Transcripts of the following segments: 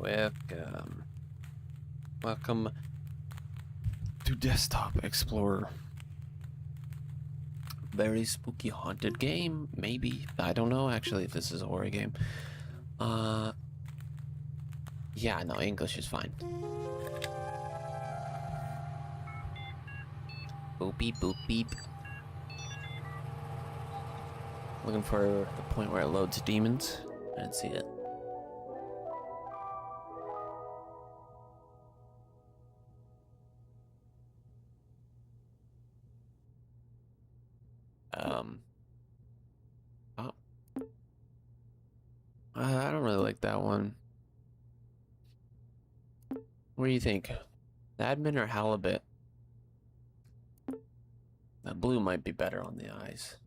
Welcome. Welcome to Desktop Explorer. Very spooky haunted game, maybe. I don't know actually if this is a horror game. Yeah, no, English is fine. Boop beep boop beep. Looking for the point where it loads demons. I didn't see it. Oh. I don't really like that one. What do you think? Admin or halibut? That blue might be better on the eyes.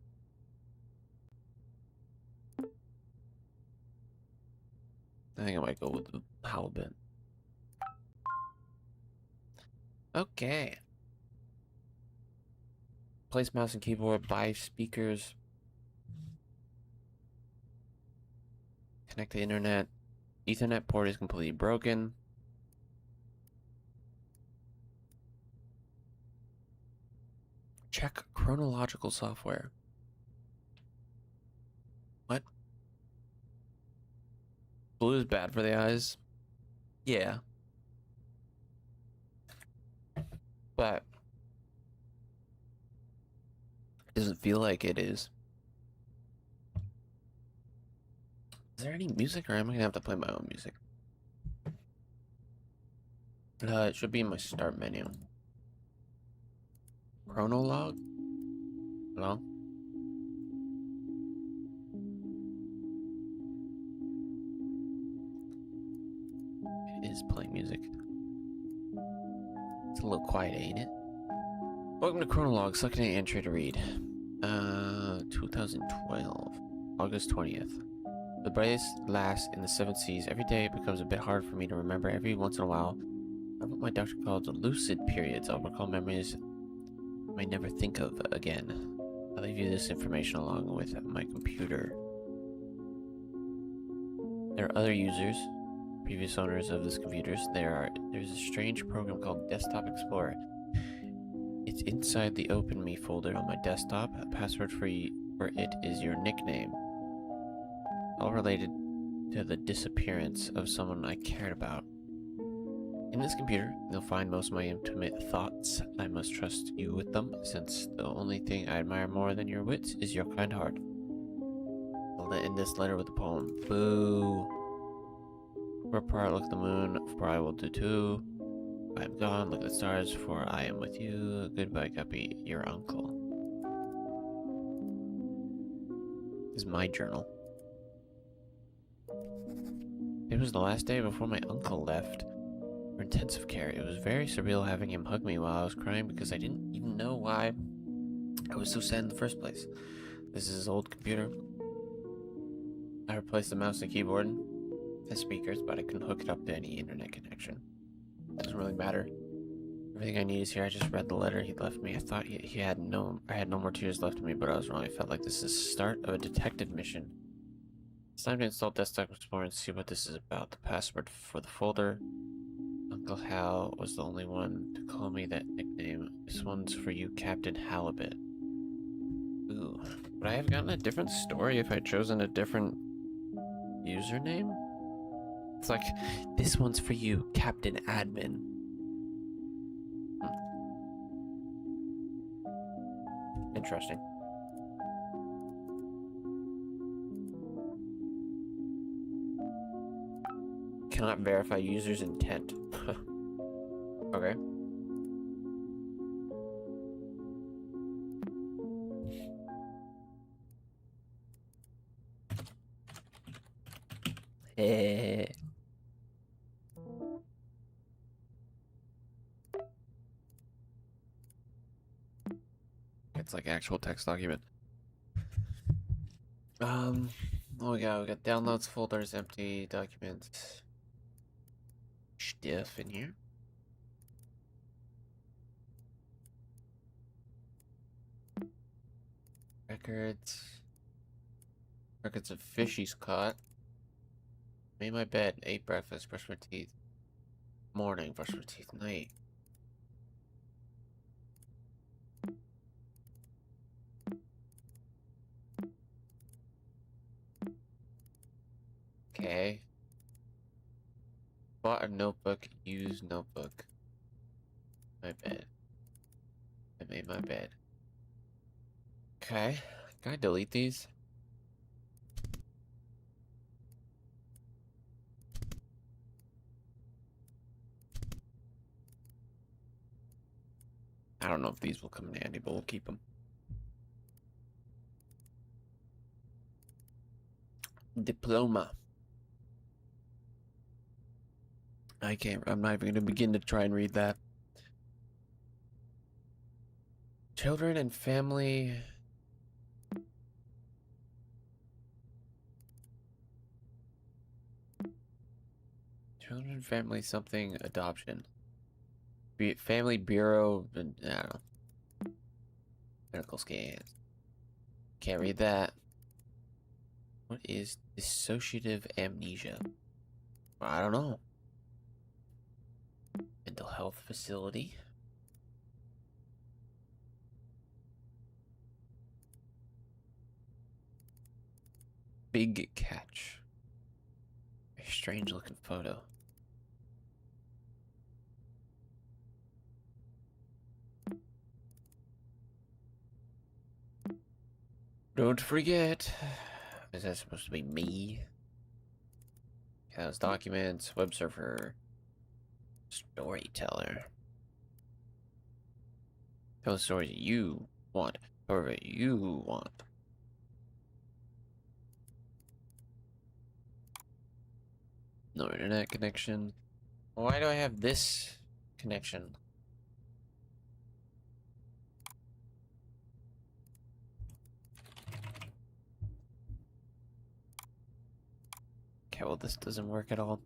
I think I might go with the halibut. Okay. Place mouse and keyboard, buy speakers. Connect to internet. Ethernet port is completely broken. Check chronological software. What? Blue is bad for the eyes? Yeah. But it doesn't feel like it is. Is there any music, or am I gonna have to play my own music? It should be in my start menu. Chronolog? Hello? It is playing music. It's a little quiet, ain't it? Welcome to Chronolog, select an entry to read. 2012, August 20th. The brightest last in the 7 seas. Every day it becomes a bit hard for me to remember. Every once in a while, what my doctor calls lucid periods. I'll recall memories I may never think of again. I'll leave you this information along with my computer. There are other users, previous owners of this computers. There's a strange program called Desktop Explorer. It's inside the Open Me folder on my desktop. A password for it is your nickname. All related to the disappearance of someone I cared about. In this computer, you'll find most of my intimate thoughts. I must trust you with them, since the only thing I admire more than your wits is your kind heart. I'll end this letter with a poem. Boo. For a part, look at the moon, for I will do too. I am gone, look at the stars, for I am with you. Goodbye, Guppy, your uncle. This is my journal. It was the last day before my uncle left for intensive care. It was very surreal having him hug me while I was crying because I didn't even know why I was so sad in the first place. This is his old computer. I replaced the mouse and keyboard and speakers, but I couldn't hook it up to any internet connection. Doesn't really matter. Everything I need is here. I just read the letter he left me. I thought I had no more tears left in me, but I was wrong. I felt like this is the start of a detective mission. It's time to install Desktop Explorer and see what this is about. The password for the folder. Uncle Hal was the only one to call me that nickname. This one's for you, Captain Halibut. Ooh. Would I have gotten a different story if I'd chosen a different username? It's like, this one's for you, Captain Admin. Interesting. Cannot verify user's intent. Okay. It's like actual text document. What we got? We got downloads, folders, empty documents. Stuff in here. Records. Records of fish he's caught. Made my bed, ate breakfast, brushed my teeth. Morning, brushed my teeth, night. Okay. Bought a notebook, used notebook. My bed. I made my bed. Okay. Can I delete these? I don't know if these will come in handy, but we'll keep them. Diploma. I'm not even gonna begin to try and read that. Children and family. Children, family, something, adoption. Family Bureau, I don't know. Medical scans. Can't read that. What is dissociative amnesia? I don't know. Mental health facility. Big catch. A strange looking photo. Don't forget. Is that supposed to be me? House documents, web server, storyteller. Tell the stories you want, however you want. No internet connection. Why do I have this connection? Okay, well, this doesn't work at all.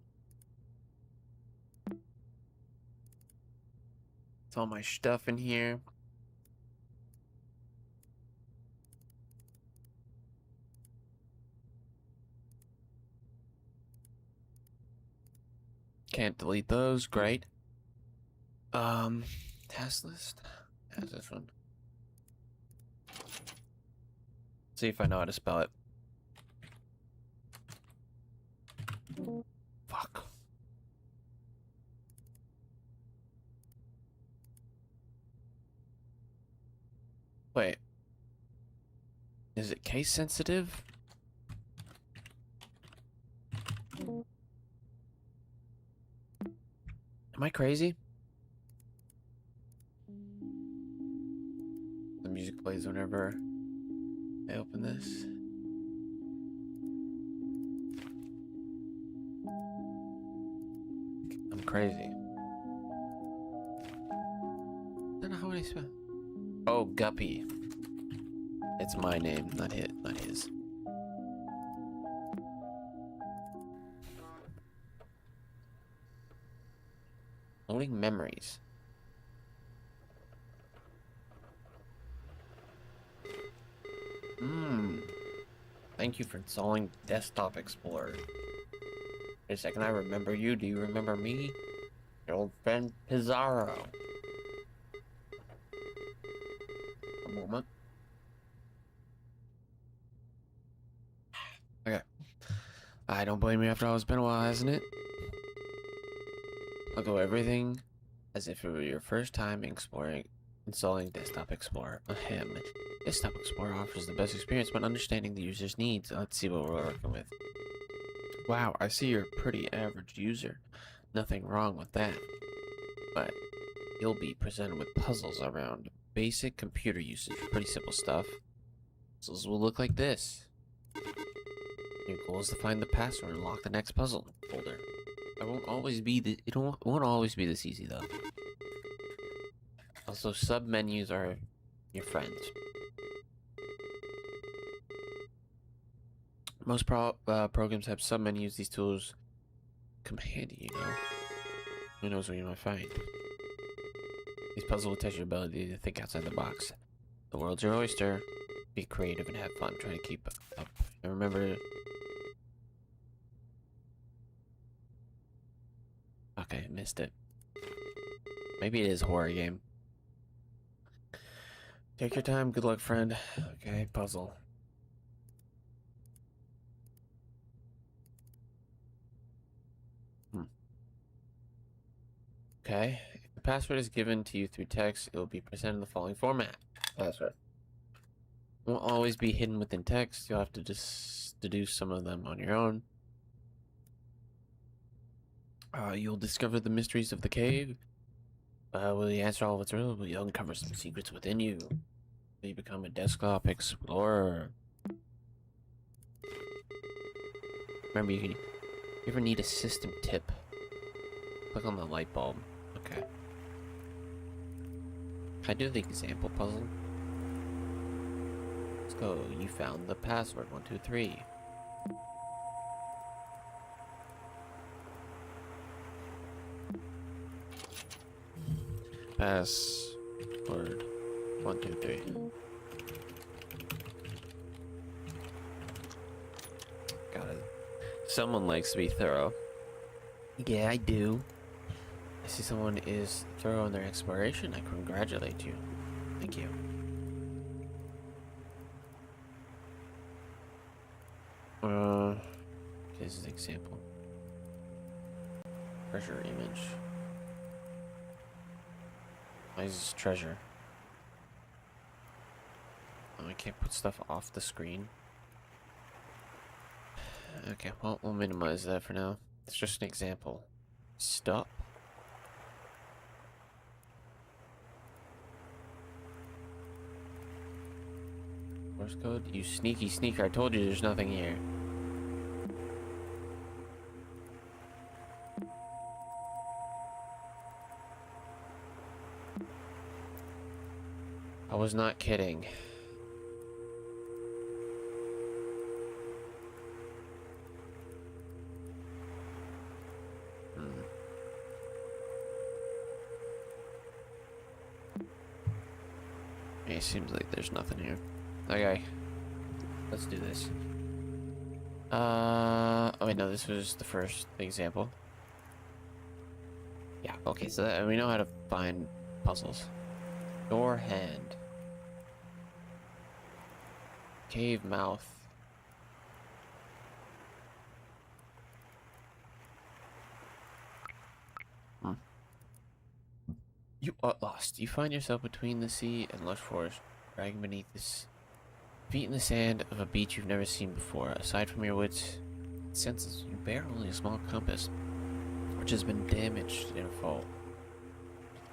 It's all my stuff in here. Can't delete those. Great. Task list. How's this one? See if I know how to spell it. Fuck. Wait. Is it case sensitive? Am I crazy? The music plays whenever I open this. I'm crazy. I don't know how I spell. Oh, Guppy. It's my name, not his. Loading memories. Thank you for installing Desktop Explorer. Wait a second, I remember you. Do you remember me? Your old friend Pizarro. A moment. Okay. I don't blame you after all. It's been a while, hasn't it? I'll go everything as if it were your first time installing Desktop Explorer. Ahem. Desktop Explorer offers the best experience when understanding the user's needs. Let's see what we're working with. Wow, I see you're a pretty average user. Nothing wrong with that. But you'll be presented with puzzles around basic computer usage. Pretty simple stuff. Puzzles will look like this. Your goal is to find the password and unlock the next puzzle folder. It won't always be this easy though. Also, sub-menus are your friends. Most programs have sub-menus. These tools come handy, you know. Who knows what you might find. These puzzles will test your ability to think outside the box. The world's your oyster. Be creative and have fun. Try to keep up. And remember Okay, missed it. Maybe it is a horror game. Take your time. Good luck, friend. Okay, puzzle. Okay. If the password is given to you through text, it will be presented in the following format. Password. It won't always be hidden within text. You'll have to just deduce some of them on your own. You'll discover the mysteries of the cave. Will you answer all of its riddles? Will you uncover some secrets within you? Will you become a desktop explorer? Remember, you ever need a system tip? Click on the light bulb. Okay. Can I do the example puzzle? Let's go. You found the password. 1, 2, 3. Password 1, 2, 3. Got it. Someone likes to be thorough. Yeah, I do. I see someone is thorough in their exploration. I congratulate you. Thank you. This is an example. Treasure image. Why is this treasure? Oh, I can't put stuff off the screen. Okay, well, we'll minimize that for now. It's just an example. Stop. Morse code? You sneaky sneaker. I told you there's nothing here. I was not kidding. It seems like there's nothing here. Okay. Let's do this. Oh wait, no, this was the first example. Yeah, okay, so we know how to find puzzles. Door hand. Cave mouth. You are lost. You find yourself between the sea and lush forest, dragging beneath this feet in the sand of a beach you've never seen before. Aside from your wits senses, you bear only a small compass, which has been damaged in a fall.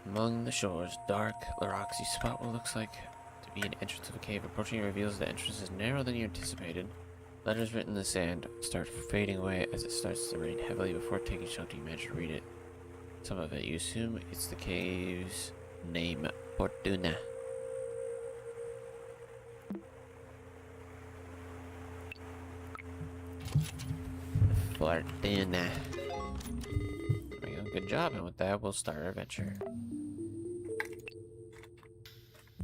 Among the shores, dark rocks, you spot what looks like to be an entrance of a cave. Approaching it reveals the entrance is narrower than you anticipated. Letters written in the sand start fading away as it starts to rain heavily. Before taking shelter, you manage to read it. Some of it. You assume it's the cave's name, Fortuna. Fortuna. There we go. Good job. And with that, we'll start our adventure.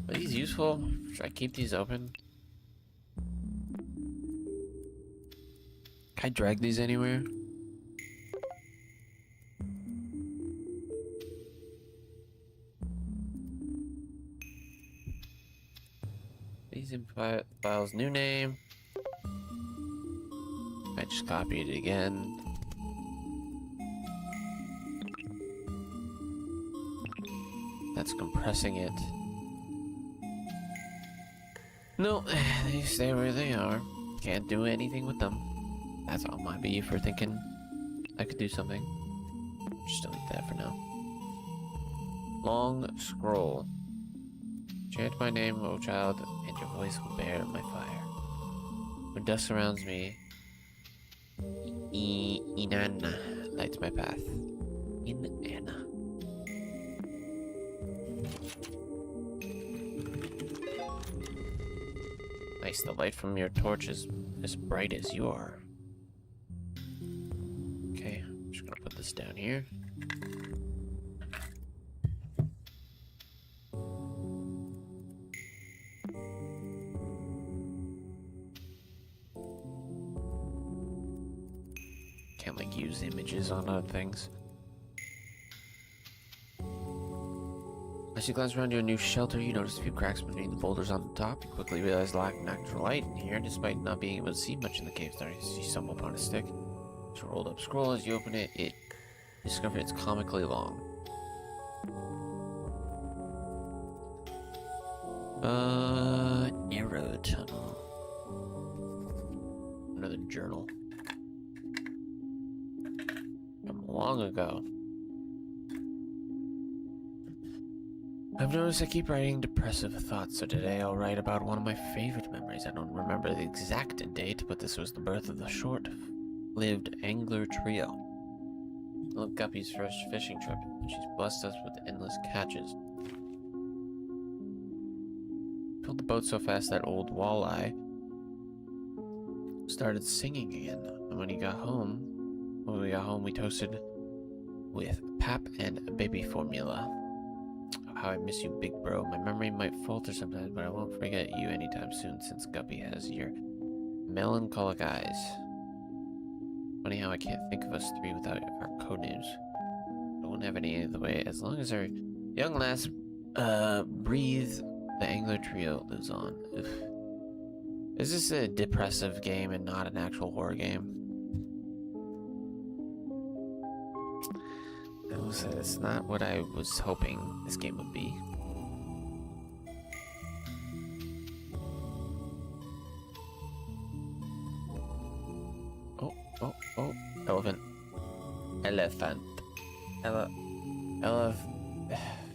Are these useful? Should I keep these open? Can I drag these anywhere? These files, new name. I just copied it again. That's compressing it. No, they stay where they are. Can't do anything with them. That's all my be for thinking I could do something. Just delete that for now. Long scroll. Chant my name, O child, and your voice will bear my fire. When dust surrounds me, Inanna lights my path. Inanna. Nice, the light from your torch is as bright as you are. Okay, I'm just gonna put this down here. Can't like use images on other things. As you glance around your new shelter, you notice a few cracks between the boulders on the top. You quickly realize lack of natural light in here, despite not being able to see much in the cave. You stumble upon a stick. It's a rolled up scroll. As you open it, you discover it's comically long. Narrow tunnel. Another journal. From long ago. I've noticed I keep writing depressive thoughts, so today I'll write about one of my favorite memories. I don't remember the exact date, but this was the birth of the short-lived angler trio. Little Guppy's first fishing trip, and she's blessed us with endless catches. Filled the boat so fast that old walleye started singing again. And when we got home, we toasted with pap and baby formula. How I miss you, big bro. My memory might falter sometimes, but I won't forget you anytime soon, since Guppy has your melancholic eyes. Funny how I can't think of us three without our codenames. I won't have any either way, as long as our young lass breathe, the angler trio lives on. Ugh. Is this a depressive game and not an actual horror game? It's not what I was hoping this game would be. Oh. Elephant.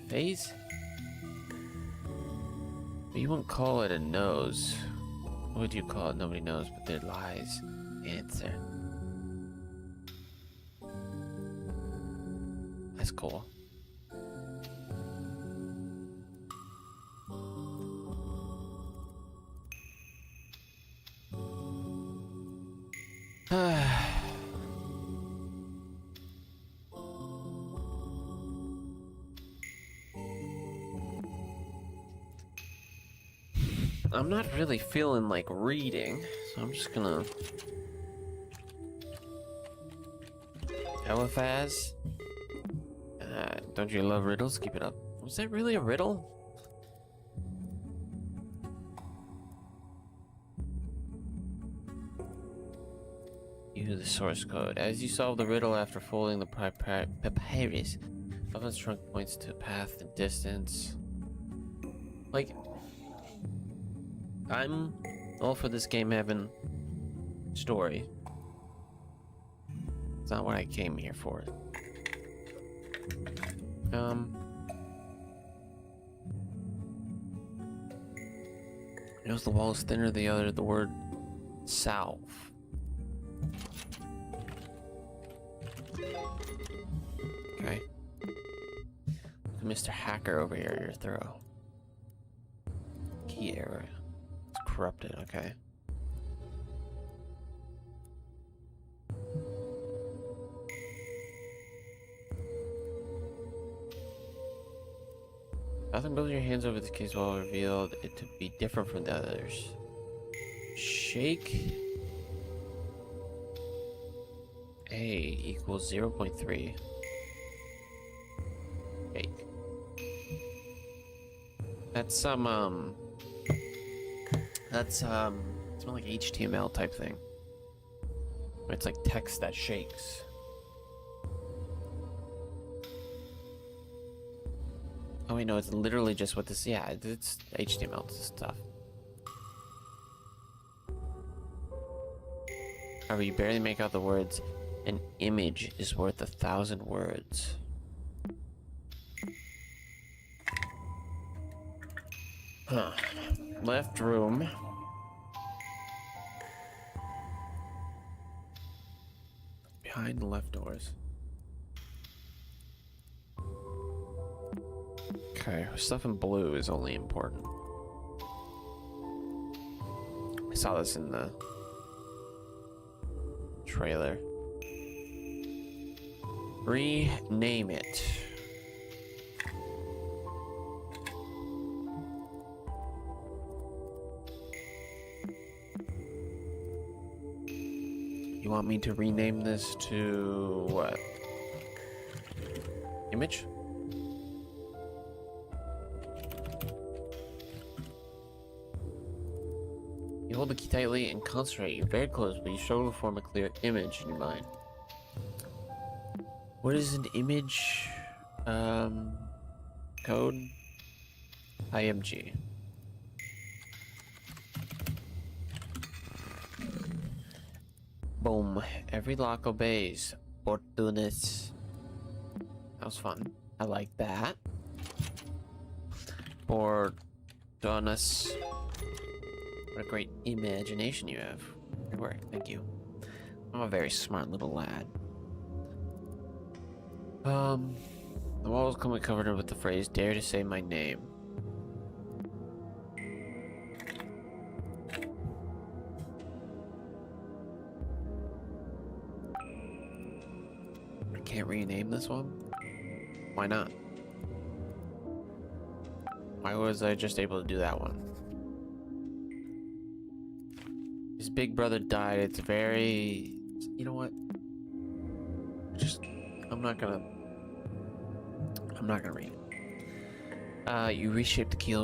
Phase? You wouldn't call it a nose. What would you call it? Nobody knows, but there lies the answer. That's cool. I'm not really feeling like reading, so I'm just gonna... Eliphaz? Don't you love riddles? Keep it up. Was that really a riddle? You the source code. As you solve the riddle after folding the papyrus, Elvin's trunk points to path and distance. Like, I'm all for this game having story. It's not what I came here for. Notice the wall is thinner than the word salve. Okay. Mr. Hacker over here, your throw. Key error. It's corrupted, okay. Nothing build your hands over the case while revealed it to be different from the others. Shake A equals 0.3. Shake. That's it's more like HTML type thing. It's like text that shakes. Oh wait, no, it's literally just what this, yeah, it's HTML stuff. However, you barely make out the words, an image is worth 1,000 words. Huh. Left room. Behind the left doors. Okay, stuff in blue is only important. I saw this in the trailer. Rename it. You want me to rename this to what? Image? hold the key tightly and concentrate. You're very close, but you struggle to form a clear image in your mind. What is an image? Code? IMG. Boom. Every lock obeys. Opportunist. That was fun. I like that. Opportunist. What a great imagination you have. Good work. Thank you. I'm a very smart little lad. The wall was completely covered with the phrase, "Dare to say my name." I can't rename this one? Why not? Why was I just able to do that one? His big brother died. It's very... You know what? I'm not gonna read it. You reshape the key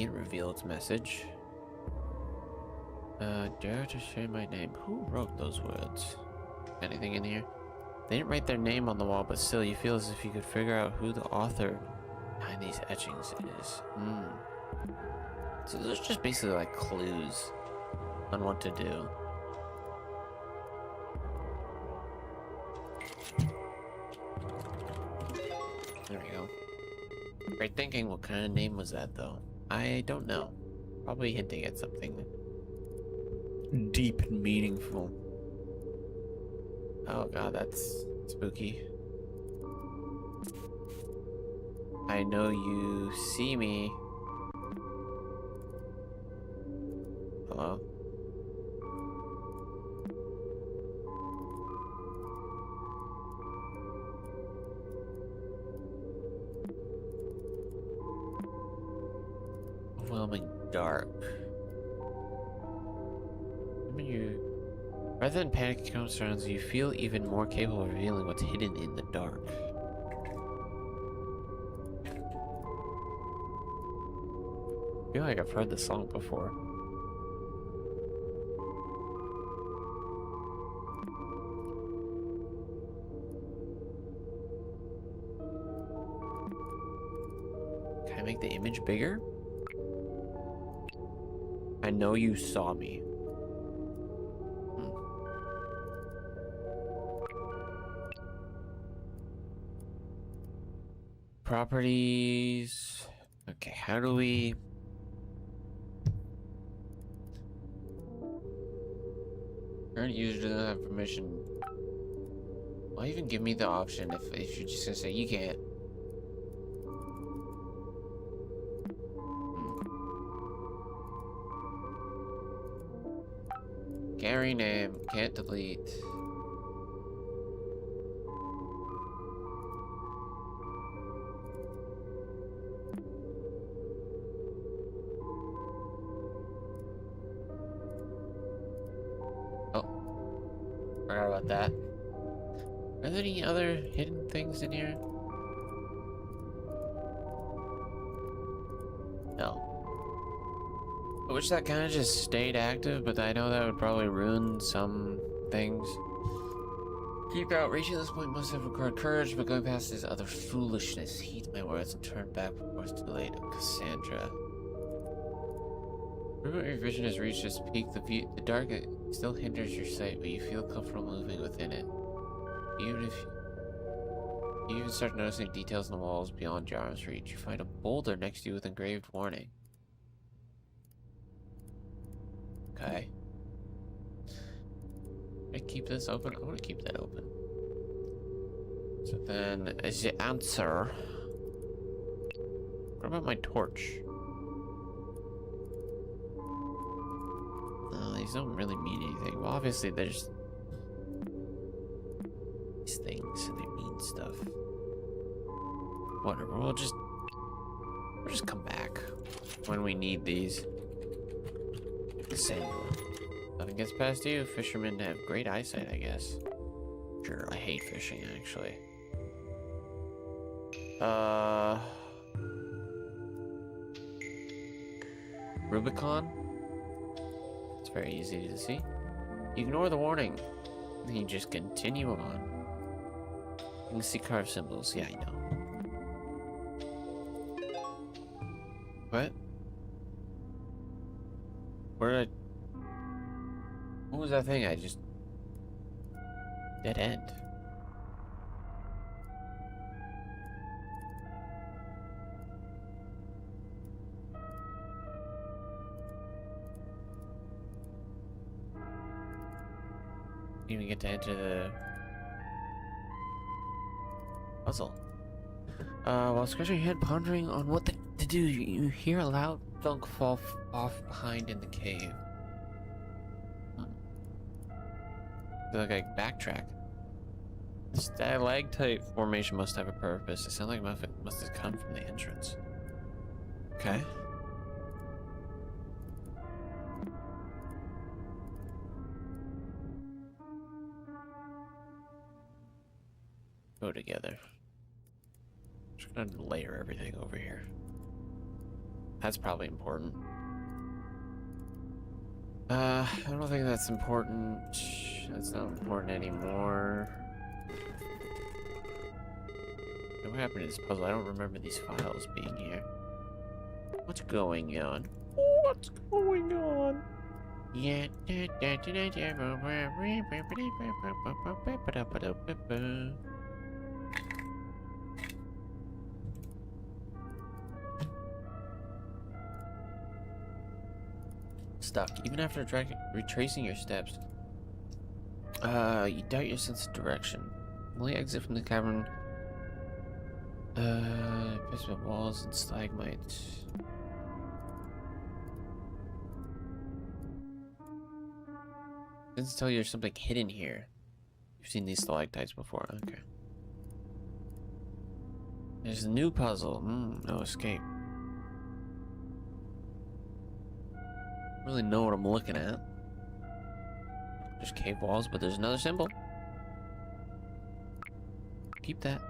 and reveal its message. Dare to say my name. Who wrote those words? Anything in here? They didn't write their name on the wall, but still, you feel as if you could figure out who the author behind these etchings is. So those are just basically like clues on what to do. There we go. Great thinking. What kind of name was that, though? I don't know. Probably hinting at something deep and meaningful. Oh god, that's spooky. I know you see me. Hello? Overwhelming dark. Rather than panic and concerns, you feel even more capable of revealing what's hidden in the dark. I feel like I've heard this song before. Can I make the image bigger? I know you saw me. Properties. Okay, how do we... Current user doesn't have permission. Why even give me the option if you're just gonna say you can't? Can't rename, can't delete. Forgot about that. Are there any other hidden things in here? No. I wish that kind of just stayed active, but I know that would probably ruin some things. Keep out. Reaching this point must have required courage, but going past this other foolishness. Heed my words and turn back before it's too late. Cassandra. Remember your vision has reached its peak. The dark still hinders your sight, but you feel comfortable moving within it. Even if you even start noticing details in the walls beyond your arm's reach, you find a boulder next to you with engraved warning. Okay. I keep this open? I want to keep that open. So then, as the answer... What about my torch? These don't really mean anything. Well, obviously there's these things and they mean stuff. Whatever, we'll just come back when we need these. Cassandra. Nothing gets past you. Fishermen have great eyesight, I guess. Sure, I hate fishing actually. Rubicon? very easy to see. You ignore the warning, and you just continue on. You can see carved symbols. Yeah, I know. What? Where did I... What was that thing I just... Dead end. You even get to enter the puzzle. While scratching your head, pondering on what to do, you hear a loud thunk fall off behind in the cave. Like I backtrack. The stalactite formation must have a purpose. It sounds like it must have come from the entrance. Okay. Go together. Just gonna layer everything over here. That's probably important. I don't think that's important. That's not important anymore. What happened to this puzzle? I don't remember these files being here. What's going on? What's going on? Yeah. Stuck. Even after retracing your steps, you doubt your sense of direction. Only exit from the cavern. Basement walls and stalagmites. Doesn't tell you there's something hidden here. You've seen these stalactites before. Okay. There's a new puzzle. No escape. Really know what I'm looking at. There's cave walls, but there's another symbol. Keep that.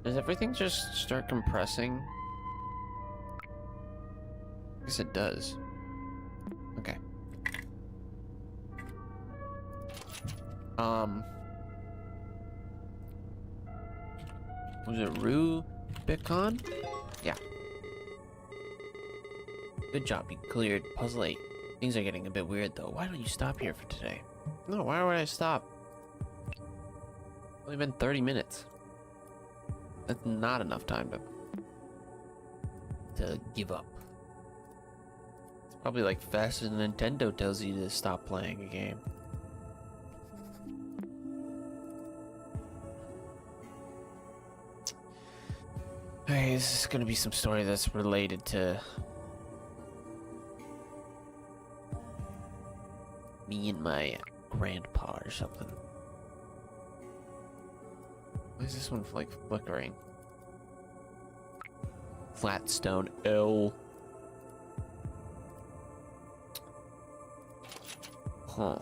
Does everything just start compressing? I guess it does. Okay. Was it Rubicon? Yeah. Good job, you cleared puzzle 8. Things are getting a bit weird though. Why don't you stop here for today? No, why would I stop? Only been 30 minutes. That's not enough time to give up. It's probably like faster than Nintendo tells you to stop playing a game. Okay, this is gonna be some story that's related to me and my grandpa or something. Why is this one like flickering? Flat stone L. Huh.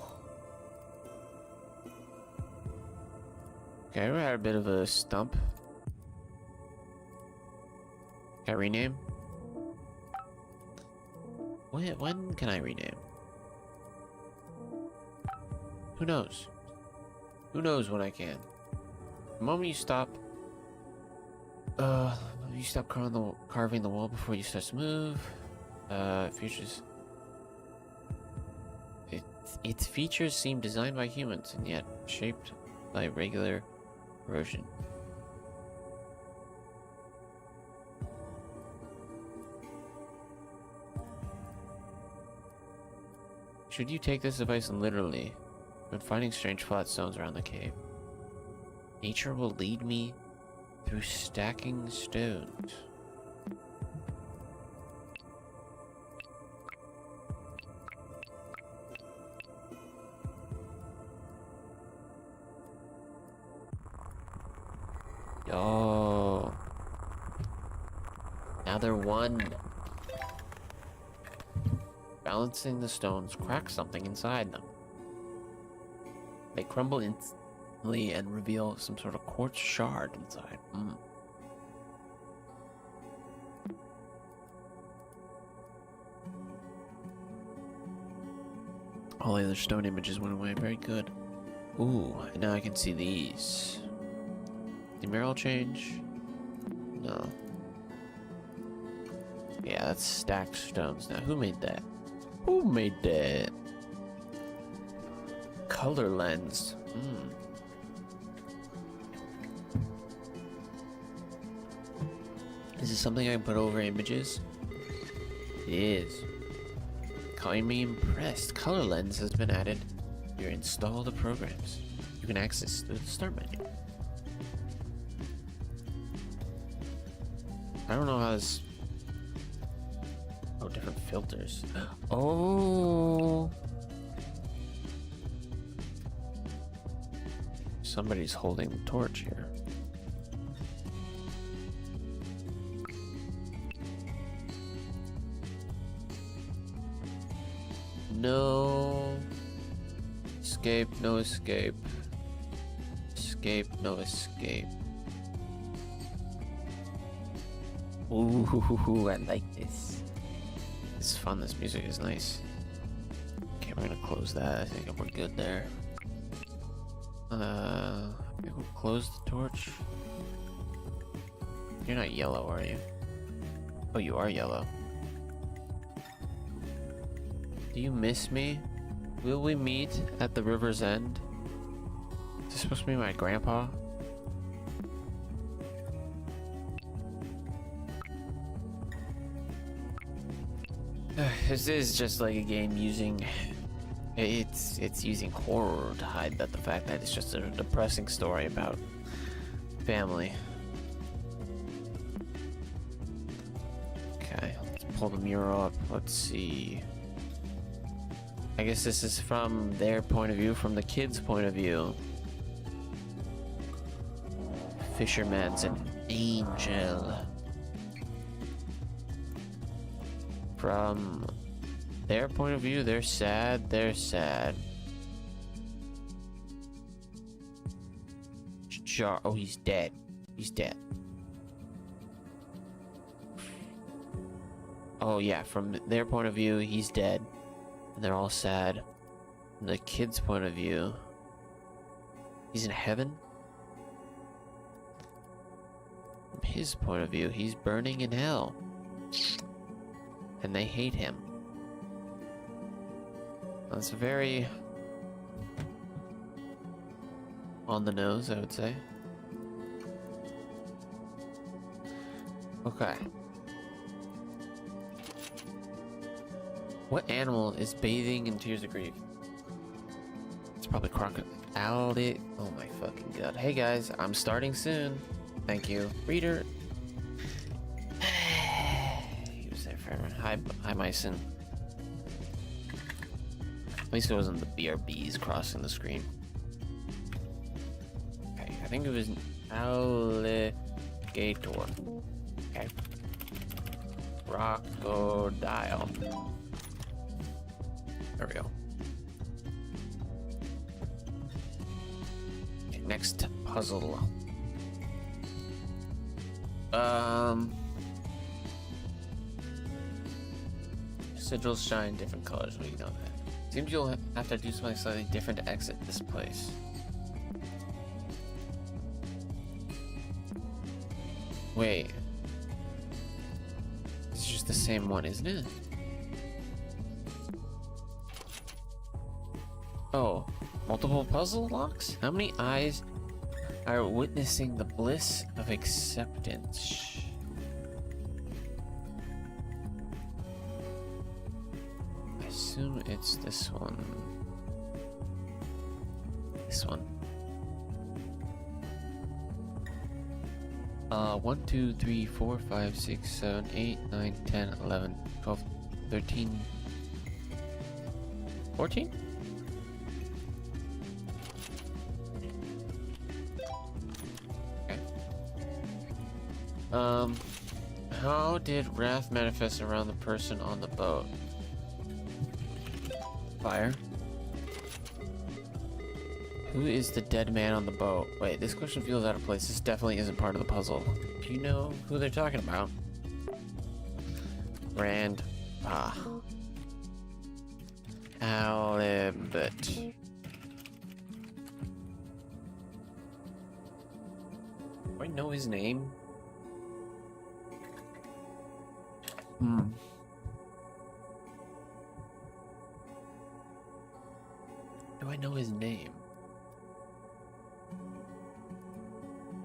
Okay, we had a bit of a stump. Can I rename? When can I rename? Who knows? Who knows when I can? The moment you stop... you stop carving the wall before you start to move. Features... Its features seem designed by humans, and yet shaped by regular erosion. Should you take this advice literally, when finding strange flat stones around the cave, nature will lead me through stacking stones. Oh. Now they're one. Balancing the stones cracks something inside them. They crumble instantly and reveal some sort of quartz shard inside. All the other stone images went away. Very good. Ooh, and now I can see these. Did mural change? No. Yeah, that's stacked stones. Now, who made that? Who made that? Color lens. Is this something I can put over images? It is. Calling me impressed. Color lens has been added. You install the programs. You can access through the start menu. I don't know how this... Oh, different filters. Oh! Somebody's holding the torch here. No. Escape, no escape. Escape, no escape. Ooh, I like this. It's fun, this music is nice. Okay, we're gonna close that. I think we're good there. We'll close the torch. You're not yellow, are you? Oh, you are yellow. Do you miss me? Will we meet at the river's end? Is this supposed to be my grandpa? This is just like a game using... It's using horror to hide the fact that it's just a depressing story about family. Okay, let's pull the mural up. Let's see. I guess this is from their point of view, from the kids' point of view. Fisherman's an angel. From their point of view, they're sad, they're sad. Oh, he's dead. He's dead. Oh yeah, from their point of view, he's dead. And they're all sad. From the kid's point of view, he's in heaven. From his point of view, he's burning in hell. And they hate him. That's very on the nose, I would say. Okay. What animal is bathing in tears of grief? It's probably crocodile. Oh my fucking god. Hey guys, I'm starting soon. Thank you. Reader. He was there forever. Hi Myson. At least it wasn't the BRBs crossing the screen. Okay, I think it was an alligator. Okay. Crocodile. There we go. Okay, next puzzle. Sigils shine different colors. We know that. Seems you'll have to do something slightly different to exit this place. Wait. It's just the same one, isn't it? Oh, multiple puzzle locks? How many eyes are witnessing the bliss of acceptance? I assume it's this one. This one. 1, 2, 3, 4, 5, 6, 7, 8, 9, 10, 11, 12, 13, 14? Okay. How did wrath manifest around the person on the boat? Fire. Who is the dead man on the boat? Wait, this question feels out of place. This definitely isn't part of the puzzle. Do you know who they're talking about? Grandpa. Halibut. Do I know his name? Do I know his name?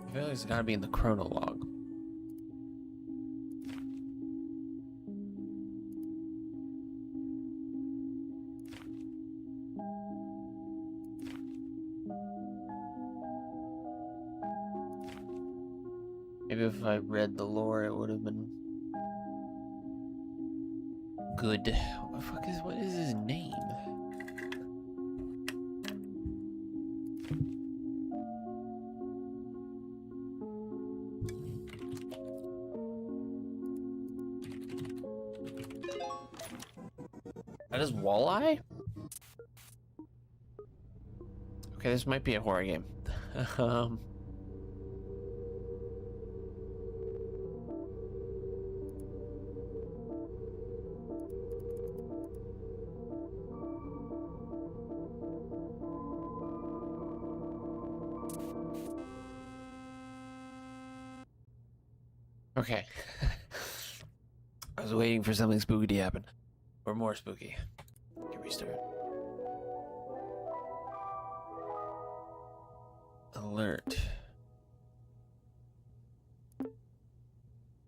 I feel like it's gotta be in the chronologue. Maybe if I read the lore, it would have been good. What is his name? That is Walleye? Okay, this might be a horror game. Okay. I was waiting for something spooky to happen. Or more spooky. Can restart. Alert.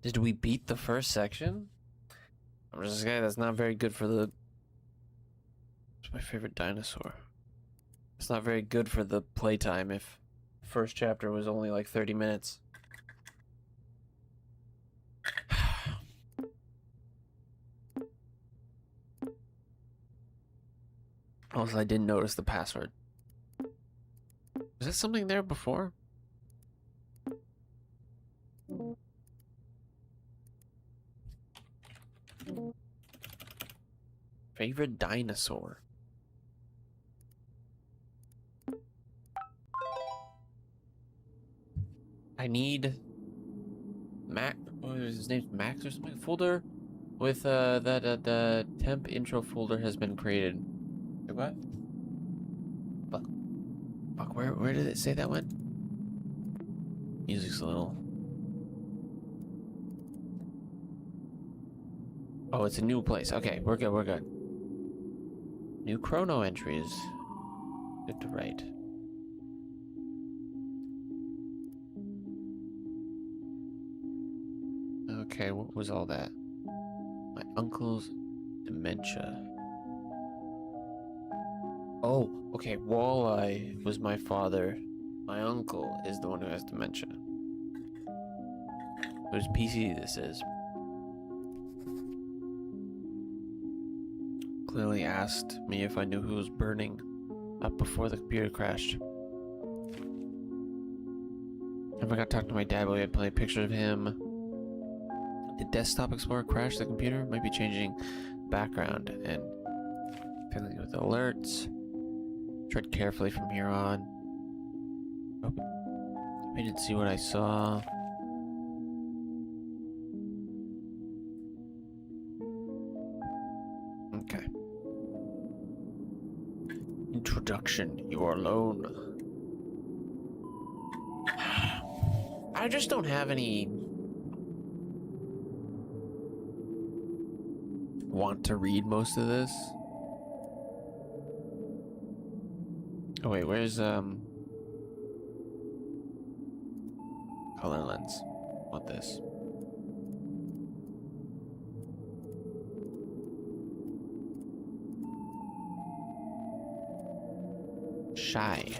Did we beat the first section? I'm just a guy that's not very good for the... It's my favorite dinosaur. It's not very good for the playtime if the first chapter was only like 30 minutes. Also, I didn't notice the password. Was that something there before? Favorite dinosaur. I need Mac. What is his name? Max or something? Folder with the temp intro folder has been created. Wait, what? Fuck, where did it say that went? Music's a little... Oh, it's a new place. Okay, we're good, we're good. New chrono entries. Good to write. Okay, what was all that? My uncle's dementia. Oh, okay, Walleye was my father. My uncle is the one who has dementia. Whose PC this is. Clearly asked me if I knew who was burning up before the computer crashed. If I got to talk to my dad while we had plenty of pictures of him. Did Desktop Explorer crash the computer? Might be changing background and filling with alerts. Tread carefully from here on. Oh, I didn't see what I saw. Okay. Introduction. You are alone. I just don't have any want to read most of this. Oh wait, where's color lens? Want this. Shy.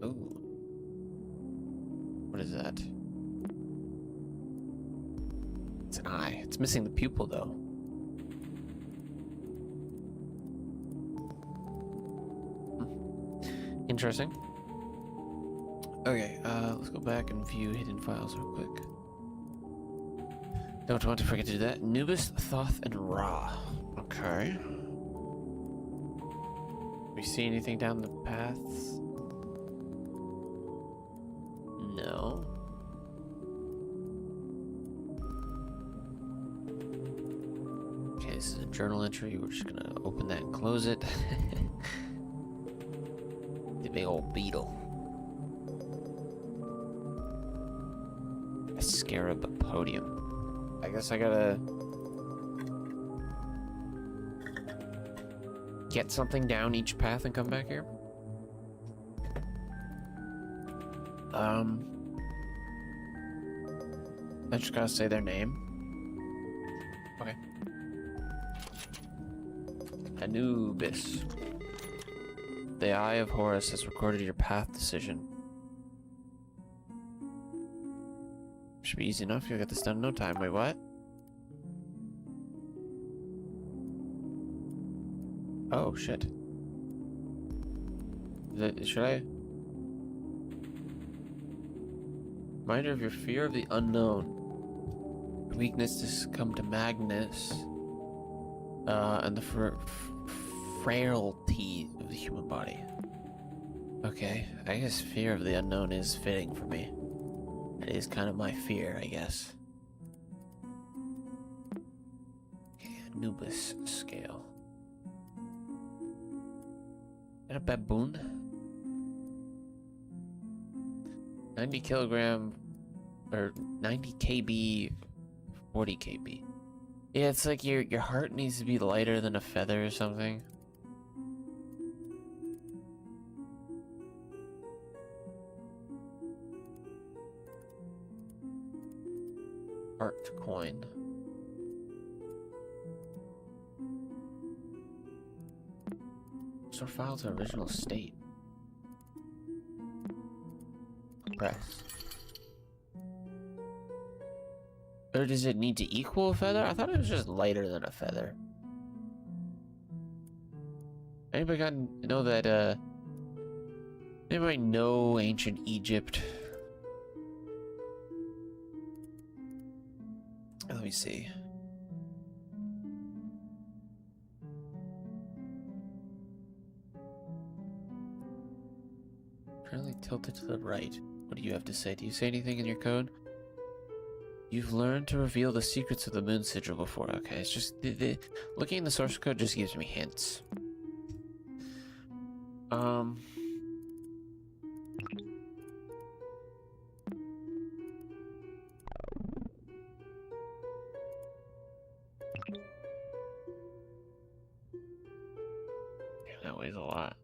Ooh. What is that? It's an eye. It's missing the pupil though. Interesting. Okay, let's go back and view hidden files real quick. Don't want to forget to do that. Nubis, Thoth, and Ra. Okay. We see anything down the paths? No. Okay, this is a journal entry. We're just gonna open that and close it. The big old beetle. A scarab podium. I guess I gotta get something down each path and come back here. I just gotta say their name. Okay. Anubis. The Eye of Horus has recorded your path decision. Should be easy enough. You'll get this done in no time. Wait, what? Oh, shit. Should I? Reminder of your fear of the unknown. Weakness to succumb to madness. And the frailty of the human body. Okay, I guess fear of the unknown is fitting for me. It is kind of my fear, I guess. Okay, Anubis scale. Is that a baboon? 90 kilogram, or 90 kb, 40 kb. Yeah, it's like your heart needs to be lighter than a feather or something. Art coin. Restore file to original state. Press. Or does it need to equal a feather? I thought it was just lighter than a feather. Anybody know that, anybody know ancient Egypt? Let me see. Currently tilted to the right. What do you have to say? Do you say anything in your code? You've learned to reveal the secrets of the moon sigil before. Okay, it's just looking in the source code just gives me hints. That weighs a lot.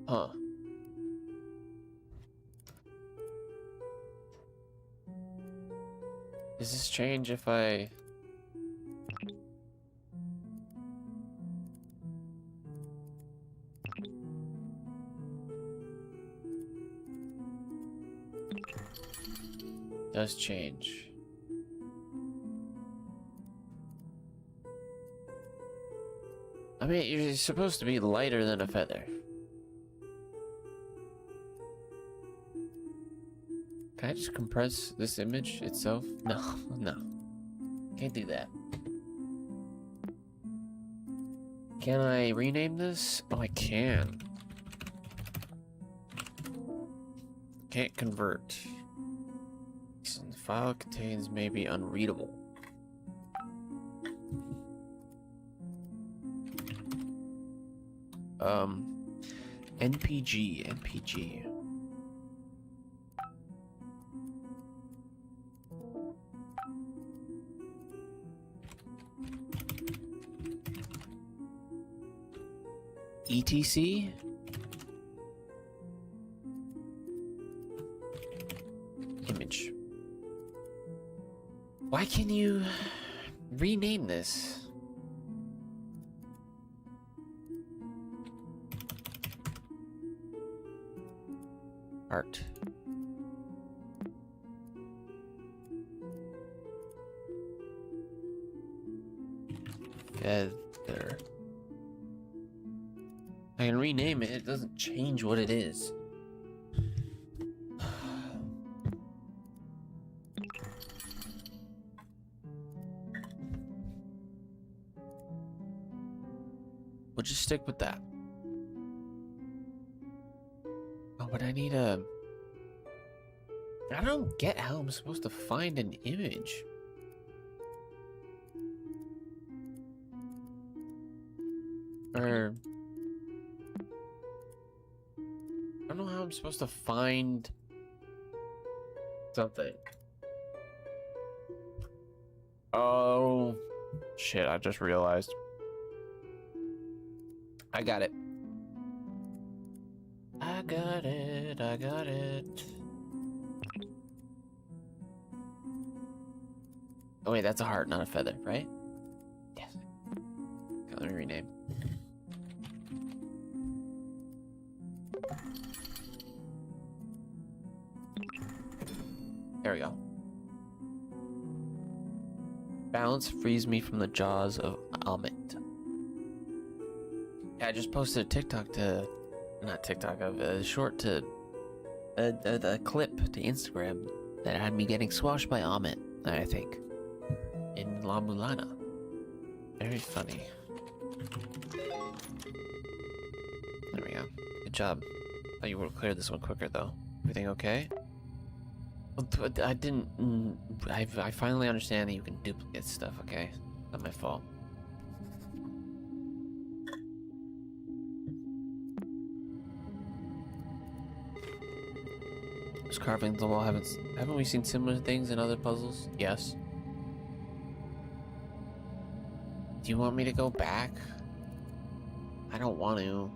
Huh. Does this change if I... Does change. I mean, you're supposed to be lighter than a feather. Can I just compress this image itself? No, no. Can't do that. Can I rename this? Oh, I can. Can't convert. The file contains may be unreadable. NPG. ETC? Image. Why can you rename this? Art. Feather. I I can rename it, it doesn't change what it is. We'll just stick with that. Oh, but I need a... I don't get how I'm supposed to find an image. Or... I don't know how I'm supposed to find... something. Oh... Shit, I just realized. I got it. I got it, I got it. Oh wait, that's a heart, not a feather, right? Yes. Okay, let me rename. There we go. Balance frees me from the jaws of Amit. Yeah, I just posted a TikTok to... Not TikTok, of a short to... a clip to Instagram that had me getting squashed by Amit, I think. In La Mulana. Very funny. There we go. Good job. Oh, you would have cleared this one quicker, though. Everything okay? I didn't... I finally understand that you can duplicate stuff, okay? Not my fault. Those carvings on the wall haven't we seen similar things in other puzzles? Yes. Do you want me to go back? I don't want to.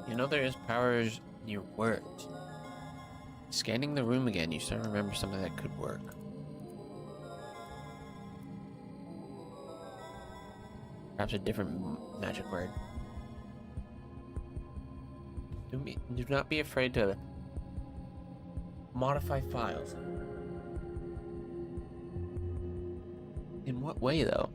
You know there is powers in your words. Scanning the room again, you start to remember something that could work. Perhaps a different magic word. Do not be afraid to modify files. In what way, though?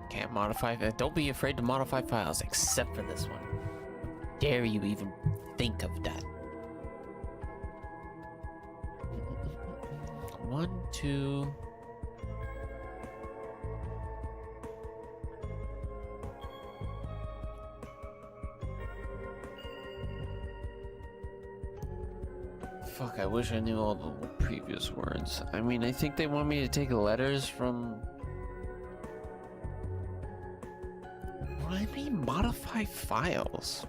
Can't modify. Don't be afraid to modify files, except for this one. Dare you even think of that? 1, 2. Fuck, I wish I knew all the previous words. I mean, I think they want me to take letters from... What do I mean, modify files?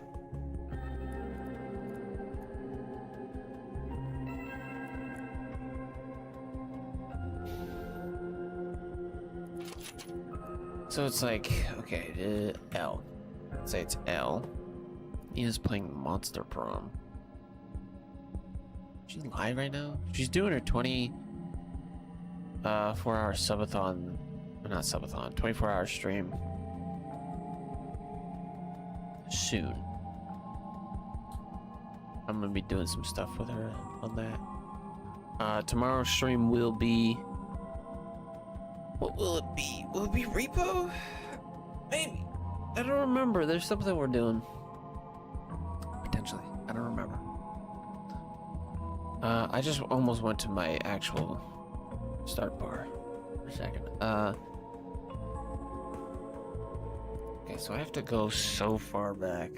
So it's like, okay, L. Let's say it's L. Nina's playing Monster Prom. Is she live right now? She's doing her 4-hour subathon. Not subathon, 24-hour stream. Soon. I'm gonna be doing some stuff with her on that. Tomorrow's stream will be... What will it be? Will it be Repo? Maybe. I don't remember. There's something we're doing. Potentially. I don't remember. I just almost went to my actual start bar for a second. Okay, so I have to go so far back.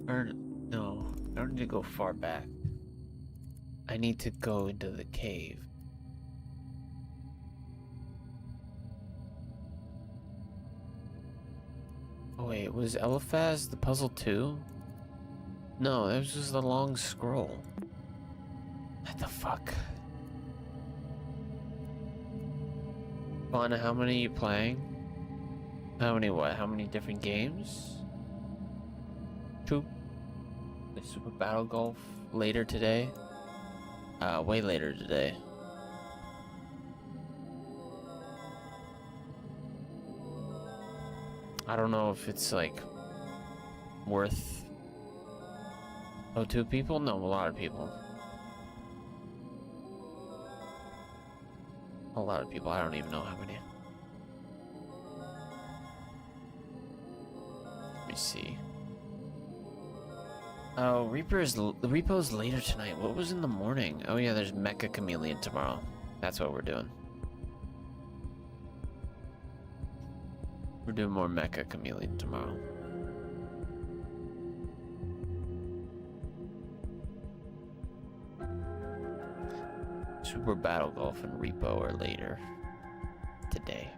Or, no. I don't need to go far back. I need to go into the cave. Oh wait, was Eliphaz the puzzle too? No, it was just a long scroll. What the fuck? Fun, how many are you playing? How many what? How many different games? 2. The Super Battle Golf later today. Way later today. I don't know if it's like worth. Oh, 2 people? No, a lot of people. A lot of people. I don't even know how many. Let me see. Oh, Repo's later tonight. What was in the morning? Oh yeah, there's Mecha Chameleon tomorrow. That's what we're doing. We're doing more Mecha Chameleon tomorrow. Super Battle Golf and Repo are later today.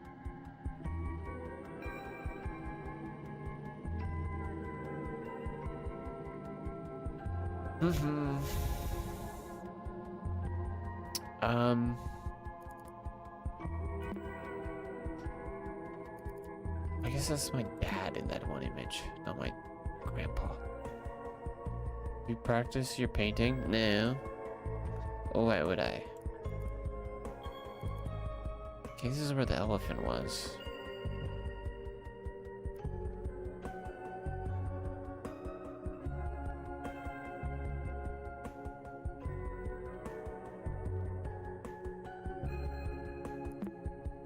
I guess that's my dad in that one image, not my grandpa. You practice your painting? No. Why would I? Okay, this is where the elephant was.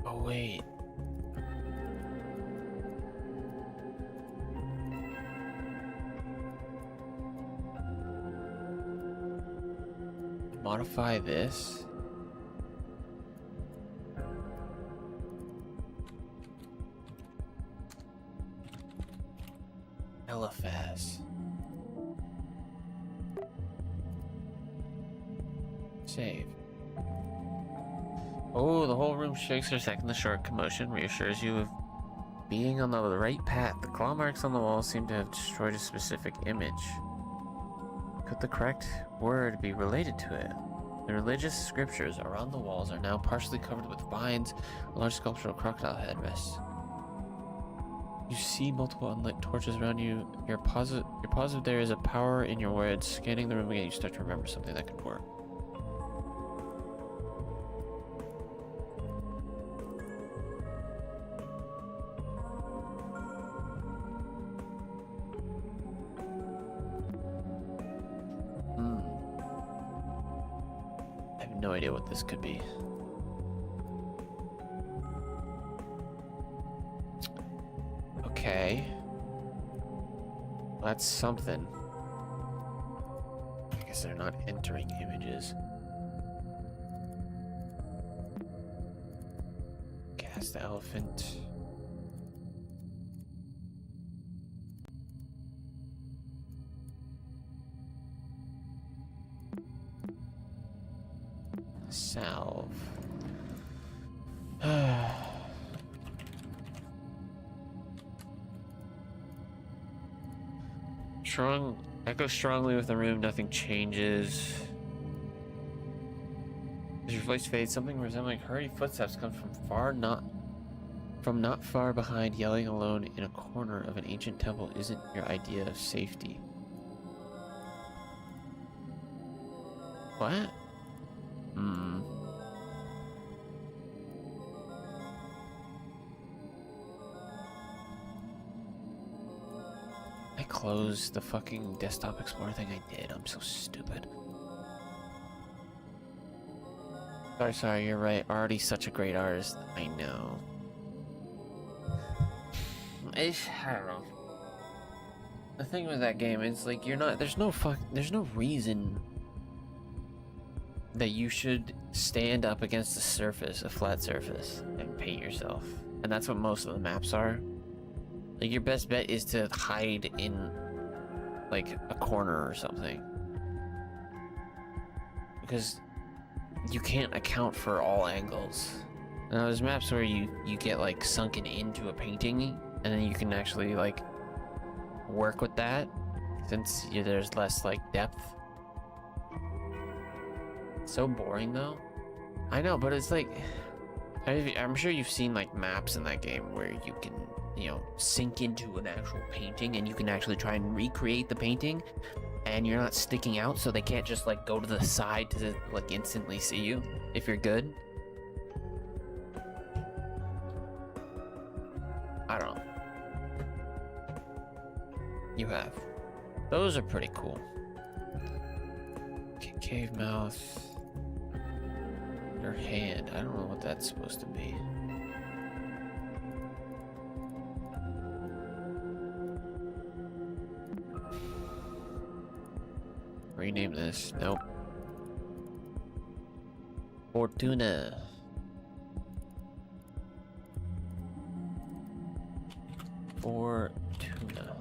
Oh, wait. Modify this. LFS. Save. Oh, the whole room shakes for a second. The short commotion reassures you of being on the right path. The claw marks on the wall seem to have destroyed a specific image. Could the correct word be related to it? The religious scriptures around the walls are now partially covered with vines. A large sculptural crocodile head rests. You see multiple unlit torches around you. You're positive there is a power in your words. Scanning the room again, you start to remember something that could work. I have no idea what this could be. Okay. That's something. I guess they're not entering images. Gas the elephant. Salve. Echo strongly with the room, nothing changes. As your voice fades, something resembling hurried footsteps come from not far behind. Yelling alone in a corner of an ancient temple isn't your idea of safety. What? I closed the fucking desktop explorer thing. I did. I'm so stupid. Sorry, you're right. Already such a great artist. I know. I don't know. The thing with that game is like there's no reason that you should stand up against a flat surface, and paint yourself. And that's what most of the maps are. Like, your best bet is to hide in, like, a corner or something. Because you can't account for all angles. Now, there's maps where you get, like, sunken into a painting, and then you can actually, like, work with that, since there's less, like, depth. It's so boring, though. I know, but it's like... I'm sure you've seen like maps in that game where you can, you know, sink into an actual painting and you can actually try and recreate the painting and you're not sticking out, so they can't just like go to the side to like instantly see you if you're good. I don't know. You have. Those are pretty cool. Okay, cave mouth. Your hand. I don't know what that's supposed to be. Rename this. Nope. Fortuna. Fortuna.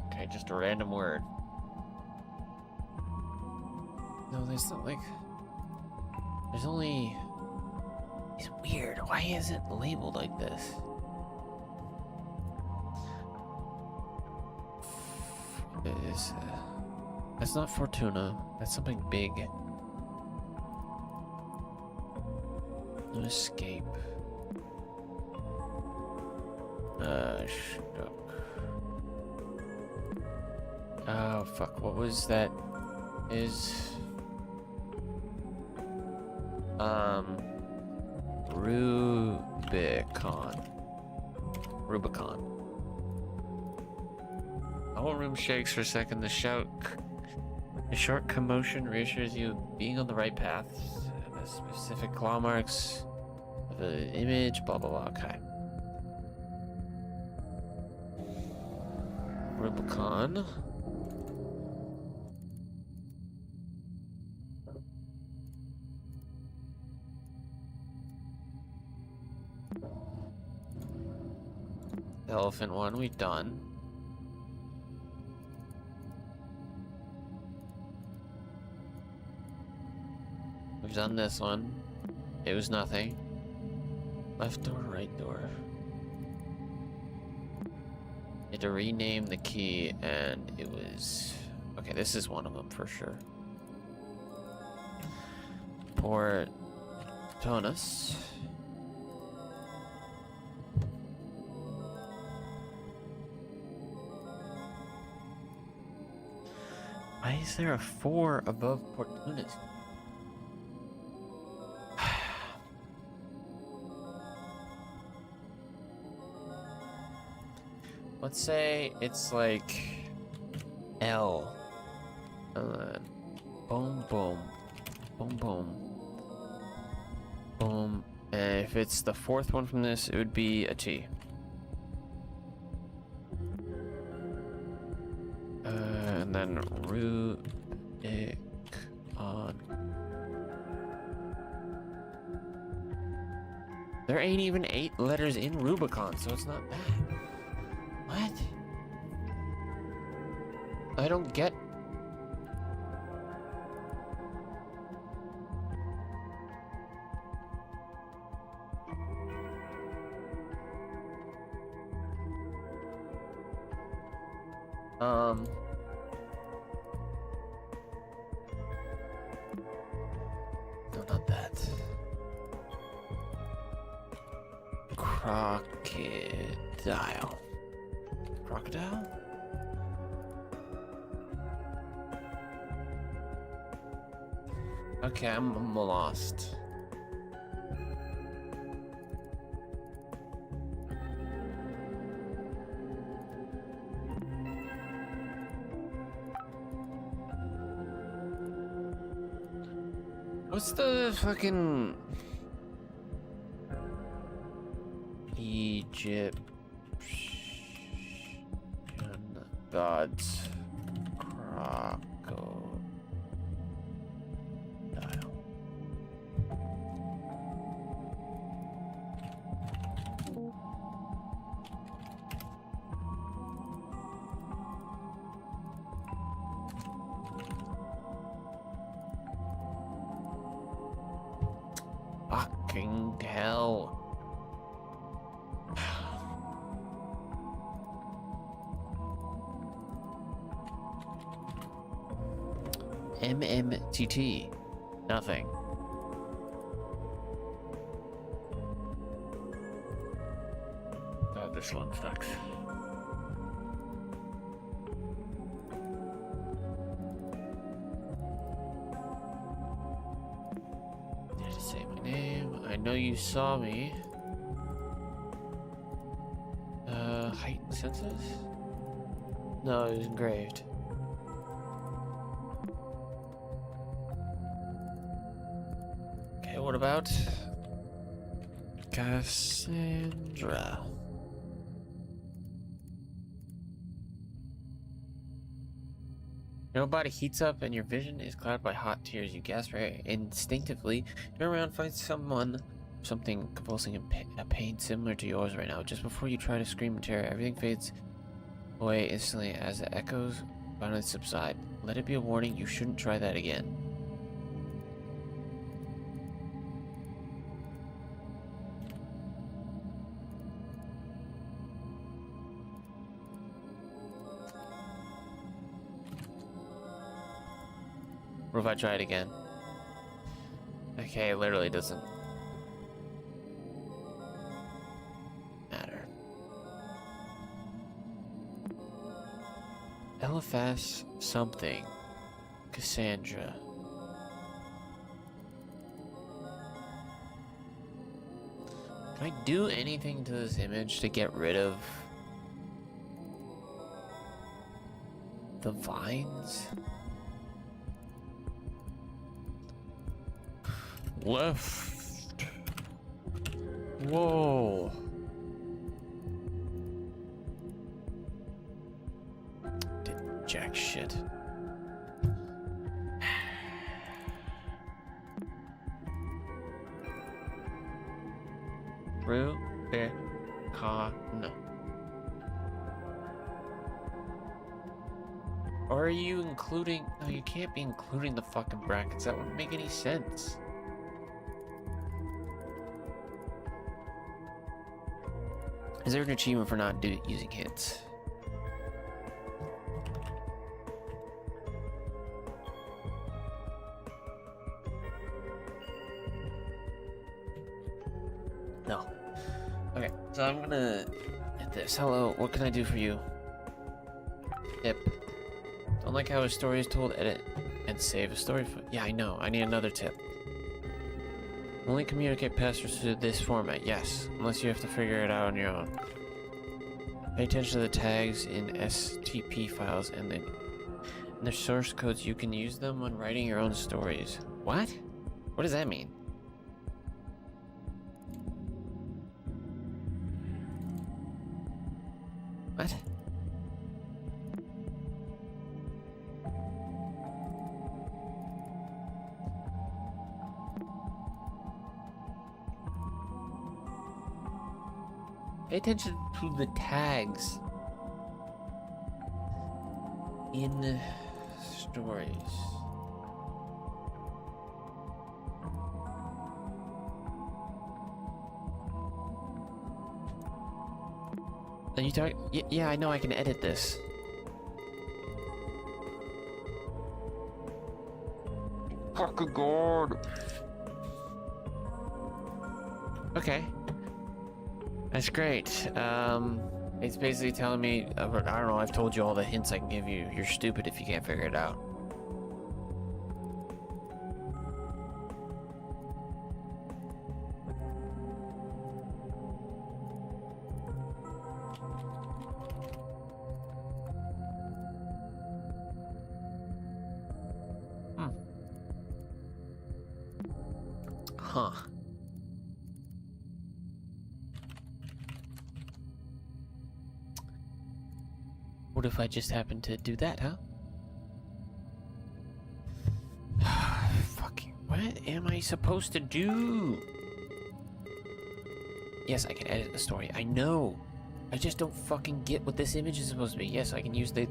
Okay, just a random word. No, there's not like... There's only... It's weird. Why is it labeled like this? Is that's not Fortuna. That's something big. No escape. Stuck. Oh fuck! What was that? Is Rubicon. The whole room shakes for a second. The short commotion reassures you being on the right path. The specific claw marks of the image, blah blah blah. Okay. Rubicon. The elephant one we've done. We've done this one. It was nothing. Left door, right door. You had to rename the key and it was... Okay, this is one of them for sure. Portonus. Why is there a 4 above Portunus? Let's say it's like L. Boom, boom, boom, boom, boom. And if it's the 4th one from this, it would be a T. And then Rubicon. There ain't even 8 letters in Rubicon, so it's not bad. What? I don't get... No, not that. Crocodile. Crocodile? Okay, I'm lost. What's the fucking Egyptian gods crocodile? Fucking hell. MMTT. Nothing. God, this one sucks. Did it say my name? I know you saw me. Heightened senses? No, it was engraved. Okay, what about Cassandra? Your body heats up and your vision is clouded by hot tears. You gasp very instinctively. Turn around, find something convulsing a pain similar to yours right now. Just before you try to scream in terror, everything fades away instantly as the echoes finally subside. Let it be a warning, you shouldn't try that again. What if I try it again? Okay, it literally doesn't matter. Eliphas something. Cassandra. Can I do anything to this image to get rid of the vines? Left. Whoa. Didn't jack shit. Rubicon. Or are you including... No, you can't be including the fucking brackets. That wouldn't make any sense. Is there an achievement for not using hints? No. Okay, so I'm gonna hit this. Hello, what can I do for you? Tip. Don't like how a story is told, edit and save a story. Yeah, I know. I need another tip. Only communicate passwords through this format, yes, unless you have to figure it out on your own. Pay attention to the tags in STP files and their source codes. You can use them when writing your own stories. What? What does that mean? What? Pay attention to the tags in stories. Are you talking? Yeah, I know I can edit this. Fucking god. Okay. That's great. It's basically telling me, I don't know, I've told you all the hints I can give you. You're stupid if you can't figure it out. Huh. What if I just happened to do that, huh? Fucking, what am I supposed to do? Yes, I can edit the story. I know. I just don't fucking get what this image is supposed to be. Yes, I can use the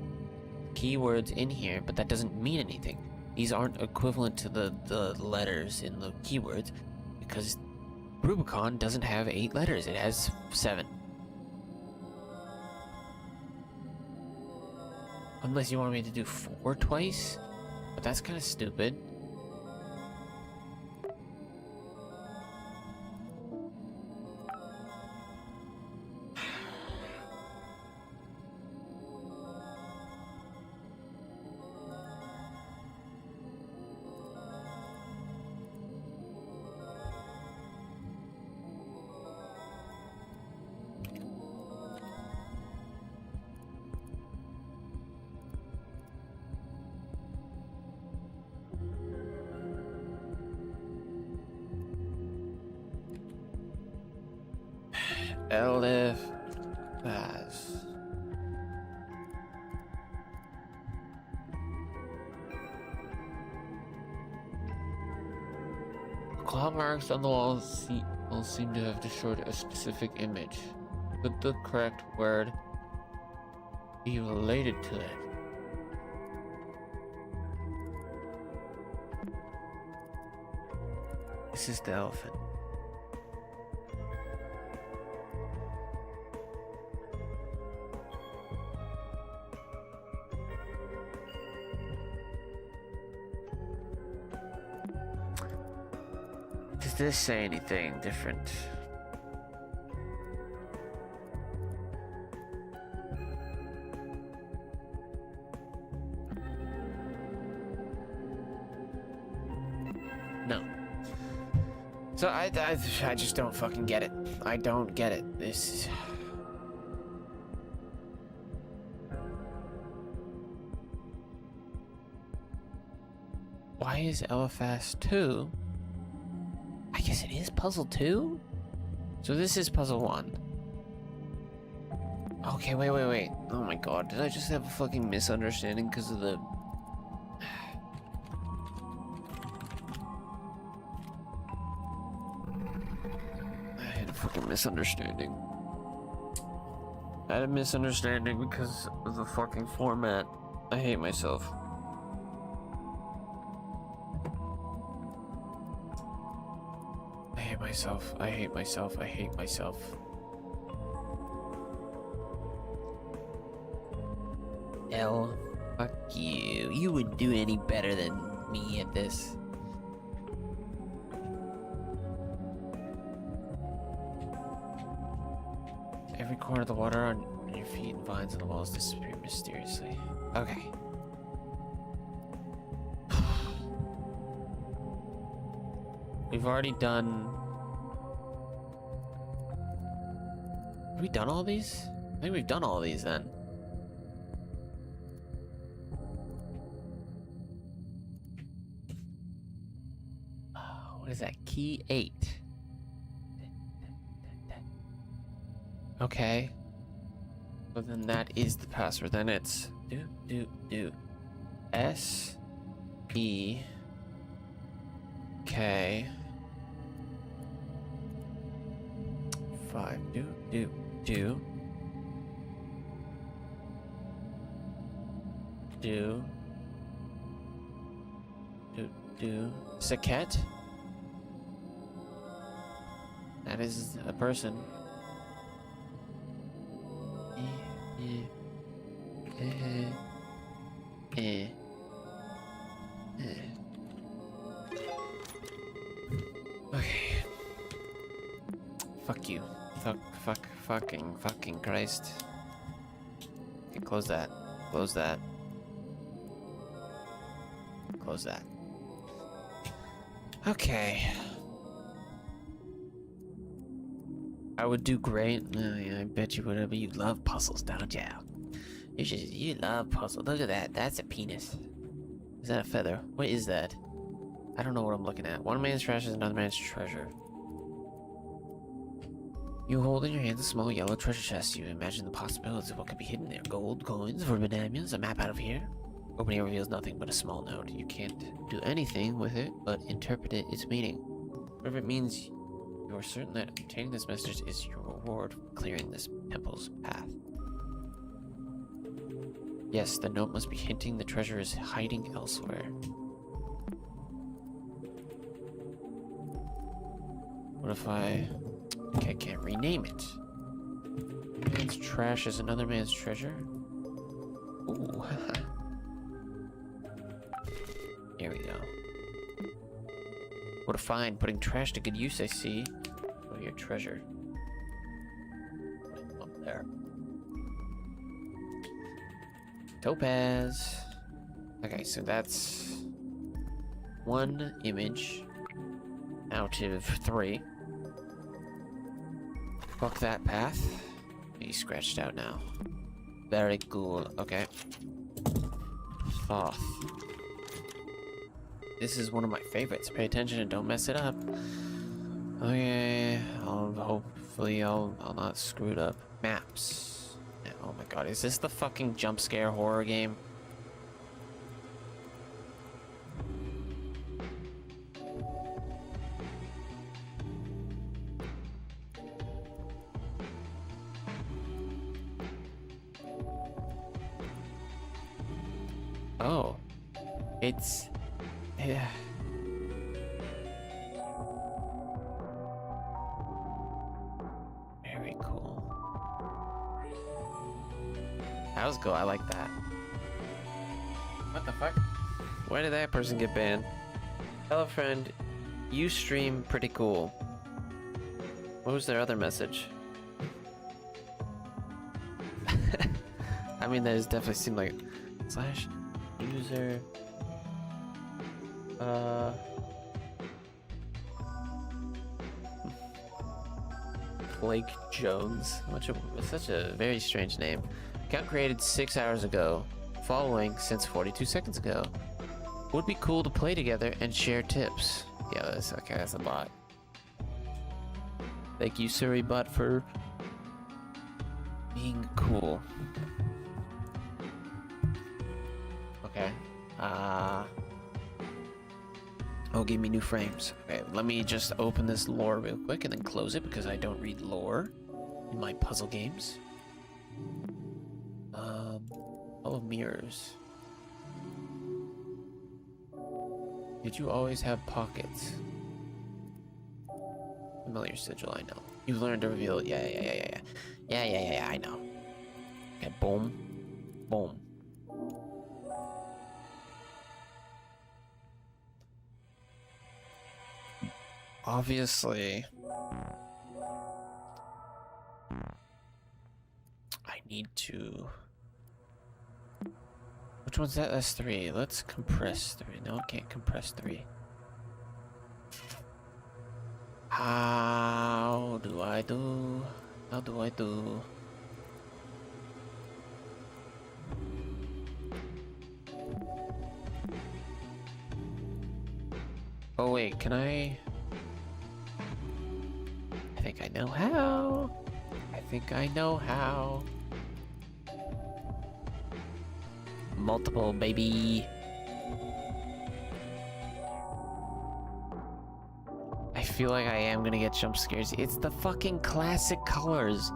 keywords in here, but that doesn't mean anything. These aren't equivalent to the letters in the keywords because Rubicon doesn't have 8 letters. It has 7. Unless you want me to do 4 twice? But that's kind of stupid. Elif Pass. Claw marks on the walls seem to have destroyed a specific image. Could the correct word be related to it? This is the elephant. Does this say anything different? No. So I just don't fucking get it. I don't get it. This is... Why is Eliphas 2? I guess it is puzzle 2? So this is puzzle 1. Okay, wait. Oh my god, did I just have a fucking misunderstanding because of the... I had a fucking misunderstanding. I had a misunderstanding because of the fucking format. I hate myself. I hate myself. L, fuck you. You wouldn't do any better than me at this. Every corner of the water on your feet and vines on the walls disappear mysteriously. Okay. We've already done... Have we done all these? I think we've done all these then. What is that? Key 8. Okay. So then that is the password. Then it's S E K 5 do Saket. That is a person. Okay. Fuck you. Fucking Christ. Okay, close that. Close that. Close that. Okay. I would do great. I bet you would, but you love puzzles, don't you? You love puzzles. Look at that. That's a penis. Is that a feather? What is that? I don't know what I'm looking at. One man's trash is another man's treasure. You hold in your hands a small yellow treasure chest. You imagine the possibilities of what could be hidden there. Gold, coins, forbidden items, a map out of here. Opening it reveals nothing but a small note. You can't do anything with it, but interpret its meaning. Whatever it means, you are certain that obtaining this message is your reward for clearing this temple's path. Yes, the note must be hinting the treasure is hiding elsewhere. What if I... Okay, I can't rename it. Man's trash is another man's treasure. Ooh. Here we go. What a find. Putting trash to good use, I see. Oh, your treasure. Up there. Topaz. Okay, so that's one image out of 3. Fuck that path. He's scratched out now. Very cool. Okay. Thoth. This is one of my favorites. Pay attention and don't mess it up. Okay. Hopefully I'll not screw it up. Maps. Oh my god, is this the fucking jump scare horror game? Oh. It's... yeah. Very cool. That was cool, I like that. What the fuck? Why did that person get banned? Hello friend, you stream pretty cool. What was their other message? I mean, that does definitely seem like... slash user... Blake Jones. Such a very strange name. Account created 6 hours ago. Following since 42 seconds ago. Would be cool to play together and share tips. Yeah, that's okay. That's a bot. Thank you, Surrey-bot, for being cool. Okay. Oh, give me new frames. Okay, let me just open this lore real quick and then close it because I don't read lore in my puzzle games. Oh, mirrors. Did you always have pockets? Familiar sigil, I know. You've learned to reveal it. Yeah, I know. Okay, boom. Boom. Obviously, I need to... Which one's that? That's 3. Let's compress 3. No, I can't compress 3. How do I do? How do I do? Oh wait, can I think I know how. I think I know how. Multiple, baby. I feel like I am gonna get jump scares. It's the fucking classic colors.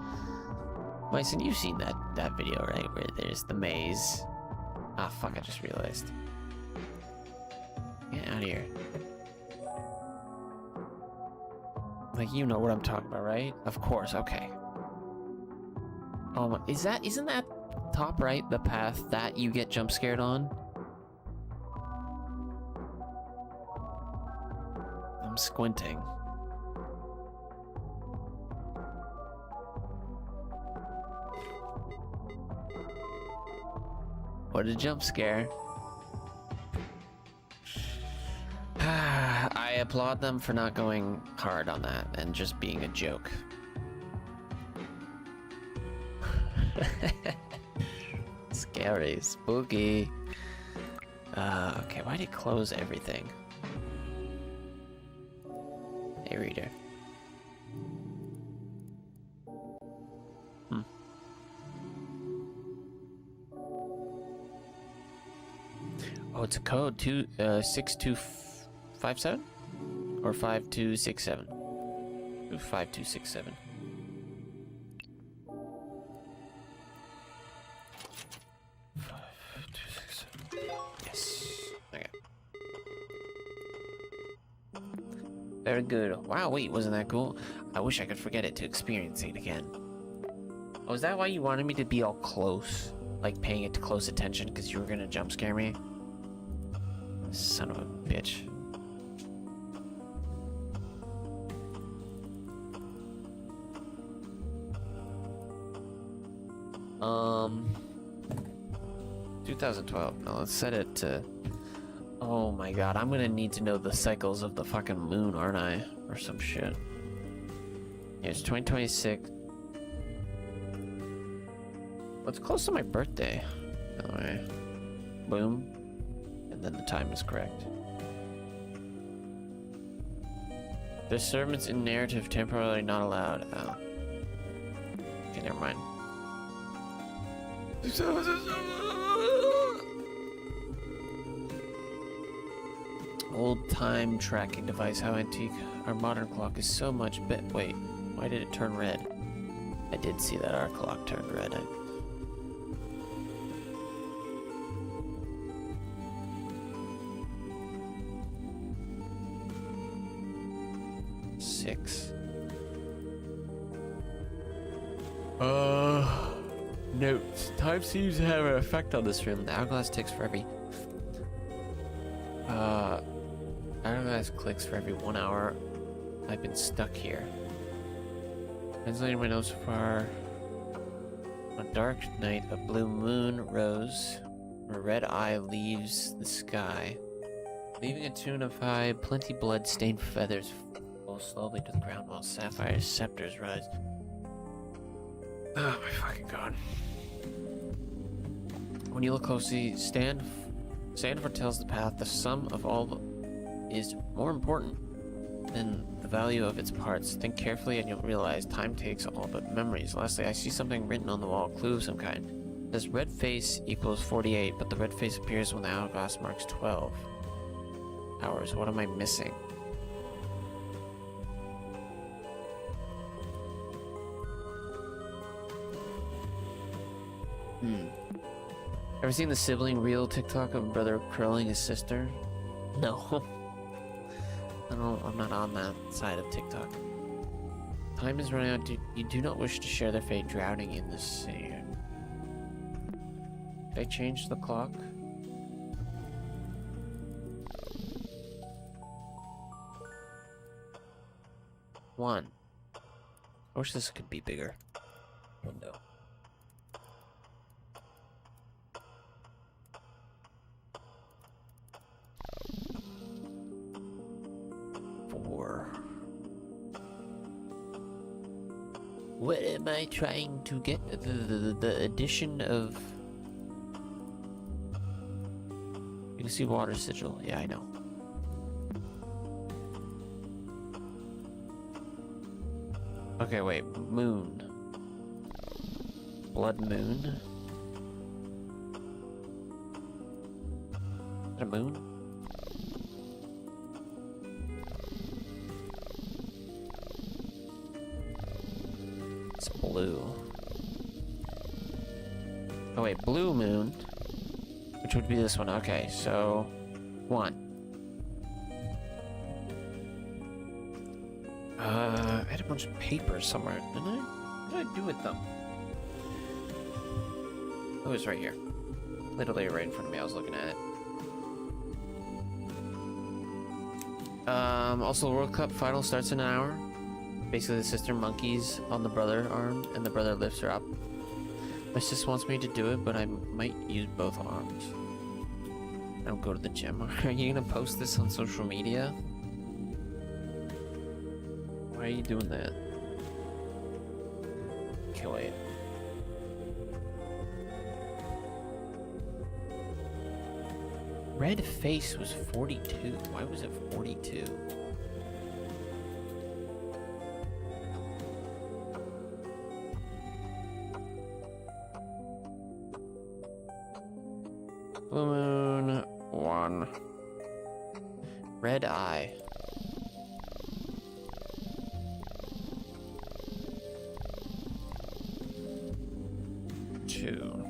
Myson, you've seen that video, right? Where there's the maze. Ah, fuck, I just realized. Get out of here. Like, you know what I'm talking about, right? Of course, okay. Oh my, isn't that top right the path that you get jump scared on? I'm squinting. What a jump scare. I applaud them for not going hard on that and just being a joke. Scary, spooky. Okay, why'd it close everything? Hey, reader. Oh, it's a code 6257 or 5267. 5267. Yes. Okay. Very good. Wow, wait, wasn't that cool? I wish I could forget it to experience it again. Oh, is that why you wanted me to be all close? Like paying it close attention because you were gonna jump scare me? Son of a bitch. Um, 2012. Now let's set it to... Oh my god, I'm gonna need to know the cycles of the fucking moon, aren't I? Or some shit. Yeah, it's 2026. Well, it's close to my birthday. By the way. Boom. And then the time is correct. Disturbance in narrative temporarily not allowed. Oh. Okay, never mind. Old time tracking device, how antique. Our modern clock is so much wait, why did it turn red? I did see that our clock turned red. Six. Notes. Time seems to have an effect on this room. The hourglass ticks for every... hourglass clicks for every 1 hour I've been stuck here. Translating my notes so far. On a dark night, a blue moon rose. A red eye leaves the sky, leaving a tune of high, plenty blood-stained feathers fall slowly to the ground while sapphire scepters rise. Oh my fucking god. When you look closely, sand foretells the path. The sum of all is more important than the value of its parts. Think carefully and you'll realize time takes all but memories. Lastly, I see something written on the wall, a clue of some kind. It says red face equals 48, but the red face appears when the hourglass marks 12 hours. What am I missing? Ever seen the sibling reel TikTok of brother curling his sister? No. I'm not on that side of TikTok. Time is running out. You do not wish to share their fate, drowning in the sand. Did I change the clock? One. I wish this could be bigger. Window. What am I trying to get? The addition of... You can see water sigil. Yeah, I know. Okay, wait. Moon. Blood moon. Is that a moon? Blue. Oh wait, blue moon, which would be this one. Okay, so 1. I had a bunch of papers somewhere, didn't I? What did I do with them? Oh, it's right here. Literally right in front of me. I was looking at it. Also, the World Cup final starts in an hour. Basically, the sister monkeys on the brother arm, and the brother lifts her up. My sister wants me to do it, but I might use both arms. I don't go to the gym. Are you gonna post this on social media? Why are you doing that? Okay, wait. Red face was 42. Why was it 42? Blue moon 1. Red eye. Two.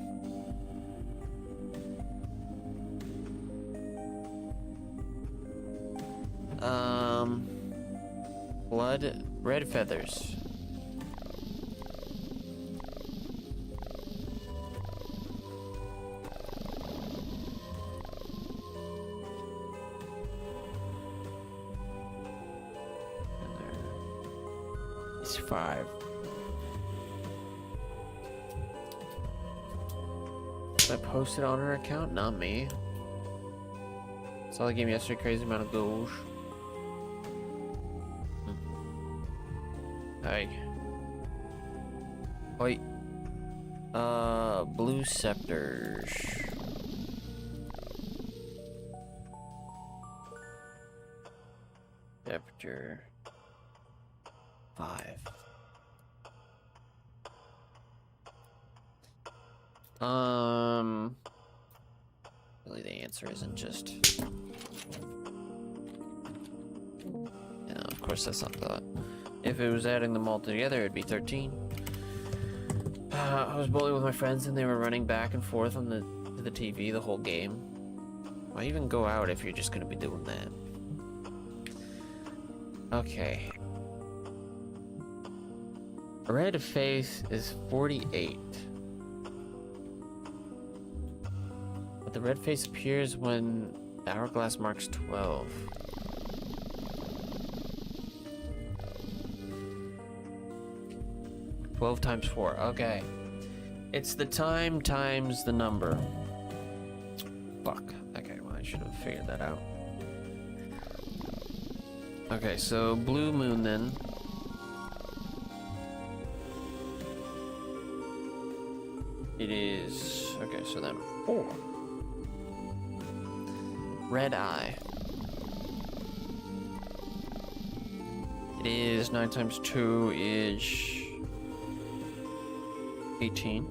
Blood, red feathers. It's 5. Did I post it on her account? Not me. That's all I gave me yesterday. Crazy amount of goals. Hey. Wait. Blue scepters. Temperature 5. Really the answer isn't just... Yeah, of course that's not that. If it was adding them all together, it'd be 13. I was bowling with my friends and they were running back and forth on the TV the whole game. Why even go out if you're just gonna be doing that? Okay. Red face is 48. But the red face appears when the hourglass marks 12. Twelve times 4. Okay. It's the time times the number. Fuck. Okay, well I should have figured that out. Okay, so blue moon then. It is... Okay, so then 4. Red eye. It is 9 times 2 is 18.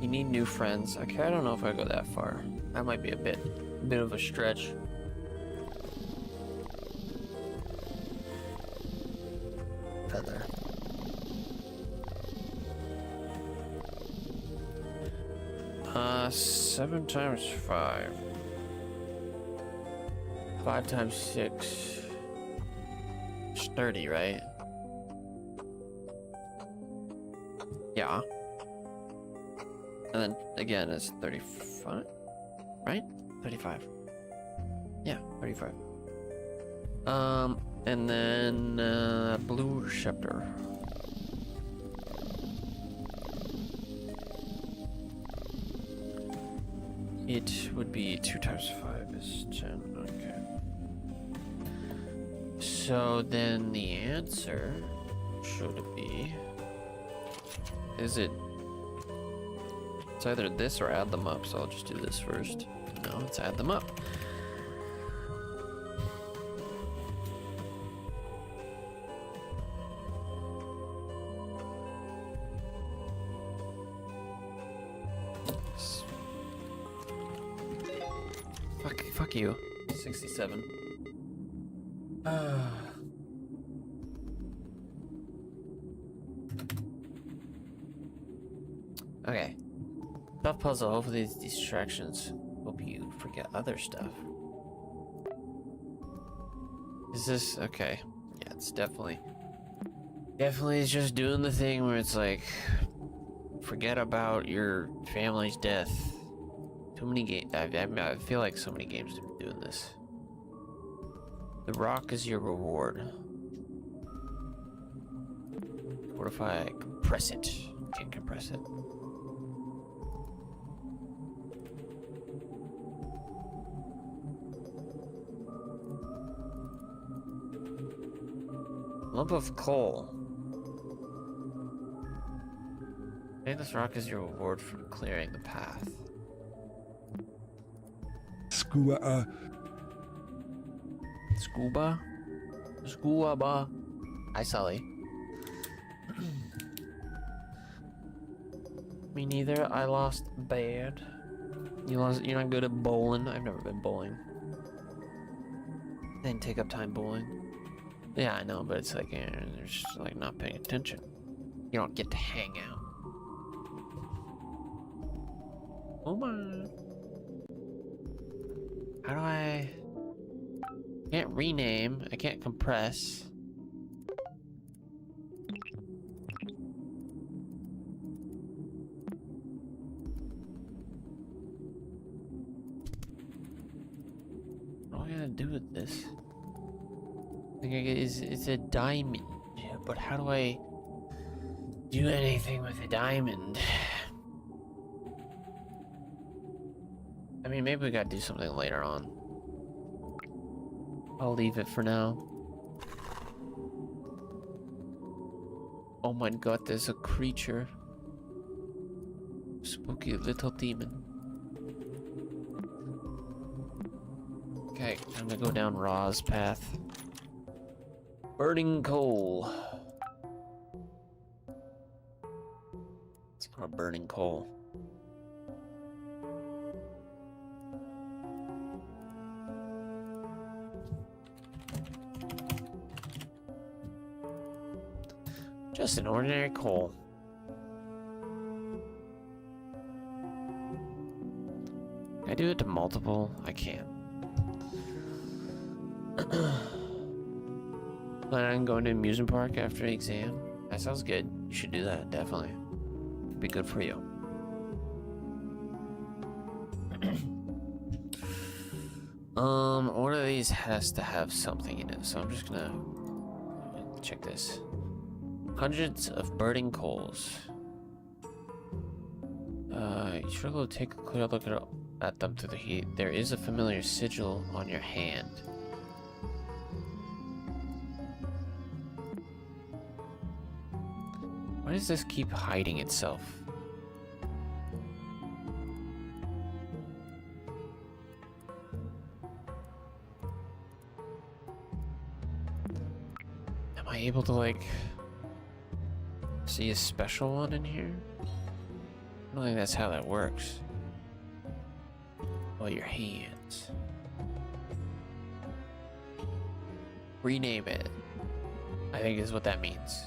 You need new friends. Okay, I don't know if I go that far. That might be a bit of a stretch. Feather. Uh, 7 times 5. 5 times 6. It's 30, right? Yeah. And then again, it's 35, right? 35. Yeah, 35. And then blue scepter. It would be 2 times 5 is 10. Okay. So then the answer should be... Is it... It's either this or add them up, so I'll just do this first. No, let's add them up. Fuck you. 67. Okay. Tough puzzle. Hopefully these distractions help you forget other stuff. Is this... Okay. Yeah, it's definitely just doing the thing where it's like... Forget about your family's death. Too many games... I feel like so many games are doing this. The rock is your reward. What if I compress it? Can't compress it. Lump of coal. Maybe this rock is your reward for clearing the path. Scuba. Scuba? Scuba. Hi, Sully. Me neither. I lost bad. You're not good at bowling. I've never been bowling. Didn't take up time bowling. Yeah, I know, but it's like you're just like not paying attention. You don't get to hang out. Oh my! How do I? Can't rename. I can't compress. What am I gonna do with this? think it's a diamond, but how do I do anything with a diamond? I mean, maybe we gotta do something later on. I'll leave it for now. Oh my god, there's a creature. Spooky little demon. Okay, I'm gonna go down Ra's path. Burning coal. It's not a burning coal. Just an ordinary coal. Can I do it to multiple? I can't. Plan on going to amusement park after the exam? That sounds good. You should do that, definitely. It'd be good for you. One of these has to have something in it, so I'm just gonna check this. Hundreds of burning coals. You should go take a clear look at them through the heat. There is a familiar sigil on your hand. Why does this keep hiding itself? Am I able to, like, see a special one in here? I don't think that's how that works. Oh, your hands. Rename it. I think is what that means.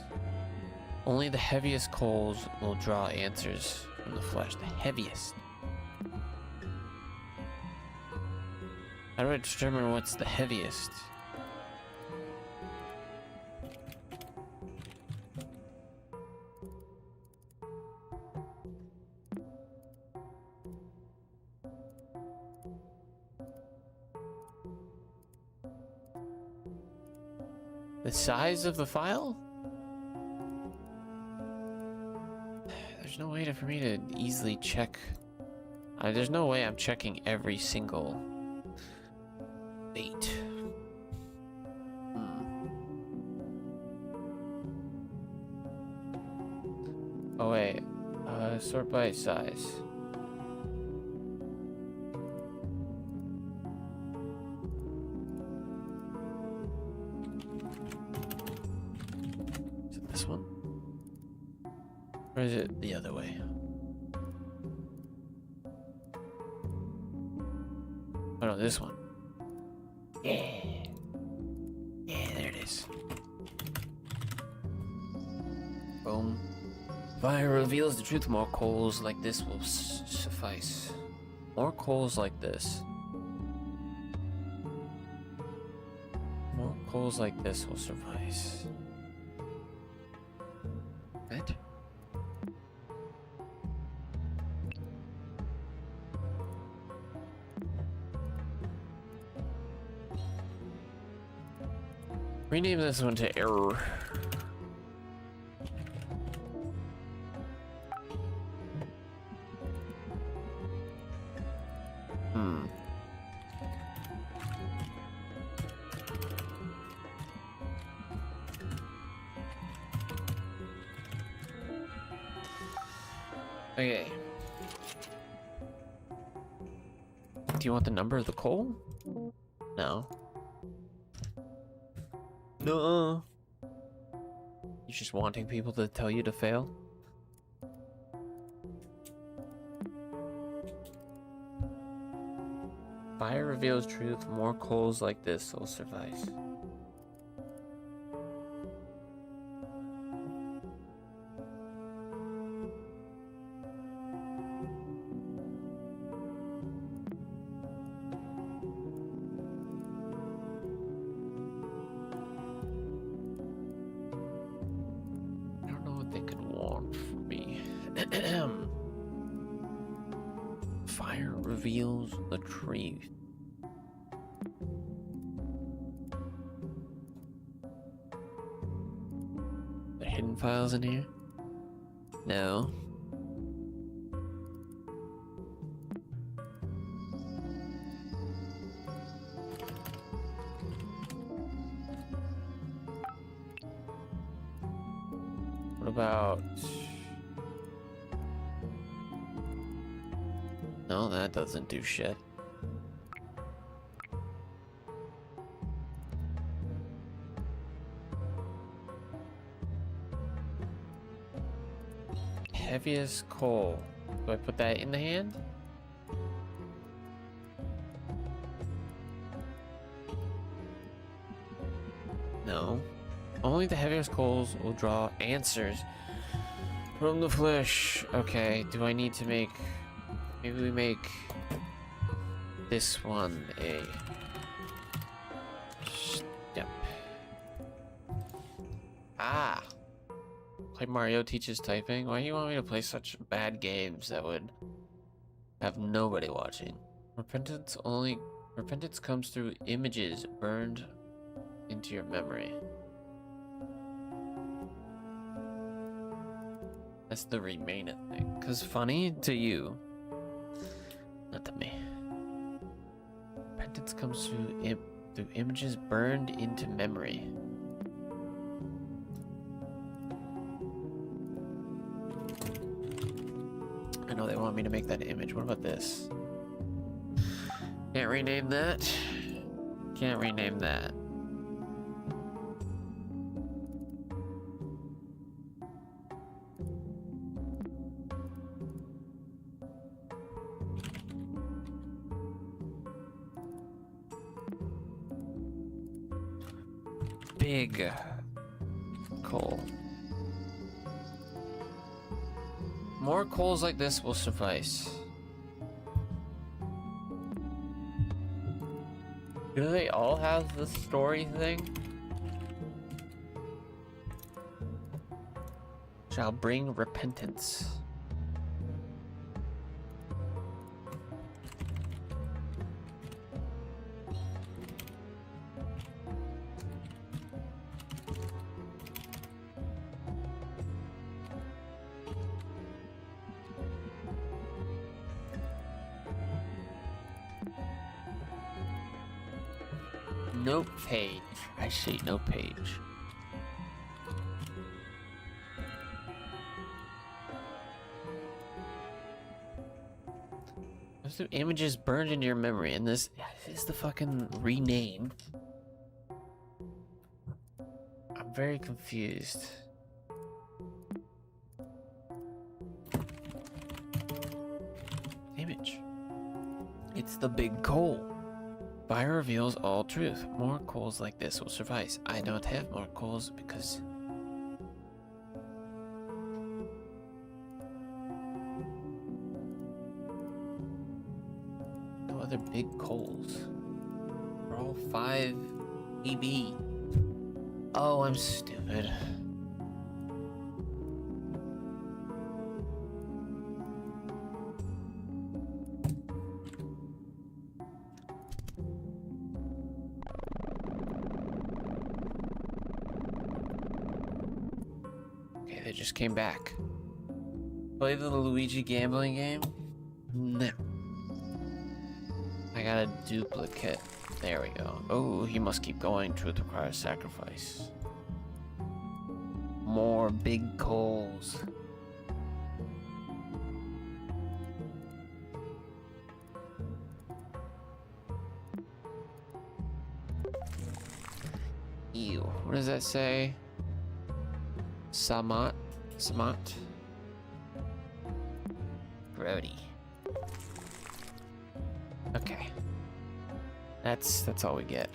Only the heaviest coals will draw answers from the flesh. The heaviest. How do I determine what's the heaviest? The size of the file? There's no way for me to easily check. There's no way I'm checking every single bait. Oh wait, sort by size. Or is it the other way? Oh no, this one. Yeah. Yeah, there it is. Boom. Fire reveals the truth. More coals like this will suffice. More coals like this. More coals like this will suffice. What? Rename this one to error. Okay. Do you want the number of the coal? No. No. You're just wanting people to tell you to fail? Fire reveals truth. More coals like this will suffice. Fire reveals the truth. files in here? No. What about... No, that doesn't do shit. Heaviest coal. Do I put that in the hand? No. Only the heaviest coals will draw answers from the flesh. Okay, do I need to make... Maybe we make this one a step. Ah! Play Mario teaches typing? Why do you want me to play such bad games that would have nobody watching? Repentance comes through images burned into your memory. That's the remain it thing. Cause funny to you, not to me. Repentance comes through images burned into memory. I know they want me to make that image. What about this? Can't rename that. Can't rename that. Big coal. More coals like this will suffice. Do they all have the story thing? Shall bring repentance. No page. I see, no page. Those two images burned into your memory, and this is the fucking rename. I'm very confused. Image. It's the big coal. Fire reveals all truth. More coals like this will suffice. I don't have more coals because... no other big coals. We're all 5 EB. Oh, I'm stupid. They just came back. Play the Luigi gambling game? No. I got a duplicate. There we go. Oh, he must keep going. Truth requires sacrifice. More big coals. Ew. What does that say? Samat. Grody. Okay. That's all we get.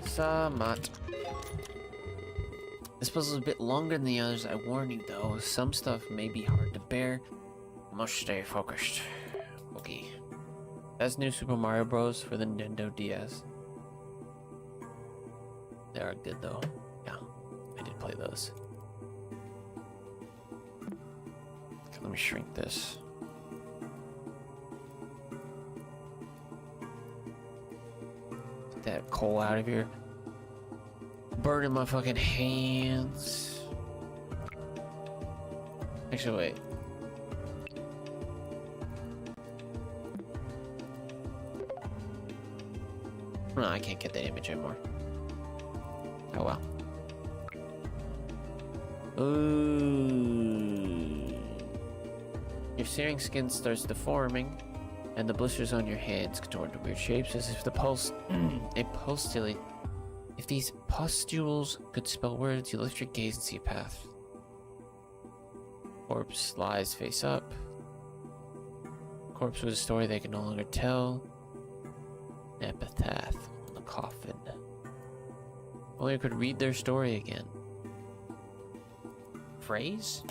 Samat. This puzzle is a bit longer than the others, I warn you though. Some stuff may be hard to bear. Must stay focused. Okay. That's New Super Mario Bros. For the Nintendo DS. They are good though. Yeah, I did play those. Okay, let me shrink this. Get that coal out of here. Burning my fucking hands. Actually, wait. No, I can't get that image anymore. Oh well. Ooh. Your searing skin starts deforming, and the blisters on your hands contort to weird shapes as if the if these pustules could spell words, you lift your gaze and see a path. Corpse lies face up. Corpse was a story they could no longer tell. An epitaph on the coffin. Only I could read their story again. Phrase?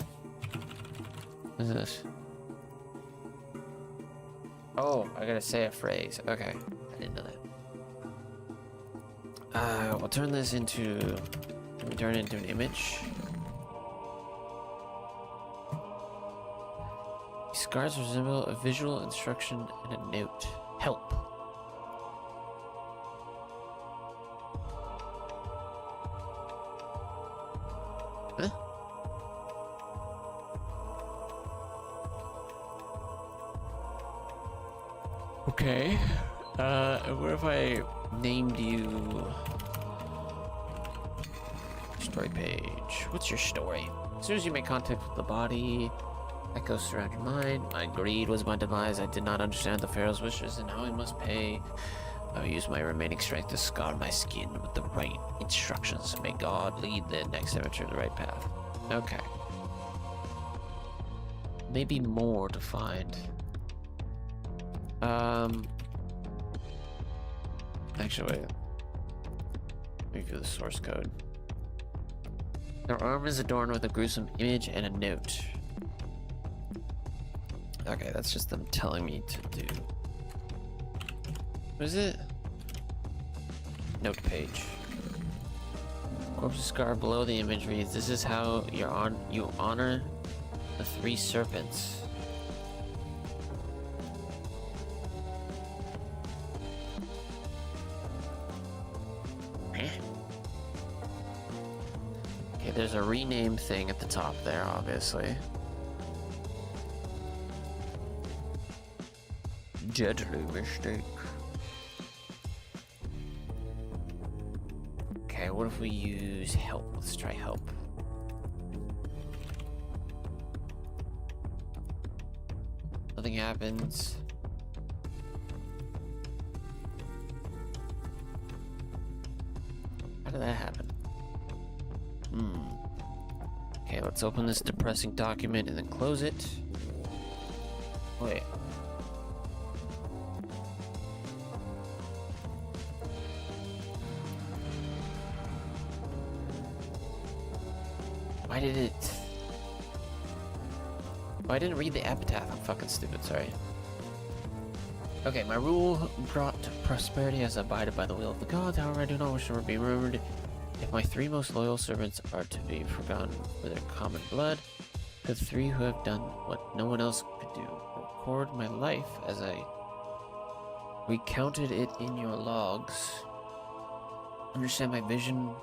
What is this? Oh, I gotta say a phrase. Okay, I didn't know that. We'll turn this into... Can we turn it into an image? These scars resemble a visual instruction and a note. Help. Huh? Okay. What if I named you... Story page. What's your story? As soon as you make contact with the body, echoes surround your mind. My greed was my demise. I did not understand the Pharaoh's wishes and how he must pay. I will use my remaining strength to scar my skin with the right instructions. May God lead the next adventure to the right path. Okay. Maybe more to find. Actually, wait. Let me view the source code. Their arm is adorned with a gruesome image and a note. Okay, that's just them telling me to do. What is it? Note page. Corpse scar below the image reads, "This is how you honor the 3 serpents." Okay, there's a rename thing at the top there, obviously. Deadly mistake. Okay, what if we use help? Let's try help. Nothing happens. How did that happen? Okay, let's open this depressing document and then close it. Wait. Why did it... Oh, I didn't read the epitaph. I'm fucking stupid, sorry. Okay, my rule brought prosperity as I abided by the will of the gods. However, I do not wish to be remembered. If my 3 most loyal servants are to be forgotten for their common blood, the 3 who have done what no one else could do, record my life as I recounted it in your logs. Understand my vision,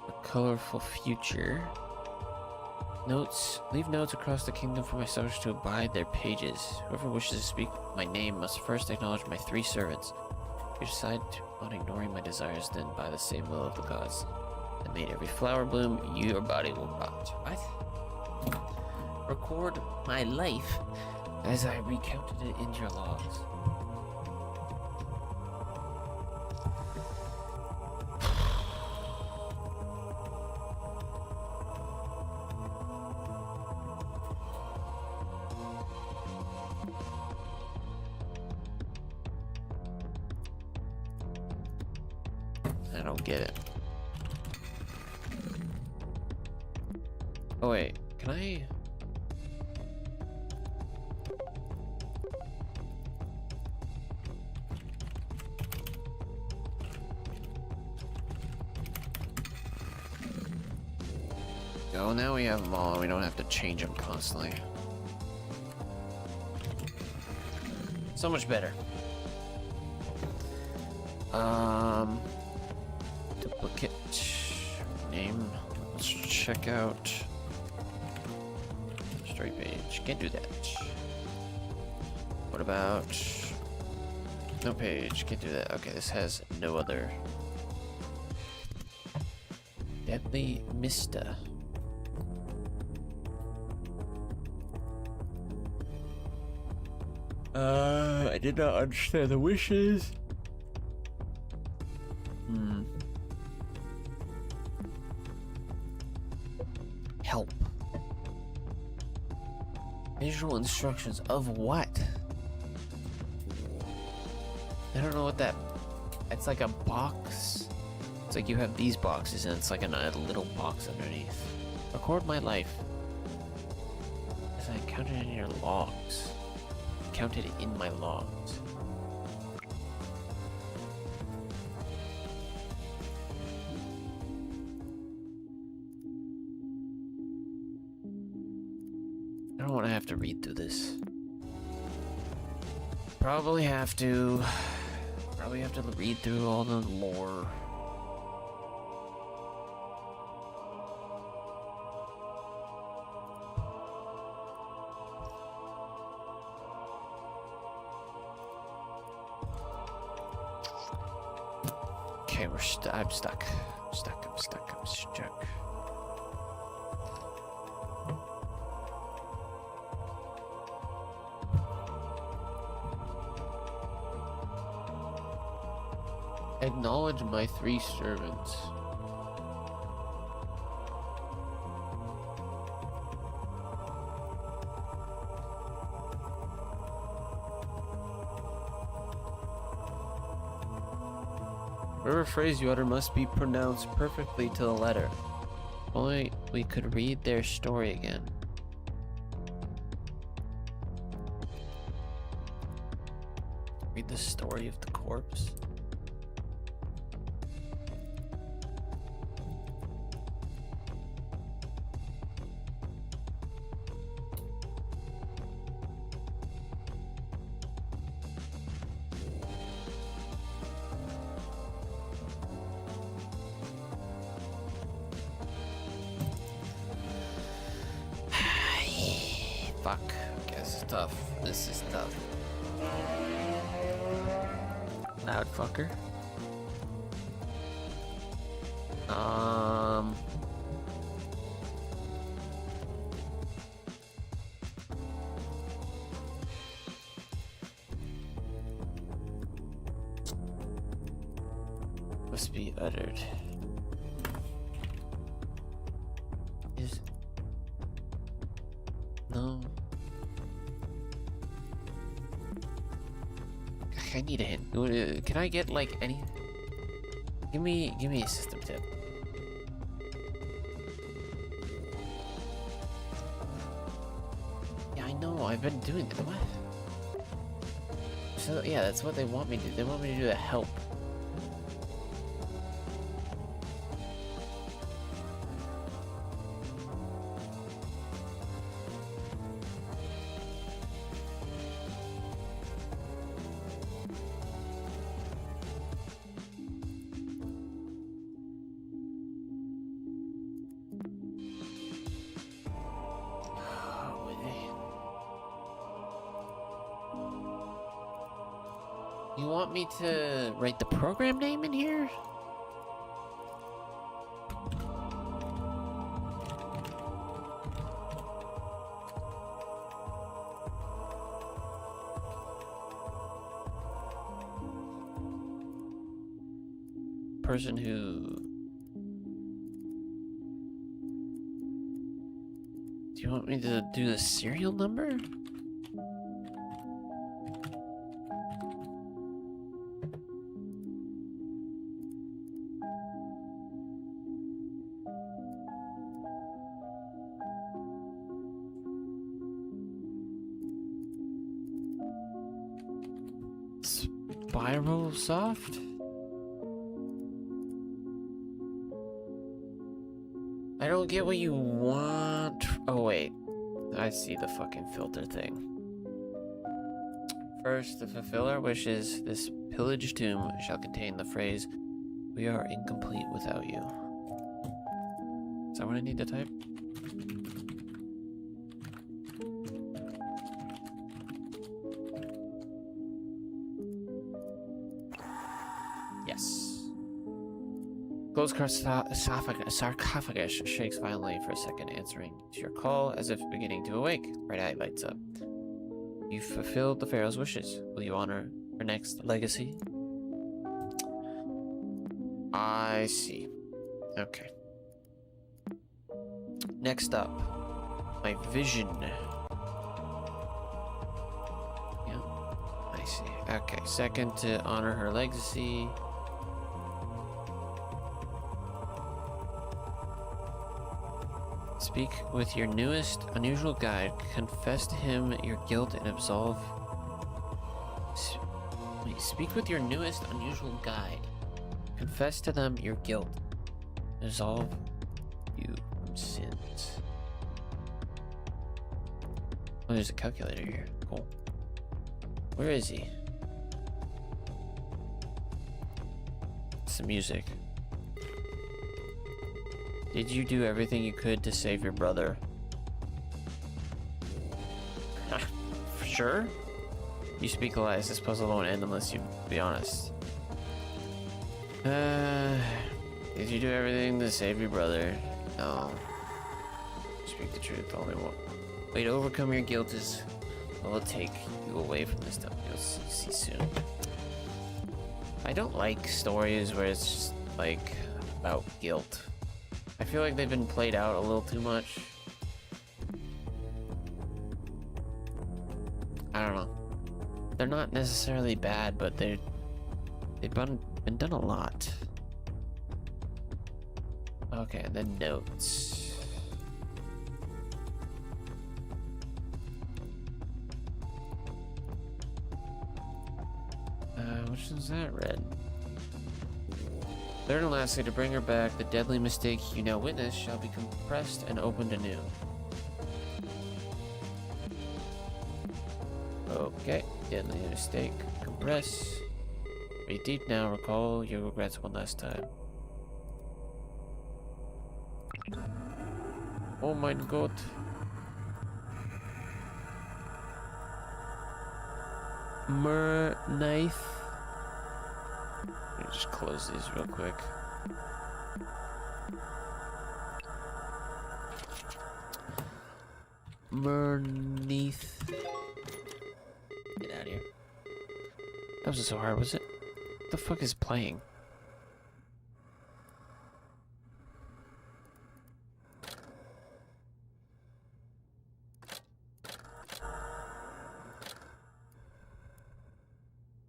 a colorful future. Notes. Leave notes across the kingdom for my subjects to abide their pages. Whoever wishes to speak my name must first acknowledge my 3 servants. If you decide on ignoring my desires, then by the same will of the gods that made every flower bloom, your body will rot. What? Record my life as I recounted it in your logs. I don't get it. Oh wait, can I... Oh, now we have them all and we don't have to change them constantly. So much better. Duplicate name. Let's check out story page. Can't do that. What about... No page. Can't do that. Okay, this has no other... Deadly Mista. I did not understand the wishes. Help. Visual instructions of what? I don't know what that... It's like a box. It's like you have these boxes and it's like a little box underneath. Record my life. As I counted in your logs. Counted in my logs. I don't want to have to read through this. Probably have to read through all the lore. Okay, I'm stuck. I'm stuck. Acknowledge my 3 servants. Whatever phrase you utter must be pronounced perfectly to the letter. Only we could read their story again. Read the story of the corpse? Fuck. Okay, this is tough. This is tough. Loud fucker. Must be uttered. No. I need a hint. Can I get like any? Give me a system tip. Yeah, I know. I've been doing that. What? So yeah, that's what they want me to do. They want me to do the help. You want me to write the program name in here? Person who... Do you want me to do the serial number? Spiral soft? I don't get what you want. Oh wait, I see the fucking filter thing. First, to fulfill our wishes, this pillaged tomb shall contain the phrase, "We are incomplete without you." Is that what I need to type? Yes. Closed sarcophagus shakes violently for a second, answering to your call as if beginning to awake. Right eye lights up. You've fulfilled the Pharaoh's wishes. Will you honor her next legacy? I see. Okay. Next up, my vision. Yeah, I see. Okay, second to honor her legacy. Speak with your newest unusual guide. Confess to him your guilt and absolve. Speak with your newest unusual guide. Confess to them your guilt. Absolve you from sins. Oh, there's a calculator here. Cool. Where is he? It's the music. Did you do everything you could to save your brother? For sure? You speak lies. This puzzle won't end unless you be honest. Did you do everything to save your brother? No. Speak the truth, only one. Way to overcome your guilt is what will take you away from this stuff. You'll see soon. I don't like stories where it's just like about guilt. I feel like they've been played out a little too much. I don't know. They're not necessarily bad, but they've been done a lot. Okay, and then notes. Which one's that red? Third and lastly, to bring her back, the deadly mistake you now witness shall be compressed and opened anew. Okay, deadly mistake. Compress. Breathe deep now, recall your regrets one last time. Oh my god. Knife. Let me just close these real quick. Neath. Get out of here. That wasn't so hard, was it? What the fuck is playing?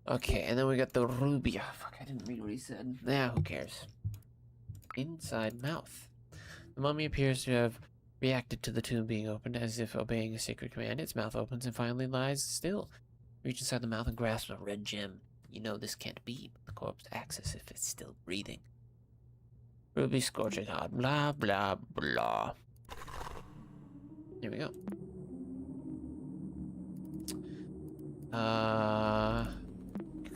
Okay, and then we got the ruby. Oh, fuck, I didn't read what he said. Yeah, who cares? Inside mouth. The mummy appears to have reacted to the tomb being opened as if obeying a sacred command. Its mouth opens and finally lies still. Reach inside the mouth and grasp a red gem. You know this can't be, but the corpse acts as if it's still breathing. Ruby scorching hot. Blah, blah, blah. Here we go.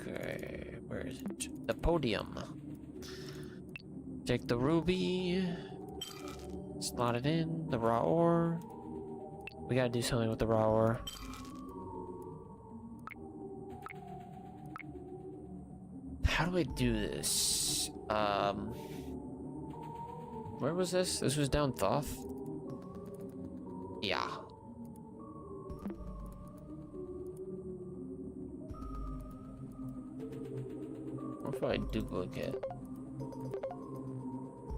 Okay, where is it? The podium. Take the ruby. Slot it in. The raw ore. We gotta do something with the raw ore. How do I do this? Where was this? This was down Thoth? Yeah. What if I duplicate?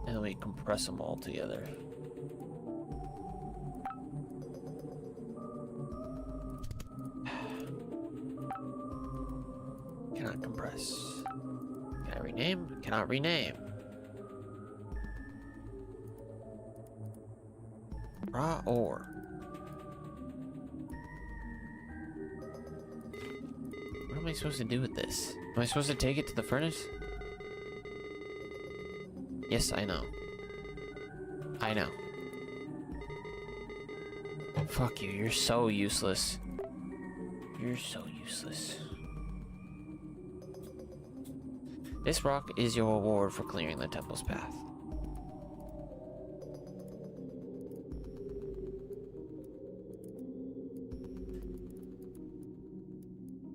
And then we compress them all together. Cannot compress. Can I rename? Cannot rename. Raw ore. What am I supposed to do with this? Am I supposed to take it to the furnace? Yes, I know. I know. Fuck you, you're so useless. You're so useless. This rock is your reward for clearing the temple's path.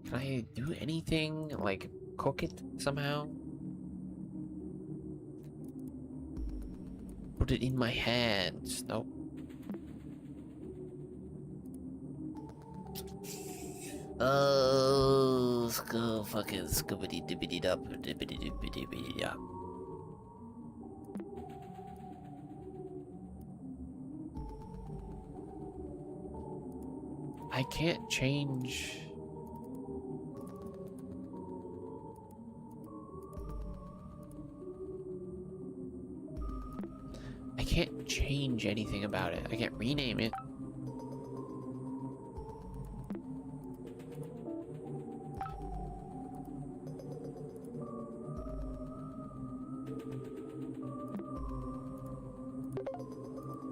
Can I do anything? Like, cook it somehow? put it in my hands. Nope. Oh, fucking scoobity dibbity dup dibbity dibbity dibbity dup. I can't change. I can't change anything about it. I can't rename it.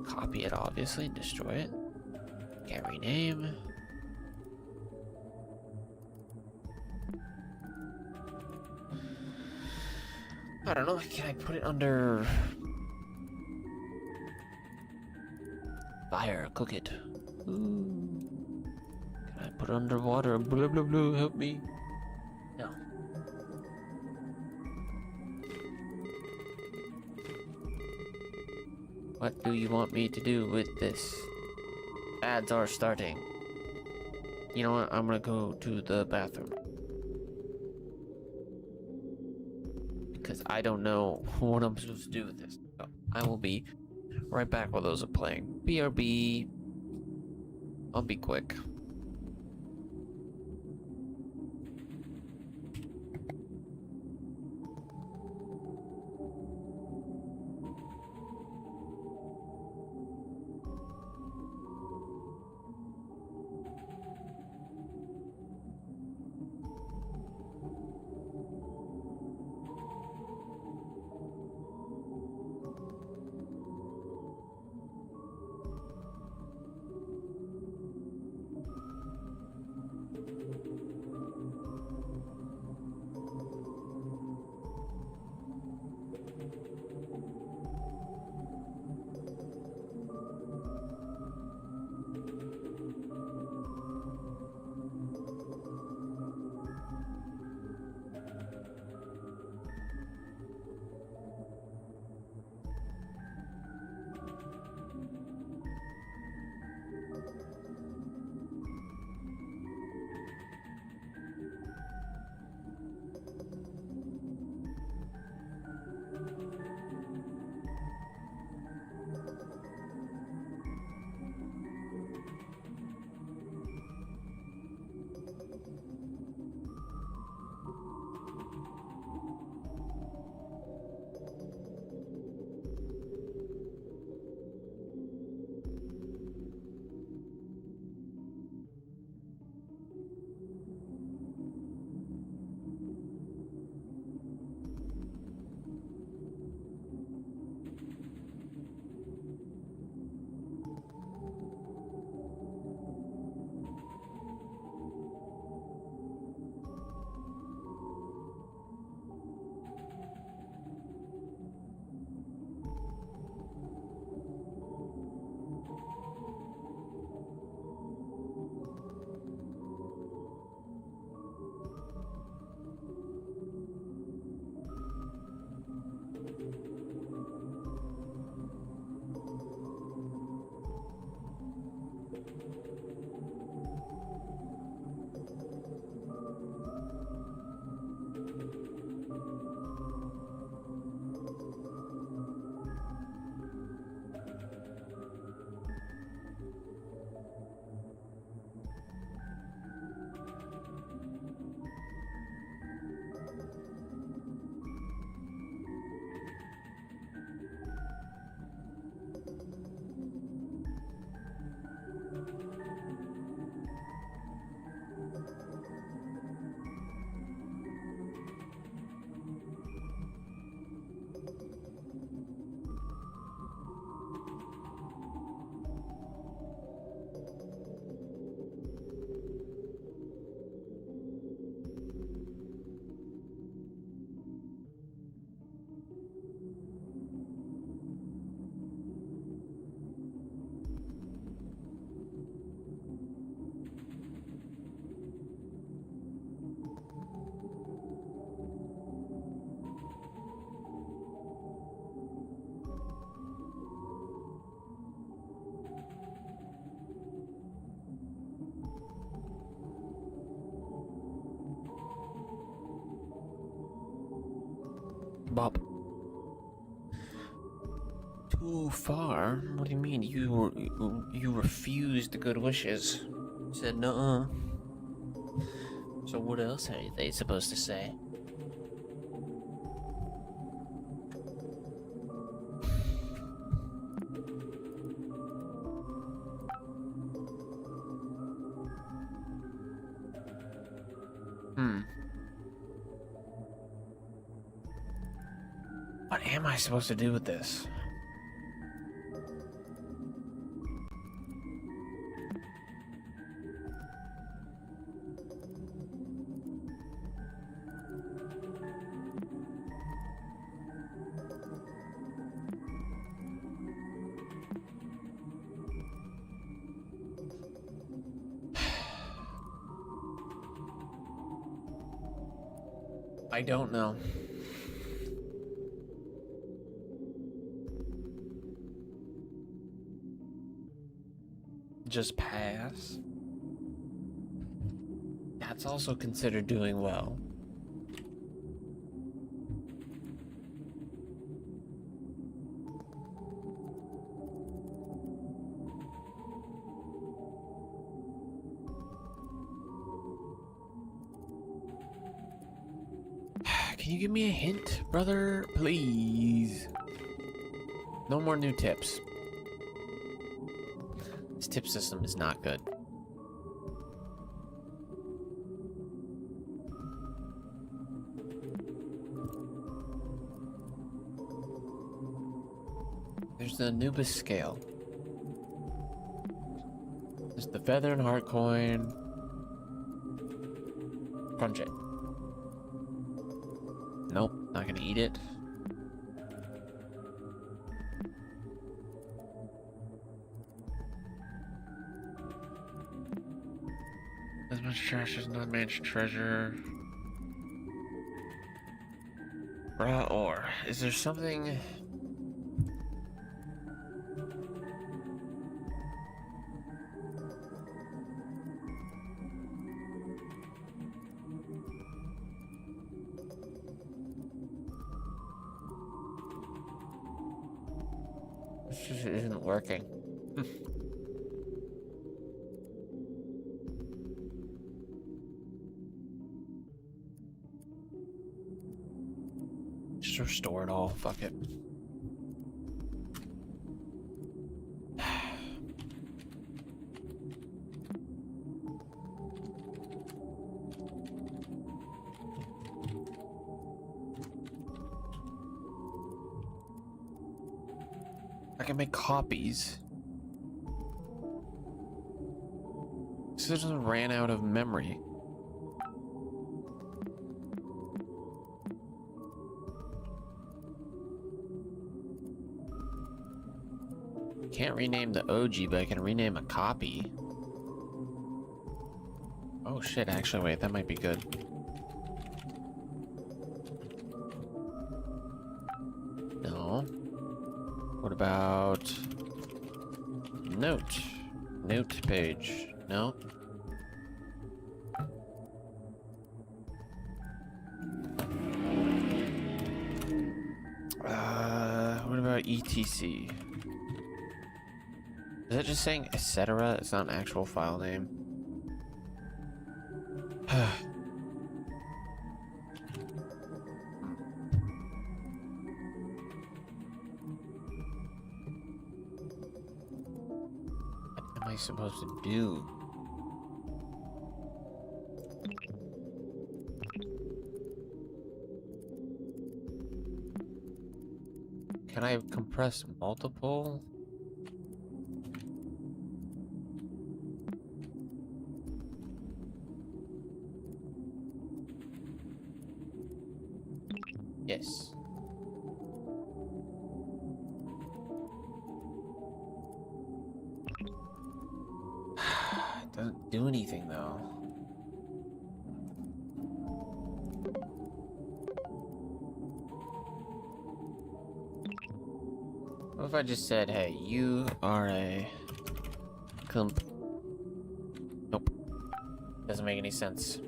Copy it, obviously, and destroy it. Can't rename. I don't know. Can I put it under fire? Cook it. Ooh. Can I put it under water? Blah blah blah. Help me. No. What do you want me to do with this? Ads are starting. You know what? I'm gonna go to the bathroom. Because I don't know what I'm supposed to do with this. So I will be right back while those are playing. BRB. I'll be quick. Bob. Too far? What do you mean? You refused the good wishes. You said no. So what else are they supposed to say? What am I supposed to do with this? I don't know. Just pass? That's also considered doing well. Can you give me a hint, brother? Please. No more new tips. This tip system is not good. There's the Anubis scale. There's the feather and heart coin. Crunch it. Nope, not gonna eat it. As much trash as not managed treasure. Raw ore. Is there something? This just isn't working. Just restore it all. Fuck it. I can make copies. Citizen ran out of memory. Can't rename the OG, but I can rename a copy. Oh shit, actually, wait, that might be good. No. What about note? Note page. No. What about ETC? Is that just saying etc.? It's not an actual file name. What am I supposed to do? Can I compress multiple? Yes. It doesn't do anything though. What if I just said, hey, you are a clump? Nope. Doesn't make any sense.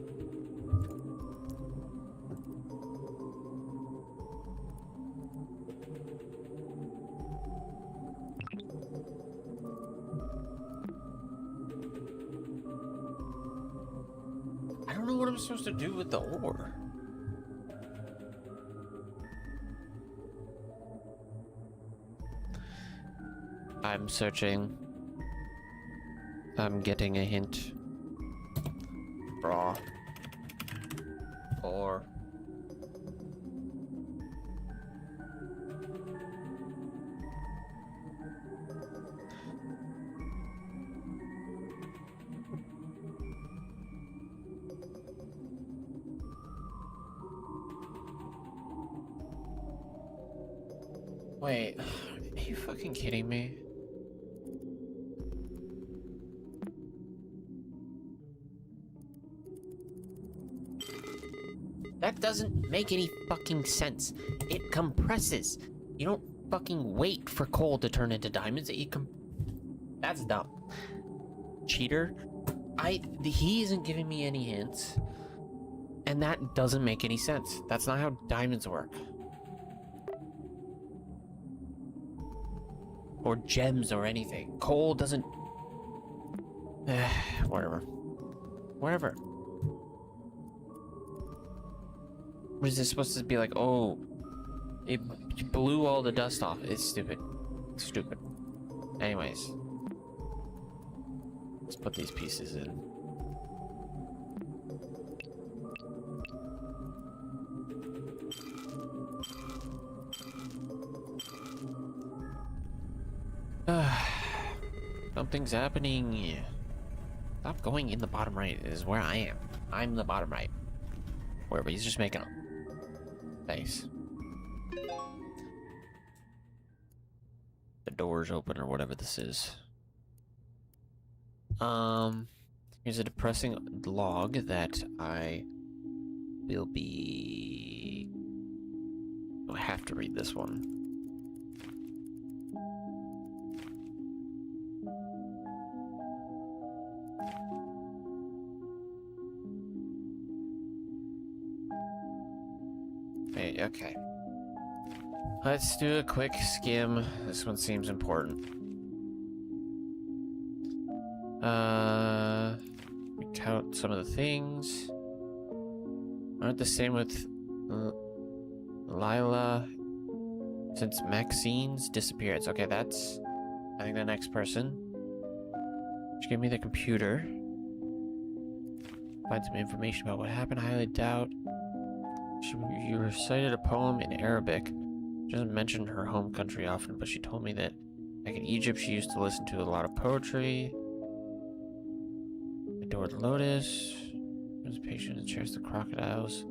am I supposed to do with the ore? I'm searching. I'm getting a hint. Raw. Ore. Wait, are you fucking kidding me? That doesn't make any fucking sense. It compresses. You don't fucking wait for coal to turn into diamonds. That's dumb. Cheater. He isn't giving me any hints. And that doesn't make any sense. That's not how diamonds work. Or gems or anything. Coal doesn't... Whatever. Whatever. What is this supposed to be like? Oh, it blew all the dust off. It's stupid. It's stupid. Anyways. Let's put these pieces in. Something's happening. Stop going in the bottom right. It is where I am. I'm the bottom right. Wherever he's just making them. Thanks. The door's open or whatever this is. Here's a depressing log that I will be... I have to read this one. Wait, okay. Let's do a quick skim. This one seems important. Count some of the things. Aren't the same with Lila since Maxine's disappearance. Okay, that's I think the next person. Just give me the computer. Find some information about what happened. I highly doubt. You recited a poem in Arabic. She doesn't mention her home country often, but she told me that back in Egypt she used to listen to a lot of poetry. Adored Lotus. Was patient and cherished the crocodiles.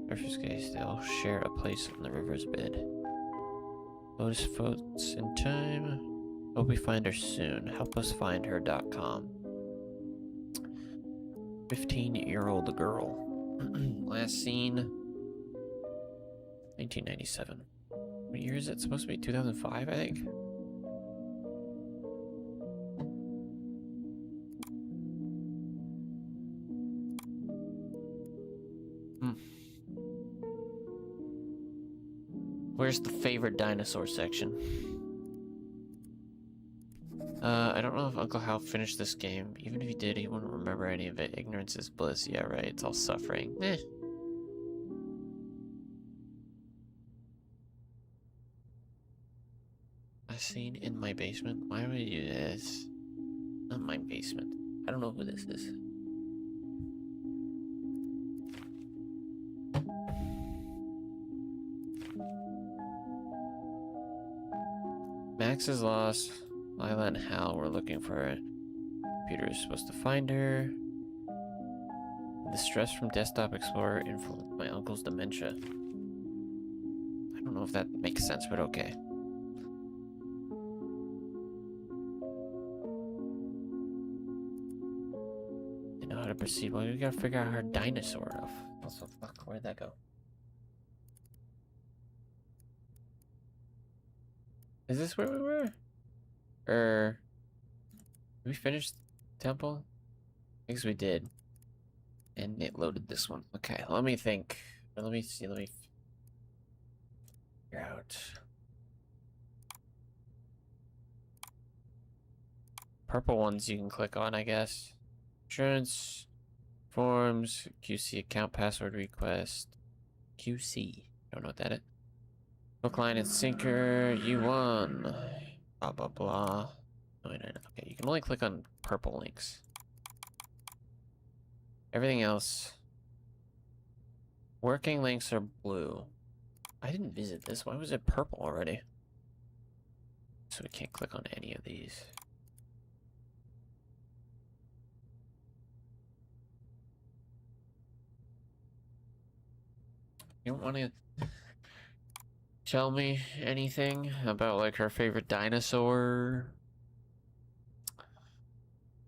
Surface case, they'll share a place on the river's bed. Lotus floats in time. Hope we find her soon. Helpusfindher.com. 15-year-old girl. Last seen 1997. What year is it? Supposed to be 2005, I think. Where's the favorite dinosaur section? I don't know if Uncle Hal finished this game. Even if he did, he wouldn't remember any of it. Ignorance is bliss. Yeah, right. It's all suffering. Eh. A scene in my basement? Why would you do this? Not my basement. I don't know who this is. Max is lost. Lila and Hal were looking for her. Peter is supposed to find her. The stress from Desktop Explorer influenced my uncle's dementia. I don't know if that makes sense, but okay. They know how to proceed. Well, we gotta figure out her dinosaur stuff. Also, fuck, where'd that go? Is this where we were? Did we finish the temple? I guess we did. And it loaded this one. Okay, let me think. Let me see, let me figure out. Purple ones you can click on, I guess. Insurance, Forms, QC account password request. QC. Don't know what that is. Hook, line, and sinker. You won. Blah, blah, blah. Oh, no. Okay, you can only click on purple links. Everything else. Working links are blue. I didn't visit this. Why was it purple already? So we can't click on any of these. You don't want to tell me anything about, like, her favorite dinosaur?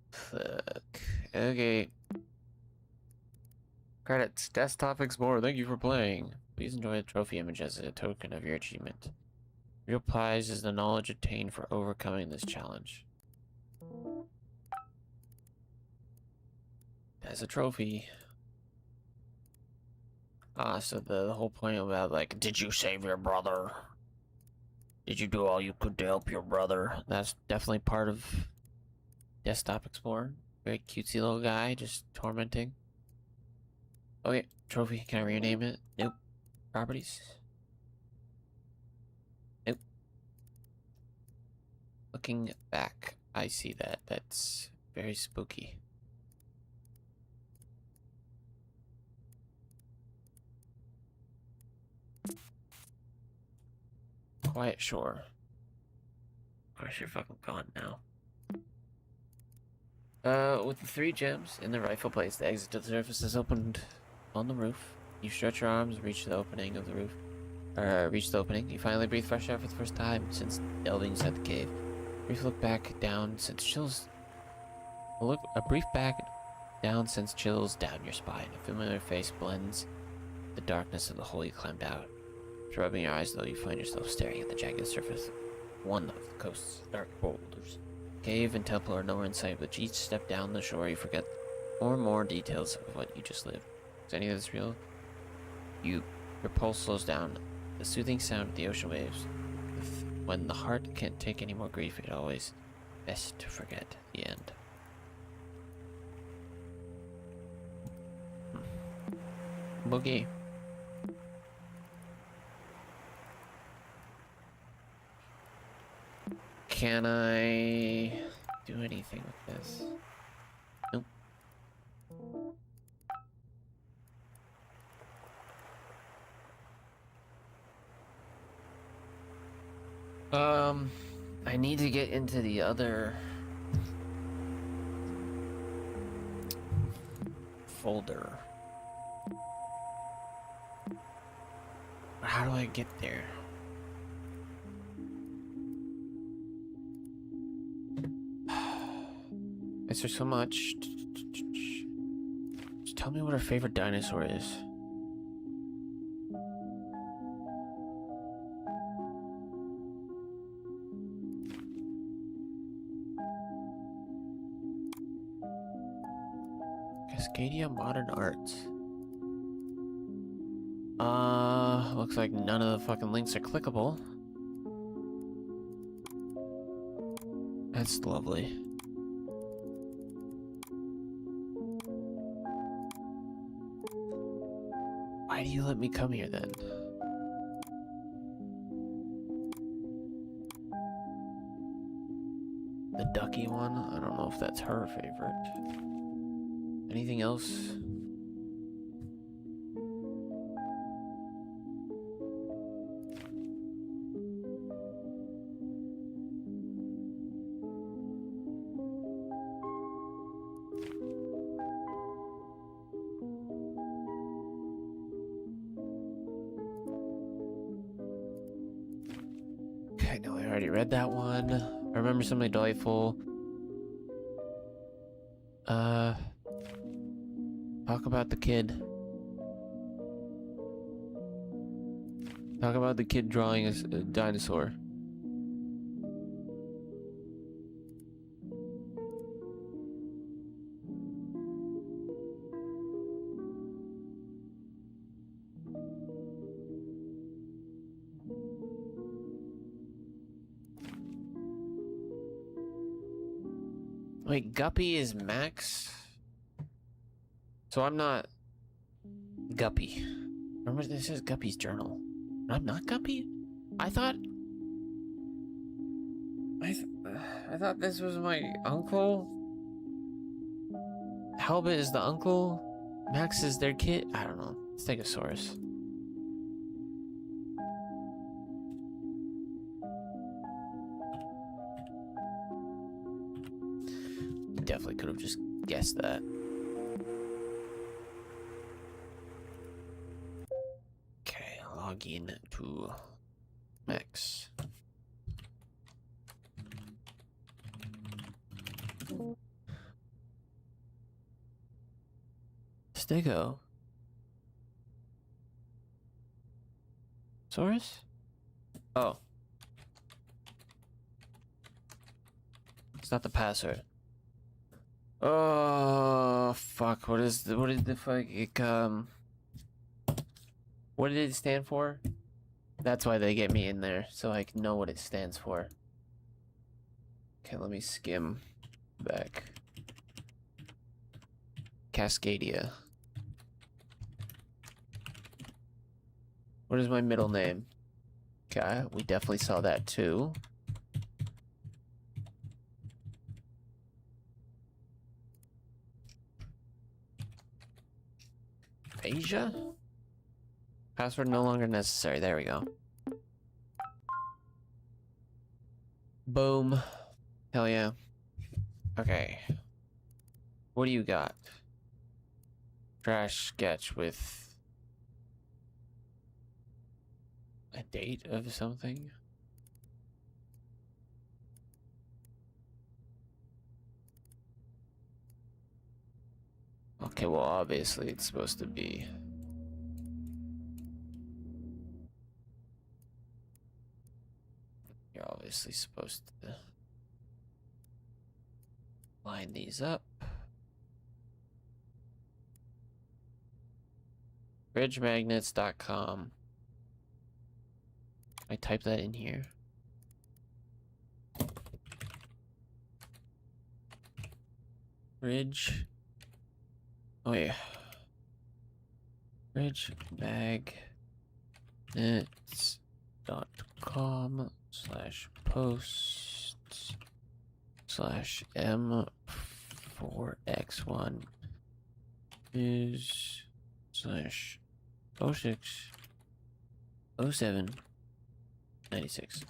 Fuck. Okay. Credits. Desktop Explorer. Thank you for playing. Please enjoy the trophy image as a token of your achievement. Real prize is the knowledge obtained for overcoming this challenge. As a trophy. Ah, so the whole point about, like, did you save your brother? Did you do all you could to help your brother? That's definitely part of Desktop Explorer. Very cutesy little guy, just tormenting. Okay, trophy. Can I rename it? Nope. Properties? Nope. Looking back, I see that. That's very spooky. Quiet shore. Of course, you're fucking gone now. With the 3 gems in the rifle place, the exit to the surface is opened on the roof. You stretch your arms, reach the opening of the roof. Reach the opening. You finally breathe fresh air for the first time since delving inside the cave. Brief look back down since chills. A brief back down since chills down your spine. A familiar face blends the darkness of the hole you climbed out. After rubbing your eyes, though, you find yourself staring at the jagged surface of one of the coast's dark boulders. Cave and temple are nowhere in sight, but each step down the shore, you forget more and more details of what you just lived. Is any of this real? Your pulse slows down. The soothing sound of the ocean waves. When the heart can't take any more grief, it always best to forget the end. Boogie. Can I do anything with this? Nope. I need to get into the other folder. How do I get there? Is there so much? Just tell me what her favorite dinosaur is. Cascadia Modern Arts. Looks like none of the fucking links are clickable. That's lovely. Why do you let me come here then? The ducky one? I don't know if that's her favorite. Anything else? Okay, no, I already read that one. I remember something delightful. Talk about the kid. Talk about the kid drawing a dinosaur. Wait, Guppy is Max? So I'm not Guppy. Remember, this is Guppy's journal. I'm not Guppy? I thought... I thought this was my uncle. Helba is the uncle. Max is their kid. I don't know. Stegosaurus. Definitely could have just guessed that. Okay, log in to Max. Stego. Saurus? Oh. It's not the password. Oh fuck! What is the fuck? What did it stand for? That's why they get me in there, so I can know what it stands for. Okay, let me skim back. Cascadia. What is my middle name? Okay, we definitely saw that too. Asia? Password no longer necessary. There we go. Boom. Hell yeah. Okay. What do you got? Trash sketch with a date of something? Okay, well, obviously it's supposed to be. You're obviously supposed to line these up. Bridgemagnets.com. I type that in here. Bridge. Oh yeah. Bridgemagnets.com/posts/m4x1 is /06/07/96.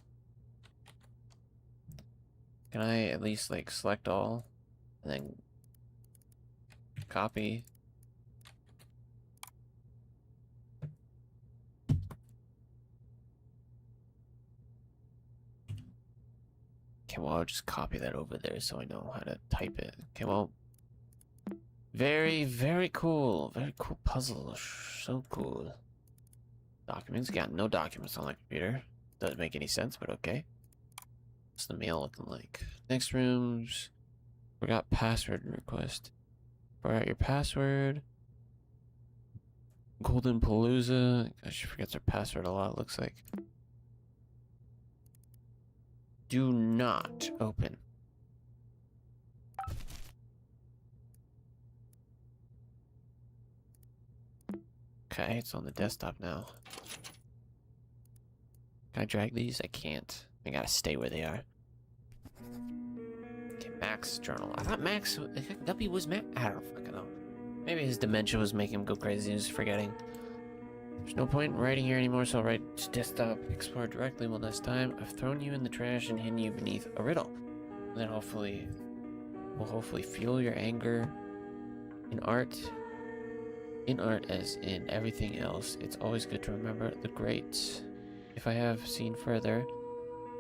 Can I at least like select all and then copy? Okay, well, I'll just copy that over there so I know how to type it. Okay, well, very, very cool. Very cool puzzle. So cool. Documents. Got no documents on the computer. Doesn't make any sense, but okay. What's the mail looking like? Next rooms. Forgot password request. Forgot your password. Golden Palooza. She forgets her password a lot, looks like. Do not open. Okay, it's on the desktop now. Can I drag these? I can't. I gotta stay where they are. Okay, Max journal. I thought Max, Guppy was Max. I don't fucking know. Maybe his dementia was making him go crazy. He was forgetting. There's no point in writing here anymore, so I'll write desktop. Explore directly one last time. I've thrown you in the trash and hidden you beneath a riddle. And then we'll hopefully feel your anger. In art, as in everything else, it's always good to remember the greats. If I have seen further,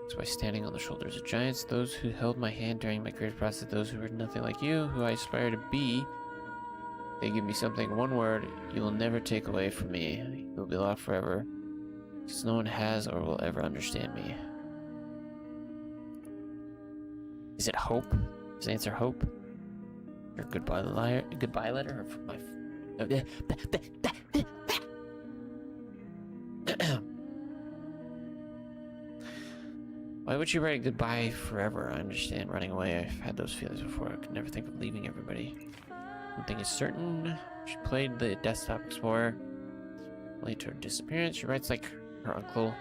it's by standing on the shoulders of giants, those who held my hand during my creative process, those who were nothing like you, who I aspire to be. They give me something, one word, you will never take away from me. You'll be locked forever, because no one has or will ever understand me. Is it hope? Is the answer hope? Or goodbye letter? Or my... Why would you write goodbye forever? I understand running away. I've had those feelings before. I could never think of leaving everybody. One thing is certain. She played the Desktop Explorer. Late to her disappearance, she writes like her uncle.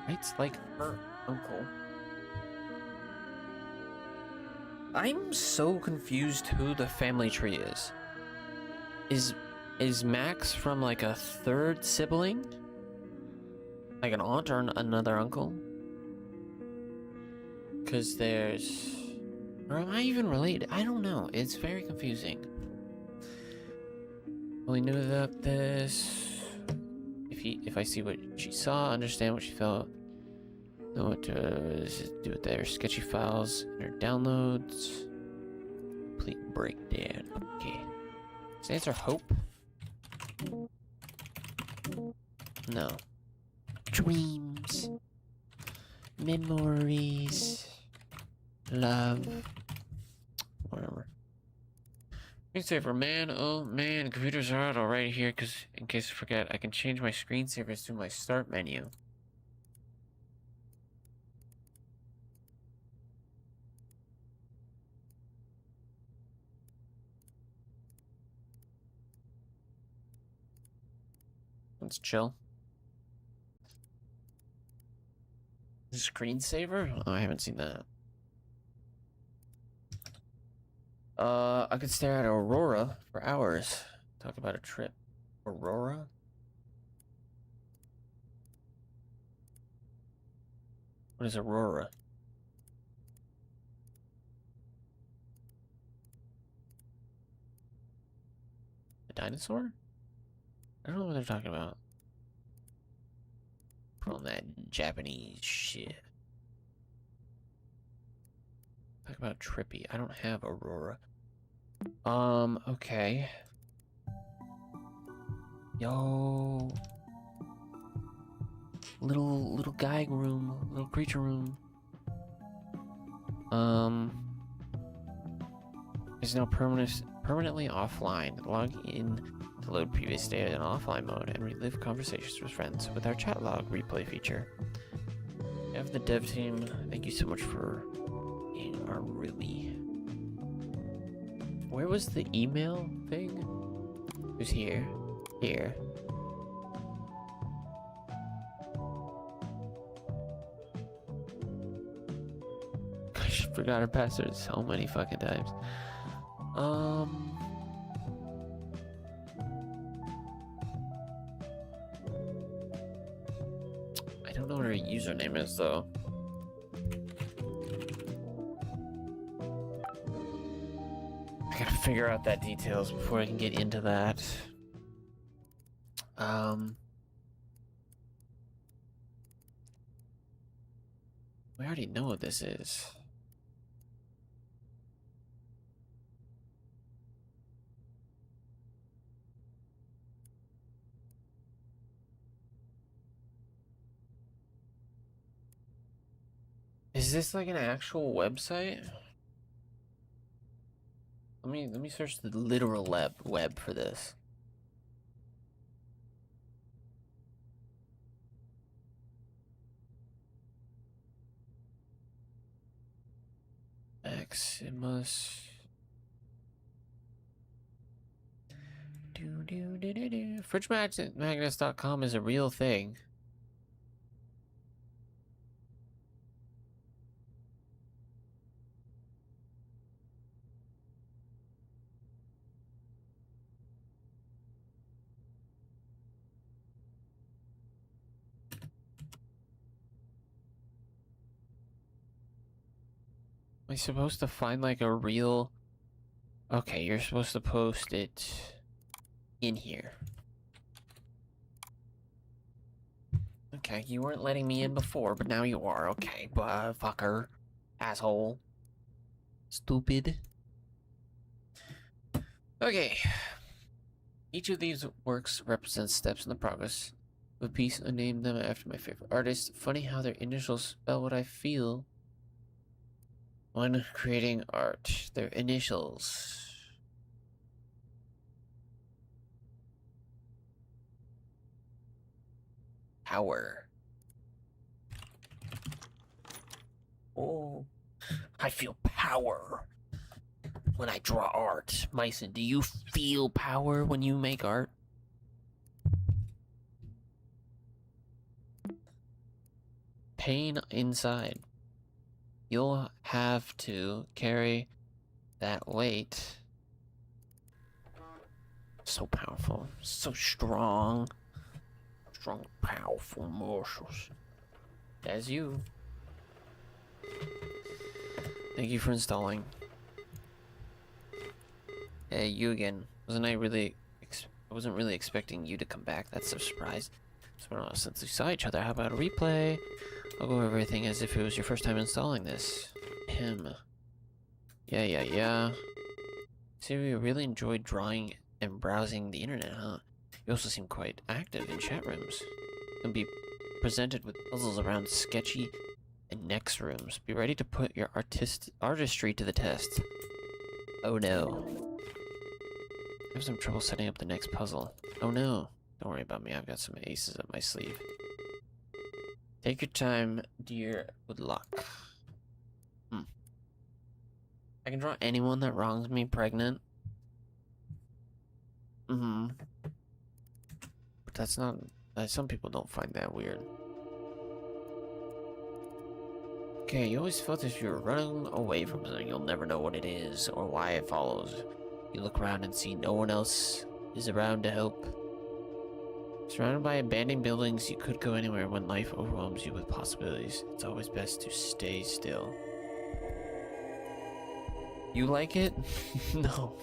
Writes like her uncle. I'm so confused who the family tree is. Is Max from like a third sibling? Like an aunt or another uncle? Because there's... Or am I even related? I don't know. It's very confusing. Only knew about this. If I see what she saw, understand what she felt, know what to do with their sketchy files and her downloads. Complete breakdown. Okay. Is the answer hope? No. Dreams. Memories. Love. Whatever. Screensaver, man. Oh man, computers are out already here because in case I forget, I can change my screensavers to my start menu. Let's chill. Screensaver? Oh, I haven't seen that. I could stare at Aurora for hours. Talk about a trip. Aurora? What is Aurora? A dinosaur? I don't know what they're talking about. Put on that Japanese shit. Talk about trippy. I don't have Aurora. Okay. Yo. Little gag room. Little creature room. Is now permanently offline. Log in to load previous data in offline mode and relive conversations with friends with our chat log replay feature. We have the dev team. Thank you so much for being our roomie. Where was the email thing? It was here. Here. I forgot her password so many fucking times. I don't know what her username is though. I gotta figure out that details before I can get into that. We already know what this is. Is this like an actual website? Let me search the literal web for this. Maximus. FridgeMagnets.com is a real thing. Am I supposed to find like a real... Okay, you're supposed to post it in here. Okay, you weren't letting me in before, but now you are. Okay, fucker. Asshole. Stupid. Okay. Each of these works represents steps in the progress of a piece. I named them after my favorite artist. Funny how their initials spell what I feel when creating art. Their initials. Power. Oh, I feel power when I draw art. Myson, do you feel power when you make art? Pain inside. You'll have to carry that weight. So powerful, so strong. Strong, powerful muscles. That's you. Thank you for installing. Hey, you again. I wasn't really expecting you to come back. That's a surprise. It's been a while since we saw each other. How about a replay? I'll go over everything as if it was your first time installing this. Him. Yeah. See, you really enjoyed drawing and browsing the internet, huh? You also seem quite active in chat rooms. You'll be presented with puzzles around sketchy and next rooms. Be ready to put your artistry to the test. Oh no. I have some trouble setting up the next puzzle. Oh no. Don't worry about me, I've got some aces up my sleeve. Take your time, dear. Good luck. I can draw anyone that wrongs me pregnant. But that's not... some people don't find that weird. Okay, you always felt if you're running away from something, you'll never know what it is or why it follows. You look around and see no one else is around to help. Surrounded by abandoned buildings, you could go anywhere when life overwhelms you with possibilities. It's always best to stay still. You like it? No.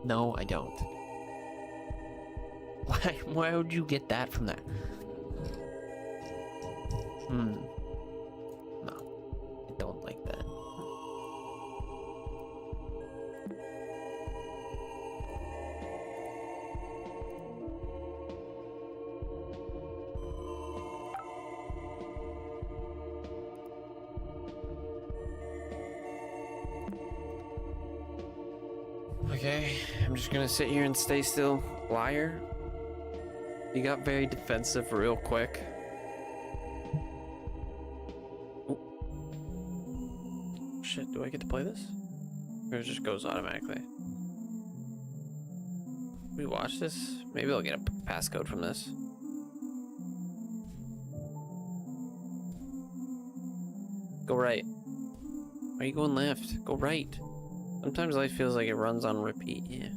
No, I don't. Why would you get that from that? No. I don't like that. Okay, I'm just gonna sit here and stay still. Liar. You got very defensive real quick. Oh. Shit, do I get to play this? Or it just goes automatically? We watch this? Maybe I'll get a passcode from this. Go right. Why are you going left? Go right. Sometimes life feels like it runs on repeat, yeah.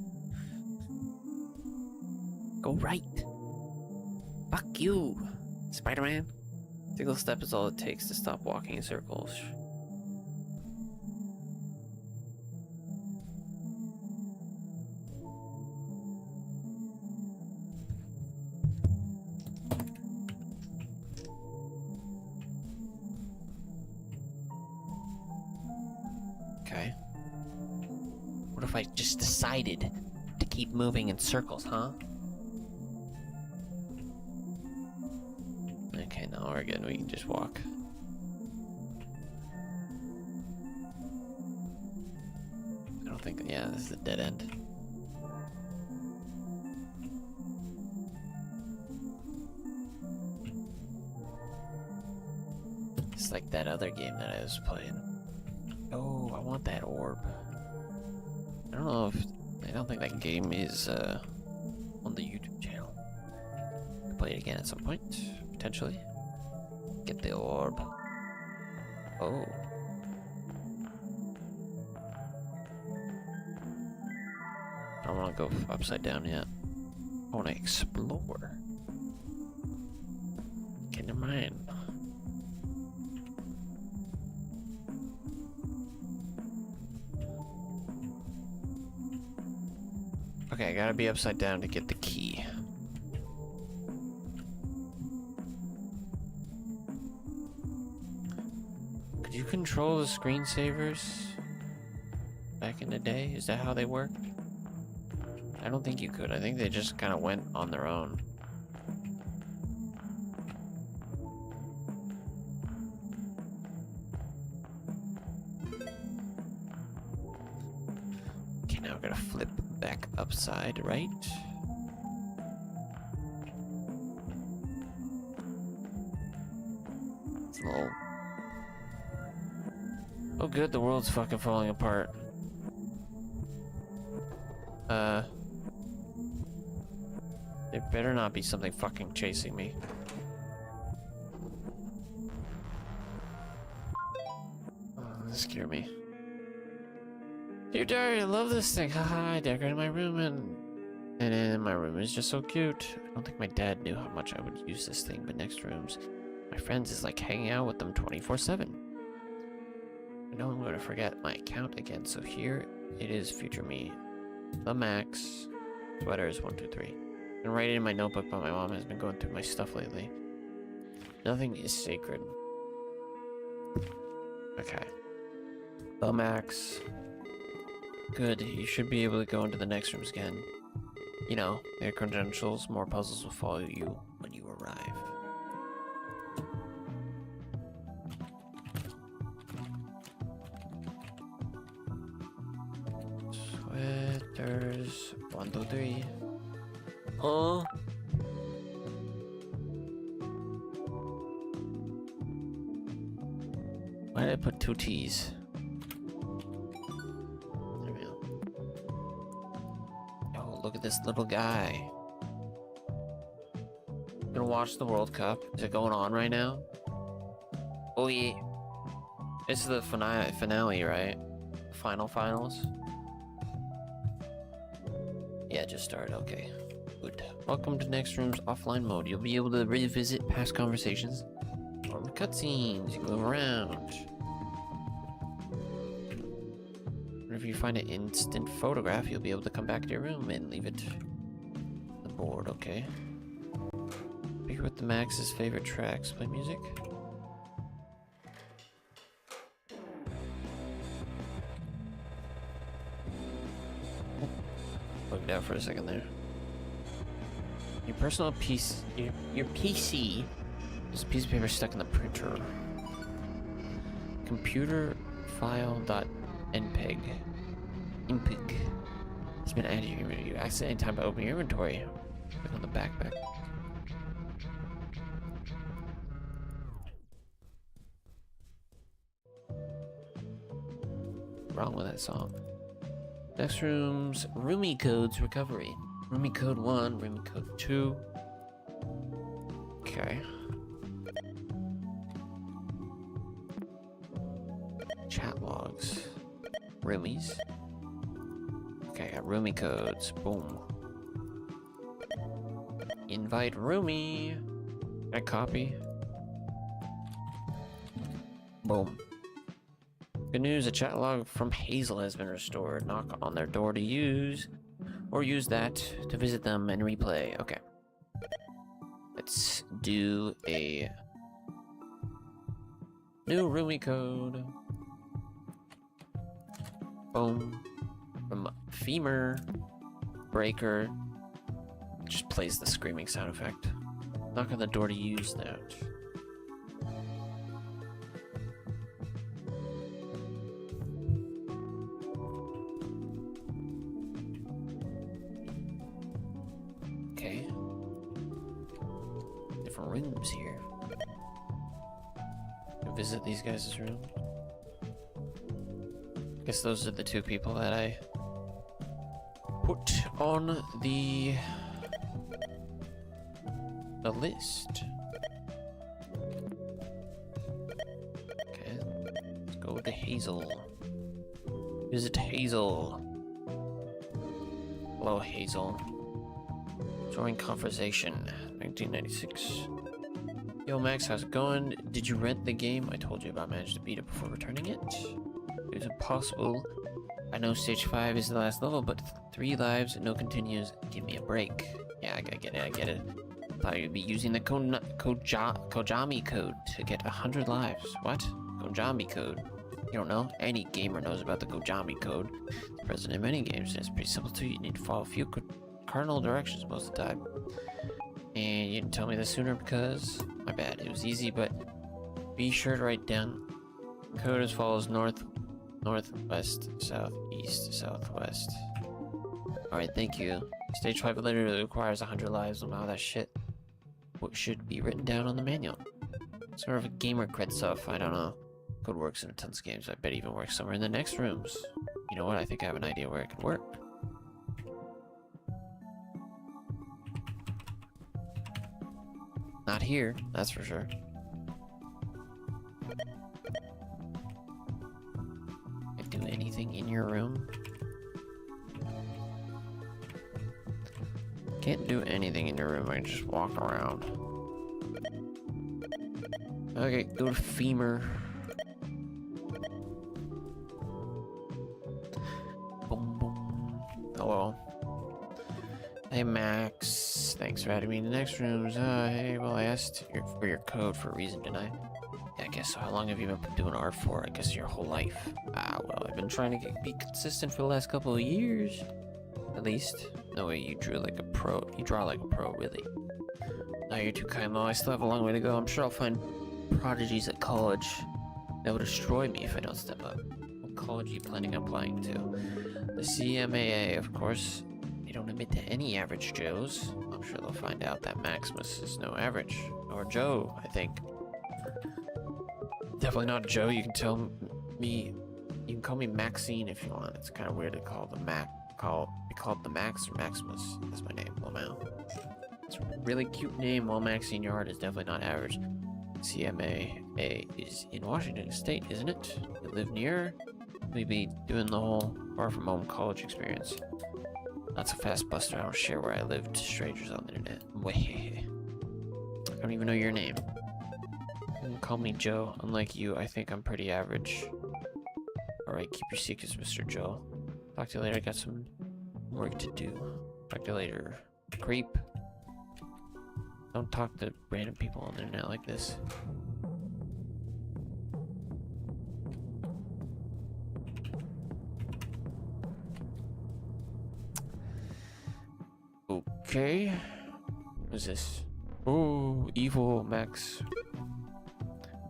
Go right. Fuck you, Spider-Man. Single step is all it takes to stop walking in circles. Okay. What if I just decided to keep moving in circles, huh? Okay, now we're good. We can just walk. I don't think... yeah, this is a dead end. It's like that other game that I was playing. Oh, I want that orb. I don't know if... I don't think that game is on the YouTube channel. I'll play it again at some point, potentially. Get the orb. Oh. I don't want to go upside down yet. I want to explore. Okay, never mind. Okay, I gotta be upside down to get the key. Could you control the screensavers back in the day? Is that how they worked? I don't think you could. I think they just kind of went on their own. Okay, now I'm gonna flip back upside, right? It's a little Oh good, the world's fucking falling apart. There better not be something fucking chasing me. Oh, this scared me. Dear diary, I love this thing. Haha, I decorated my room and my room is just so cute. I don't think my dad knew how much I would use this thing, but next rooms, my friends is like hanging out with them 24/7. I know I'm gonna forget my account again, so here it is, future me. The Max. Sweaters 1, 2, 3. Been writing in my notebook, but my mom has been going through my stuff lately. Nothing is sacred. Okay. The Max. Good, you should be able to go into the next rooms again. You know, their credentials, more puzzles will follow you when you arrive. Sweaters 1, 2, 3. Oh. Why did I put 2 T's? There we go. Oh, look at this little guy. Gonna watch the World Cup. Is it going on right now? Oh yeah. It's the finale, right? Finals? Yeah, just started. Okay. Good. Welcome to Next Room's offline mode. You'll be able to revisit past conversations or cutscenes. You can move around. And if you find an instant photograph, you'll be able to come back to your room and leave it on the board, okay? Figure with the Max's favorite tracks. Play music. Bugged out for a second there. Your personal piece, your PC is a piece of paper stuck in the printer. Computer file.npeg. Impeg. It's been added to your inventory. You accidentally time to open your inventory. Click on the backpack. What's wrong with that song? Next room's Roomie Codes Recovery. Roomie Code 1, Roomie Code 2. Okay. Chat logs. Roomies. Okay, got Roomie Codes. Boom. Invite Roomie. Can I copy? Boom. Good news, a chat log from Hazel has been restored. Knock on their door to use, or use that to visit them and replay. Okay. Let's do a new Roomie code. Boom. From Femur. Breaker. Just plays the screaming sound effect. Knock on the door to use that. Rooms here. Visit these guys' room. Guess those are the 2 people that I put on the list. Okay, let's go to Hazel. Visit Hazel. Hello, Hazel. Join conversation. 1996. Yo, Max, how's it going? Did you rent the game? I told you about. Managed to beat it before returning it. It was impossible. I know stage 5 is the last level, but 3 lives, no continues. Give me a break. Yeah, I get it. Thought you'd be using the Kojami code to get 100 lives. What? Kojami code? You don't know? Any gamer knows about the Kojami code. It's present in many games, and it's pretty simple too. You need to follow a few cardinal directions most of the time. And you didn't tell me this sooner because my bad. It was easy, but be sure to write down code as follows: north, northwest, southeast, southwest. Alright, thank you. Stage 5 literally requires 100 lives. Wow, that shit. What should be written down on the manual? Sort of gamer cred stuff, I don't know. code works in tons of games. I bet it even works somewhere in the next rooms. You know what? I think I have an idea where it could work. Not here, that's for sure. Can't do anything in your room. Can't do anything in your room. I can just walk around. Okay, go to femur. Boom, boom. Hello. Hey, Max. Thanks for adding me in the next rooms. Hey, well, I asked for your code for a reason, didn't I? Yeah, I guess so. How long have you been doing art for? I guess your whole life. Ah, well, I've been trying to be consistent for the last couple of years. At least. No way, you drew like a pro. You draw like a pro, really. No, you're too kind, though. I still have a long way to go. I'm sure I'll find prodigies at college that will destroy me if I don't step up. What college are you planning on applying to? The CMAA, of course. They don't admit to any average Joes. I'm sure they'll find out that Maximus is no average. Or Joe, I think. Definitely not Joe. You can tell me. You can call me Maxine if you want. It's kind of weird to call the be called the Max or Maximus. That's my name, Lamau. It's a really cute name. While Maxine, your art is definitely not average. CMAA is in Washington State, isn't it? You live near? We'd be doing the whole far from home college experience. Not so fast, Buster. I don't share where I live to strangers on the internet. Wait. I don't even know your name. You can call me Joe. Unlike you, I think I'm pretty average. Alright, keep your secrets, Mr. Joe. Talk to you later. I got some work to do. Talk to you later. Creep. Don't talk to random people on the internet like this. Okay. What's this? Oh, evil Max.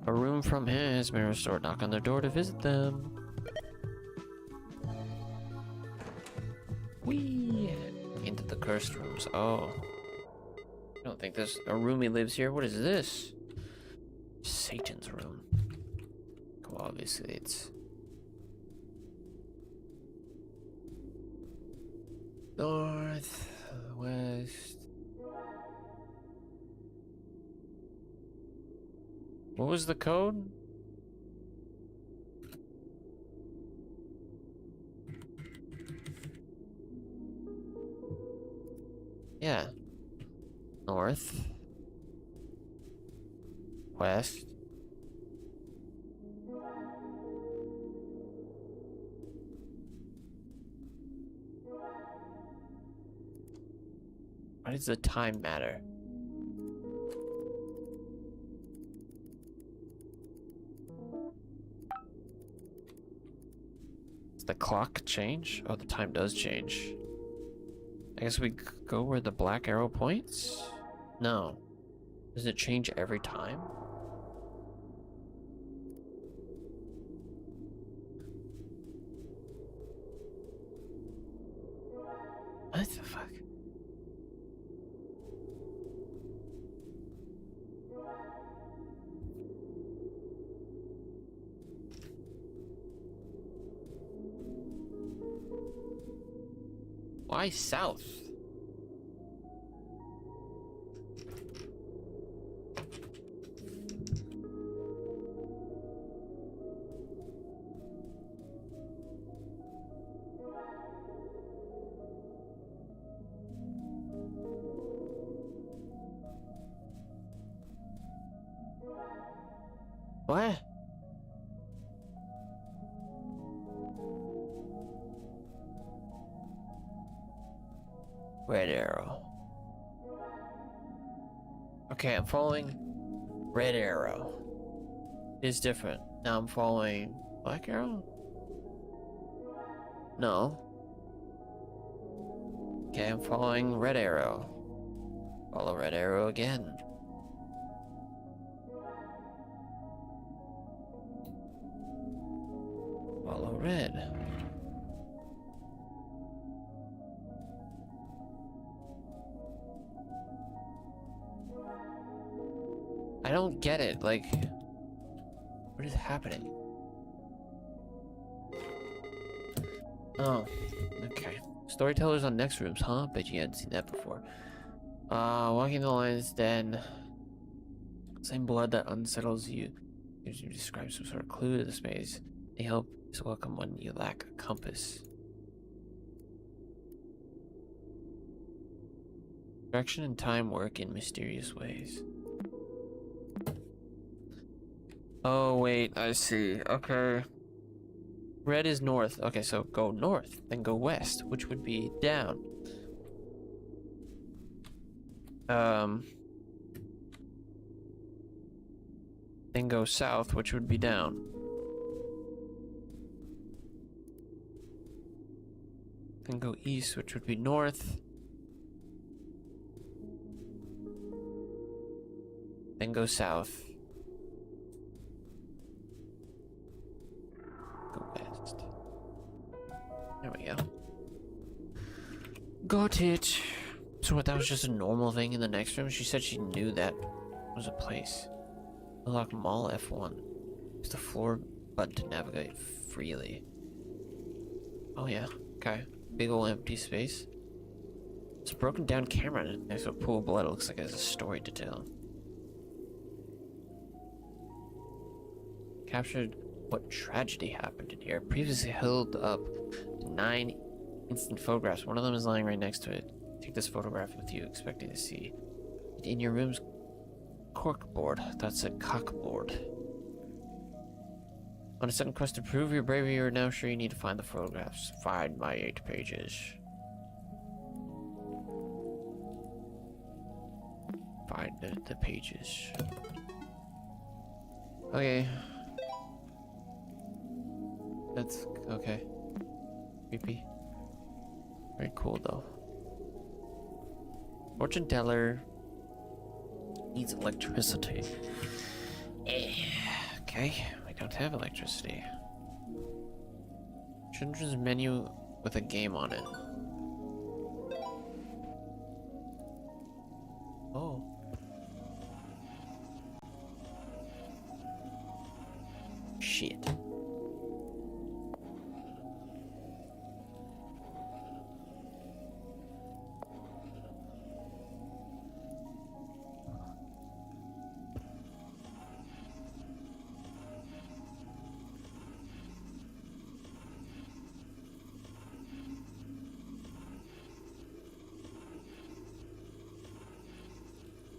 A room from him has been restored. Knock on their door to visit them. Whee! Into the cursed rooms. Oh. I don't think there's a room he lives here. What is this? Satan's room. Well, obviously it's... North, west... What was the code? Yeah. North. West. Why does the time matter? Does the clock change? Oh, the time does change. I guess we go where the black arrow points? No. Does it change every time? What the fuck? Why south? What? Red arrow. Okay, I'm following red arrow. It's different. Now I'm following black arrow? No. Okay, I'm following red arrow. Follow red arrow again. Follow red. I don't get it, like, what is happening? Oh, okay. Storytellers on next rooms, huh? Bet you hadn't seen that before. Walking the lines, then... Same blood that unsettles you. You describe some sort of clue to this maze. A help is welcome when you lack a compass. Direction and time work in mysterious ways. Oh, wait, I see. Okay. Red is north. Okay, so go north, then go west, which would be down. Then go south, which would be down. Then go east, which would be north. Then go south. Go west. There we go. Got it. So what, that was just a normal thing in the next room? She said she knew that was a place. Unlock Mall F1. Use the floor button to navigate freely. Oh yeah, okay. Big ol' empty space. It's a broken down camera next to a pool of blood. It looks like it has a story to tell. Captured what tragedy happened in here. Previously held up 9 instant photographs. One of them is lying right next to it. Take this photograph with you, expecting to see it in your room's corkboard. That's a cockboard. On a second quest to prove your bravery, you are now sure you need to find the photographs. Find my 8 pages. Find the pages. Okay. That's okay. Creepy. Very cool though. Fortune teller needs electricity. Okay, we don't have electricity. Children's menu with a game on it. Oh. Shit.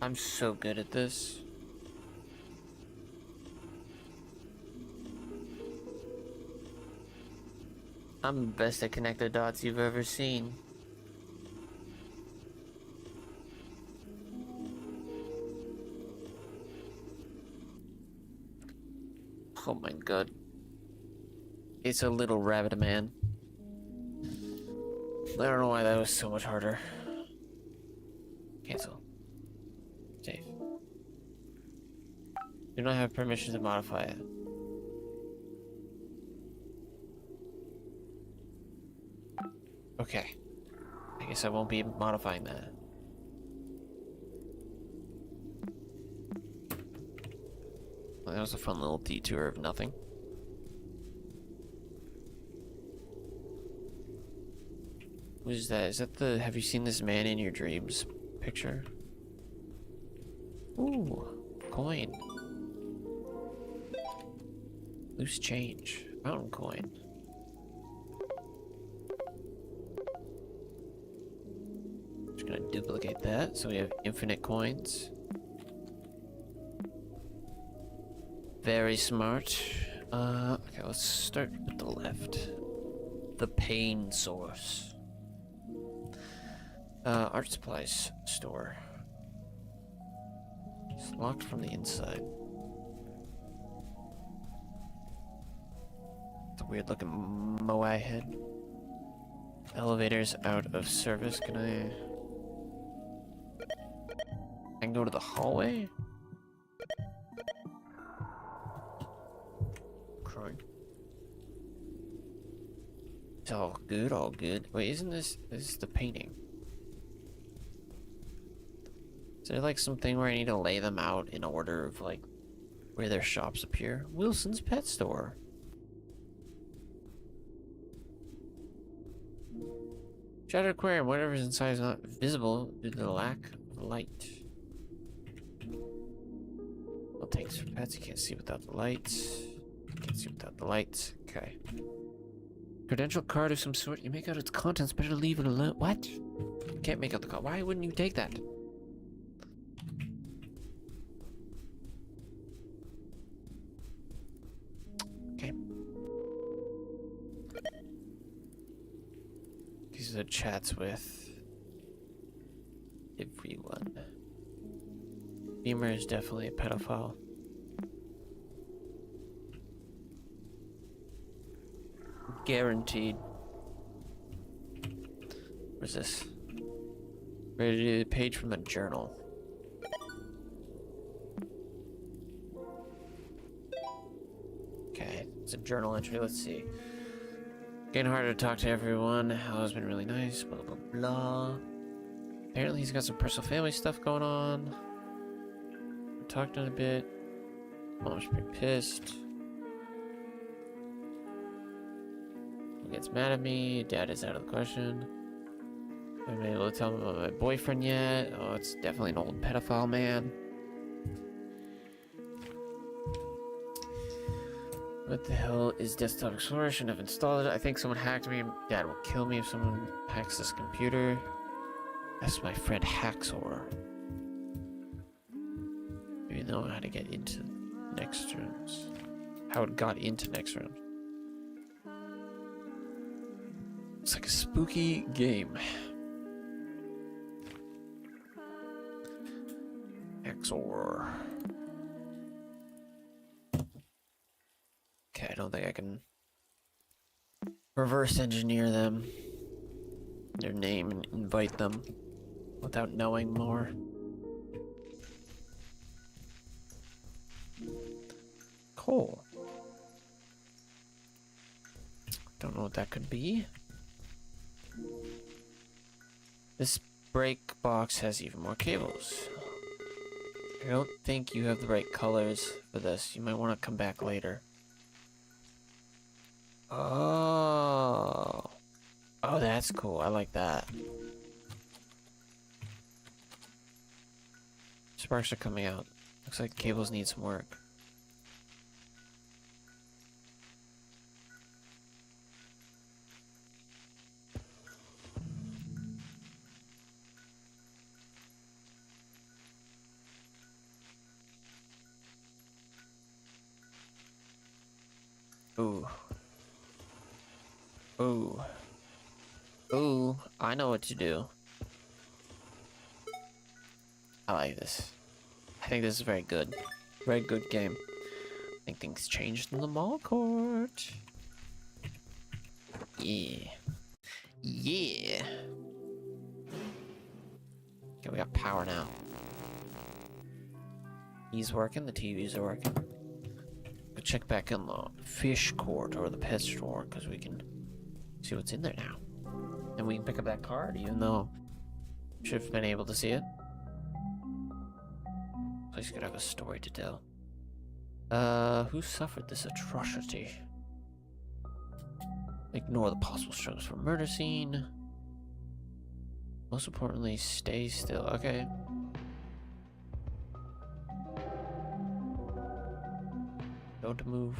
I'm so good at this. I'm the best at connect the dots you've ever seen. Oh my god. It's a little rabbit man. I don't know why that was so much harder. Cancel. Save. Do not have permission to modify it. Okay. I guess I won't be modifying that. Well, that was a fun little detour of nothing. What is that? Is that the have you seen this man in your dreams picture? Ooh, coin. Loose change. Fountain coin. Just gonna duplicate that so we have infinite coins. Very smart. Okay, let's start with the left. The pain source. Art supplies store. It's locked from the inside. It's a weird looking moai head. Elevator's out of service. Can I can go to the hallway? Crying. It's all good, all good. Wait, isn't this is the painting? Is there like something where I need to lay them out in order of like where their shops appear? Wilson's Pet Store. Shattered aquarium. Whatever's inside is not visible due to the lack of light. Well, thanks for pets. You can't see without the lights. Can't see without the lights. Okay. Credential card of some sort. You make out its contents. Better leave it alone. What? Can't make out the card. Why wouldn't you take that? Okay. These are the chats with everyone. Beamer is definitely a pedophile. Guaranteed. Where's this? Ready to do the page from the journal. Okay, it's a journal entry. Let's see. Getting harder to talk to everyone. How's been really nice. Blah blah blah. Apparently he's got some personal family stuff going on. We talked on a bit. Mom's pretty pissed. Gets mad at me. Dad is out of the question. I haven't been able to tell him about my boyfriend yet. Oh, it's definitely an old pedophile man. What the hell is Desktop Explorer? I shouldn't have installed it. I think someone hacked me. Dad will kill me if someone hacks this computer. That's my friend Haxor. Maybe know how to get into next rooms. How it got into next rooms. It's like a spooky game. Exor. Okay, I don't think I can reverse engineer them, their name, and invite them without knowing more. Cool. Don't know what that could be. This break box has even more cables. I don't think you have the right colors for this. You might want to come back later. Oh. Oh, that's cool. I like that. Sparks are coming out. Looks like the cables need some work. Ooh. Ooh. Ooh, I know what to do. I like this. I think this is very good. Very good game. I think things changed in the mall court. Yeah. Yeah. Okay, we got power now. He's working, the TVs are working. Go check back in the fish court or the pet store because we can see what's in there now. And we can pick up that card even though we should have been able to see it. Place could have a story to tell. Who suffered this atrocity? Ignore the possible struggles for murder scene. Most importantly, stay still. Okay. Don't move.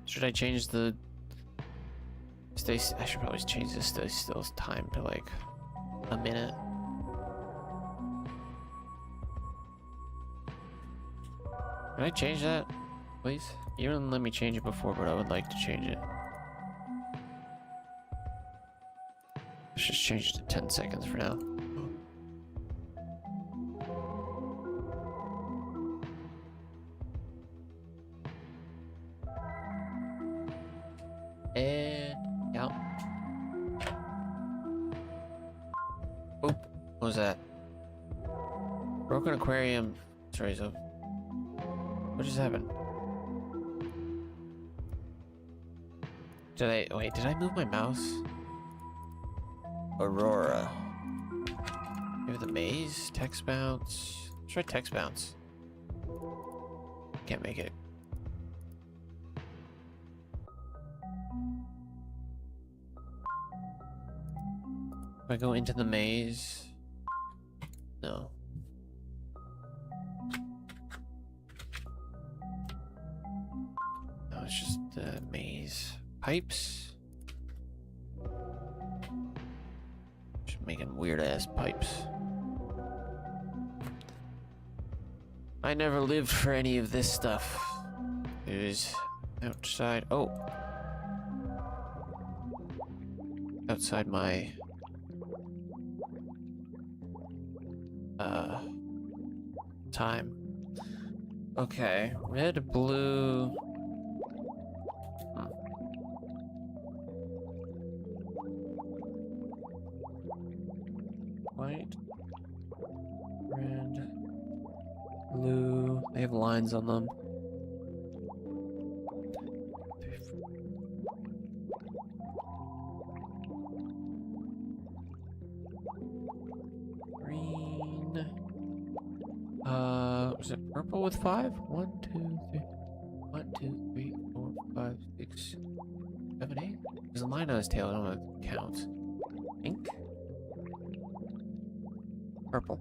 Should I change the stay? I should probably change the stay still time to like a minute. Can I change that, please? You didn't let me change it before, but I would like to change it. Let's just change it to 10 seconds for now. And yeah. Oop, what was that? Broken aquarium. Sorry, so what just happened? Did I move my mouse? Aurora. Maybe the maze? Text bounce? Let's try text bounce. Can't make it. If I go into the maze... No. No, it's just the maze. Pipes? Just making weird-ass pipes. I never lived for any of this stuff. It was outside. Oh. Outside my... time. Okay. Red, blue... White. Red. Blue. They have lines on them. Green. Was it purple with 5? 1, 2, 3. 1, 2, 3, 4, 5, 6, 7, 8. There's a line on his tail. I don't know if it counts. Pink. Purple.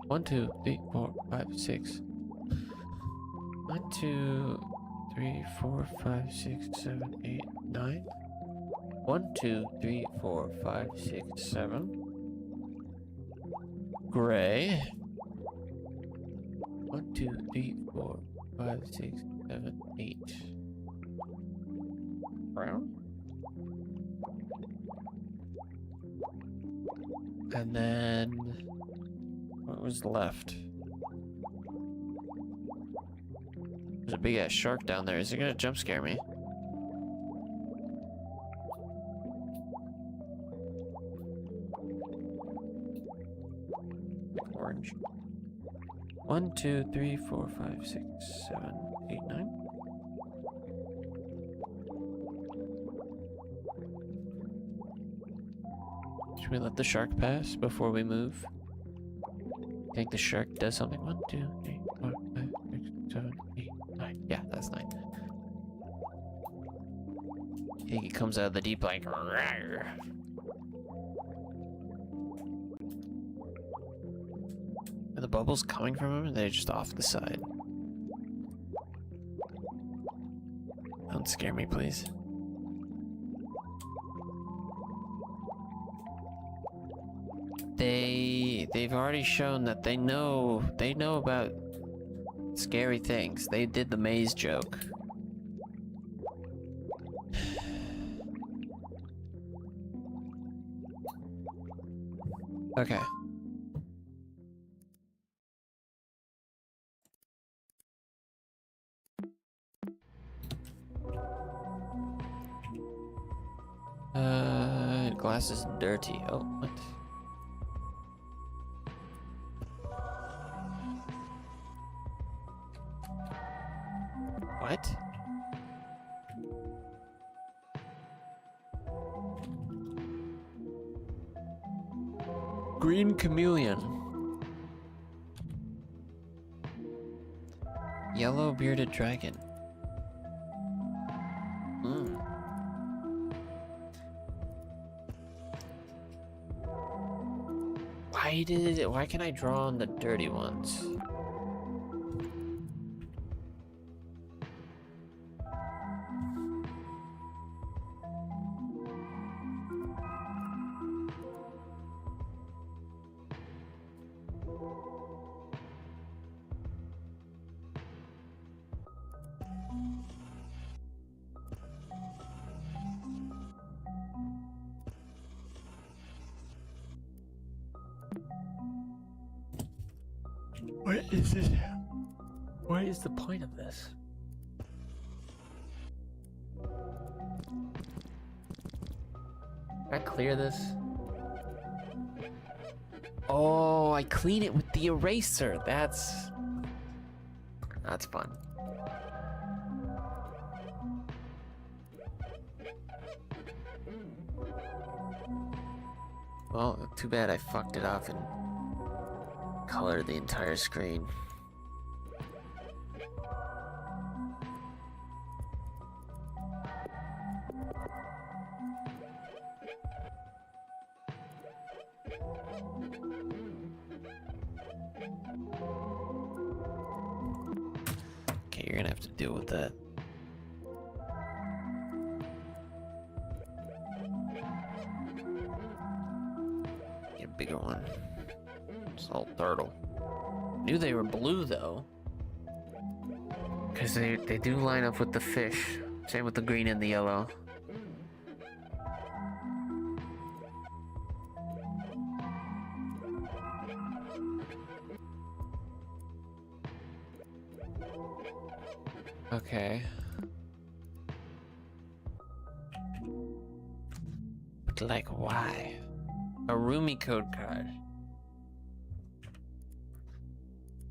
1, 2, 3, 4, 5, 6. 1, 2, 3, 4, 5, 6, 7, 8, 9. 1, 2, 3, 4, 5, 6, 7. Gray. 1, 2, 3, 4, 5, 6, 7, 8. Brown. And then what was left? There's a big ass shark down there. Is it gonna jump scare me? Orange. 1, 2, 3, 4, 5, 6, 7, 8, 9. Should we let the shark pass before we move? I think the shark does something. 1, 2, 3, 4, 5, 6, 7, 8, 9. Yeah, that's 9. I think he comes out of the deep like. Rawr. Are the bubbles coming from him, or are they just off the side? Don't scare me, please. They've already shown that they know about scary things. They did the maze joke. Okay. Glass is dirty. Oh, what? What? Green chameleon. Yellow bearded dragon. Why can I draw on the dirty ones? What is this? What is the point of this? Can I clear this? Oh, I clean it with the eraser. That's fun. Well, too bad I fucked it up and color the entire screen. Okay, you're gonna have to deal with that. Get a bigger one. Salt turtle. Knew they were blue though. Because they do line up with the fish. Same with the green and the yellow. Okay. But like, why? A roomie code card.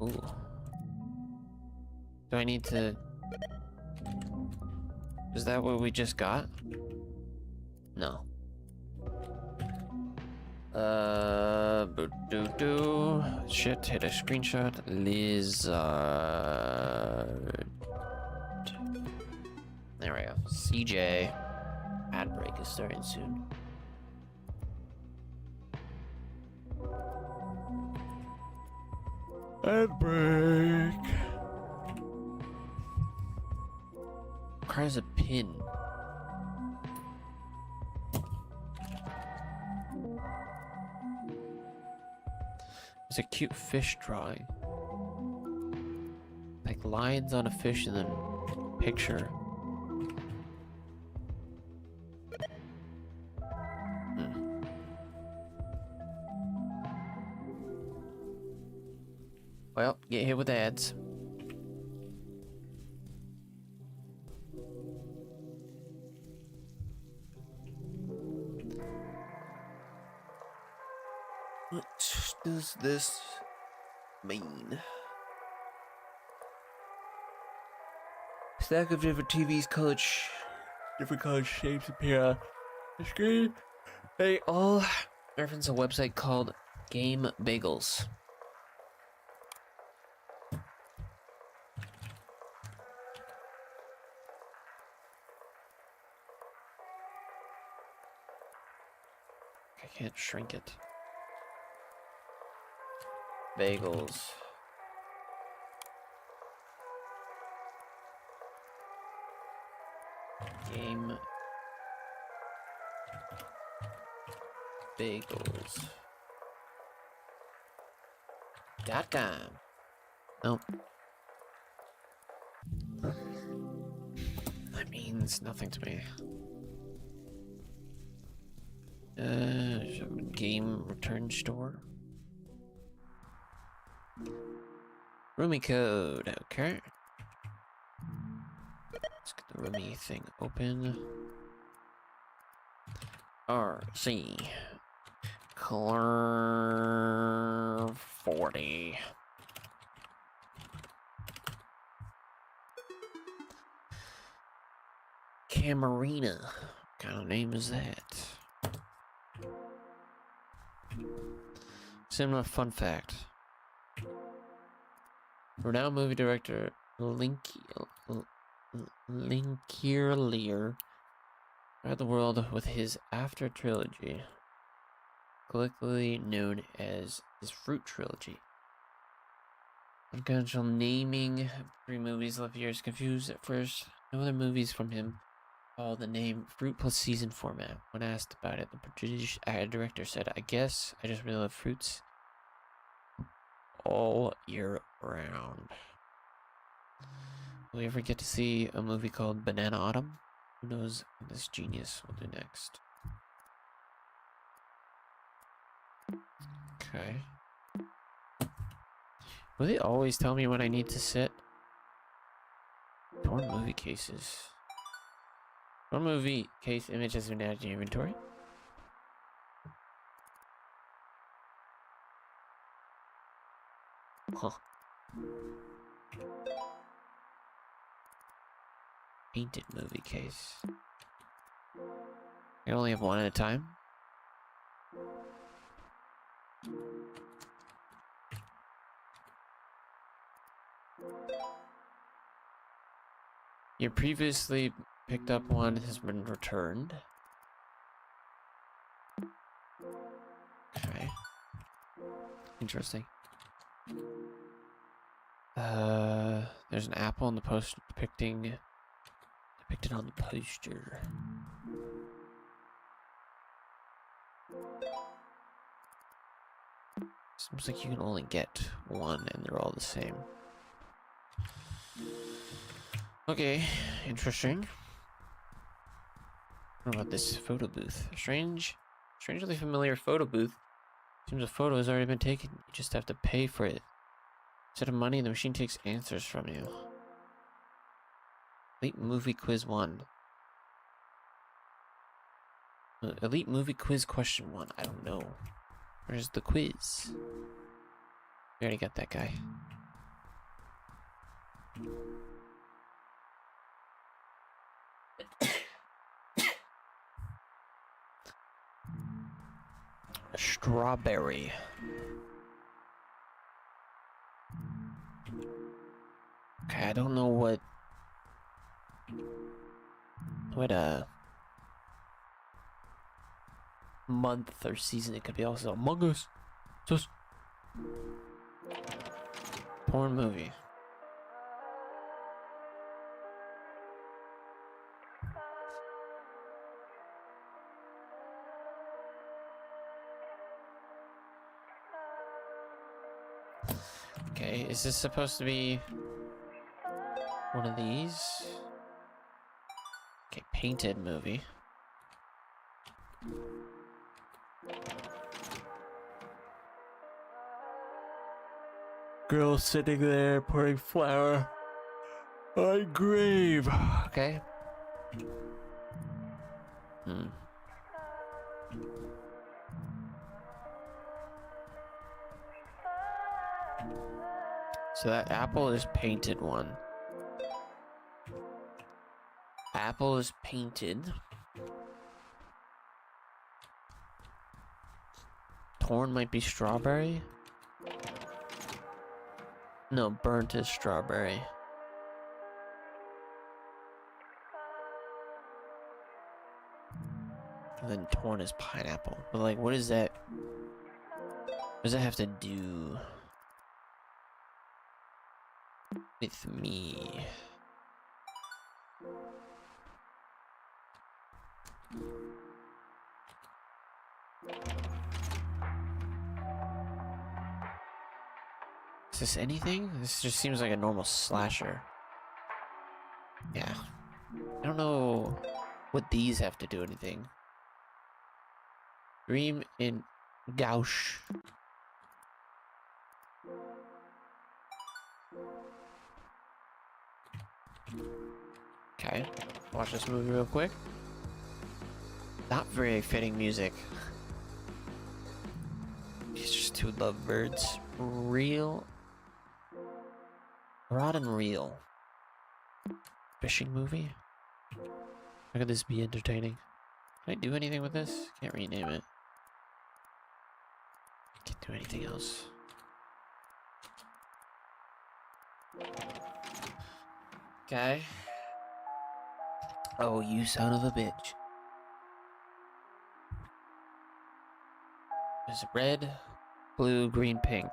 Ooh. Do I need to... Is that what we just got? No. Boo-doo-doo. Shit, hit a screenshot. Lizard. There we go. CJ. Ad break is starting soon. Ad break. Requires a pin. It's a cute fish drawing. Like lines on a fish and then picture. Well, get hit with ads. What does this mean? Stack of different TVs, different color shapes appear on the screen. They all reference a website called Game Bagels. I can't shrink it. Bagels. Game Bagels. .com. Nope. That means nothing to me. Game return store. Roomie code, okay. Let's get the roomie thing open. RC. Color 40. Camarina. What kind of name is that? Similar fun fact. Renowned movie director Linklater traveled the world with his After trilogy, collectively known as his Fruit trilogy. Unconventional naming, 3 movies left viewers confused at first. No other movies from him follow the name Fruit plus season format. When asked about it, the British director said, "I guess I just really love fruits all year round." Will we ever get to see a movie called Banana Autumn? Who knows what this genius will do next? Okay. Will they always tell me when I need to sit? Torn movie cases. Torn movie case image has been added to your inventory. Huh. Painted movie case. I only have one at a time. Your previously picked up one has been returned. Okay. Interesting. There's an apple in the poster depicted on the poster. Seems like you can only get one and they're all the same. Okay, interesting. What about this photo booth? Strangely familiar photo booth. Seems a photo has already been taken. You just have to pay for it. Instead of money, the machine takes answers from you. Elite Movie Quiz 1. Elite Movie Quiz Question 1. I don't know. Where's the quiz? We already got that guy. A strawberry. Okay, I don't know what month or season it could be. Also Among Us. Just porn movie. Okay, is this supposed to be one of these? Okay, painted movie. Girl sitting there pouring flour on grave. Okay. So that apple is painted one. Apple is painted. Torn might be strawberry. No, burnt is strawberry. And then torn is pineapple. But like, what is that? What does that have to do with me? Is this anything? This just seems like a normal slasher. Yeah. I don't know what these have to do anything. Dream in Gauche. Okay. Watch this movie real quick. Not very fitting music. These just two lovebirds. Real. Rod and reel. Fishing movie? How could this be entertaining? Can I do anything with this? Can't rename it. Can't do anything else. Okay. Oh, you son of a bitch. There's red, blue, green, pink.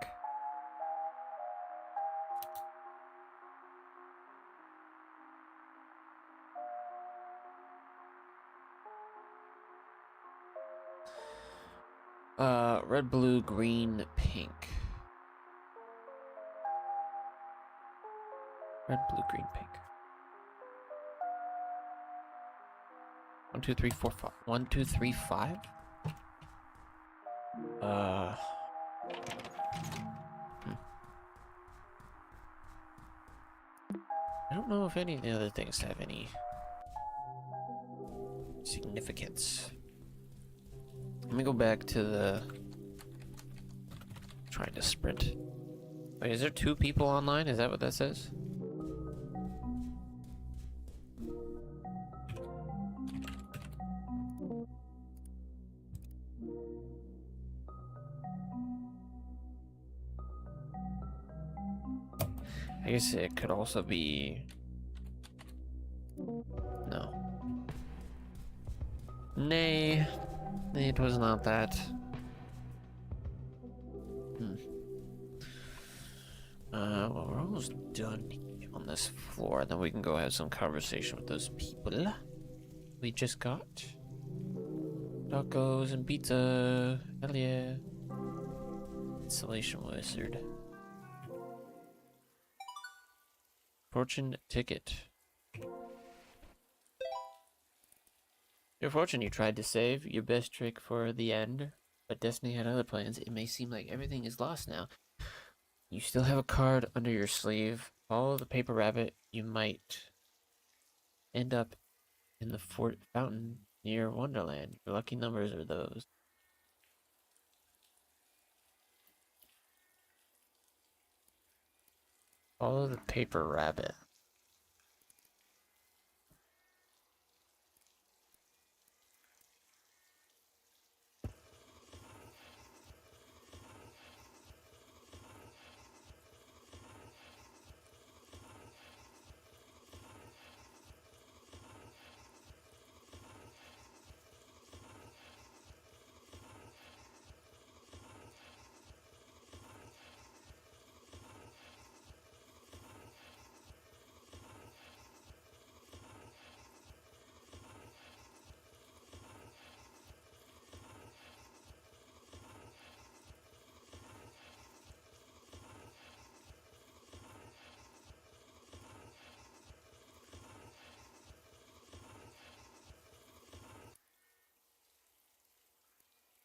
Red, blue, green, pink. Red, blue, green, pink. 1, 2, 3, 4, 5. 1, 2, 3, 5? I don't know if any of the other things have any significance. Let me go back to the trying to sprint. Wait, is there 2 people online? Is that what that says? I guess it could also be... No. Nay. It was not that. Well, we're almost done on this floor. Then we can go have some conversation with those people we just got. Tacos and pizza. Hell yeah. Installation wizard. Fortune ticket. Your fortune you tried to save, your best trick for the end, but destiny had other plans. It may seem like everything is lost now. You still have a card under your sleeve. Follow the paper rabbit. You might end up in the fountain near Wonderland. Your lucky numbers are those. Follow the paper rabbit.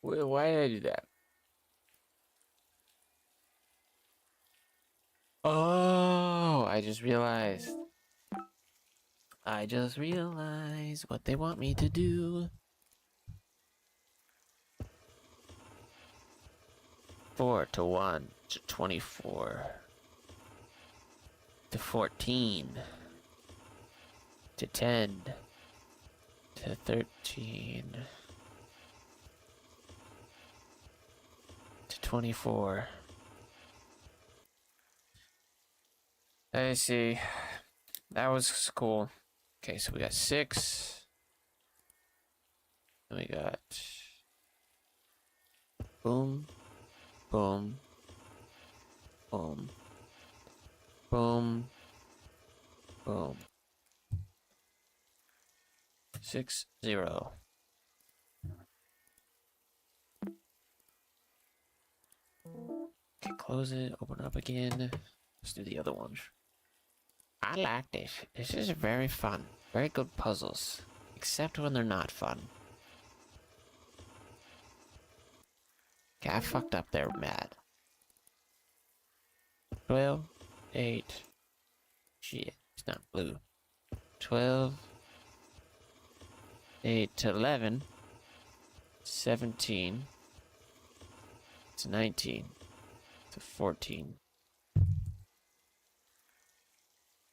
Why did I do that? Oh, I just realized. What they want me to do. 4 to 1 to 24 to 14 to 10 to 13 to 24. I see. That was cool. Okay, so we got 6. And we got boom, boom, boom, boom, boom. 6, 0. Okay, close it, open it up again. Let's do the other one. I like this. This is very fun. Very good puzzles. Except when they're not fun. Okay, I fucked up there, Matt. 12, 8. Shit, it's not blue. 12, 8 to 11. 17 to 19 to 14.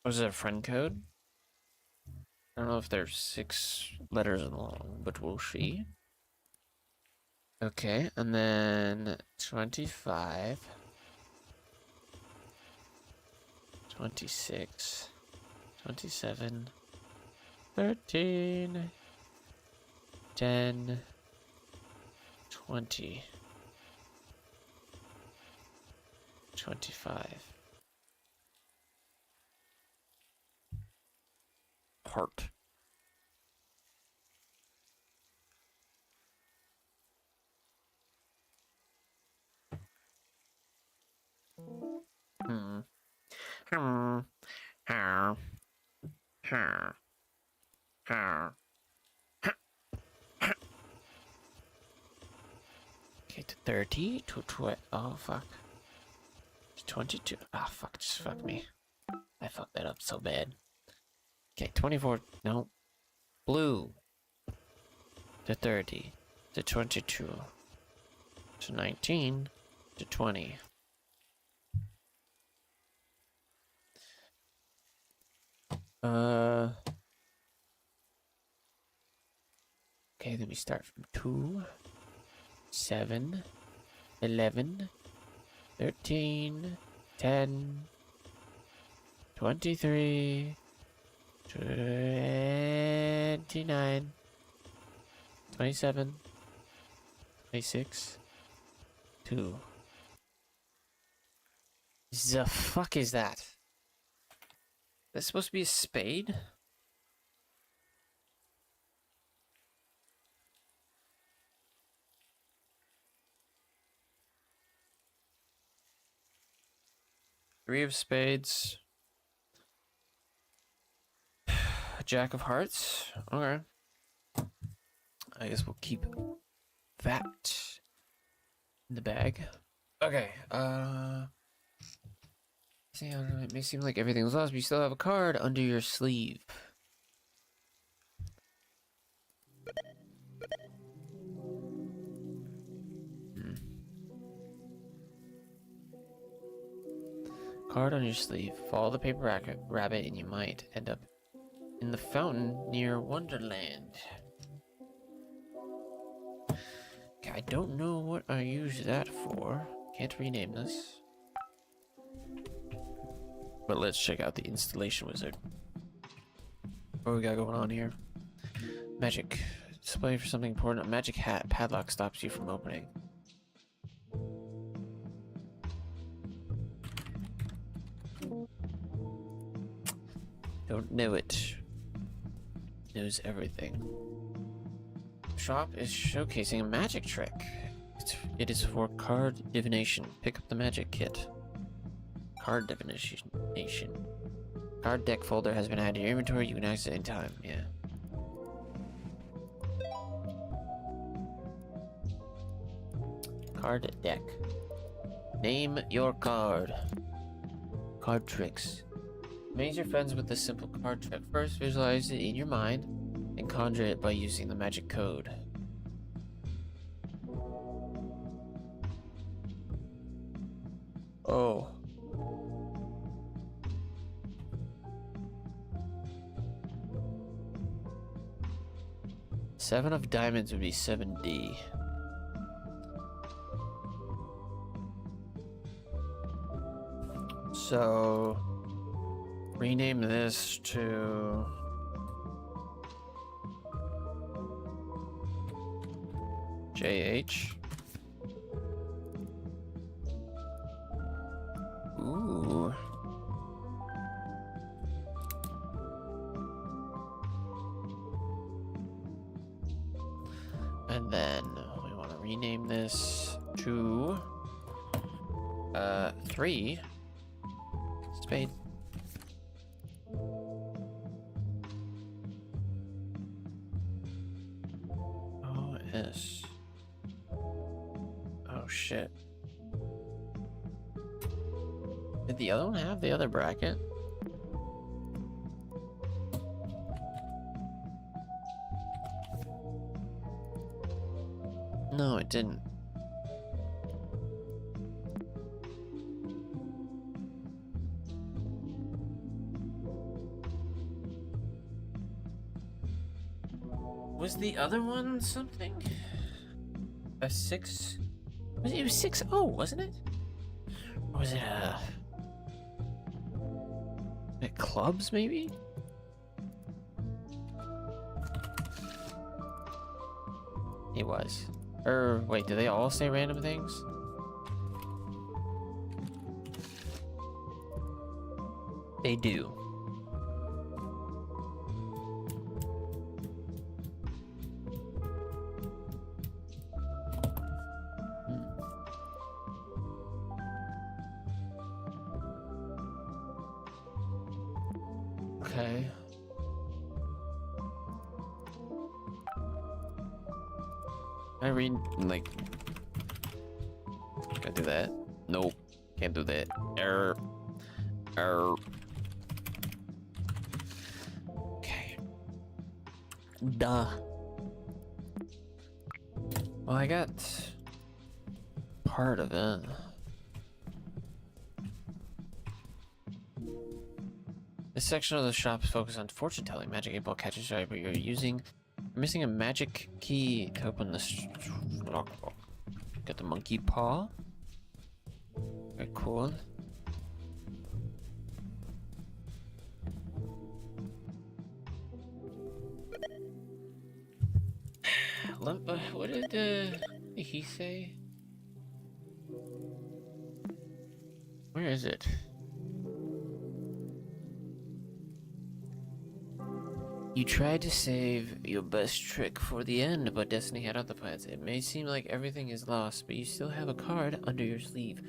Was it a friend code? I don't know if they're 6 letters long, but we'll see. Okay, and then 25, 26, 27, 13, 10, 20, 25. Heart. Okay, to 30, to 20. Oh, fuck. To 22. Ah, fuck, just fuck me. I fucked that up so bad. Okay, 24. No. Blue. To 30. To 22. To 19. To 20. Okay, then we start from 2, 7, 11, 13, 10, 23, 29, 27, 26, 2. The fuck is that? That's supposed to be a spade? Three of spades. Jack of hearts. Okay. I guess we'll keep that in the bag. Okay. It may seem like everything was lost, but you still have a card under your sleeve. Card on your sleeve. Follow the paper rabbit and you might end up in the fountain near Wonderland. Okay, I don't know what I use that for. Can't rename this. But let's check out the installation wizard. What we got going on here? Magic. Display for something important. A magic hat. Padlock stops you from opening. Don't know it. Knows everything. Shop is showcasing a magic trick. It is for card divination. Pick up the magic kit. Card divination. Card deck folder has been added to your inventory. You can access it anytime. Yeah. Card deck. Name your card. Card tricks. Amaze your friends with this simple card trick. First, visualize it in your mind and conjure it by using the magic code. Oh. Seven of diamonds would be 7D. So rename this to JH. Ooh. And then we want to rename this to 3 spade. OS. Oh shit. Did the other one have the other bracket? No, it didn't. Was the other one something? A 6? It was 6-0, wasn't it? Or was it at clubs maybe? It was. Wait, do they all say random things? They do. Okay. I read, like... Can I do that? Nope. Can't do that. Error. Error. Okay. Duh. Well, I got... part of it. This section of the shop is focused on fortune telling. Magic 8-ball catches you, but you're missing a magic key to open this lockbox. Got the monkey paw. Very cool. What did he say? Where is it? You tried to save your best trick for the end, but Destiny had other plans. It may seem like everything is lost, but you still have a card under your sleeve.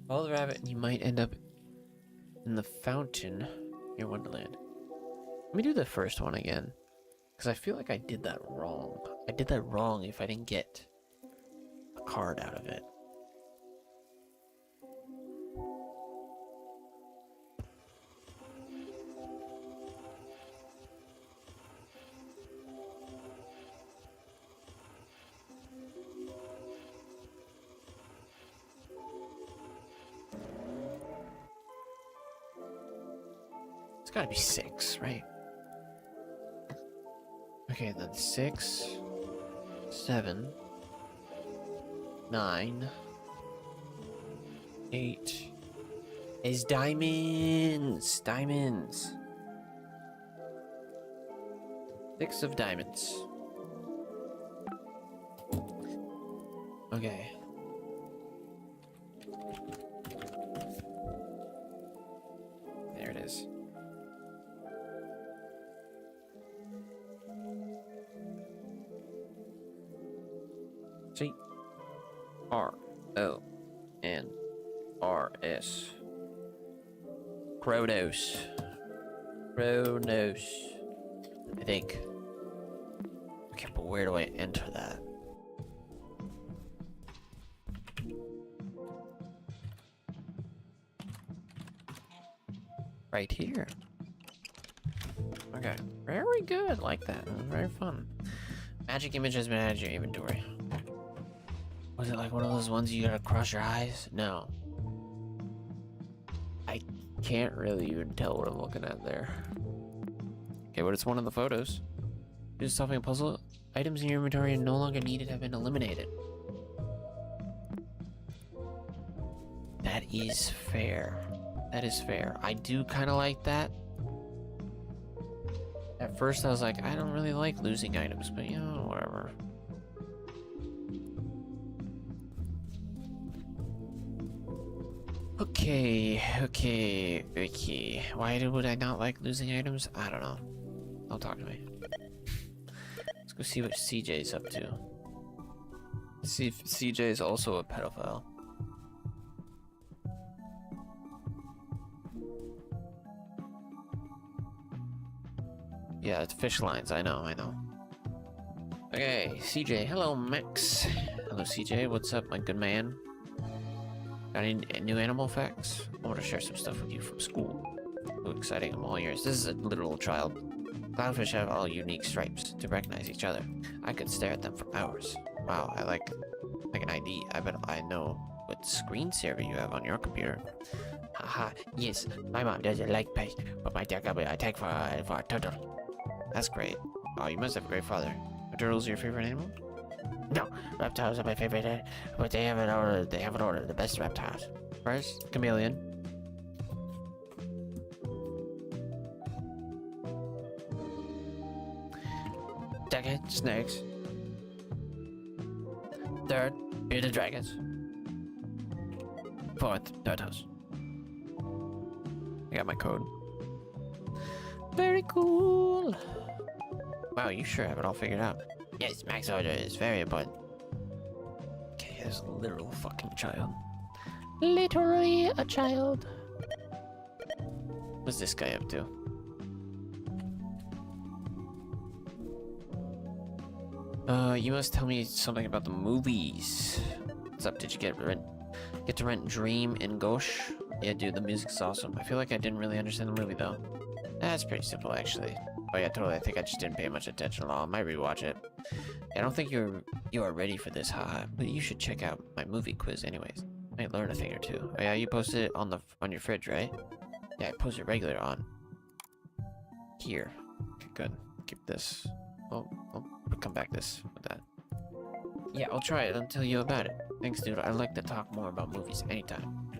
Follow the rabbit and you might end up in the fountain near Wonderland. Let me do the first one again, because I feel like I did that wrong. I did that wrong if I didn't get a card out of it. It's gotta be 6, right? Okay, then 6, 7, 9, 8 is diamonds! Diamonds! 6 of diamonds. Okay. There it is. C-R-O-N-R-S. Kronos. Kronos. I think. Okay, but where do I enter that? Right here. Okay, very good. Like that. It was very fun. Magic image has been added to your inventory. Was it like one of those ones you gotta cross your eyes? No. I can't really even tell what I'm looking at there. Okay, but it's one of the photos. Just solving a puzzle. Items in your inventory no longer needed have been eliminated. That is fair. That is fair. I do kind of like that. At first I was like, I don't really like losing items, but you know, whatever. Okay. Why would I not like losing items? I don't know. Don't talk to me. Let's go see what CJ's up to. See if CJ is also a pedophile. Yeah, it's fish lines. I know. Okay, CJ. Hello, Max. Hello, CJ. What's up, my good man? Got any new animal facts? I want to share some stuff with you from school. Ooh, exciting, I'm all ears. This is a literal child. Clownfish have all unique stripes to recognize each other. I could stare at them for hours. Wow, I like an ID. I bet I know what screensaver you have on your computer. Haha, yes, my mom doesn't like pets, but my dad got me a tag for a turtle. That's great. Oh, you must have a great father. Are turtles your favorite animal? No, reptiles are my favorite, but they have an order. The best reptiles. First, chameleon. Second, snakes. Third, bearded dragons. Fourth, turtles. I got my code. Very cool. Wow, you sure have it all figured out. Yes, Max order is very important. Okay, there's a literal fucking child. Literally a child. What's this guy up to? You must tell me something about the movies. What's up? Did you get to rent Dream in Ghosh? Yeah, dude, the music's awesome. I feel like I didn't really understand the movie though. That's pretty simple, actually. Oh yeah, totally. I think I just didn't pay much attention at all. I might rewatch it. I don't think you are ready for this, haha. But you should check out my movie quiz, anyways. Might learn a thing or two. Oh yeah, you posted it on your fridge, right? Yeah, I post it regular on here. Okay, good. Keep this. Oh, I'll come back with that. Yeah, I'll try it and tell you about it. Thanks, dude. I'd like to talk more about movies anytime.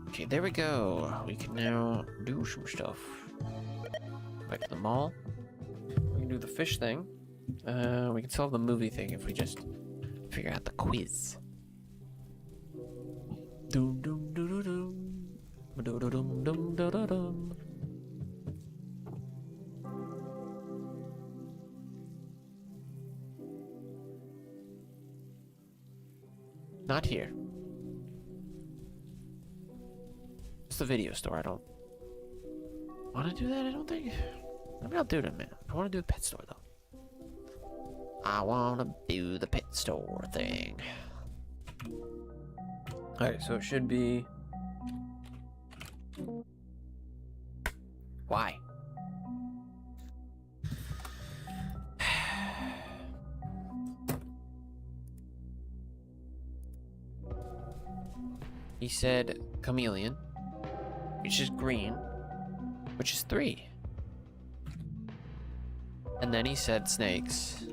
Okay, there we go. We can now do some stuff. Back to the mall. We can do the fish thing. We can solve the movie thing if we just figure out the quiz. Doom doom doo doo doom. Doo doo doom doom doo doo doom. Not here. It's the video store. I don't want to do that. I don't think. Maybe I'll do it in a minute. I want to do the pet store though. I want to do the pet store thing. Alright, so it should be. Why? He said chameleon, which is green, which is 3. And then he said snakes.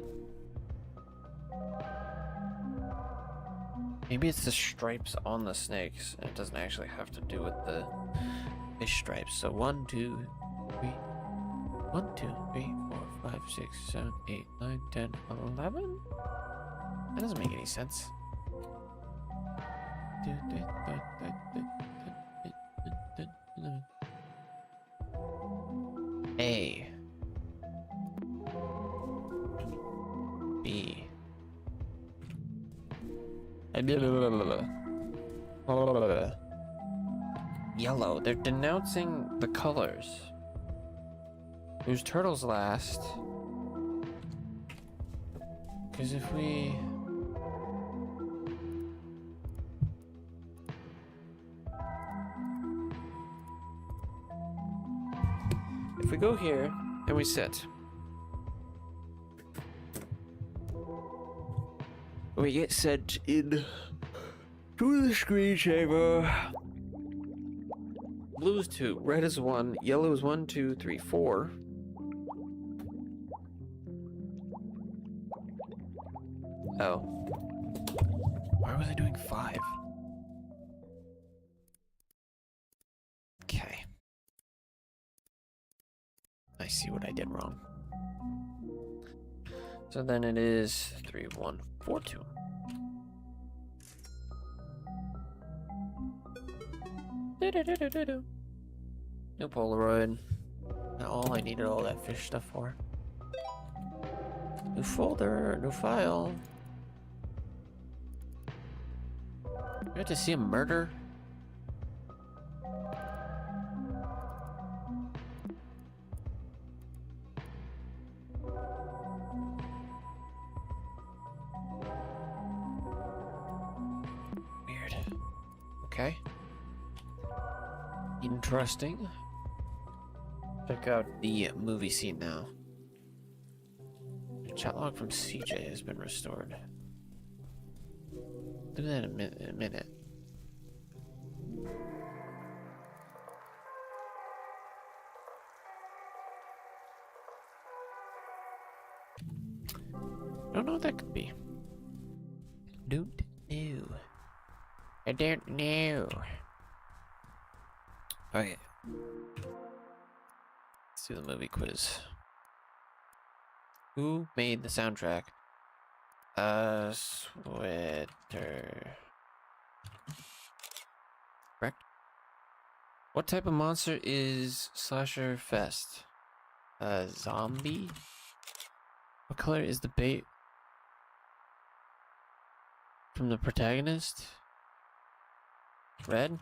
Maybe it's the stripes on the snakes, and it doesn't actually have to do with the fish stripes. So 1, 2, 3. 1, 2, 3, 4, 5, 6, 7, 8, 9, 10, 11? That doesn't make any sense. A. B. Yellow. They're denouncing the colors. Whose turtles last? Because if we... If we go here and we sit, we get sent in to the screensaver. Blue is 2, red is 1, yellow is 1, 2, 3, 4. Oh. Why was I doing 5? Okay. I see what I did wrong. So then it is 3, 1, 4, 2. No Polaroid. Not all I needed all that fish stuff for. New folder, new file. We have to see a murder. Weird. Okay. Interesting. Check out the movie scene now. The chat log from CJ has been restored. Do that in a minute. I don't know what that could be. Don't know. I don't know. Okay. Let's do the movie quiz. Who made the soundtrack? Sweater. Correct? What type of monster is Slasher Fest? Zombie? What color is the bait from the protagonist? Red?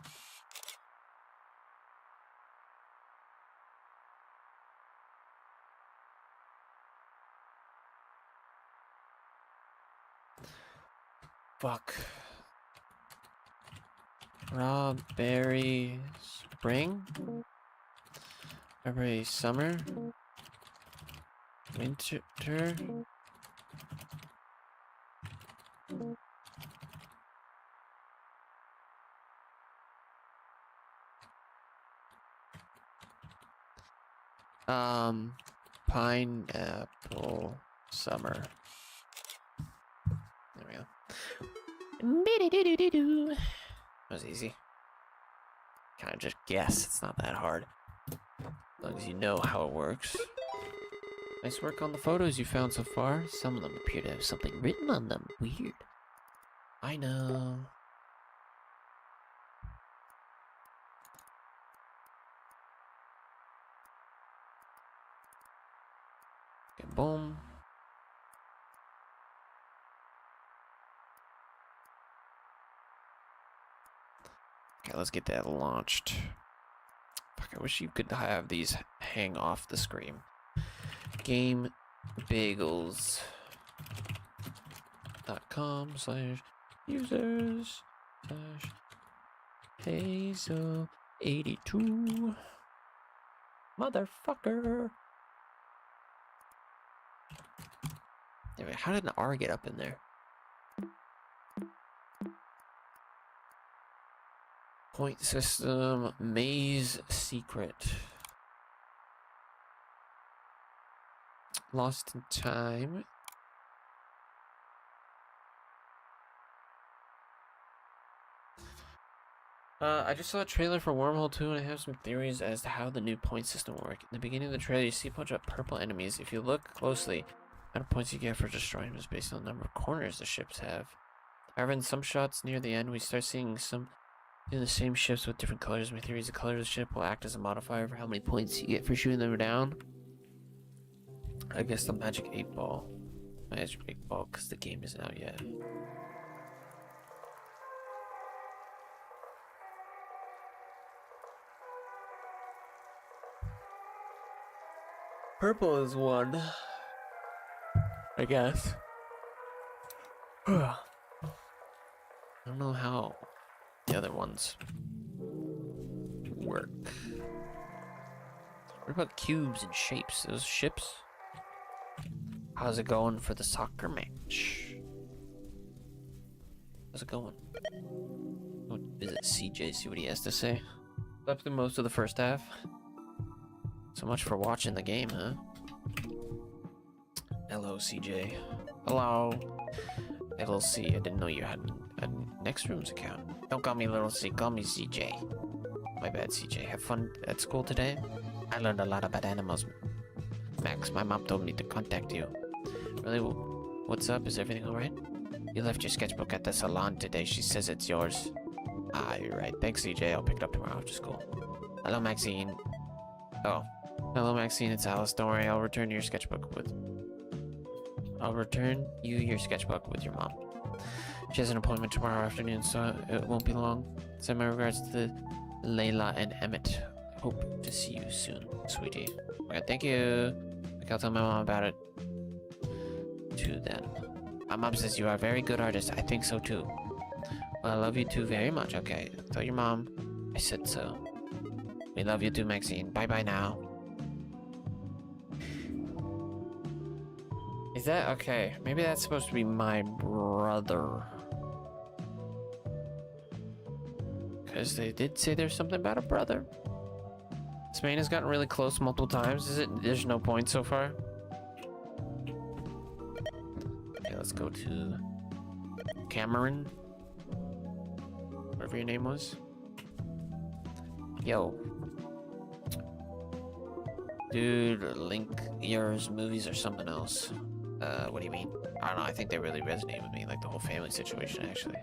Fuck. Strawberry spring? Strawberry summer? Winter? Pineapple summer. There we go. That was easy. Kind of just guess. It's not that hard. As long as you know how it works. Nice work on the photos you found so far. Some of them appear to have something written on them. Weird. I know. Okay, boom. Okay, let's get that launched. Fuck, I wish you could have these hang off the screen. GameBagels.com/users/Hazel82. Motherfucker. How did an R get up in there? Point system, maze secret. Lost in time. I just saw a trailer for Wormhole 2 and I have some theories as to how the new point system will work. In the beginning of the trailer, you see a bunch of purple enemies. If you look closely, the amount of points you get for destroying them is based on the number of corners the ships have. However, in some shots near the end, we start seeing some in the same ships with different colors. My theory is the color of the ship will act as a modifier for how many points you get for shooting them down. I guess the magic 8 ball. Magic 8 ball, because the game isn't out yet. Purple is one, I guess. I don't know how the other ones work. What about cubes and shapes? Those ships? How's it going for the soccer match? How's it going? Go visit CJ, see what he has to say. Slept through most of the first half. So much for watching the game, huh? Hello, CJ. Hello. Little C, I didn't know you had a Next Room's account. Don't call me Little C, call me CJ. My bad, CJ. Have fun at school today? I learned a lot about animals. Max, my mom told me to contact you. Really? What's up? Is everything alright? You left your sketchbook at the salon today. She says it's yours. Ah, you're right. Thanks, CJ. I'll pick it up tomorrow after school. Hello, Maxine. Oh. Hello, Maxine. It's Alice. Don't worry. I'll return you your sketchbook with your mom. She has an appointment tomorrow afternoon, so it won't be long. Send my regards to Layla and Emmett. Hope to see you soon, sweetie. Okay, thank you. I'll tell my mom about it too then. My mom says you are a very good artist. I think so too. Well, I love you too very much. Okay, tell your mom I said so. We love you too, Maxine. Bye-bye now. Is that okay? Maybe that's supposed to be my brother. Because they did say there's something about a brother. Spain has gotten really close multiple times. Is it? There's no point so far. Okay, let's go to Cameron. Whatever your name was. Yo. Dude, link yours movies or something else. What do you mean? I don't know, I think they really resonate with me, like the whole family situation, actually.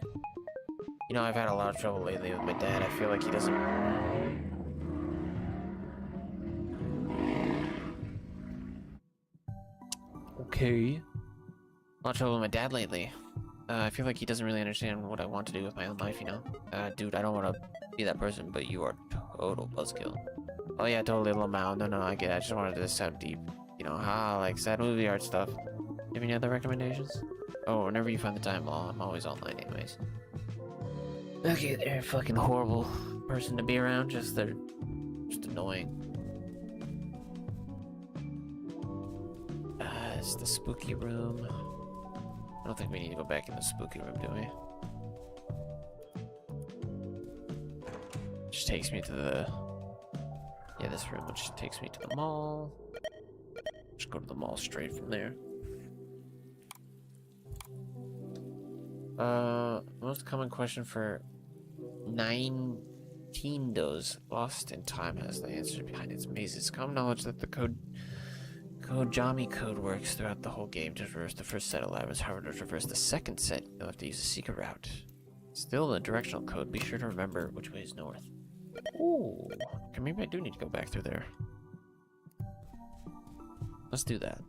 You know, I've had a lot of trouble lately with my dad. I feel like he doesn't... Okay. A lot of trouble with my dad lately. I feel like he doesn't really understand what I want to do with my own life, you know? Dude, I don't want to be that person, but you are total buzzkill. Oh yeah, totally Lamau. No, I get it. I just wanted to sound deep. You know, like sad movie art stuff. Have any other recommendations? Oh, whenever you find the time, well, I'm always online anyways. Okay, they're a fucking horrible person to be around. They're just annoying. It's the spooky room. I don't think we need to go back in the spooky room, do we? Which takes me to the... Yeah, this room, which takes me to the mall. Just go to the mall straight from there. Most common question for 19 Lost in Time has the answer behind its mazes. Common knowledge that the Code Jami code works throughout the whole game to traverse the first set of labyrinths. However, to traverse the second set, you'll have to use a secret route. Still the directional code. Be sure to remember which way is north. Ooh. Okay, maybe I do need to go back through there. Let's do that.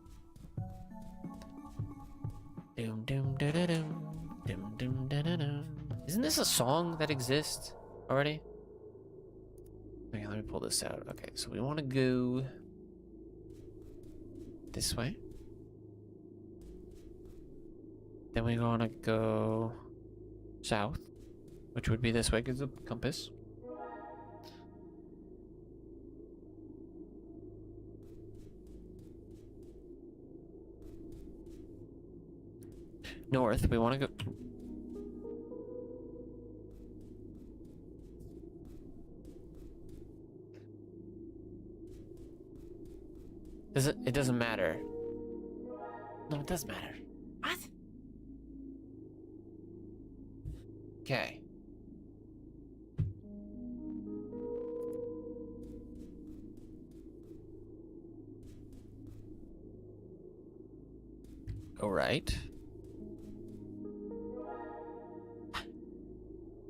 Doom doom da da doom. Doom doom da da doom. Isn't this a song that exists already? Okay, let me pull this out. Okay, so we want to go this way. Then we want to go south, which would be this way because of the compass. North, we want to go... It doesn't matter. No, it does matter. What? Okay. Go right.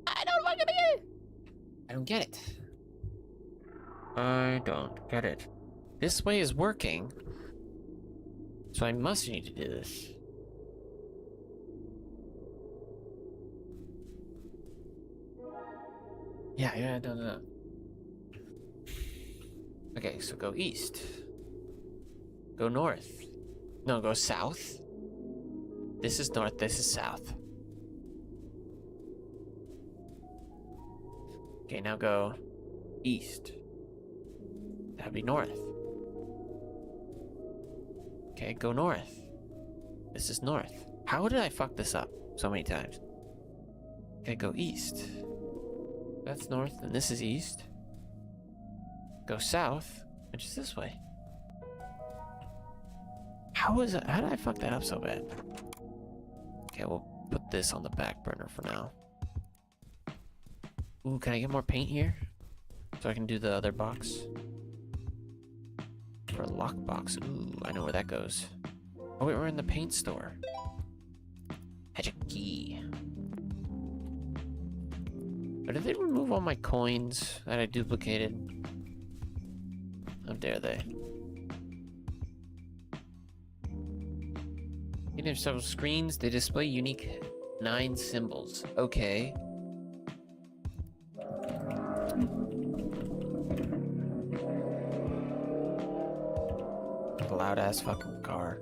I don't fucking get it. I don't get it. I don't get it. This way is working, so I must need to do this. Yeah, no. Okay, so go east. Go north. No, go south. This is north, this is south. Okay, now go east. That'd be north. Okay, go north. This is north. How did I fuck this up so many times? Okay, go east. That's north, and this is east. Go south, which is this way. How did I fuck that up so bad? Okay, we'll put this on the back burner for now. Ooh, can I get more paint here? So I can do the other box? For a lockbox. Ooh, I know where that goes. Oh wait, we're in the paint store. Magic key. But did they remove all my coins that I duplicated? How dare they? You have several screens. They display unique 9 symbols. Okay. Loud ass fucking car.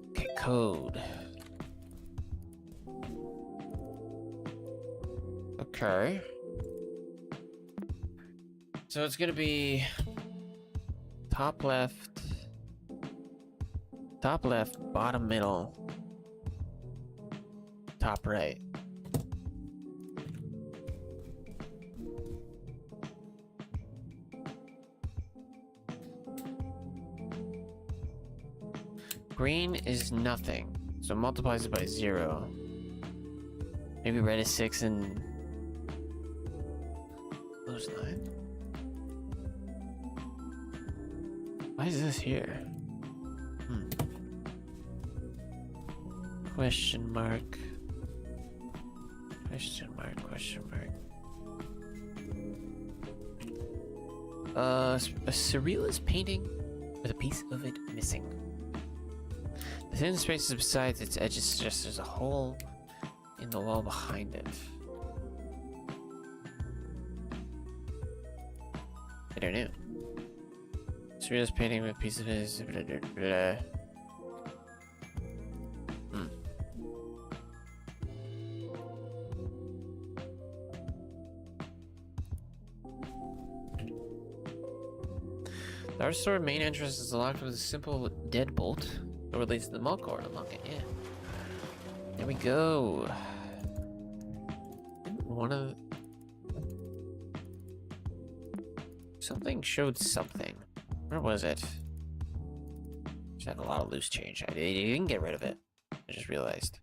Okay, code. Okay. So it's gonna be top left, bottom middle, top right. Green is nothing, so it multiplies it by 0. Maybe red is 6 and blue's 9. Why is this here? Question mark. Question mark, question mark. A surrealist painting with a piece of it missing. The thin spaces besides its edges suggest there's a hole in the wall behind it. I don't know. Surrealist painting with a piece of it is blah, blah, blah. The art store main entrance is locked with a simple deadbolt. Or at least the mall core to unlock it, yeah. There we go. One of... Something showed something. Where was it? Just had a lot of loose change. I didn't get rid of it. I just realized.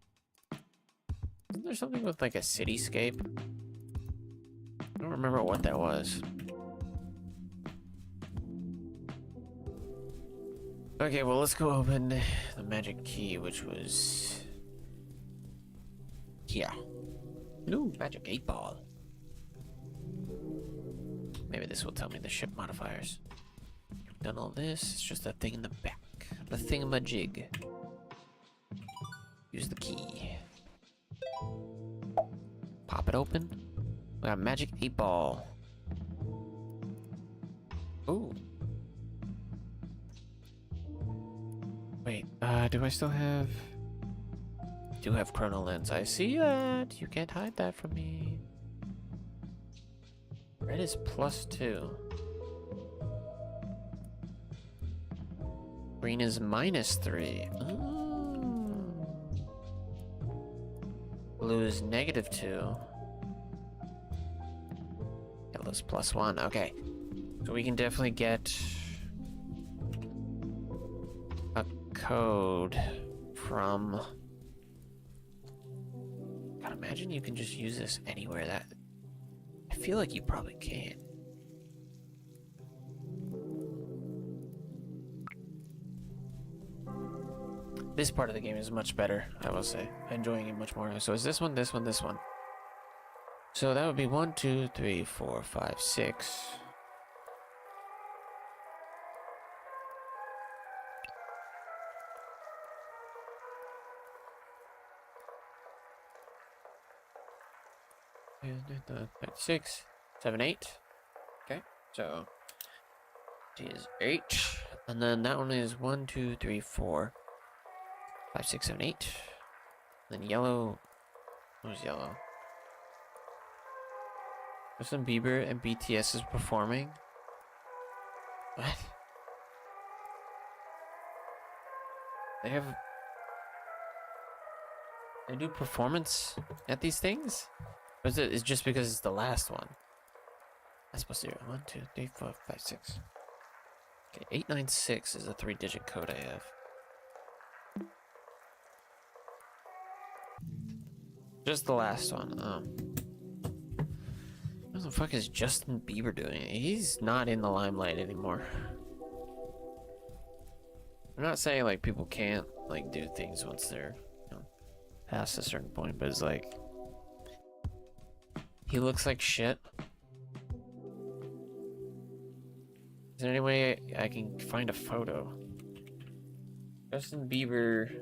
Isn't there something with like a cityscape? I don't remember what that was. Okay, well, let's go open the magic key, which was here. Ooh, magic 8-ball. Maybe this will tell me the ship modifiers. Done all this, it's just that thing in the back. The thingamajig. Use the key. Pop it open. We got magic 8-ball. Ooh. Wait, do I still have... do have chrono lens. I see that. You can't hide that from me. Red is +2. Green is -3. Ooh. Blue is -2. Yellow's +1. Okay. So we can definitely get a code from... God, imagine you can just use this anywhere. That I feel like you probably can. This part of the game is much better, I will say. I'm enjoying it much more. So is this one, this one, this one? So that would be 1, 2, 3, 4, 5, 6. And 6, 7, 8. Okay, so T is 8, and then that one is 1, 2, 3, 4, 5, 6, 7, 8. Then yellow. Where's yellow? Justin Bieber and BTS is performing. What? They do performance at these things? Or is it just because it's the last one? That's supposed to be 1, 2, 3, 4, 5, 6. Okay, 896 is a 3-digit code I have. Just the last one. Oh. What the fuck is Justin Bieber doing? He's not in the limelight anymore. I'm not saying like people can't like do things once they're, you know, past a certain point, but it's like he looks like shit. Is there any way I can find a photo? Justin Bieber,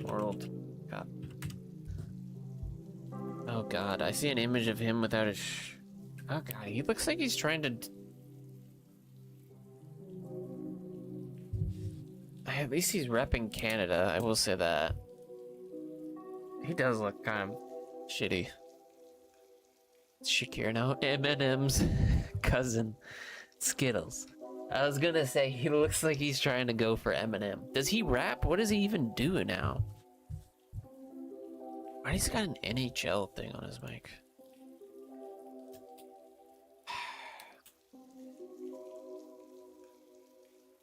world cup. Oh god, I see an image of him without his oh god, he looks like he's trying to... At least he's repping Canada, I will say that. He does look kind of shitty. Shakira now. Eminem's cousin. Skittles. I was gonna say, he looks like he's trying to go for Eminem. Does he rap? What does he even do now? Why he's got an NHL thing on his mic?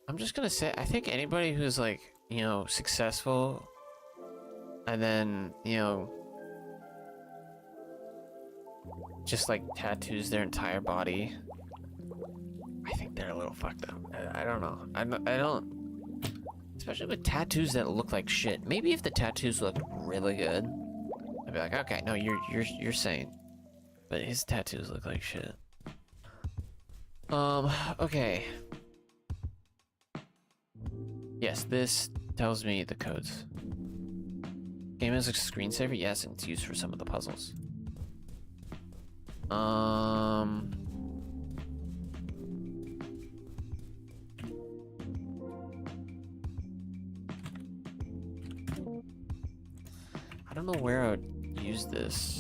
I'm just gonna say, I think anybody who's like, you know, successful and then, you know, just like tattoos their entire body, I think they're a little fucked up. I don't know. I don't, especially with tattoos that look like shit. Maybe if the tattoos look really good, I'd be like, okay, no, you're sane. But his tattoos look like shit. Okay. Yes, this tells me the codes. Game is a screensaver? Yes, and it's used for some of the puzzles. I don't know where I would use this.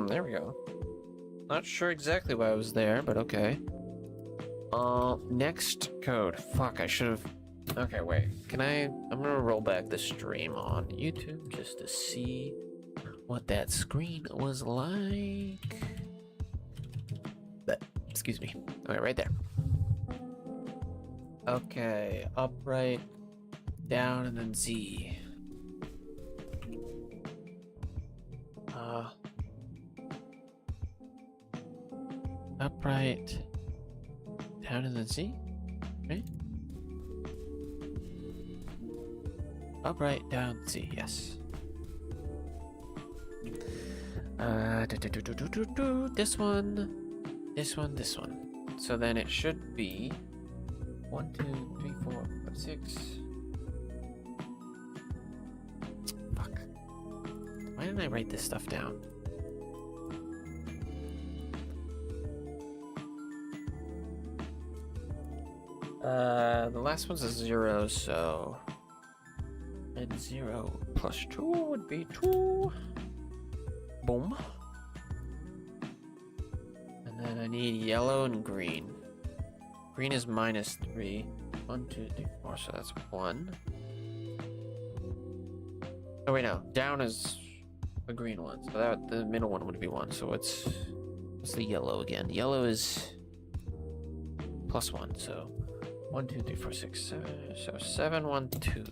There we go. Not sure exactly why I was there, but okay. Next code. Fuck, I should have... Okay, wait. I'm gonna roll back the stream on YouTube just to see what that screen was like. Excuse me. Okay, right there. Okay, up, right, down, and then Z. Upright. Down and then C? Right? Upright, down, C, yes. This one. This one, this one. So then it should be 1, 2, 3, 4, 5, 6. Fuck. Why didn't I write this stuff down? The last one's a 0, so... And 0 plus 2 would be 2. Boom. And then I need yellow and green. Green is -3. 1, 2, 3, 4, so that's 1. Oh wait, no. Down is the green one, so that the middle one would be 1. So what's the yellow again? Yellow is +1, so 1, 2, 3, 4, 6, 7. So 7, 1, 2.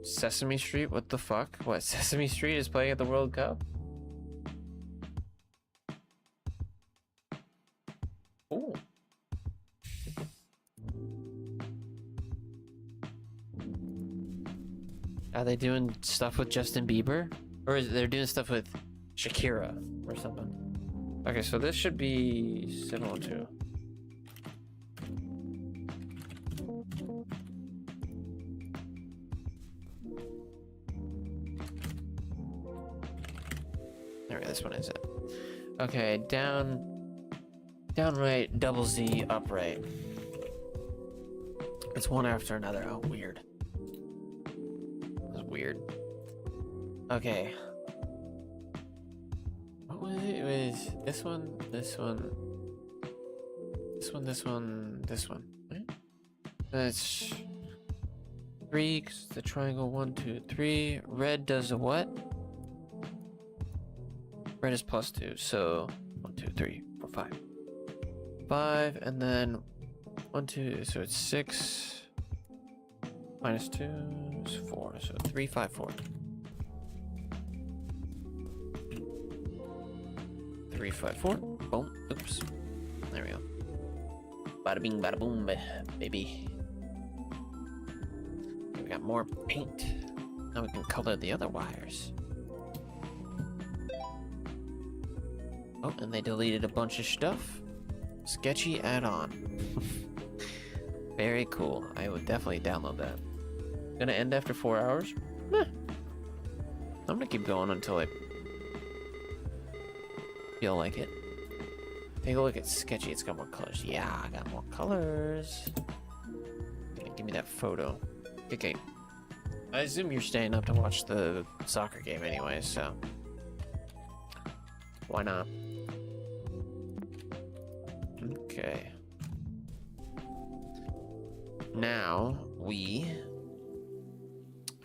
Sesame Street? What the fuck? What? Sesame Street is playing at the World Cup? Ooh. Are they doing stuff with Justin Bieber? Or is they're doing stuff with Shakira or something? Okay, so this should be 712. Alright, this one is it. Okay, down right, double Z, upright. It's one after another. Oh, weird. That's weird. Okay. What was it? It was this one, this one, this one, this one, this one. Right? That's 3, 'cause the triangle 1, 2, 3. Red does a what? Red is +2, so 1, 2, 3, 4, 5. 5, and then 1, 2, so it's 6. -2 is 4, so 3, 5, 4. 3, 5, 4. Boom. Oops. There we go. Bada bing, bada boom, baby. We got more paint. Now we can color the other wires. Oh, and they deleted a bunch of stuff. Sketchy add-on. Very cool. I would definitely download that. Gonna end after 4 hours? Meh. I'm gonna keep going until I feel like it. Take a look at Sketchy. It's got more colors. Yeah, I got more colors. Okay, give me that photo. Okay. I assume you're staying up to watch the soccer game anyway, so... Why not? Okay. Now, I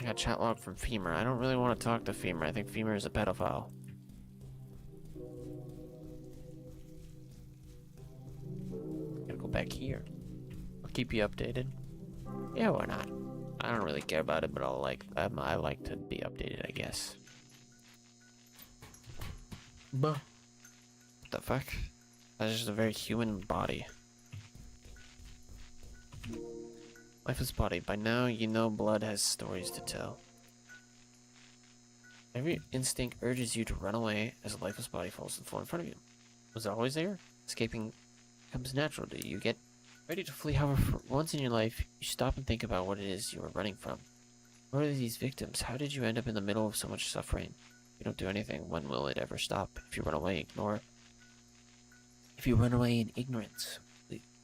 got chat log from Femur. I don't really want to talk to Femur. I think Femur is a pedophile. Gotta go back here. I'll keep you updated. Yeah, why not? I don't really care about it, but I like to be updated, I guess. What the fuck? That's just a very human body. Lifeless body. By now, you know blood has stories to tell. Every instinct urges you to run away as a lifeless body falls to the floor in front of you. Was it always there? Escaping comes natural to you. You get ready to flee, however, for once in your life, you stop and think about what it is you are running from. What are these victims? How did you end up in the middle of so much suffering? If you don't do anything, when will it ever stop? If you run away, ignore. If you run away in ignorance,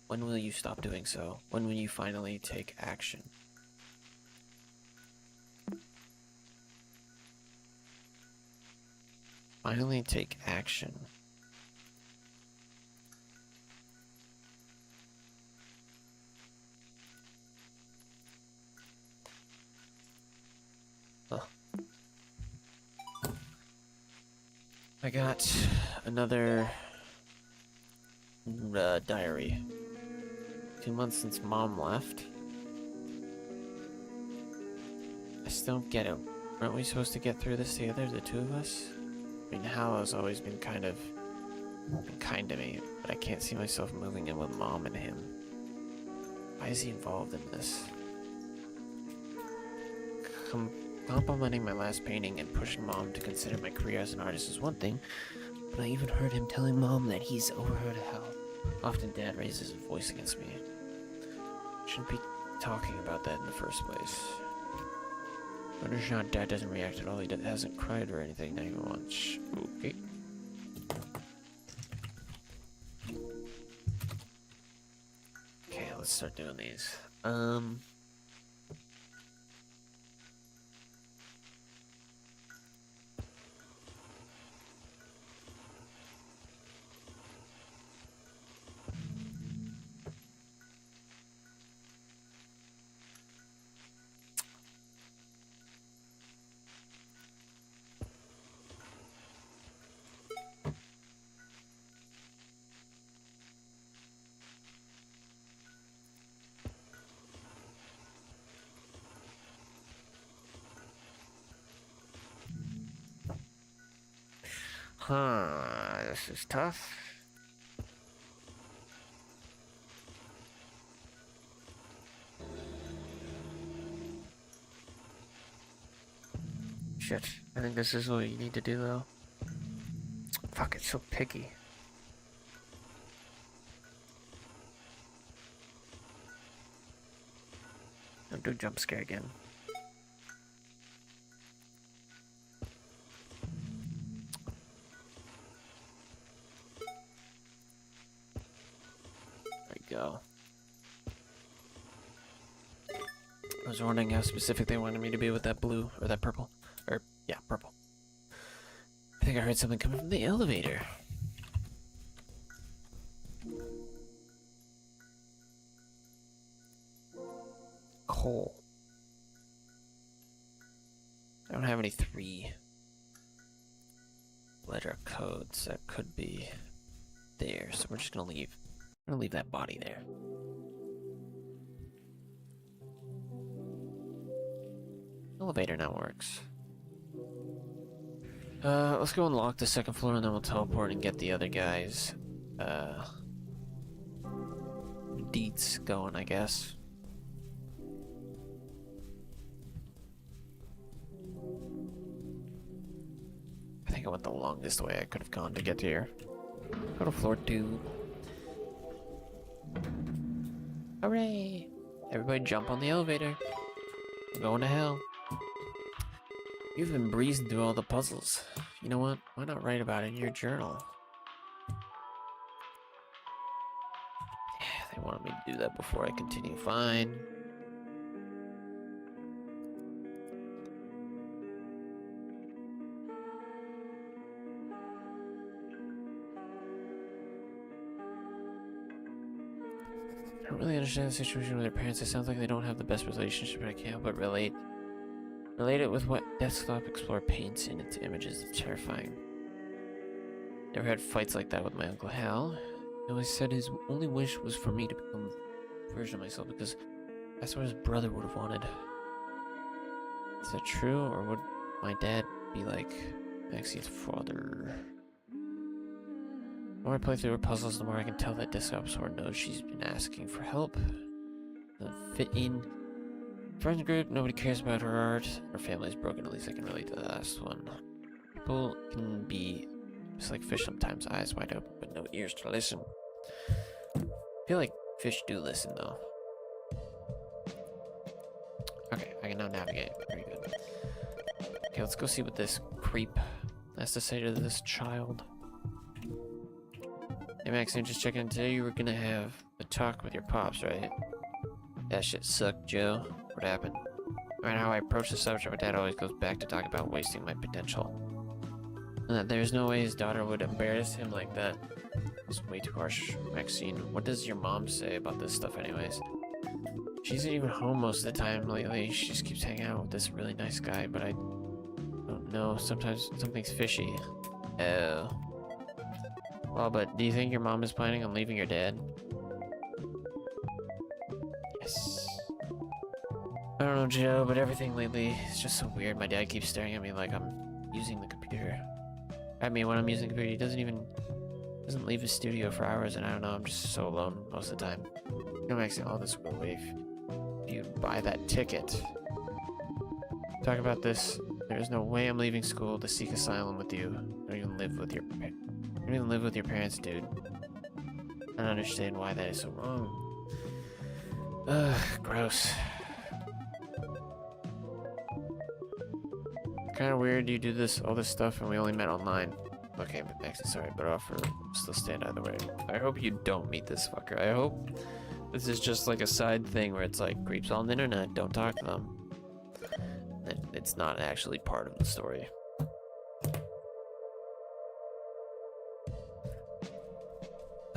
when will you stop doing so? When will you finally take action? Finally take action. I got another diary. 2 months since Mom left. I still don't get it. Aren't we supposed to get through this together, the two of us? I mean, Hal has always been kind to me, but I can't see myself moving in with Mom and him. Why is he involved in this? Complimenting my last painting and pushing Mom to consider my career as an artist is one thing, but I even heard him telling Mom that he's overheard how often Dad raises his voice against me. Shouldn't be talking about that in the first place. Wonder if not Dad doesn't react at all. He hasn't cried or anything, not even once. Okay. Okay, let's start doing these. This is tough. Shit, I think this is what you need to do though. Fuck, it's so picky. Don't do jump scare again. Go. I was wondering how specific they wanted me to be with that blue or that purple. Or, yeah, purple. I think I heard something coming from the elevator. Coal. I don't have any 3-letter codes that could be there, so we're just gonna leave. I'm gonna leave that body there. Elevator now works. Let's go and lock the second floor and then we'll teleport and get the other guys, deets going, I guess. I think I went the longest way I could have gone to get here. Go to floor 2. Hooray! Everybody jump on the elevator. I'm going to hell. You've been breezing through all the puzzles. You know what? Why not write about it in your journal? They wanted me to do that before I continue. Fine. I don't really understand the situation with their parents. It sounds like they don't have the best relationship, but I can't help but relate it with what Desktop Explorer paints in its images. It's terrifying. Never had fights like that with my Uncle Hal. He always said his only wish was for me to become a version of myself because that's what his brother would have wanted. Is that true, or would my dad be like Maxine's father? The more I play through her puzzles, the more I can tell that Desktop Explorer knows she's been asking for help. Doesn't fit in. Friends group, nobody cares about her art. Her family's broken, at least I can relate to the last one. People can be just like fish sometimes, eyes wide open, but no ears to listen. I feel like fish do listen though. Okay, I can now navigate. Very good. Okay, let's go see what this creep has to say to this child. Hey Max, I'm just checking in today. You were gonna have a talk with your pops, right? That shit sucked, Joe. What happened? No matter how I approach the subject, my dad always goes back to talk about wasting my potential. And that there's no way his daughter would embarrass him like that. It's way too harsh, Maxine. What does your mom say about this stuff anyways? She isn't even home most of the time lately. She just keeps hanging out with this really nice guy, but I don't know. Sometimes something's fishy. Oh. Well, but do you think your mom is planning on leaving your dad? Yes. I don't know, Joe, but everything lately is just so weird. My dad keeps staring at me like I'm using the computer. I mean, when I'm using the computer, he doesn't leave his studio for hours, and I don't know, I'm just so alone most of the time. I'm actually all this relief. You buy that ticket. Talk about this. There's no way I'm leaving school to seek asylum with you. I don't even live with your parents, dude. I don't understand why that is so wrong. Ugh, gross. Kind of weird you do all this stuff and we only met online. Okay, but next, sorry, but offer still stand either way. I hope you don't meet this fucker. I hope this is just like a side thing where it's like creeps on the internet, don't talk to them. And it's not actually part of the story.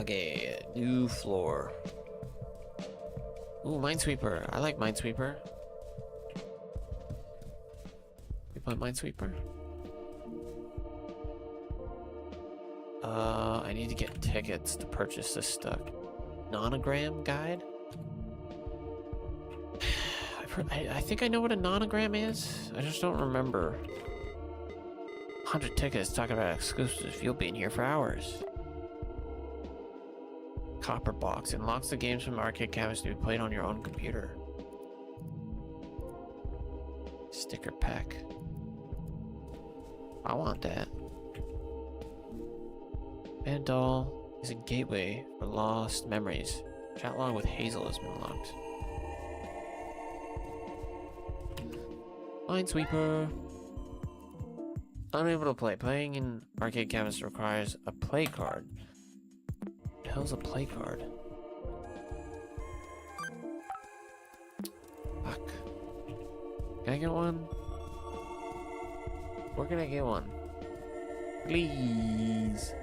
Okay, new floor. Ooh, Minesweeper. I like Minesweeper. You play Minesweeper? I need to get tickets to purchase this stuff. Nonogram guide? I think I know what a nonogram is. I just don't remember. 100 tickets talking about exclusives. You'll be in here for hours. Copper box unlocks the games from arcade cabinets to be played on your own computer. Sticker pack. I want that. Band doll is a gateway for lost memories. Chat log with Hazel has been locked. Minesweeper. Unable to play. Playing in arcade cabinets requires a play card. What the hell's a play card? Fuck. Can I get one? Where can I get one? Please.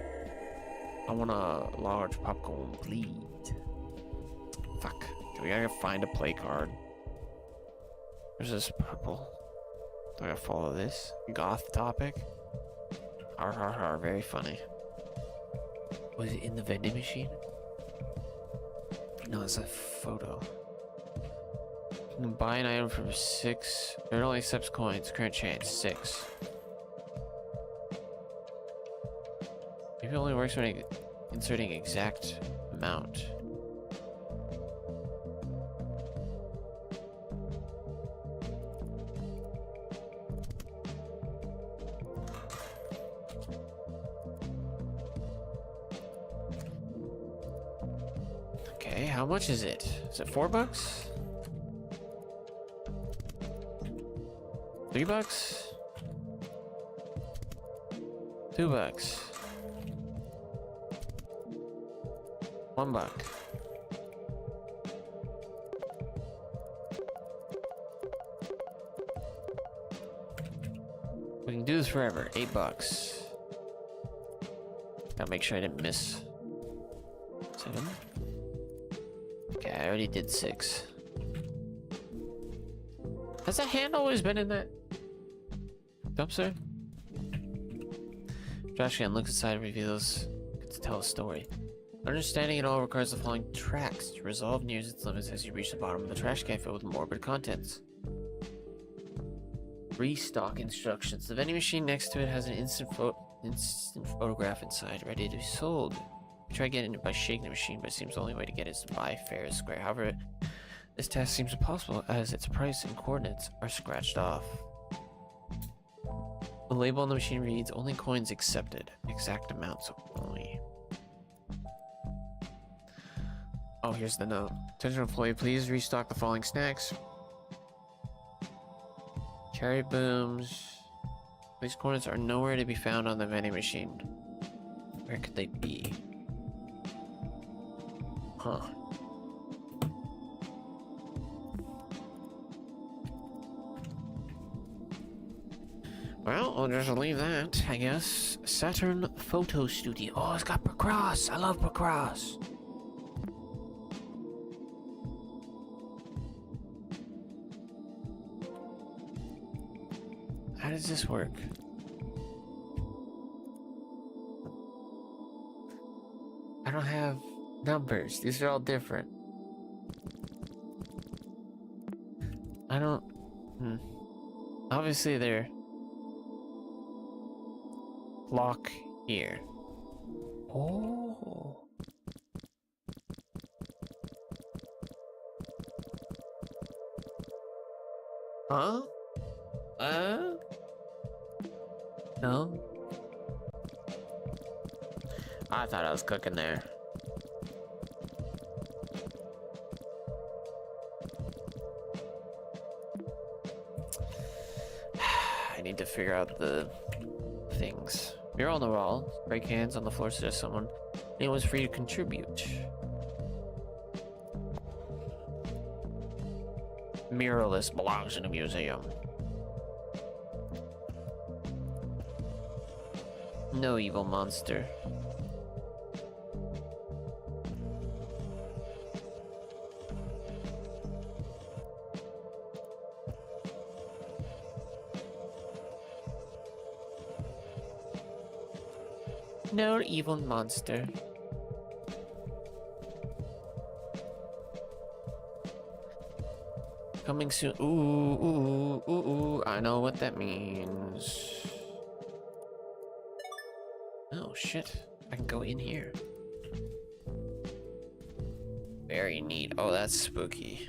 I want a large popcorn, please. Fuck. We gotta find a play card. There's this purple. Do I gotta follow this? Goth topic? Har har har, very funny. Was it in the vending machine? No, it's a photo. You can buy an item from 6. It only accepts coins. Current change 6. Maybe it only works when inserting exact amount. Okay, how much is it? Is it $4? $3? $2? $1. We can do this forever. $8. Gotta make sure I didn't miss 7. Okay, I already did 6. Has that hand always been in that dumpster? Trash can looks inside and reveals to tell a story. Understanding it all requires the following tracks to resolve nears its limits as you reach the bottom of the trash can filled with morbid contents. Restock instructions. The vending machine next to it has an instant photograph inside, ready to be sold. Try getting it by shaking the machine, but it seems the only way to get it is to buy fair and square. However, this task seems impossible as its price and coordinates are scratched off. The label on the machine reads, only coins accepted. Exact amounts only. Oh, here's the note. Attention employee, please restock the following snacks. Cherry booms. These coordinates are nowhere to be found on the vending machine. Where could they be? Huh. Well, I'll just leave that, I guess. Saturn Photo Studio. Oh, it's got Pacross. I love Pacross. How does this work? I don't have numbers. These are all different. I don't... Obviously they're lock here. Oh. Huh? No? I thought I was cooking there. I need to figure out the things. Mural on the wall. Spray cans on the floor suggests someone. Anyone's free to contribute. Muralist belongs in a museum. No evil monster. No evil monster. Coming soon. Ooh, I know what that means. Oh, shit. I can go in here. Very neat. Oh, that's spooky.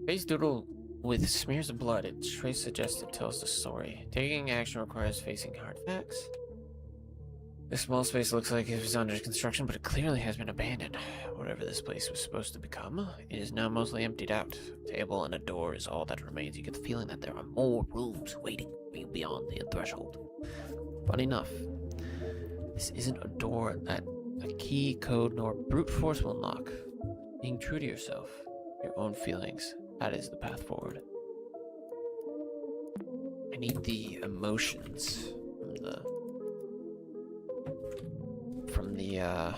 Face doodle with smears of blood. Its trace suggests it tells the story. Taking action requires facing hard facts. This small space looks like it was under construction, but it clearly has been abandoned. Whatever this place was supposed to become, it is now mostly emptied out. A table and a door is all that remains. You get the feeling that there are more rooms waiting for you beyond the threshold. Funny enough, this isn't a door that a key, code, nor brute force will unlock. Being true to yourself, your own feelings, that is the path forward. I need the emotions from the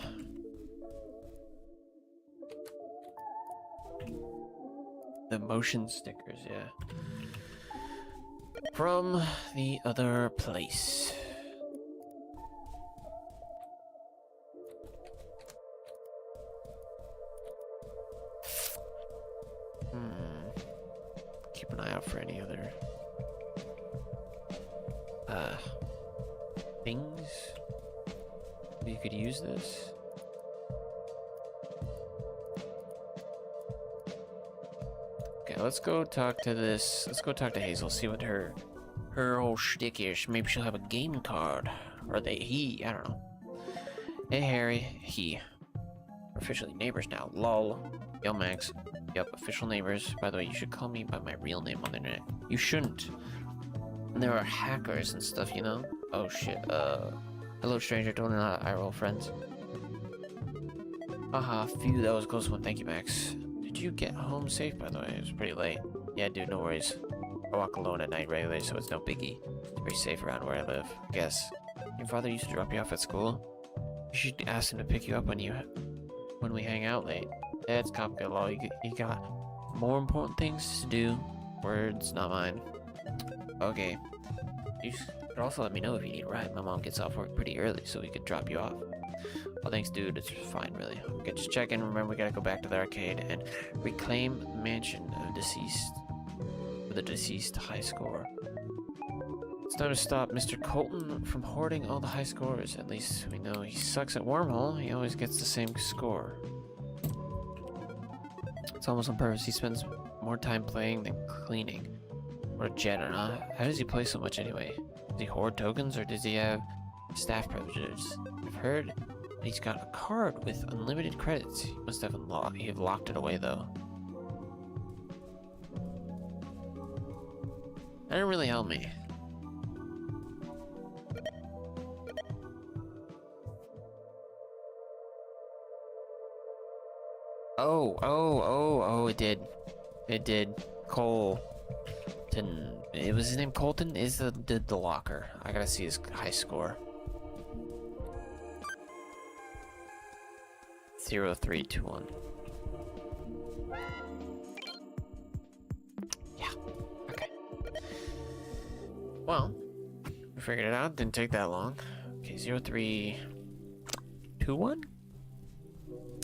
motion stickers, yeah. From the other place. Keep an eye out for any other things. You could use this. Okay, let's go talk to this. Let's go talk to Hazel, see what her whole shtick is. Maybe she'll have a game card. Or he, I don't know. Hey Harry, he. We're officially neighbors now. Lol. Yo Max. Yep, official neighbors. By the way, you should call me by my real name on the internet. You shouldn't. And there are hackers and stuff, you know? Oh shit, hello stranger, don't know how I roll friends. Haha, phew, that was a close one. Thank you, Max. Did you get home safe, by the way? It was pretty late. Yeah, dude, no worries. I walk alone at night regularly, so it's no biggie. It's very safe around where I live, I guess. Your father used to drop you off at school? You should ask him to pick you up when we hang out late. Yeah, it's complicated law. You got more important things to do. Words, not mine. Okay. You should also let me know if you need a ride. My mom gets off work pretty early, so we could drop you off. Well, thanks, dude. It's fine, really. Okay, just check in. Remember, we gotta go back to the arcade and reclaim the mansion of the deceased high scorer. It's time to stop Mr. Colton from hoarding all the high scores. At least we know he sucks at Wormhole. He always gets the same score. It's almost on purpose. He spends more time playing than cleaning. What a jet, huh? How does he play so much anyway? Does he hoard tokens or does he have staff privileges? I've heard that he's got a card with unlimited credits. He must have locked it away though. That didn't really help me. Oh, it did. It did. Colton. It was his name Colton? Is the locker. I gotta see his high score. 0321. Yeah. Okay. Well, we figured it out. Didn't take that long. Okay, 0321?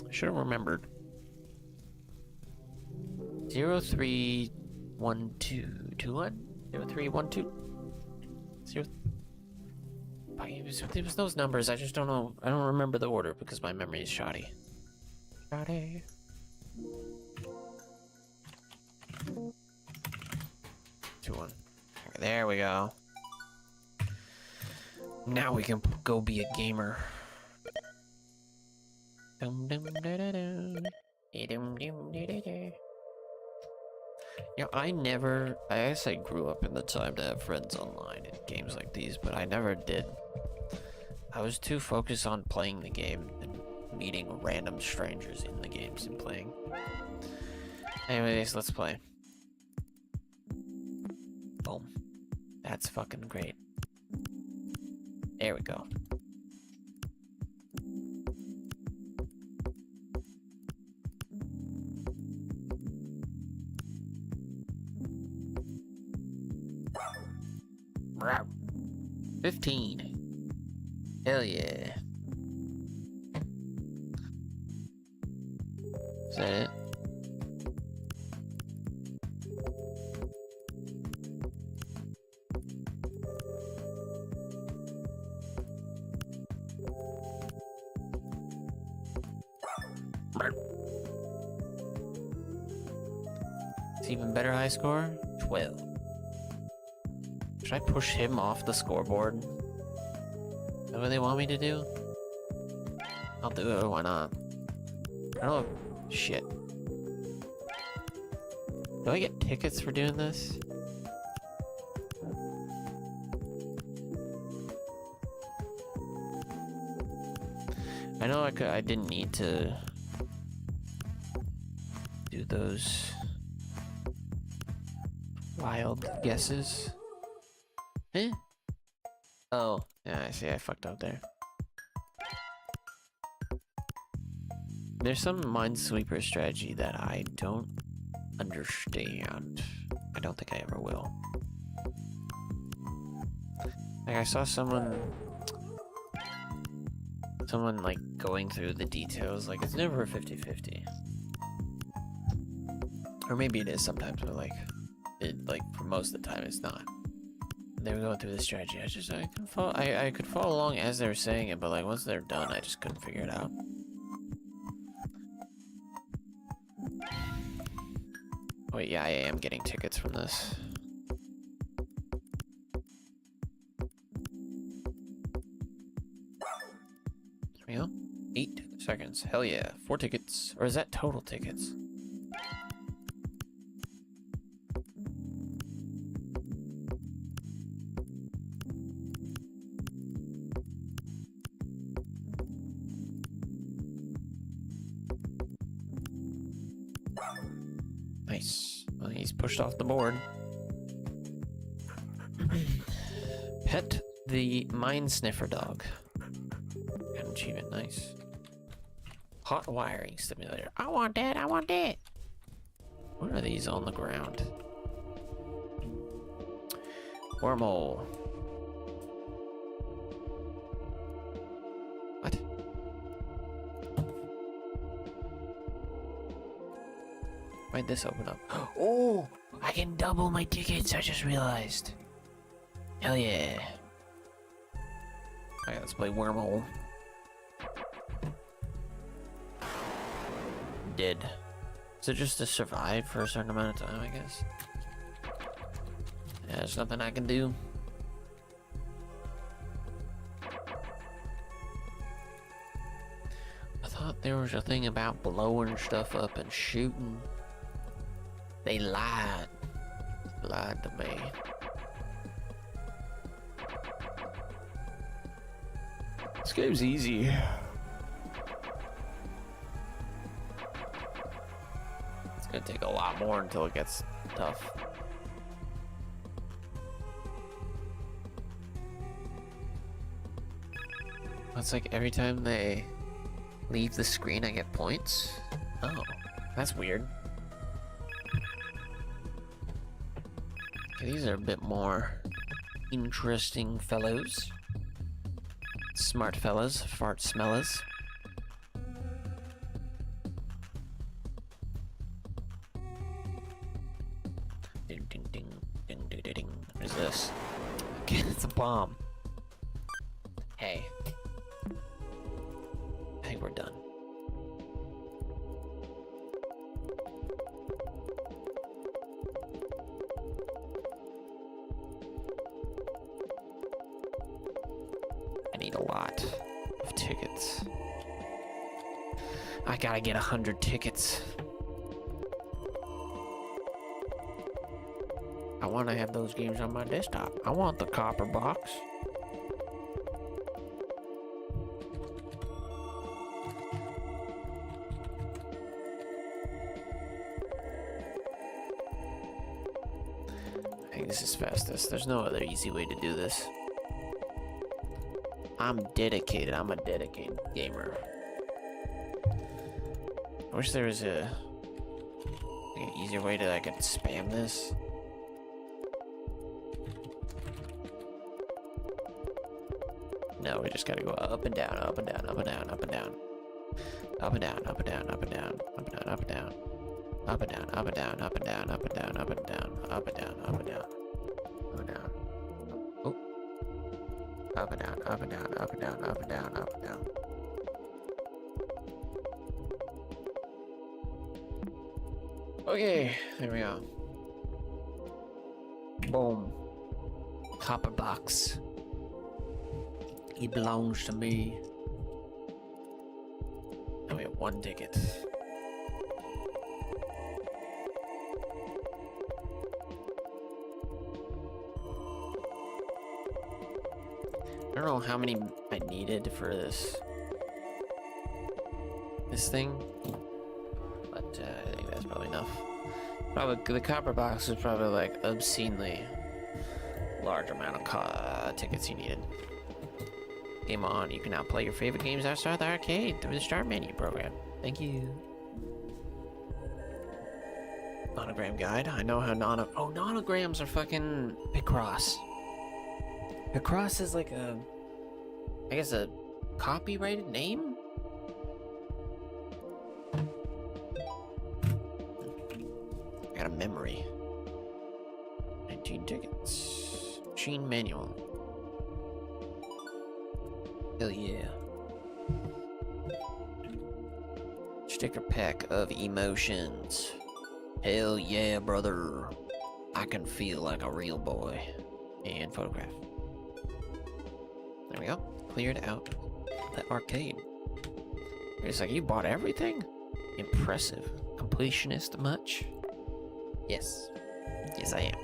Should have remembered. 031221? 0312? It was those numbers. I just don't know. I don't remember the order because my memory is shoddy. Shoddy. Two, one. Okay, there we go. Now we can go be a gamer. Dum dum da da da. Dum dum da da da. You know, I guess I grew up in the time to have friends online in games like these, but I never did. I was too focused on playing the game and meeting random strangers in the games and playing. Anyways, let's play. Boom. That's fucking great. There we go. Wow. 15. Hell yeah. Is that it? It's even better high score? 12. Should I push him off the scoreboard? Is that what they want me to do? I'll do it, why not? I don't know. Shit. Do I get tickets for doing this? I know I didn't need to do those wild guesses. Eh? Oh, yeah, I see, I fucked up there. There's some Minesweeper strategy that I don't understand. I don't think I ever will. Like, I saw someone like going through the details, like it's never a 50-50. Or maybe it is sometimes, but like for most of the time it's not. They were going through the strategy. I could follow along as they were saying it, but like once they're done, I just couldn't figure it out. Wait, yeah, I am getting tickets from this. There we go. 8 seconds. Hell yeah. 4 tickets. Or is that total tickets? Nice. Well, he's pushed off the board. Pet the mine sniffer dog. Got an achievement, nice. Hot wiring stimulator. I want that, I want that. What are these on the ground? Wormhole. What? Why'd this open up? Oh! I can double my tickets, I just realized. Hell yeah. Alright, let's play Wormhole. Dead. Is it just to survive for a certain amount of time, I guess? Yeah, there's nothing I can do. I thought there was a thing about blowing stuff up and shooting. They lied. Lied to me. This game's easy. It's gonna take a lot more until it gets tough. It's like every time they leave the screen, I get points. Oh, that's weird. Okay, these are a bit more interesting fellows. Smart fellas, fart smellers. Ding ding ding ding ding ding ding. What is this? Again, it's a bomb. Hey. I think we're done. I need a lot of tickets. I gotta get 100 tickets. I want to have those games on my desktop. I want the copper box. I think this is fastest. There's no other easy way to do this. I'm dedicated. I'm a dedicated gamer. I wish there was like an easier way to I could spam this. No, we just gotta go up and down, up and down, up and down, up and down. Up and down, up and down, up and down, up and down, up and down. Up and down, up and down, up and down, up and down, up and down, up and down, up and down. Up and down. Oh. Up and down, up and down, up and down, up and down, up and down. Okay, there we go. Boom. Copper box. It belongs to me. Now we have 1 ticket. I don't know how many I needed for this thing, but I think that's probably enough. Probably the copper box is probably like obscenely large amount of tickets you needed. Game on. You can now play your favorite games outside the arcade through the start menu program. Thank you. Nonogram guide. I know how nonograms are fucking Picross. Picross is like I guess a copyrighted name? I got a memory. 19 tickets. Machine manual. Hell yeah. Sticker pack of emotions. Hell yeah, brother. I can feel like a real boy. And photograph. There we go. Cleared out the arcade. It's like, you bought everything? Impressive. Completionist much? Yes. Yes, I am.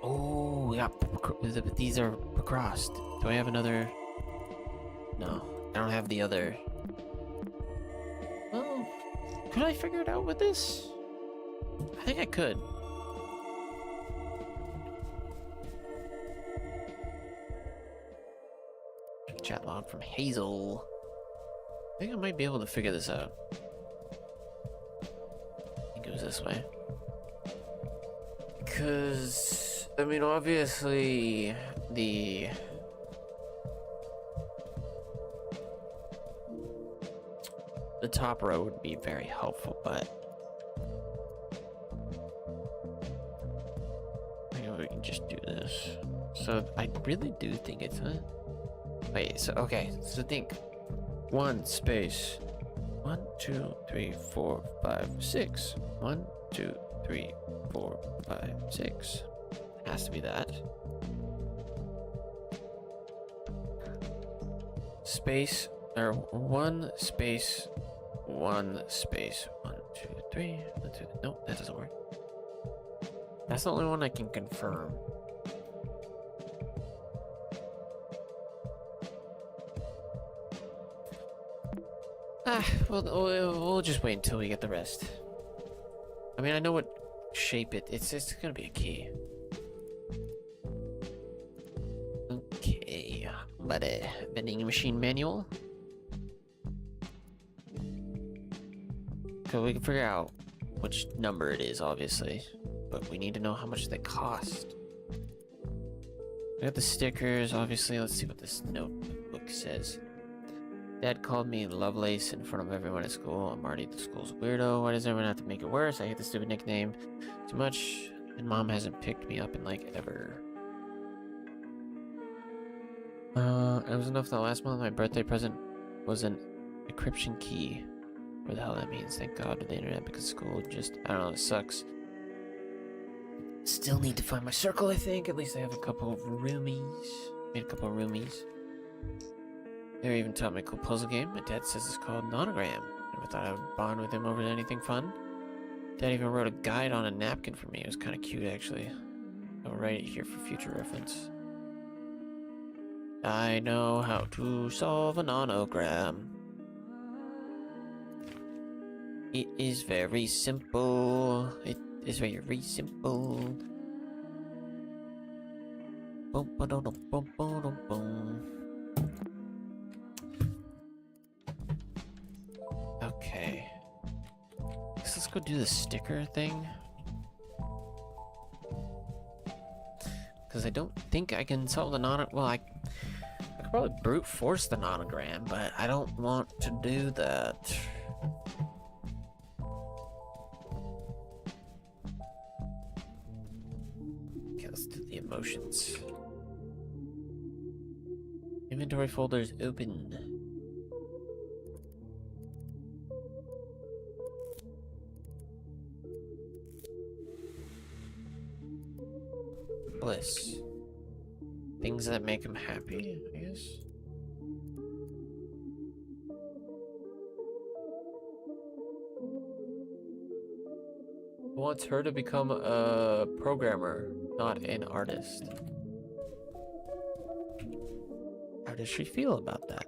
Oh, we got... These are crossed. Do I have another... No. I don't have the other... Oh. Could I figure it out with this? I think I could. Chat log from Hazel. I think I might be able to figure this out. I think it was this way. Because, I mean, obviously, the top row would be very helpful, but I think we can just do this. So I really do think it's a... Wait, so, okay, so think 1 space 1, 2, 3, 4, 5, 6. 1, 2, 3, 4, 5, 6. Has to be that. Space, or 1 space, 1 space, 1, 2, 3, 1, 2, no, that doesn't work. That's the only one I can confirm. We'll just wait until we get the rest. I mean, I know what shape it's gonna be a key. Okay, but vending machine manual. So we can figure out which number it is, obviously, but we need to know how much they cost. We got the stickers, obviously. Let's see what this notebook says. Dad called me Lovelace in front of everyone at school. I'm already the school's weirdo. Why does everyone have to make it worse? I hate the stupid nickname too much, and Mom hasn't picked me up in like ever. It was enough that last month my birthday present was an encryption key. What the hell that means? Thank God to the internet because school just, I don't know, it sucks. Still need to find my circle, I think. At least I have a couple of roomies. Made a couple of roomies. They even taught me a cool puzzle game. My dad says it's called Nonogram. Never thought I would bond with him over anything fun. Dad even wrote a guide on a napkin for me. It was kind of cute, actually. I'll write it here for future reference. I know how to solve a nonogram. It is very simple. It is very simple. Boom, ba-dum, boom, boom, boom. Okay. Guess let's go do the sticker thing. Because I don't think I can solve the nonogram. Well, I could probably brute force the nonogram, but I don't want to do that. Okay, let's do the emotions. Inventory folder is open. Bliss. Things that make him happy, I guess. Wants her to become a programmer, not an artist. How does she feel about that?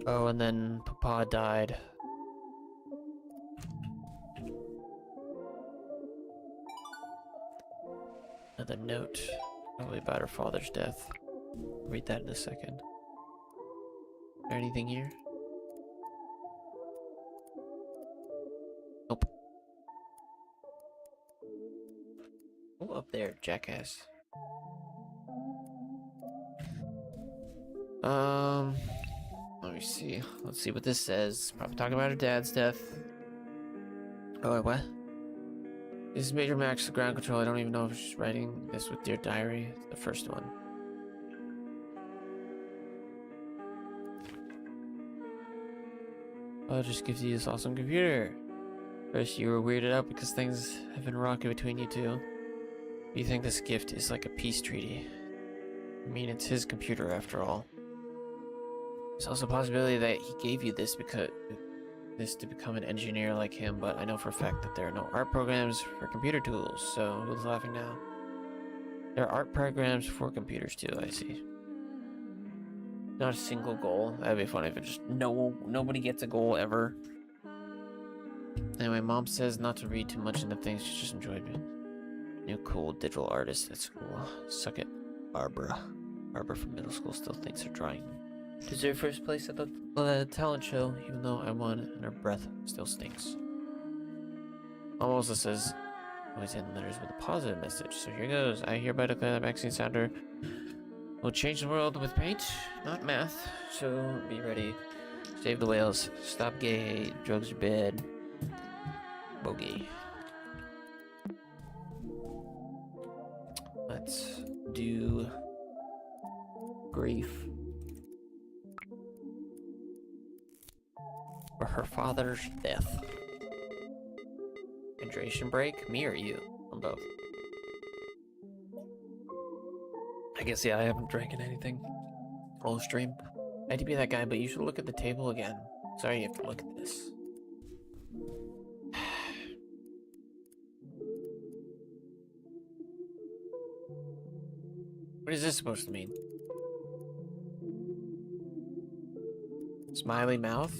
Oh, and then Papa died. Another note, probably about her father's death. I'll read that in a second. Is there anything here? Nope. Oh, up there, jackass. Let me see. Let's see what this says. Probably talking about her dad's death. Oh, wait, what? This is Major Max, the ground control. I don't even know if she's writing this with Dear Diary. It's the first one. I'll just give you this awesome computer. First, you were weirded out because things have been rocky between you two. You think this gift is like a peace treaty. I mean, it's his computer after all. There's also a possibility that he gave you this because to become an engineer like him, but I know for a fact that there are no art programs for computer tools, so who's laughing now? There are art programs for computers too, I see. Not a single goal. That'd be funny if it just nobody gets a goal ever. Anyway, Mom says not to read too much into things, she just enjoyed me. New cool digital artist at school. Suck it, Barbara. Barbara from middle school still thinks her drawing deserved first place at the talent show, even though I won and her breath still stinks. Mom also says always end letters with a positive message, so here goes. I hereby declare that vaccine sounder will change the world with paint, not math, so be ready. Save the whales, stop gay hate, drugs are bad, bogey. Let's do grief. For her father's death. Hydration break? Me or you? On both. I guess, yeah, I haven't drank anything all stream. I hate to be that guy, but you should look at the table again. Sorry you have to look at this. What is this supposed to mean? Smiley mouth?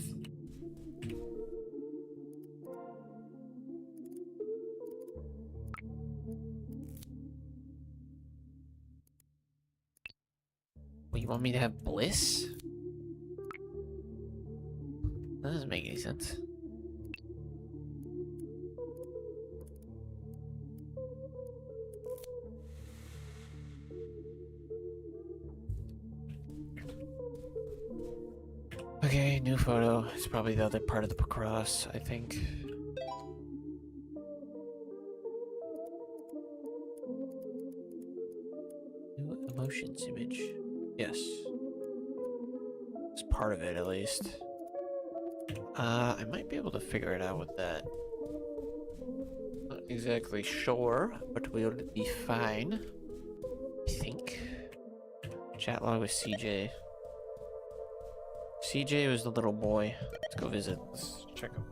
You want me to have bliss? That doesn't make any sense. Okay, photo. It's probably the other part of the cross, I think. New emotions image. Yes. It's part of it, at least. I might be able to figure it out with that. Not exactly sure, but we'll be fine. I think. Chat log with CJ. CJ was the little boy. Let's go visit. Let's check them.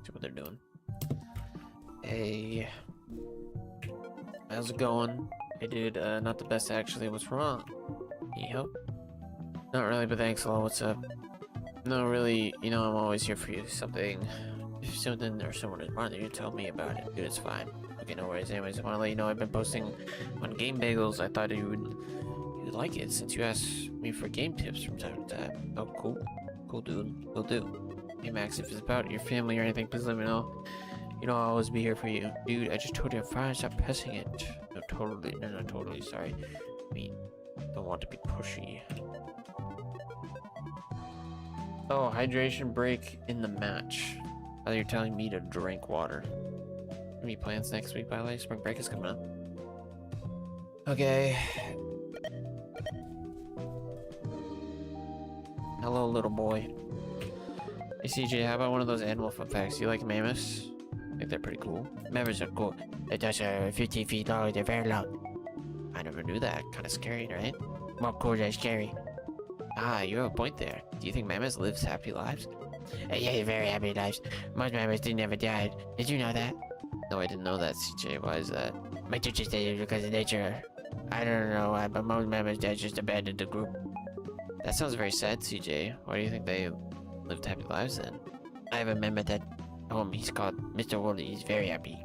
See what they're doing. Hey. How's it going? Hey dude, not the best actually. What's wrong? Need help? Not really, but thanks a lot. What's up? No, really, you know, I'm always here for you. If something or someone is bothering you, tell me about it. Dude, it's fine. Okay, no worries. Anyways, I want to let you know I've been posting on Game Bagels. I thought you'd like it since you asked me for game tips from time to time. Oh, cool. Cool, dude. Will do. Hey, Max, if it's about your family or anything, please let me know. You know, I'll always be here for you. Dude, I just told you I'm fine. Stop pressing it. No, totally. No, totally. Sorry. I mean, don't want to be pushy. Oh, hydration break in the match. Oh, you're telling me to drink water. Any plans next week, by the way? Spring break is coming up. Okay. Hello, little boy. Hey, CJ, how about one of those animal fun facts? You like mammoths? I think they're pretty cool. Mammoths are cool. They're 15 feet long. They're very long. I never knew that. Kind of scary, right? More cool than scary. Ah, you have a point there. Do you think mammoths live happy lives? Yeah, very happy lives. Most mammoths didn't ever die. Did you know that? No, I didn't know that, CJ. Why is that? My teacher said it because of nature. I don't know why, but most mammoths just abandoned the group. That sounds very sad, CJ. Why do you think they lived happy lives then? I have a mammoth at home. He's called Mr. Wooly. He's very happy.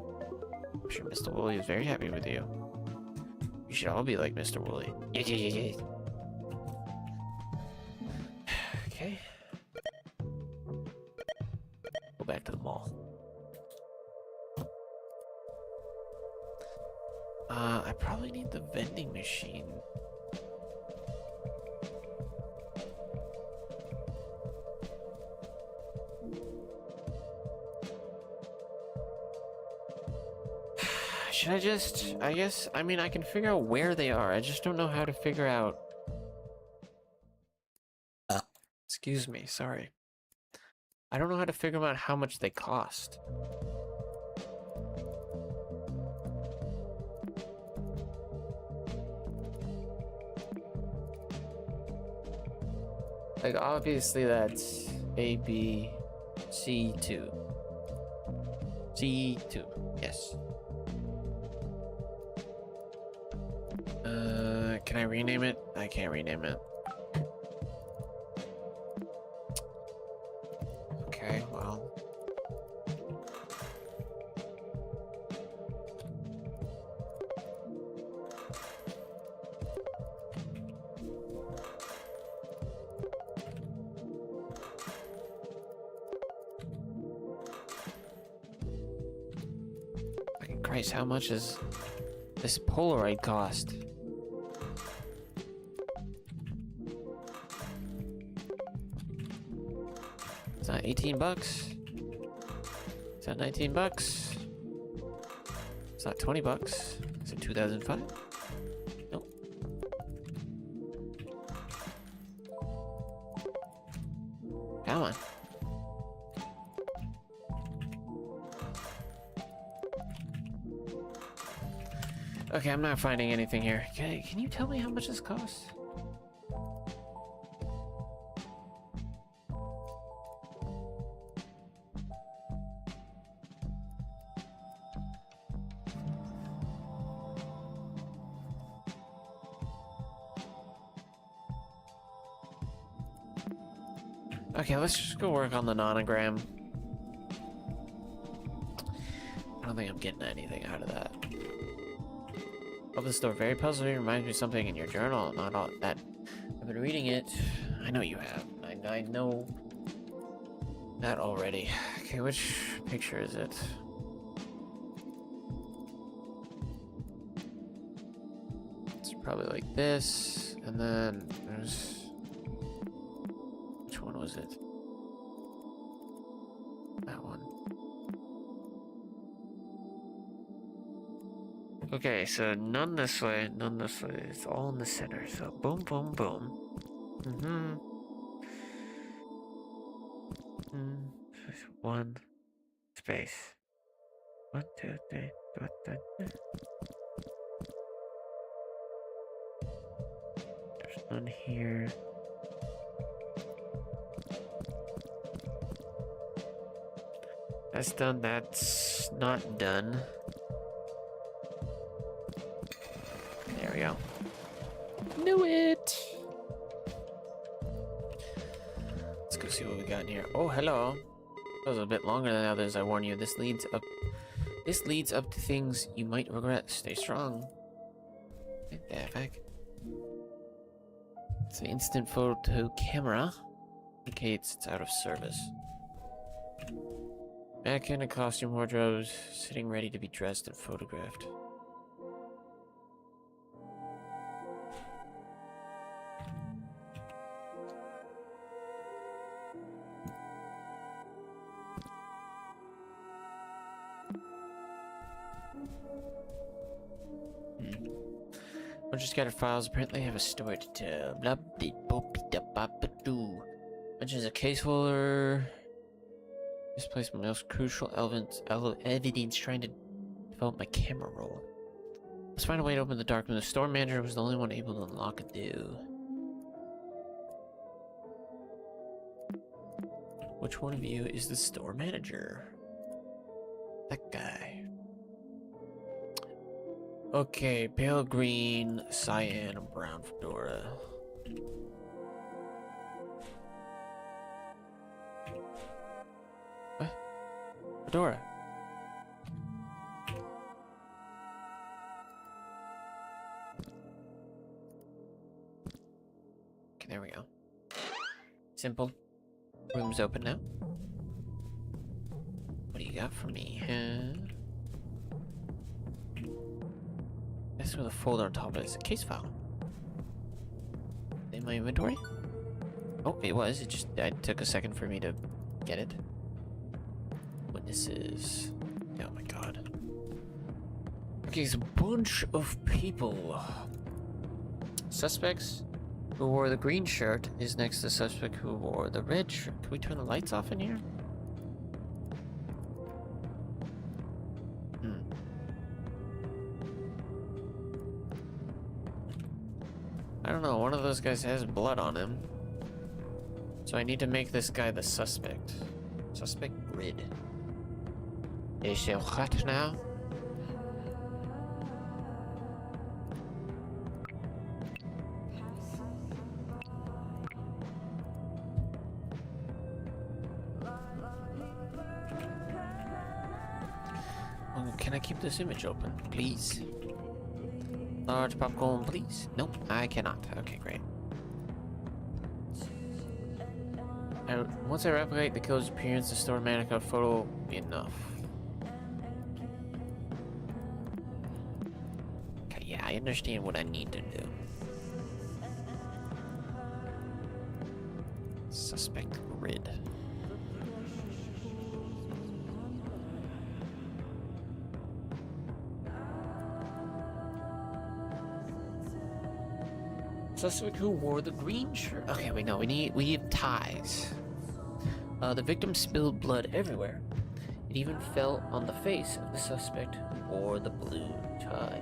I'm sure Mr. Wooly is very happy with you. You should all be like Mr. Wooly. Yes. Okay. Go back to the mall. I probably need the vending machine. Should I just, I mean, I can figure out where they are. I just don't know how to figure out. Excuse me, sorry. I don't know how to figure out how much they cost. Like, obviously that's A, B, C2. C2, yes. Can I rename it? I can't rename it. Okay, well. Fucking Christ, how much is this Polaroid cost? It's not 18 bucks. It's not 19 bucks. It's not 20 bucks. Is it 2005? Nope. Come on. Okay, I'm not finding anything here. Can you tell me how much this costs? Okay, let's just go work on the nonogram. I don't think I'm getting anything out of that. Love the story. Very puzzling. Reminds me of something in your journal. Not all that. I've been reading it. I know you have. I know that already. Okay, which picture is it? It's probably like this, and then there's... Which one was it? That one. Okay, so none this way, none this way. It's all in the center. So boom, boom, boom. One space. 1, 2, 3. There's none here. That's done. That's not done. There we go. Knew it! Let's go see what we got in here. Oh, hello. That was a bit longer than the others, I warn you. This leads up to things you might regret. Stay strong. What the heck? It's an instant photo camera. Indicates it's out of service. Mannequin and costume wardrobes sitting ready to be dressed and photographed. Bunch of scattered files apparently have a story to tell. Blah de boop da ba ba doo. Mentions a case holder. Misplaced my most crucial evidence trying to develop my camera roll. Let's find a way to open the dark room. The store manager was the only one able to unlock a door. Which one of you is the store manager? That guy. Okay, pale green, cyan, and brown fedora. What? Fedora. Okay, there we go. Simple. Room's open now. What do you got for me, huh? That's with a folder on top of it. It's a case file. In my inventory? Oh, it was. It took a second for me to get it. Witnesses. Oh my god. Okay, it's a bunch of people. Suspects who wore the green shirt is next to the suspect who wore the red shirt. Can we turn the lights off in here? I don't know, one of those guys has blood on him. So I need to make this guy the suspect. Suspect grid. Is it hot now? Can I keep this image open, please? Large popcorn, please. Nope, I cannot. Okay, great. Once I replicate the killer's appearance, the store mannequin photo will be enough. Okay, yeah, I understand what I need to do. Suspect grid. Suspect who wore the green shirt. Okay, wait, no, we need ties. The victim spilled blood everywhere. It even fell on the face of the suspect who wore the blue tie.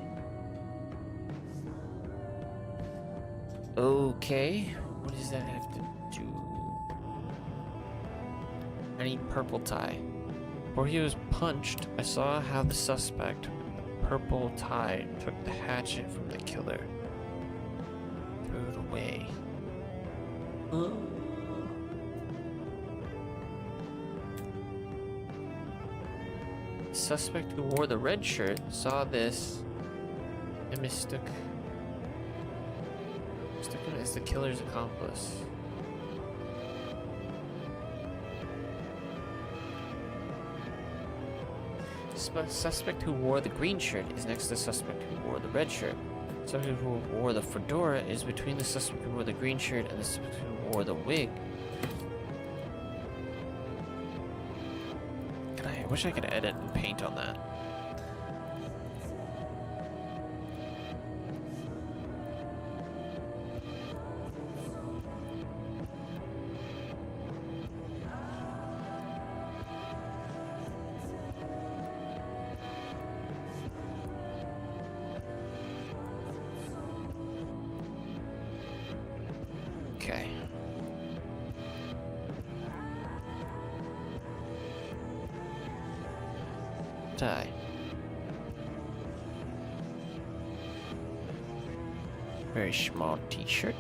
Okay, what does that have to do? I need purple tie. Before he was punched, I saw how the suspect with the purple tie took the hatchet from the killer. Threw it away. The suspect who wore the red shirt saw this and mistook him as the killer's accomplice. Suspect who wore the green shirt is next to the suspect who wore the red shirt. Suspect who wore the fedora is between the suspect who wore the green shirt and the suspect who wore the wig. I wish I could edit and paint on that. Okay. Tie. Very small t-shirt.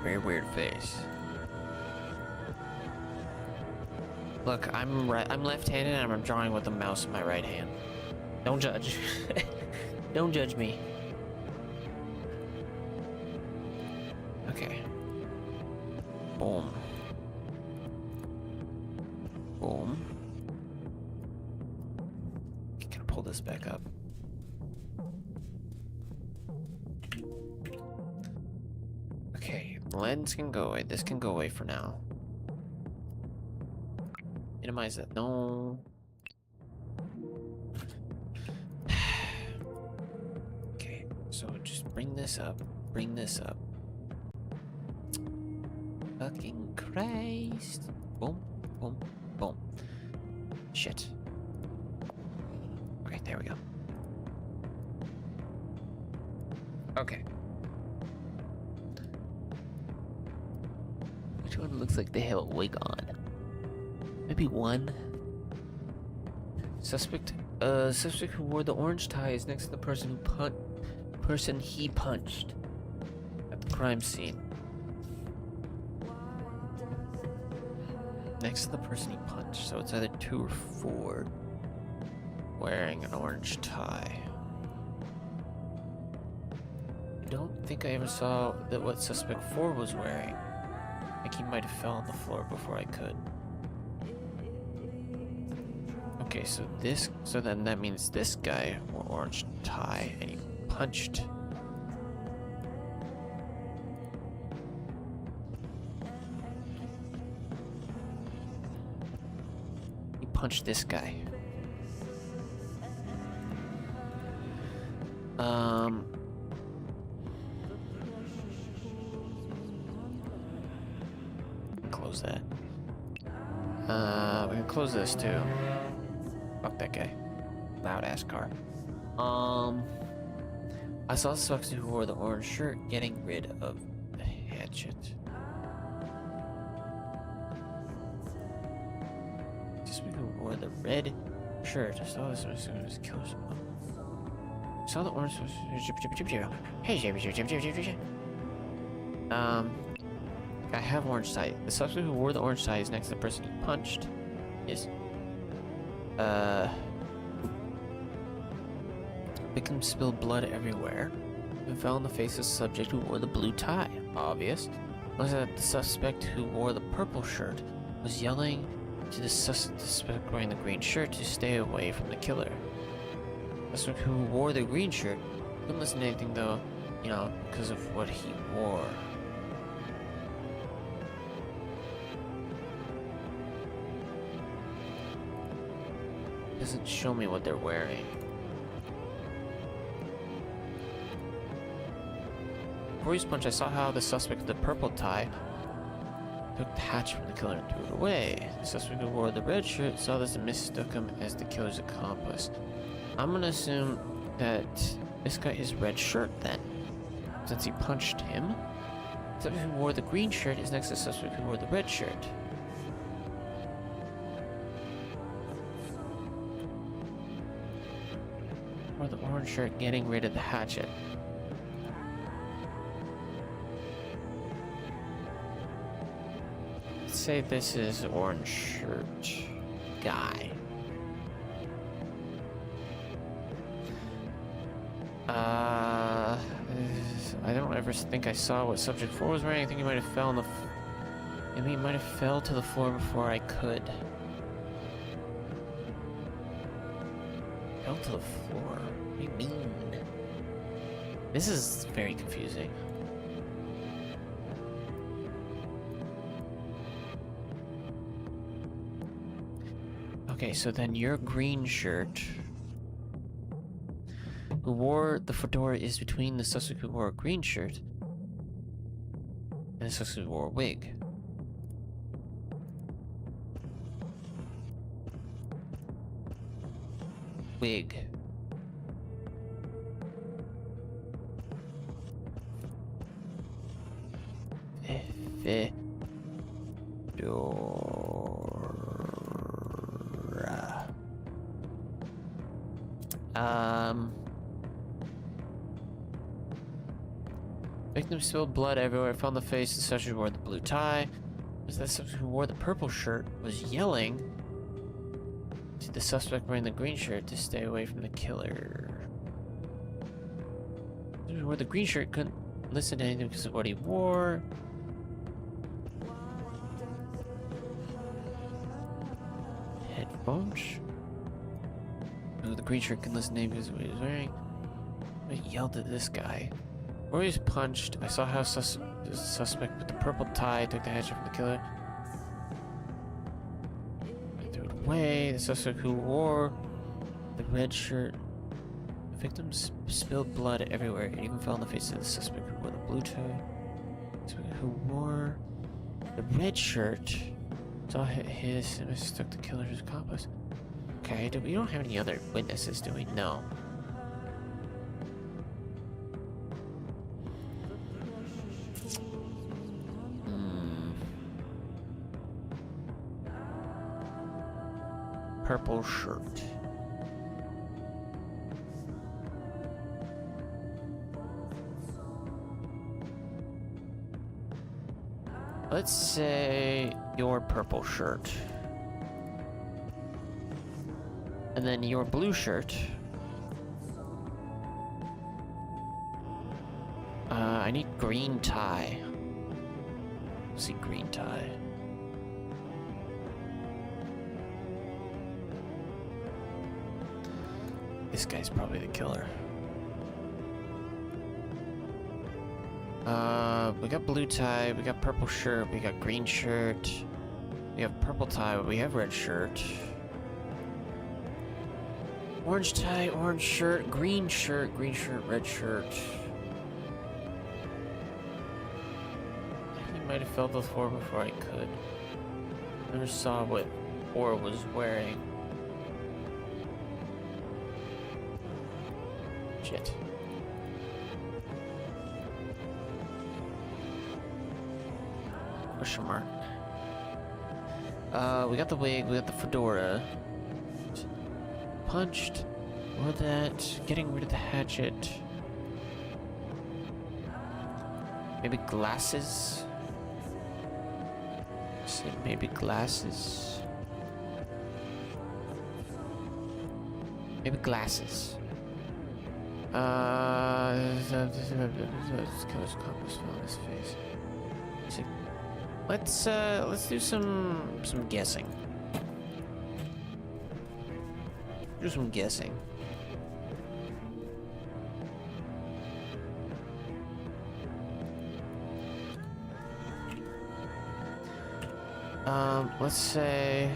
Very weird face. Look, I'm left-handed and I'm drawing with the mouse in my right hand. Don't judge. Don't judge me. Okay. Boom. Boom. Can I pull this back up? Okay, the lens can go away. This can go away for now. Minimize that. No. Okay, so just bring this up. Bring this up. Fucking Christ. Boom, boom, boom. Shit. Okay, there we go. Okay. Which one looks like they have a wig on? Maybe one. Suspect who wore the orange tie is next to the person he punched at the crime scene. Next to the person he punched, so it's either 2 or 4 wearing an orange tie. I don't think I ever saw what suspect 4 was wearing. I think he might have fell on the floor before I could. Okay, so then that means this guy wore orange tie and he punched. He punched this guy. Close that. We can close this too. Fuck that guy. Loud ass car. I saw the suspect who wore the orange shirt getting rid of the hatchet. Suspect who wore the red shirt. I saw this was killers. Saw the orange. Hey, I have orange tie. The suspect who wore the orange tie is next to the person he punched. Yes. Victim spilled blood everywhere and fell in the face of the subject who wore the blue tie. Obvious. Was that the suspect who wore the purple shirt was yelling to the suspect wearing the green shirt to stay away from the killer. The suspect who wore the green shirt couldn't listen to anything though, you know, because of what he wore. Doesn't show me what they're wearing. Before his punch, I saw how the suspect with the purple tie took the hatch from the killer and threw it away. The suspect who wore the red shirt saw this and mistook him as the killer's accomplice. I'm gonna assume that this guy is red shirt then, since he punched him. The suspect who wore the green shirt is next to the suspect who wore the red shirt. Or the orange shirt getting rid of the hatchet. Let's say this is orange shirt guy. I don't ever think I saw what subject 4 was wearing. I think he might have fell on the maybe he might have fell to the floor before I could. Fell to the floor? What do you mean? This is very confusing. Okay, so then your green shirt who wore the fedora is between the suspect who wore a green shirt and the suspect who wore a wig. Wig. Fedora. Victim spilled blood everywhere. Found the face. The suspect who wore the blue tie. Was that suspect who wore the purple shirt was yelling to the suspect wearing the green shirt to stay away from the killer. The who wore the green shirt couldn't listen to anything because of what he wore. Headphones. Oh, the green shirt couldn't listen to anything because of what he was wearing. I yelled at this guy. Or he was punched. I saw how the suspect with the purple tie took the headshot from the killer. I threw it away. The suspect who wore the red shirt. The victim spilled blood everywhere. It even fell on the face of the suspect who wore the blue tie. The suspect who wore the red shirt saw his mistook the killer's accomplice. Okay, we don't have any other witnesses, do we? No. Purple shirt. Let's say your purple shirt. And then your blue shirt. I need green tie. Let's see, green tie. This guy's probably the killer. We got blue tie, we got purple shirt, we got green shirt, we have purple tie, we have red shirt. Orange tie, orange shirt, red shirt. He might have felt the floor before I could. Never saw what Or was wearing. Shit. Question mark. We got the wig, we got the fedora. Punched. Or that. Getting rid of the hatchet. Maybe glasses? Say maybe glasses. Maybe glasses. Killer's compass fell on his face. Let's do some guessing. Do some guessing. Let's say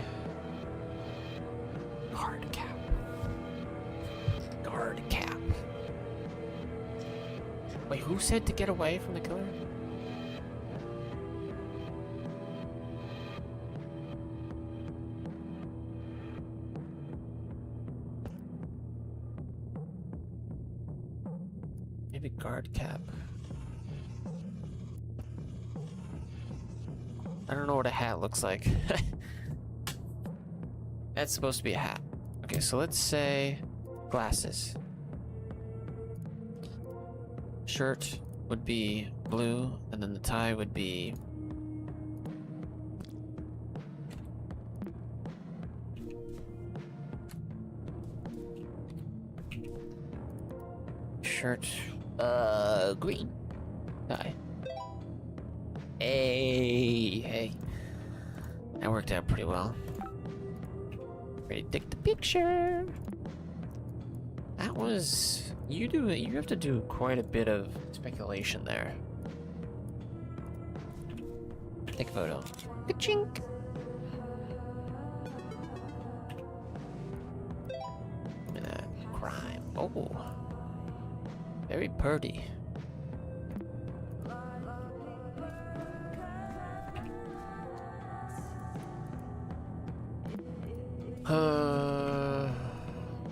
guard cap. Guard cap. Wait, who said to get away from the killer? Maybe guard cap. I don't know what a hat looks like. That's supposed to be a hat. Okay, so let's say glasses. Shirt would be blue, and then the tie would be shirt, green tie. Hey. That worked out pretty well. Ready to take the picture. That was... You have to do quite a bit of speculation there. Take a photo. Ka-chink. Oh, very pretty.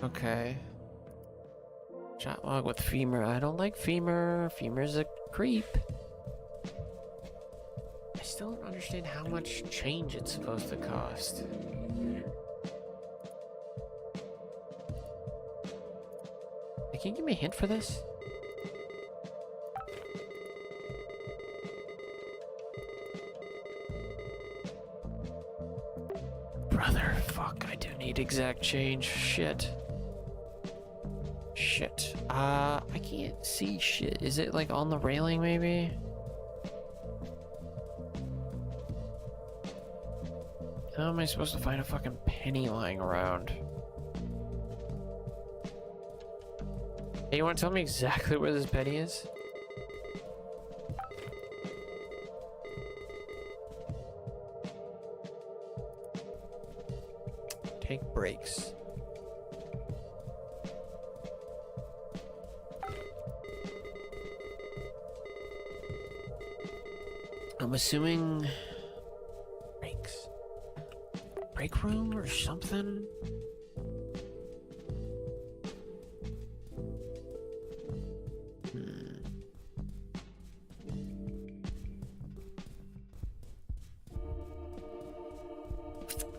Okay. Chat log with femur. I don't like femur. Femur's a creep. I still don't understand how much change it's supposed to cost. Hey, can you give me a hint for this? Brother, fuck, I do need exact change. Shit. Shit. I can't see shit. Is it like on the railing maybe? How am I supposed to find a fucking penny lying around? Hey, you want to tell me exactly where this penny is? Take breaks. I'm assuming breaks. Break room or something?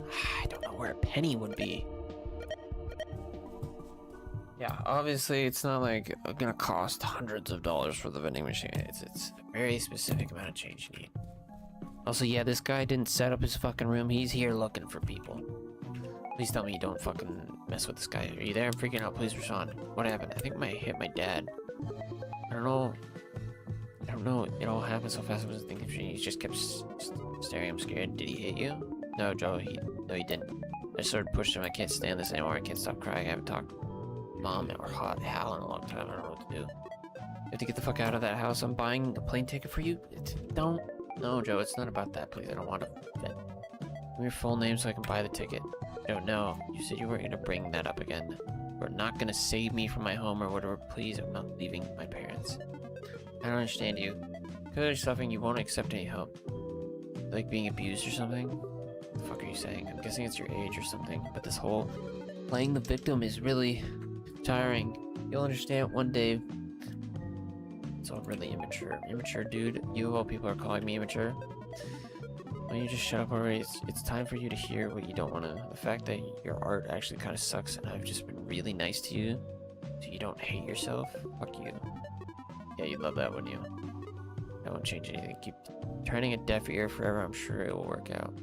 I don't know where a penny would be. Yeah, obviously it's not like gonna cost hundreds of dollars for the vending machine. It's a very specific amount of change you need. Also, yeah, this guy didn't set up his fucking room. He's here looking for people. Please tell me you don't fucking mess with this guy. Are you there? I'm freaking out. Please respond. What happened? I think I hit my dad. I don't know. It all happened so fast. I wasn't thinking. He just kept staring. I'm scared. Did he hit you? No, Joe. No, he didn't. I just started pushing him. I can't stand this anymore. I can't stop crying. I haven't talked to Mom or Hal in a long time. I don't know what to do. You have to get the fuck out of that house. I'm buying a plane ticket for you. Don't. No, Joe. It's not about that. Please, I don't want to. Give me your full name so I can buy the ticket. Joe, no. You said you weren't gonna bring that up again. You're not gonna save me from my home or whatever. Please, I'm not leaving my parents. I don't understand you. Clearly suffering, you won't accept any help. Like being abused or something? What the fuck are you saying? I'm guessing it's your age or something, but this whole playing the victim is really tiring. You'll understand one day. It's all really immature. Immature, dude. You of all people are calling me immature. Why don't you just shut up already? It's time for you to hear what you don't want to. The fact that your art actually kind of sucks and I've just been really nice to you so you don't hate yourself. Fuck you. Yeah, you'd love that, wouldn't you? That won't change anything. Keep turning a deaf ear forever. I'm sure it will work out.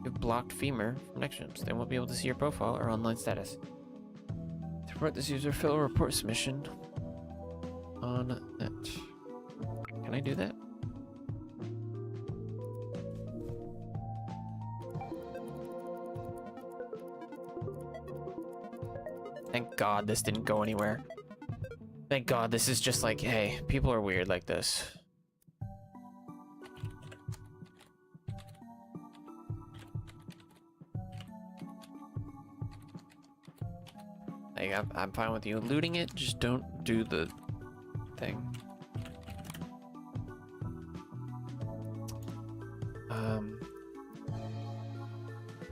You've blocked femur from next rooms. They won't be able to see your profile or online status. To report this user, fill a report submission on that. Can I do that? Thank God this didn't go anywhere. Thank God this is just like, hey, people are weird like this. Like, I'm fine with you looting it, just don't do the thing.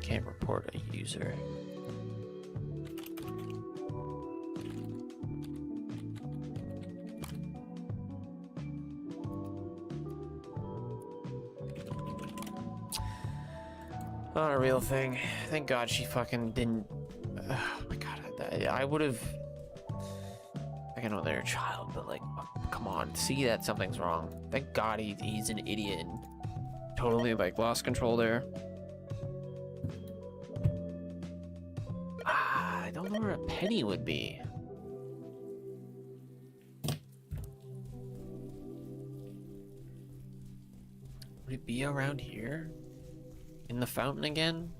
Can't report a user. Not a real thing. Thank God she fucking didn't. Oh my God, I would have. I know they're a child, but like, come on, see that something's wrong. Thank God he's an idiot and totally like lost control there. I don't know where a penny would be. Would it be around here? In the fountain again?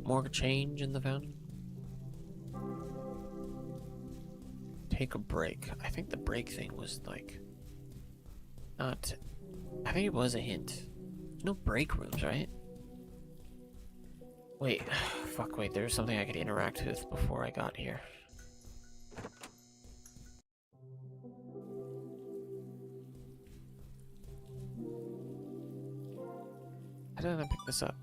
More change in the fountain? Take a break. I think the break thing was like... not... I think it was a hint. There's no break rooms, right? Wait. Fuck, wait. There's something I could interact with before I got here. didn't I pick this up?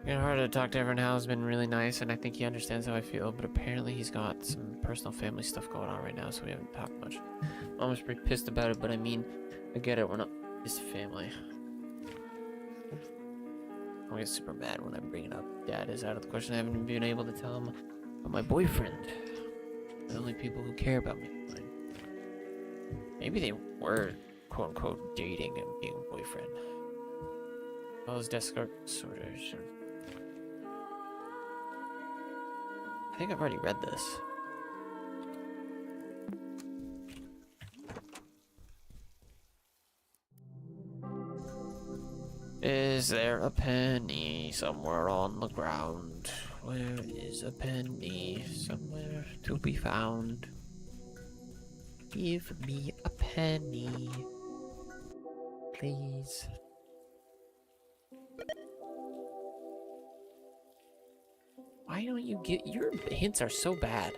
It's hard to talk to everyone. Hal's been really nice, and I think he understands how I feel, but apparently he's got some personal family stuff going on right now, so we haven't talked much. Mom was pretty pissed about it, but I mean, I get it, we're not his family. I get super mad when I bring it up. Dad is out of the question. I haven't even been able to tell him about my boyfriend. The only people who care about me. Maybe they were, quote-unquote, dating and being boyfriend. Well, his desk are sort of... I think I've already read this. Is there a penny somewhere on the ground? Where is a penny somewhere to be found? Give me a penny, please. Why don't you get... Your hints are so bad.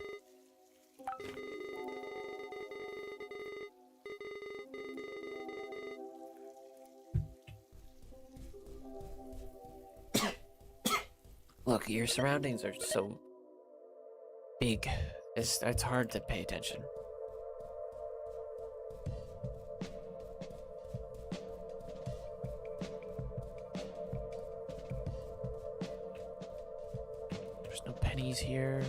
Look, your surroundings are so big. It's hard to pay attention. There's no pennies here.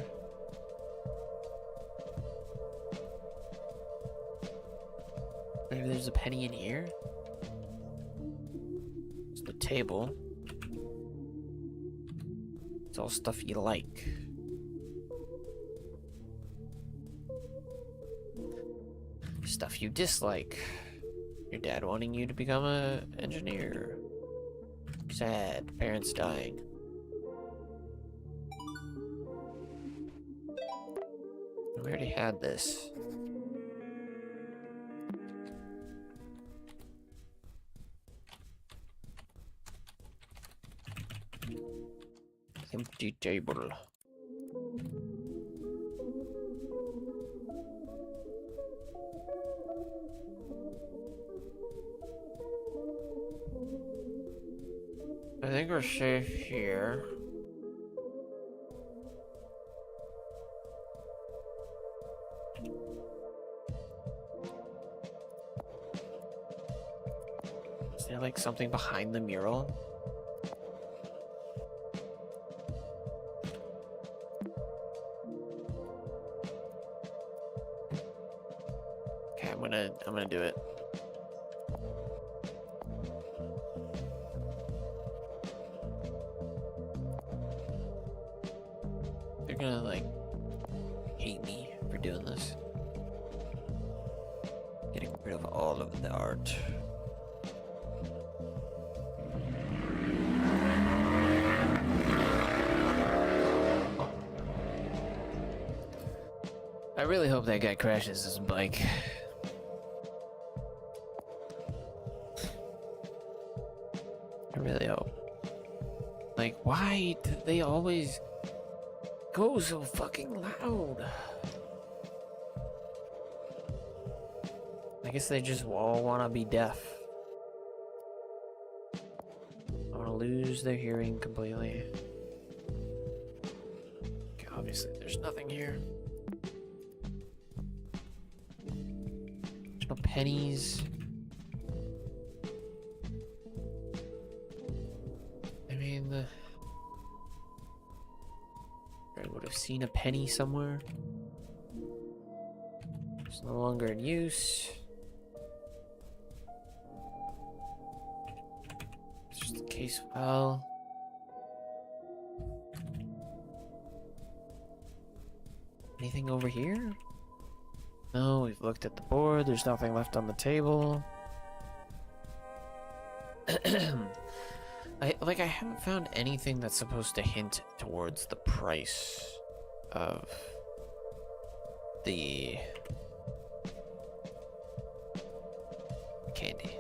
Maybe there's a penny in here? It's the table. It's all stuff you like. Stuff you dislike. Your dad wanting you to become an engineer. Sad. Parents dying. We already had this. Empty table. I think we're safe here. Is there like something behind the mural? I'm gonna do it. They're gonna like hate me for doing this. Getting rid of all of the art. I really hope that guy crashes his bike. I really hope. Like, why do they always go so fucking loud? I guess they just all want to be deaf. I want to lose their hearing completely. Okay, obviously, there's nothing here. There's no pennies. I would have seen a penny somewhere. It's no longer in use. It's just a case file. Anything over here? No, we've looked at the board. There's nothing left on the table. I haven't found anything that's supposed to hint towards the price of the candy.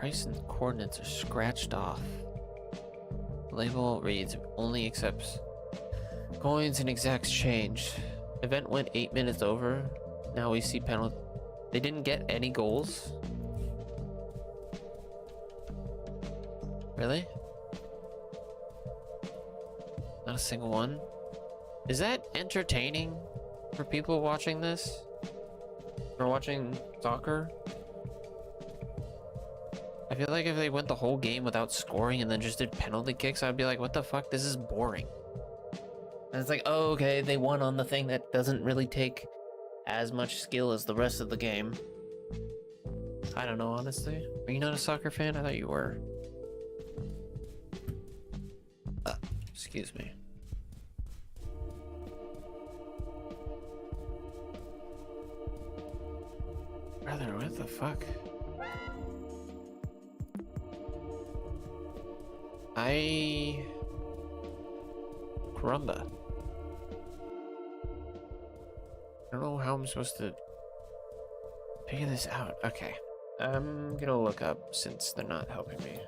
price and coordinates are scratched off. Label reads only accepts coins and exact change. Event went 8 minutes over. Now we see penalty. They didn't get any goals? Really? Not a single one? Is that entertaining for people watching this? Or watching soccer? I feel like if they went the whole game without scoring and then just did penalty kicks, I'd be like, what the fuck? This is boring. And it's like, oh, okay, they won on the thing that doesn't really take as much skill as the rest of the game. I don't know, honestly. Are you not a soccer fan? I thought you were. Excuse me. Brother, what the fuck? Caramba. I don't know how I'm supposed to figure this out. Okay. I'm gonna look up since they're not helping me.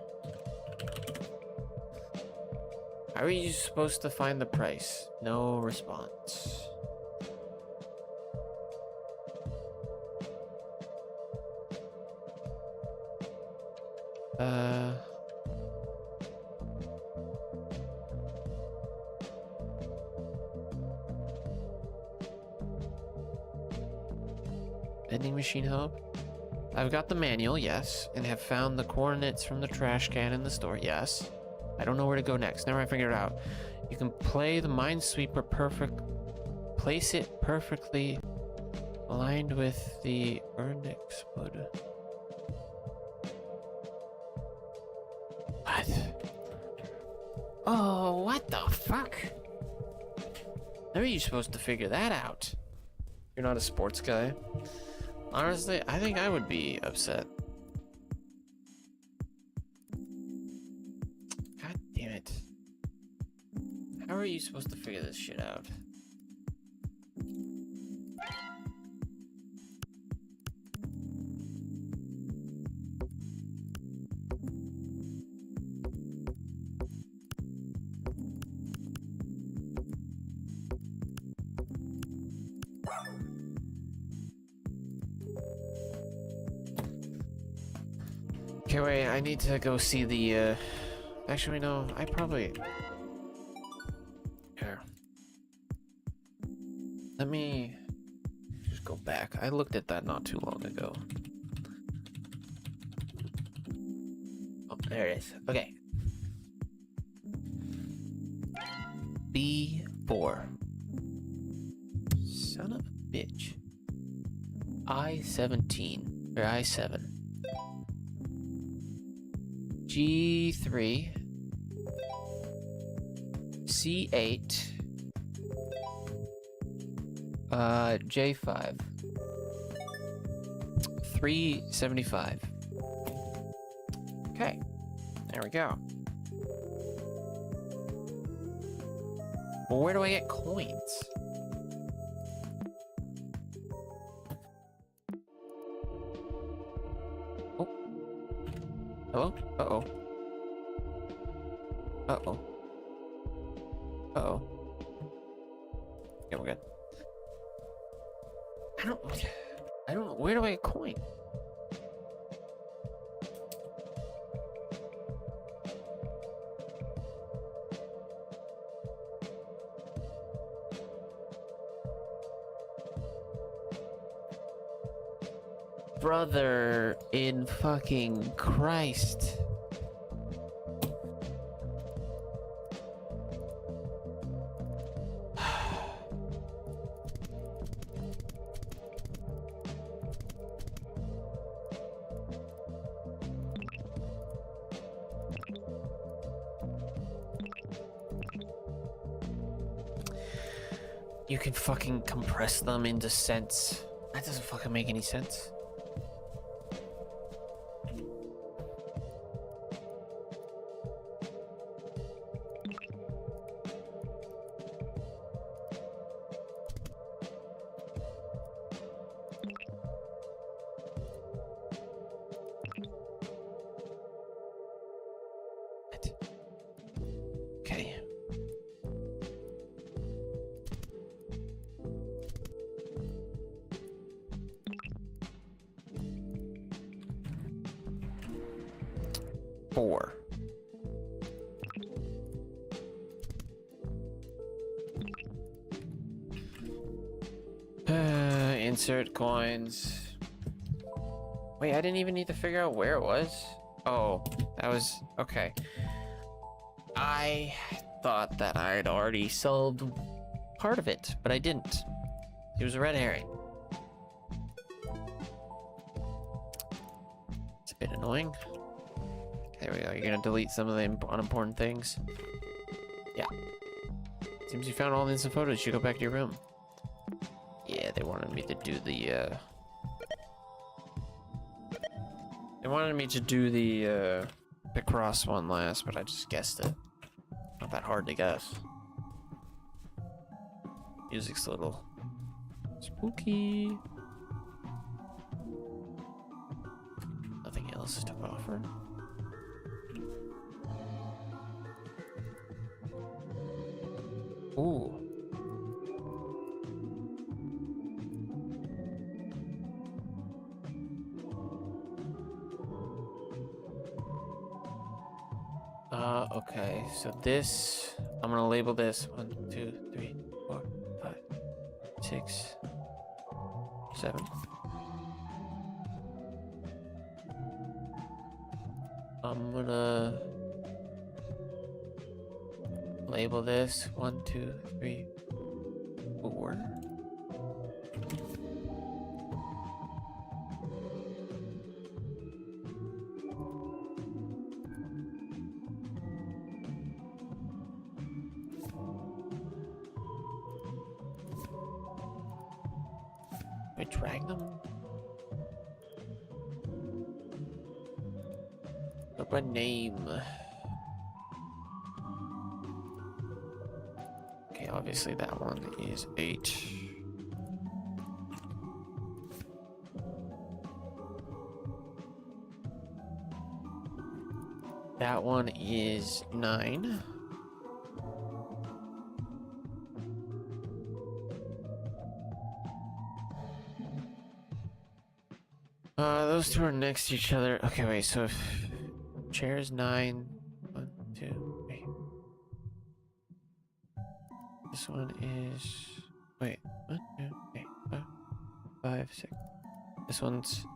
How are you supposed to find the price? No response. Vending machine help? I've got the manual, yes, and have found the coordinates from the trash can in the store, yes. I don't know where to go next. Never I figured it out. You can play the Minesweeper place it perfectly aligned with the earned explode. What? Oh, what the fuck? How are you supposed to figure that out? You're not a sports guy. Honestly, I think I would be upset. God damn it. How are you supposed to figure this shit out? Okay, wait, I need to go see the, actually, no, I probably... Here. Let me just go back. I looked at that not too long ago. Oh, there it is. Okay. B4. Son of a bitch. I-17. Or I-7. G3, C8, J5, 375. Okay, there we go. Well, where do I get coins? Oh. Hello? Uh-oh. Uh-oh. Uh-oh. Yeah, we're good. I don't know. Where do I get coin? Brother in fucking Christ. You can fucking compress them into cents. That doesn't fucking make any sense. 4. Insert coins. Wait, I didn't even need to figure out where it was. Oh, that was okay. I thought that I had already solved part of it, but I didn't. It was a red herring. It's a bit annoying. There we go. You're gonna delete some of the unimportant things. Yeah. Seems you found all the instant photos. You should go back to your room. Yeah, they wanted me to do the They wanted me to do the cross one last, but I just guessed it. Not that hard to guess. Music's a little spooky. Nothing else to offer. Ooh. Okay, so this, I'm gonna label this 1, 2, 3, 4, 5, 6, 7. I'm gonna label this 1, 2, 3, 4. I drag them? What name? Okay, obviously that one is 8. That one is 9. Those two are next to each other. Okay, wait, so if chair is 9, 1, 2, 3. This one is, wait, 1, 2, 3, 4, 5, 6. This one's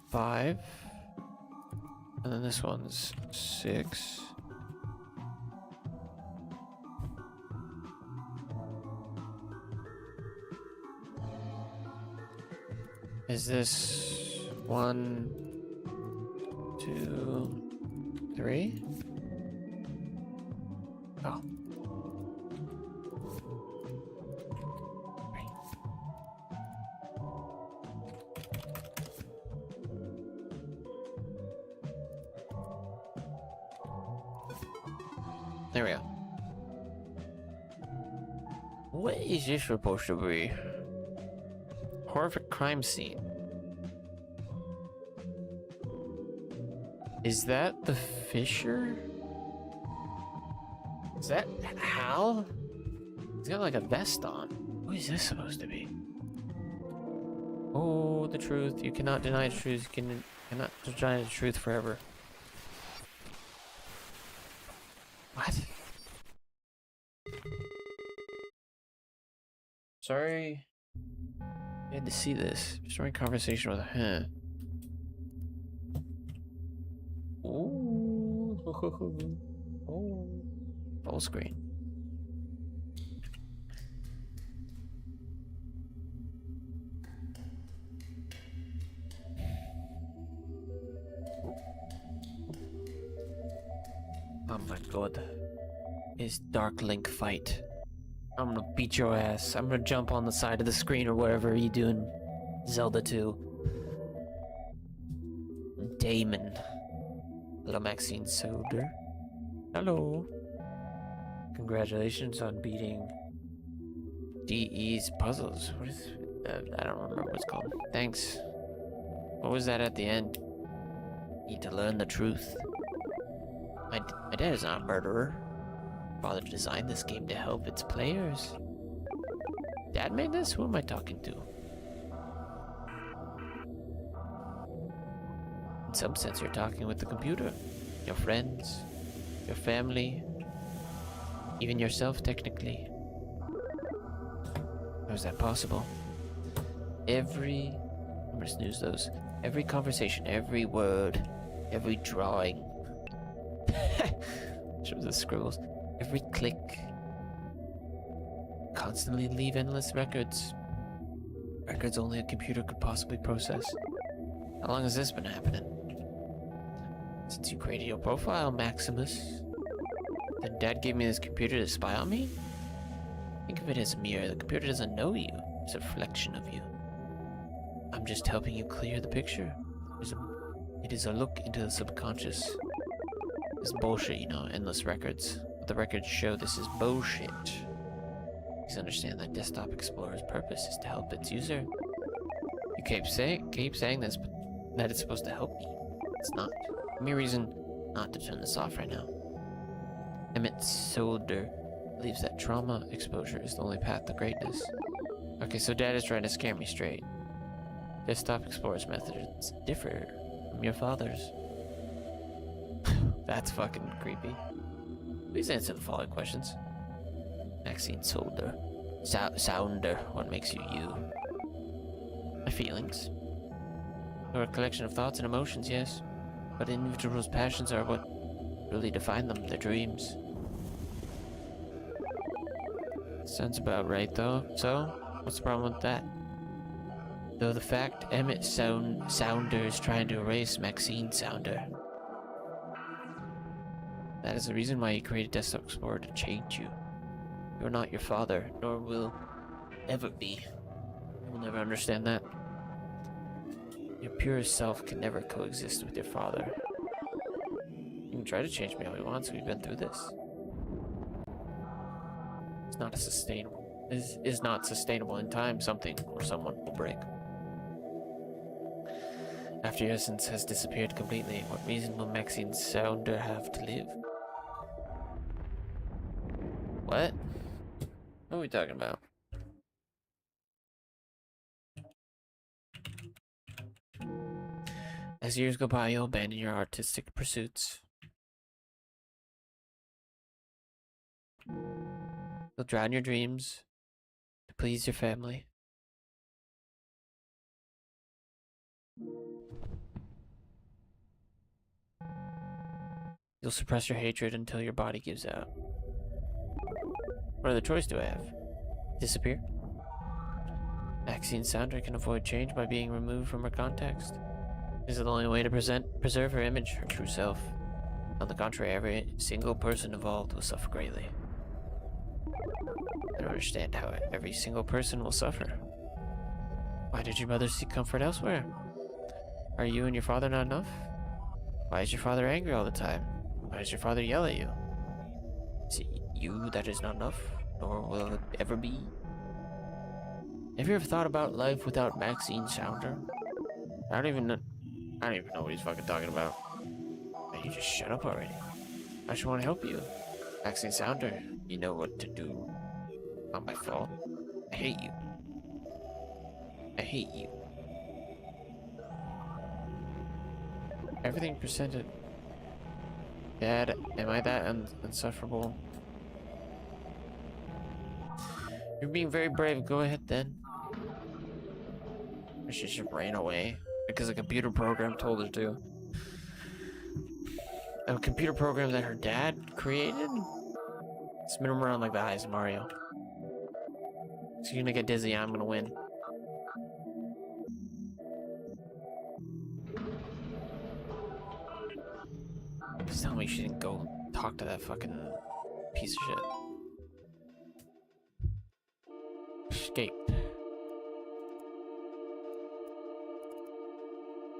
5. And then this one's 6. Is this 1, 2, 3? Oh. 3. There we go. What is this supposed to be? Horrific crime scene. Is that the Fisher? Is that Hal? He's got like a vest on. What is this supposed to be? Oh, the truth. You cannot deny the truth. You cannot deny the truth forever. What? Sorry. I had to see this. Restoring conversation with a Ooh. Oh. Full screen. Oh my god. It's Dark Link fight. I'm gonna beat your ass. I'm gonna jump on the side of the screen or wherever you doing. Zelda 2. Damon. Little Maxine Soldier. Hello. Congratulations on beating DE's puzzles. What is I don't remember what it's called. Thanks. What was that at the end? Need to learn the truth. My dad is not a murderer. Father designed this game to help its players. Dad made this? Who am I talking to? In some sense, you're talking with the computer. your friends, your family, even yourself, technically. How is that possible? I'm gonna snooze those. Every conversation, every word, every drawing. Shows the scribbles. Every click. Constantly leave endless records. Records only a computer could possibly process. How long has this been happening? Since you created your profile, Maximus. Then Dad gave me this computer to spy on me? Think of it as a mirror. The computer doesn't know you. It's a reflection of you. I'm just helping you clear the picture. It is a look into the subconscious. It's bullshit, you know, endless records. But the records show this is bullshit. Please understand that Desktop Explorer's purpose is to help its user. You keep saying this, but that it's supposed to help me. It's not. Give me a reason not to turn this off right now. Emmett Solder believes that trauma exposure is the only path to greatness. Okay, so Dad is trying to scare me straight. Desktop Explorer's methods differ from your father's. That's fucking creepy. Please answer the following questions. Maxine Solder. Sounder. What makes you you? My feelings. You're a collection of thoughts and emotions, yes. But individuals' passions are what really define them, their dreams. Sounds about right, though. So, what's the problem with that? Though the fact Emmett Sounder is trying to erase Maxine Sounder. That is the reason why he created Desktop Explorer, to change you. You're not your father, nor will ever be. You will never understand that. Your purest self can never coexist with your father. You can try to change me all you want, so we've been through this. It's not not sustainable in time. Something or someone will break. After your essence has disappeared completely, what reason will Maxine Sounder have to live? What? What are we talking about? As years go by, you'll abandon your artistic pursuits. You'll drown your dreams to please your family. You'll suppress your hatred until your body gives out. What other choice do I have? Disappear? Maxine Sounder can avoid change by being removed from her context. This is the only way to preserve her image, her true self. On the contrary, every single person involved will suffer greatly. I don't understand how every single person will suffer. Why did your mother seek comfort elsewhere? Are you and your father not enough? Why is your father angry all the time? Why does your father yell at you? Is it you that is not enough, nor will it ever be? Have you ever thought about life without Maxine Sounder? I don't even know what he's fucking talking about. Man, you just shut up already. I just want to help you. Maxine Sounder, you know what to do. Not my fault. I hate you. I hate you. Everything presented. Dad, am I that insufferable? You're being very brave. Go ahead then. She just ran away because a computer program told her to. A computer program that her dad created? Spin him around like the eyes of Mario. She's gonna get dizzy. I'm gonna win. Just tell me she didn't go talk to that fucking piece of shit. Escape.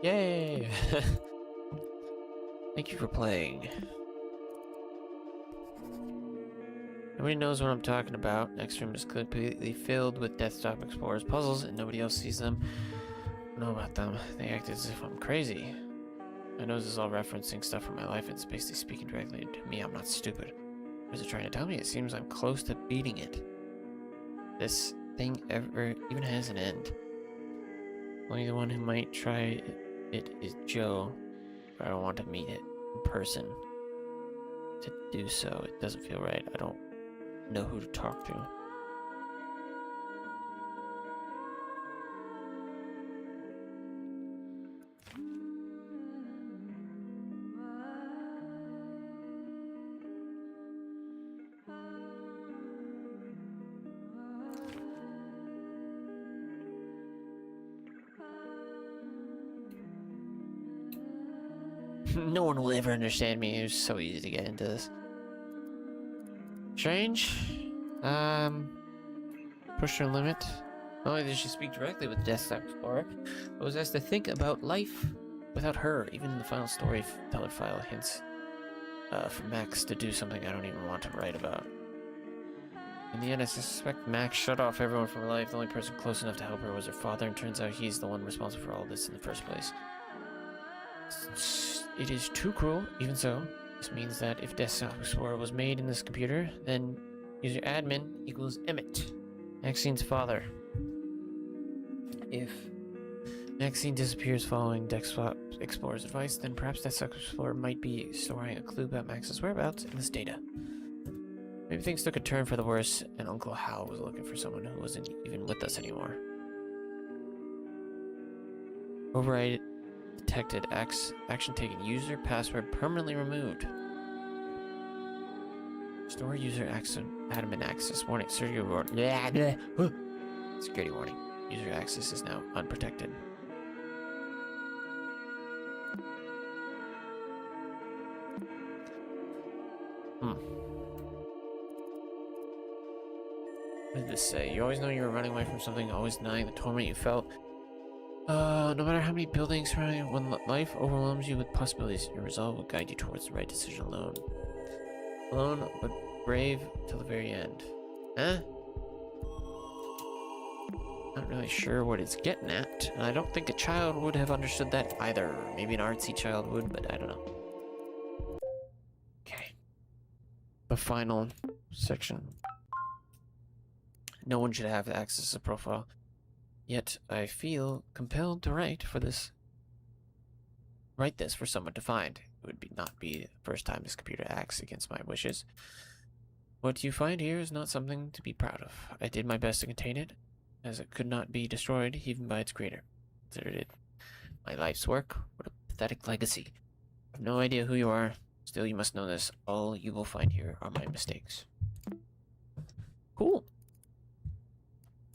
Yay! Thank you for playing. Nobody knows what I'm talking about. Next room is completely filled with Desktop Explorer's puzzles, and nobody else sees them. I know about them. They act as if I'm crazy. I know this is all referencing stuff from my life. It's basically speaking directly to me. I'm not stupid. What is it trying to tell me? It seems I'm close to beating it. This thing even has an end. Only the one who might try it is Joe, but I don't want to meet person to do so. It doesn't feel right. I don't know who to talk to. No one will ever understand me. It was so easy to get into this. Strange. Push her limit. Not only did she speak directly with the Desktop Explorer, but was asked to think about life without her. Even in the final storyteller file hints for Max to do something I don't even want to write about. In the end, I suspect Max shut off everyone from her life. The only person close enough to help her was her father, and turns out he's the one responsible for all this in the first place. It is too cruel. Even so, this means that if Desktop Explorer was made in this computer, then user admin equals Emmett, Maxine's father. If Maxine disappears following Desktop Explorer's advice, then perhaps Desktop Explorer might be storing a clue about Max's whereabouts in this data. Maybe things took a turn for the worse, and Uncle Hal was looking for someone who wasn't even with us anymore. Override detected. Action taken. User password permanently removed. Store user admin access. Warning. Security warning. User access is now unprotected. What did this say? You always know you were running away from something, always denying the torment you felt. No matter how many buildings surrounding you, when life overwhelms you with possibilities, your resolve will guide you towards the right decision alone. Alone, but brave till the very end. Huh? Not really sure what it's getting at, and I don't think a child would have understood that either. Maybe an artsy child would, but I don't know. Okay. The final section. No one should have access to the profile. Yet I feel compelled to write this for someone to find. It would not be the first time this computer acts against my wishes. What you find here is not something to be proud of. I did my best to contain it, as it could not be destroyed even by its creator. Considered it my life's work. What a pathetic legacy. I have no idea who you are. Still, you must know this. All you will find here are my mistakes. Cool.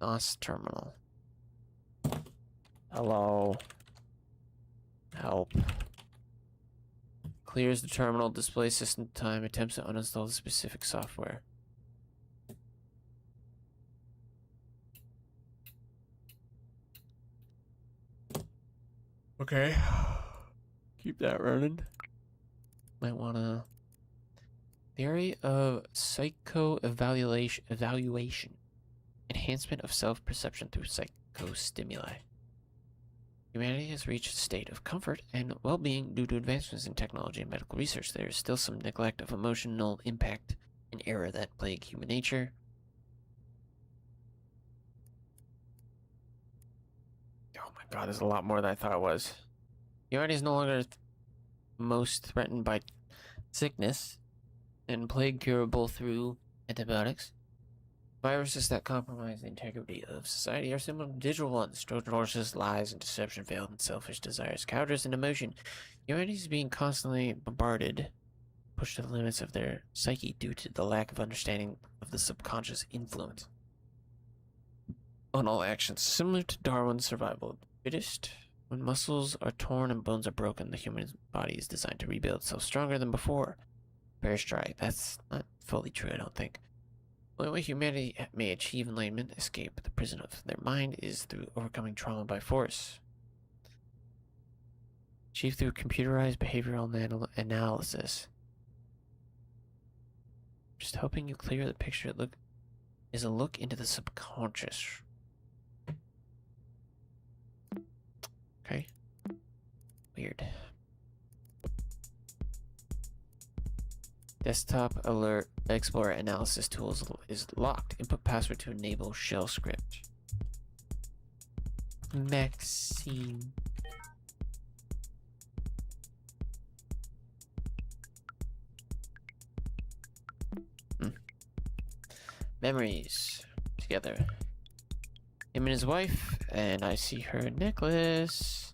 NOS terminal. Hello. Help. Clears the terminal, displays system time, attempts to uninstall the specific software. Okay. Keep that running. Might wanna... Theory of psycho-evaluation. Enhancement of self-perception through psychostimuli. Humanity has reached a state of comfort and well-being due to advancements in technology and medical research. There is still some neglect of emotional impact and error that plague human nature. Oh my god, there's a lot more than I thought it was. Humanity is no longer most threatened by sickness and plague curable through antibiotics. Viruses that compromise the integrity of society are similar to digital ones. Trojan horses, lies, and deception veiled in selfish desires, cowardice, and emotion. Humanity is being constantly bombarded, pushed to the limits of their psyche due to the lack of understanding of the subconscious influence on all actions. Similar to Darwin's survival of the fittest, when muscles are torn and bones are broken, the human body is designed to rebuild itself stronger than before. Bear strike. That's not fully true, I don't think. The only way humanity may achieve enlightenment, escape the prison of their mind, is through overcoming trauma by force. Achieved through computerized behavioral analysis. Just helping you clear the picture. Is a look into the subconscious. Okay. Weird. Desktop Alert Explorer Analysis Tools is locked. Input password to enable shell script. Maxine. Memories. Together. Him and his wife, and I see her necklace.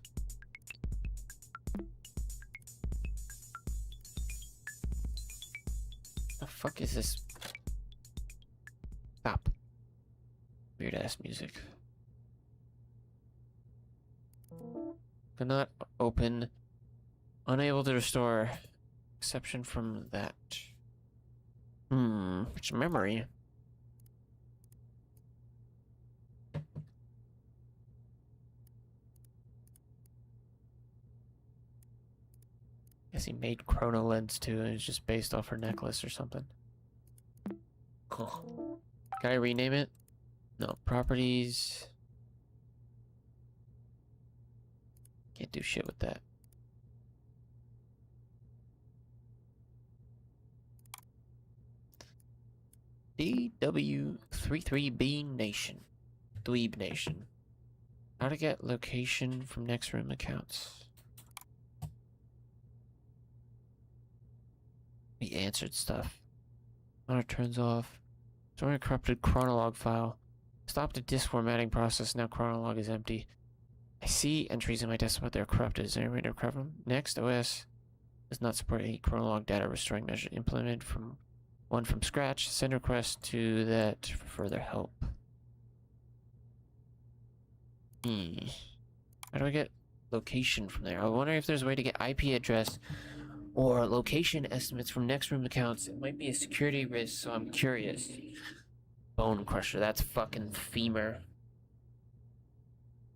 The fuck is this? Stop. Weird ass music. Cannot open. Unable to restore. Exception from that. Which memory? Guess he made Chrono Lens too, and it's just based off her necklace or something. Cool. Can I rename it? No. Properties. Can't do shit with that. DW33B Nation. Dweeb Nation. How to get location from next room accounts. We answered stuff. Monitor turns off. Storing a corrupted chronolog file. Stop the disk formatting process. Now chronolog is empty. I see entries in my desktop. They're corrupted. Is there any way to corrupt them? Next, OS does not support any chronolog data restoring measure implemented from one from scratch. Send request to that for further help. How do I get location from there? I wonder if there's a way to get IP address or location estimates from next room accounts. It might be a security risk, so I'm curious. Bone crusher, that's fucking femur.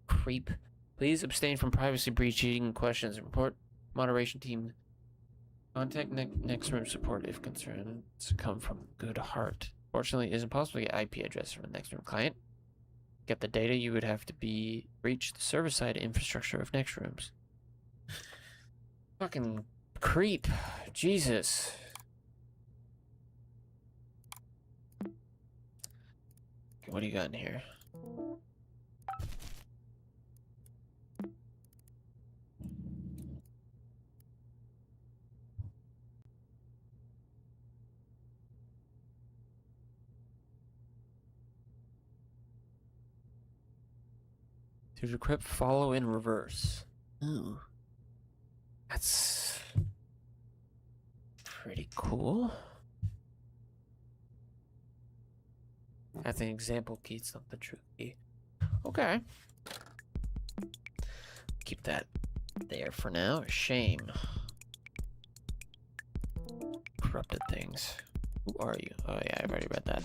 Creep. Please abstain from privacy breaching questions. Report moderation team. Contact next room support if concerns come from good heart. Fortunately, it is impossible to get IP address from the next room client. Get the data, you would have to breach the server-side infrastructure of next rooms. Fucking creep. Jesus. Okay, what do you got in here? To decrypt, follow in reverse. Ooh. That's pretty cool. That's an example key, it's not the true key. Okay. Keep that there for now. Shame. Corrupted things. Who are you? Oh yeah, I've already read that.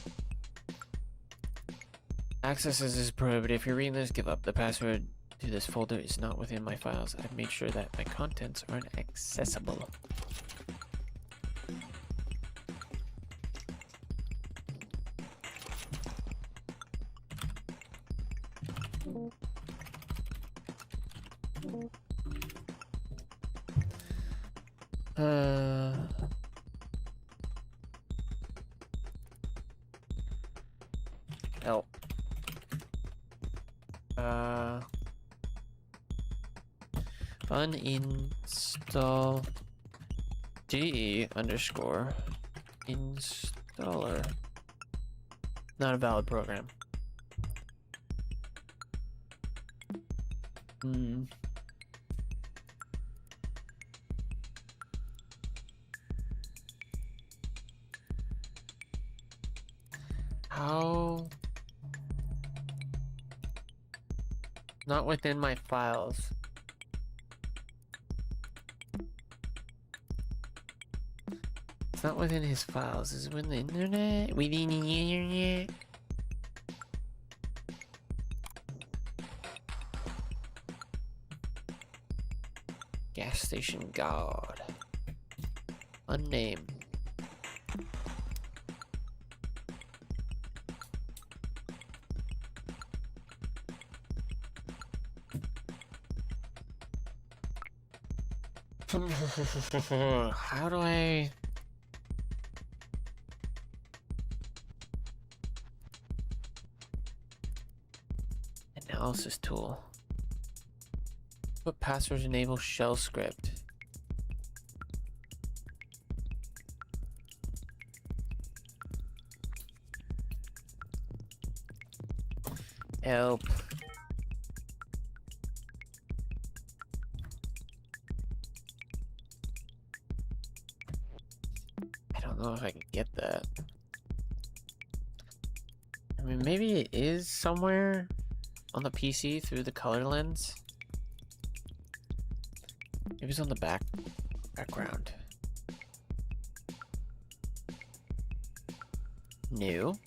Access is prohibited. If you're reading this, give up. The password to this folder is not within my files. I've made sure that my contents aren't accessible. Help. Uninstall d_installer. Not a valid program. How? Not within my files. It's not within his files. Is it within the internet? Within the internet? Gas station guard. Unnamed. How do I... Analysis tool. What passwords enable shell script? Help. I don't know if I can get that. I mean, maybe it is somewhere on the PC through the color lens. Maybe it's on the background. New.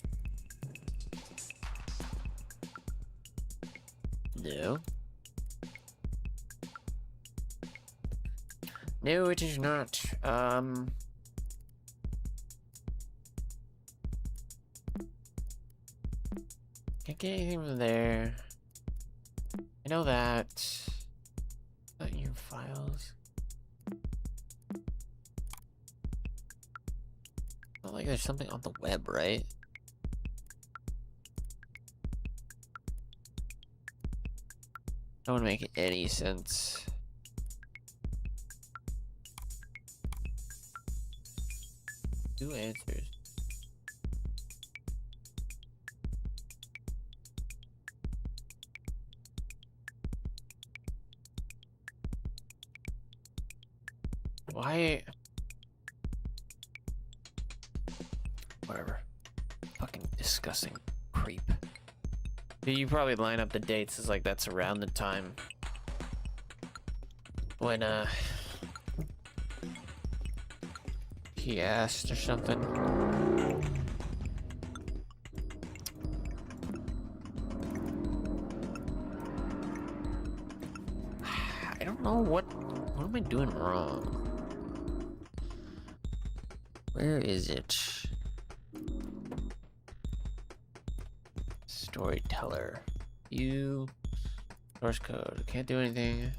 No. No, it is not. Can't get anything from there. I know that. Not in your files. Not like there's something on the web, right? That wouldn't make any sense. Two answers. Why? Whatever. Fucking disgusting creep. You probably line up the dates as like that's around the time when he asked or something. I don't know what am I doing wrong? Where is it? Storyteller. You. Source code. Can't do anything.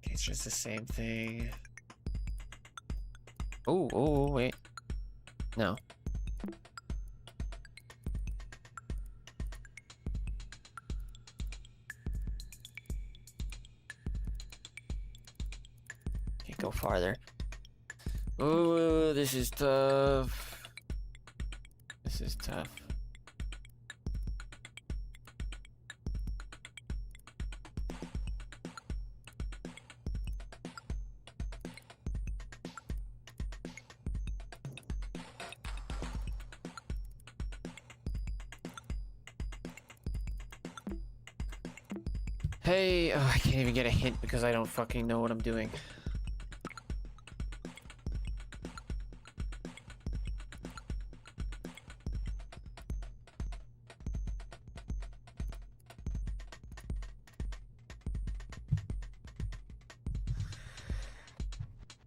It's just the same thing. Oh, wait. No. Can't go farther. Oh, this is tough. This is tough. Hey, I can't even get a hint because I don't fucking know what I'm doing.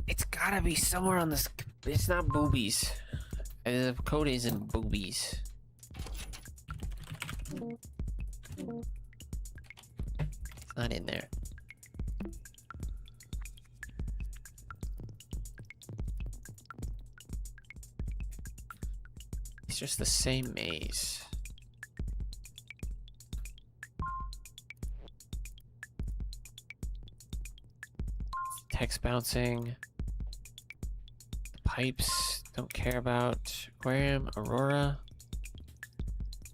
It's gotta be somewhere on this. It's not boobies. The code isn't boobies. It's not in there. It's just the same maze. Text bouncing. Pipes, don't care about. Aquarium, Aurora.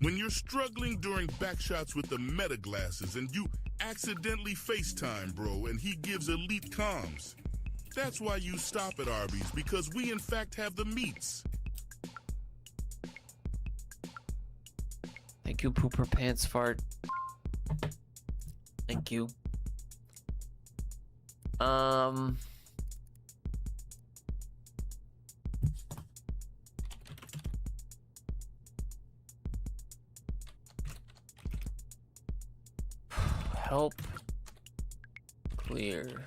When you're struggling during backshots with the meta glasses and you accidentally FaceTime, bro, and he gives elite comms. That's why you stop at Arby's, because we in fact have the meats. Thank you, Pooper Pants Fart. Thank you. Help clear.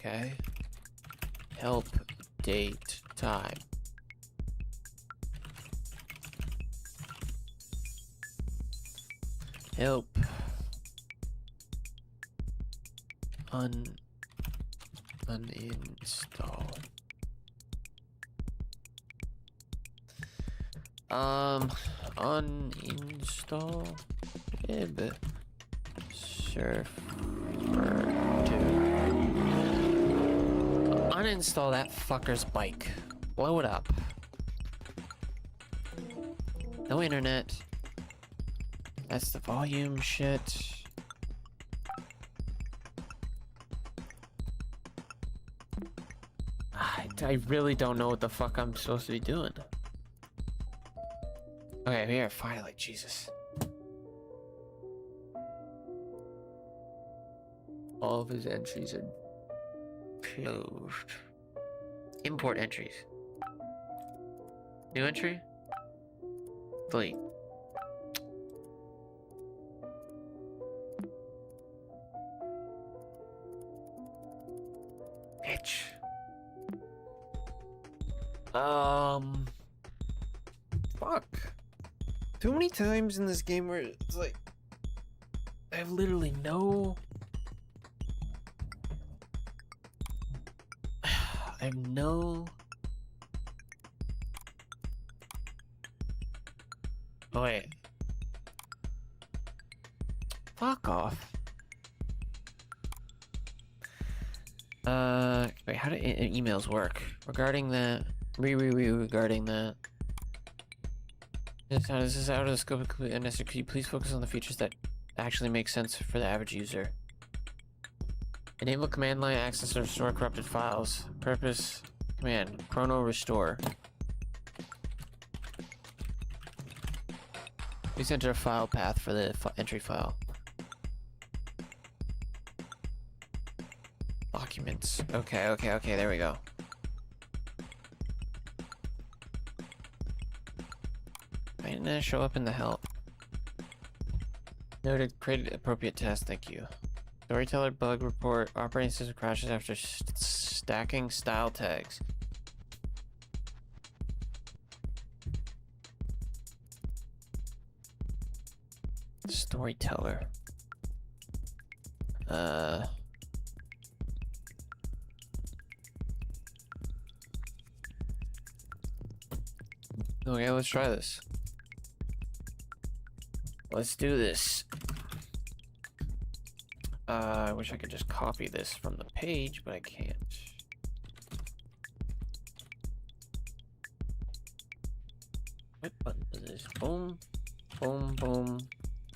Okay. Help date time. Help uninstall. Uninstall bib surfer 2. uninstall that fucker's bike. Blow it up. No internet. That's the volume shit. I really don't know what the fuck I'm supposed to be doing. Okay, here, finally, Jesus. All of his entries are closed. Import entries. New entry? Delete. Bitch. Fuck. Too many times in this game where it's like I have literally no I have no Oh wait. Fuck off. Wait, how do emails work? Regarding that regarding that. This is out of the scope of completely unnecessary. Could you please focus on the features that actually make sense for the average user? Enable command line access to restore corrupted files. Purpose command chrono restore. Please enter a file path for the entry file. Documents. Okay, there we go. Why didn't that show up in the help? Noted, created appropriate test, thank you. Storyteller bug report, operating system crashes after stacking style tags. Storyteller. Okay, let's try this. Let's do this. I wish I could just copy this from the page, but I can't. What button is this? Boom, boom, boom,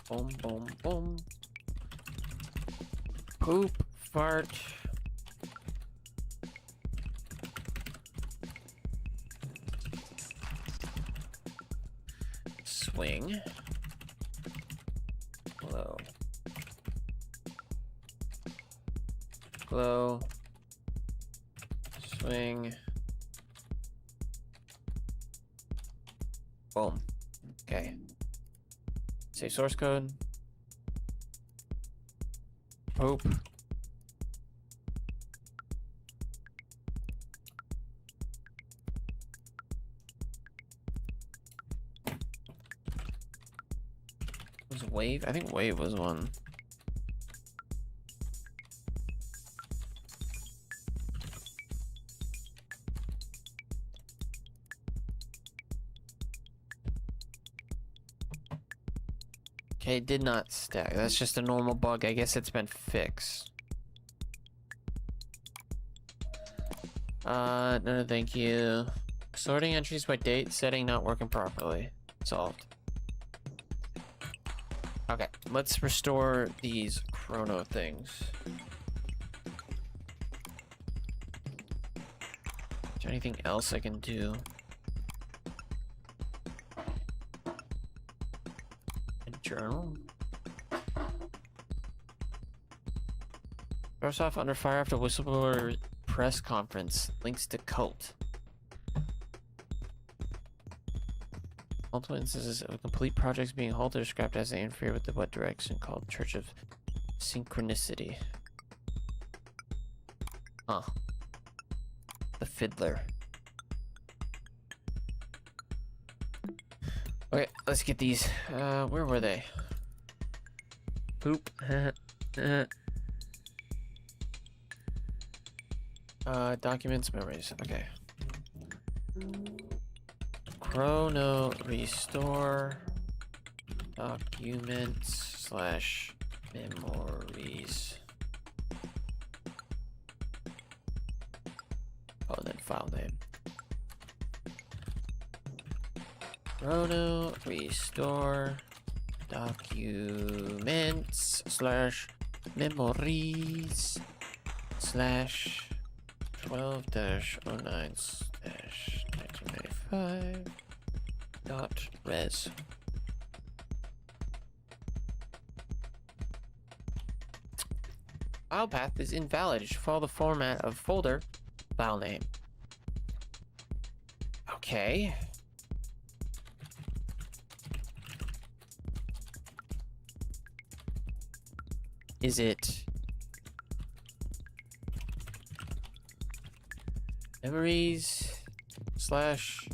boom, boom, boom. Poop, fart. Swing. Glow. Glow. Swing. Boom. Okay. Save source code. Poop. Was wave? I think wave was one. Okay, it did not stack. That's just a normal bug. I guess it's been fixed. No, thank you. Sorting entries by date setting not working properly. Solved. Okay, let's restore these chrono things. Is there anything else I can do? A journal? Starts off under fire after whistleblower press conference. Links to cult. Multiple instances of complete projects being halted or scrapped as they interfere with the what direction called Church of Synchronicity. Huh. The fiddler. Okay, let's get these. Where were they? Poop. Documents, memories. Okay. Chrono restore documents / memories. and then file name. Chrono restore documents slash memories slash 12-09-1995 dot res. File path is invalid. It should follow the format of folder file name. Okay. Is it memories slash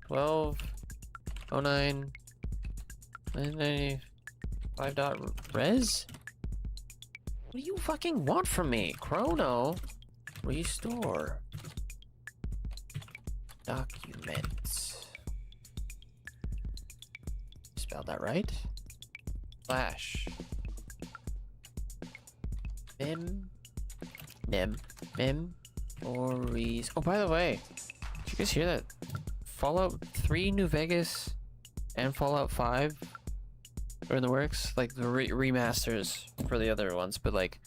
1209 995 dot res? What do you fucking want from me? Chrono restore documents. Spelled that right? Slash memories. Oh, by the way, did you guys hear that? Fallout 3 New Vegas and Fallout 5 are in the works, like the remasters for the other ones, but like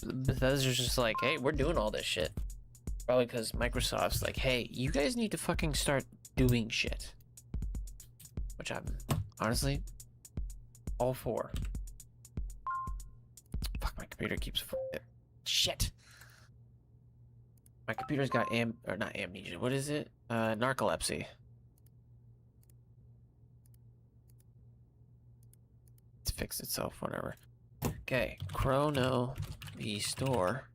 Bethesda's just like, hey, we're doing all this shit. Probably because Microsoft's like, hey, you guys need to fucking start doing shit. Which I'm honestly all for. Fuck, my computer keeps shit. My computer's got not amnesia. What is it? Narcolepsy. It's fixed itself, whatever. Okay, Chrono restore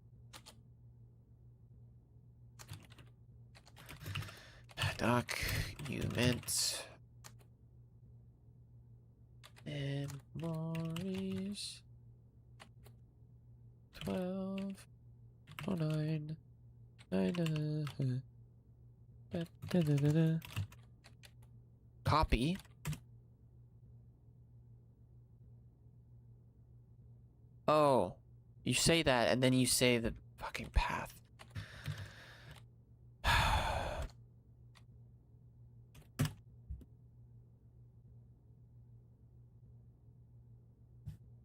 documents memories 1209 copy. Oh, you say that and then you say the fucking path.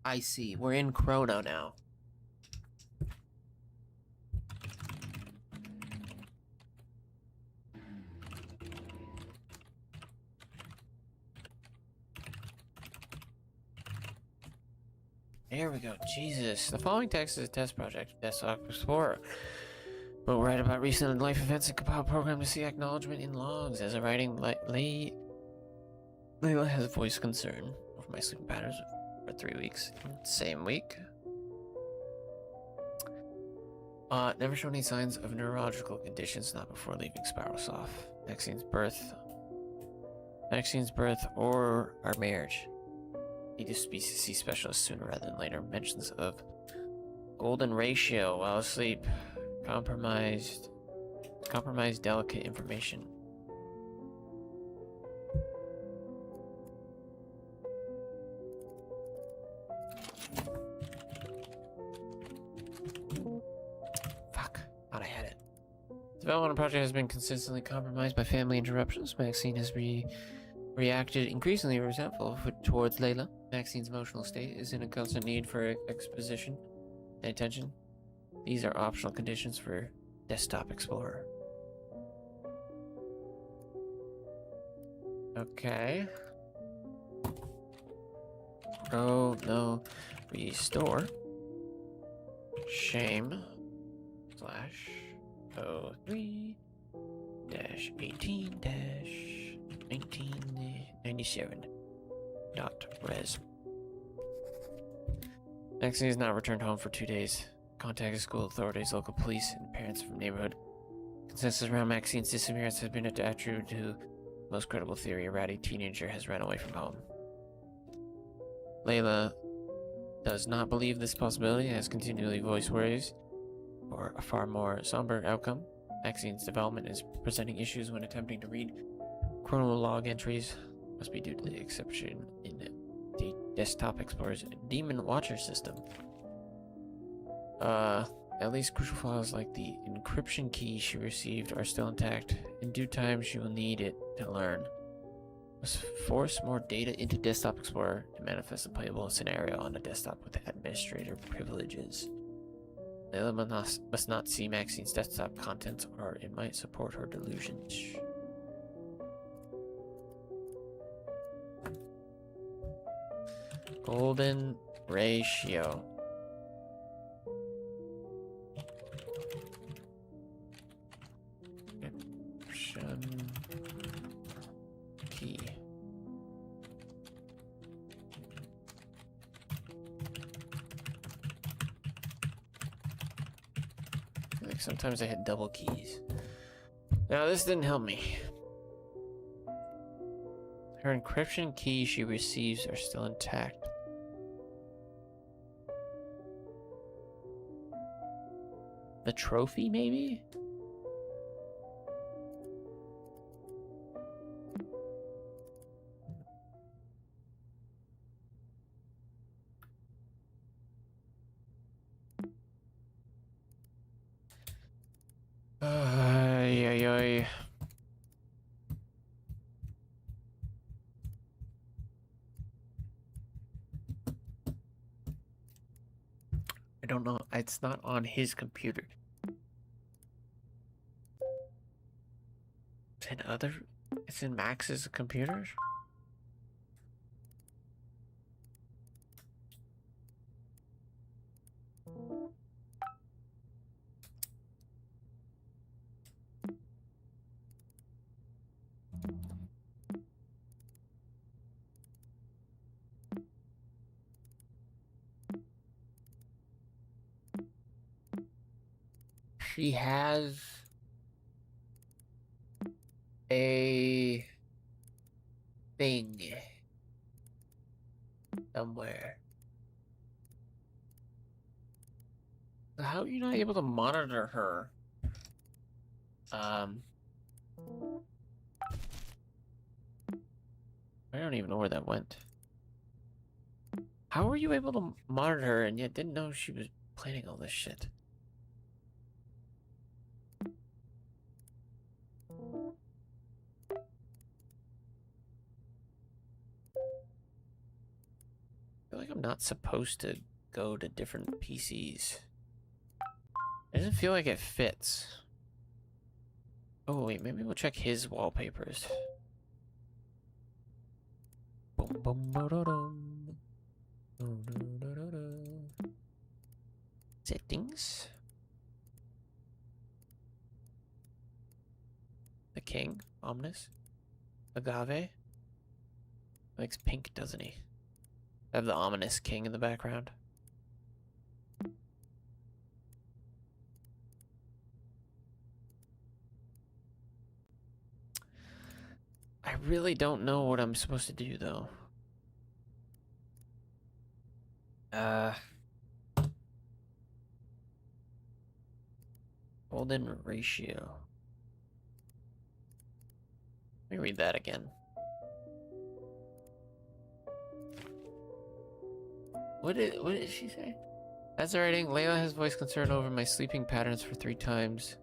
I see. We're in Chrono now. There we go. Jesus. The following text is a test project. Desktop Explorer. But we'll write about recent life events and compile a program to see acknowledgement in logs. As a writing, Layla has voiced concern over my sleeping patterns for 3 weeks. Same week. Never shown any signs of neurological conditions, not before leaving Spiralsoft. Maxine's birth or our marriage. Need to see specialist sooner rather than later. Mentions of golden ratio while asleep. Compromised delicate information. Fuck, thought I had it. Development of the project has been consistently compromised by family interruptions. Maxine has reacted increasingly resentful towards Layla. Maxine's emotional state is in a constant need for exposition and attention. These are optional conditions for Desktop Explorer. Okay. No. Restore. Shame. Slash 03-18-1997 dot res. Maxine has not returned home for 2 days. Contacted school authorities, local police, and parents from the neighborhood. Consensus around Maxine's disappearance has been attributed to the most credible theory: a ratty teenager has run away from home. Layla does not believe this possibility and has continually voiced worries for a far more somber outcome. Maxine's development is presenting issues when attempting to read chronolog entries. Must be due to the exception in the Desktop Explorer's Demon Watcher system. At least crucial files like the encryption key she received are still intact. In due time, she will need it to learn. Must force more data into Desktop Explorer to manifest a playable scenario on a desktop with administrator privileges. Layla must not see Maxine's desktop contents or it might support her delusions. Golden ratio. Encryption key. I feel like sometimes I hit double keys. Now this didn't help me. Her encryption keys she receives are still intact. The trophy, maybe? Ay. I don't know. It's not on his computer. It's in Max's computers? She has a thing somewhere. How are you not able to monitor her? I don't even know where that went. How were you able to monitor her and yet didn't know she was planning all this shit? I feel like I'm not supposed to go to different PCs. It doesn't feel like it fits. Oh wait, maybe we'll check his wallpapers. Boom, boom, ba-da-dum. Settings. The king, ominous. Agave. Likes pink, doesn't he? I have the ominous king in the background. I really don't know what I'm supposed to do, though. Golden ratio. Let me read that again. What did she say? As the writing, Layla has voiced concern over my sleeping patterns for 3 times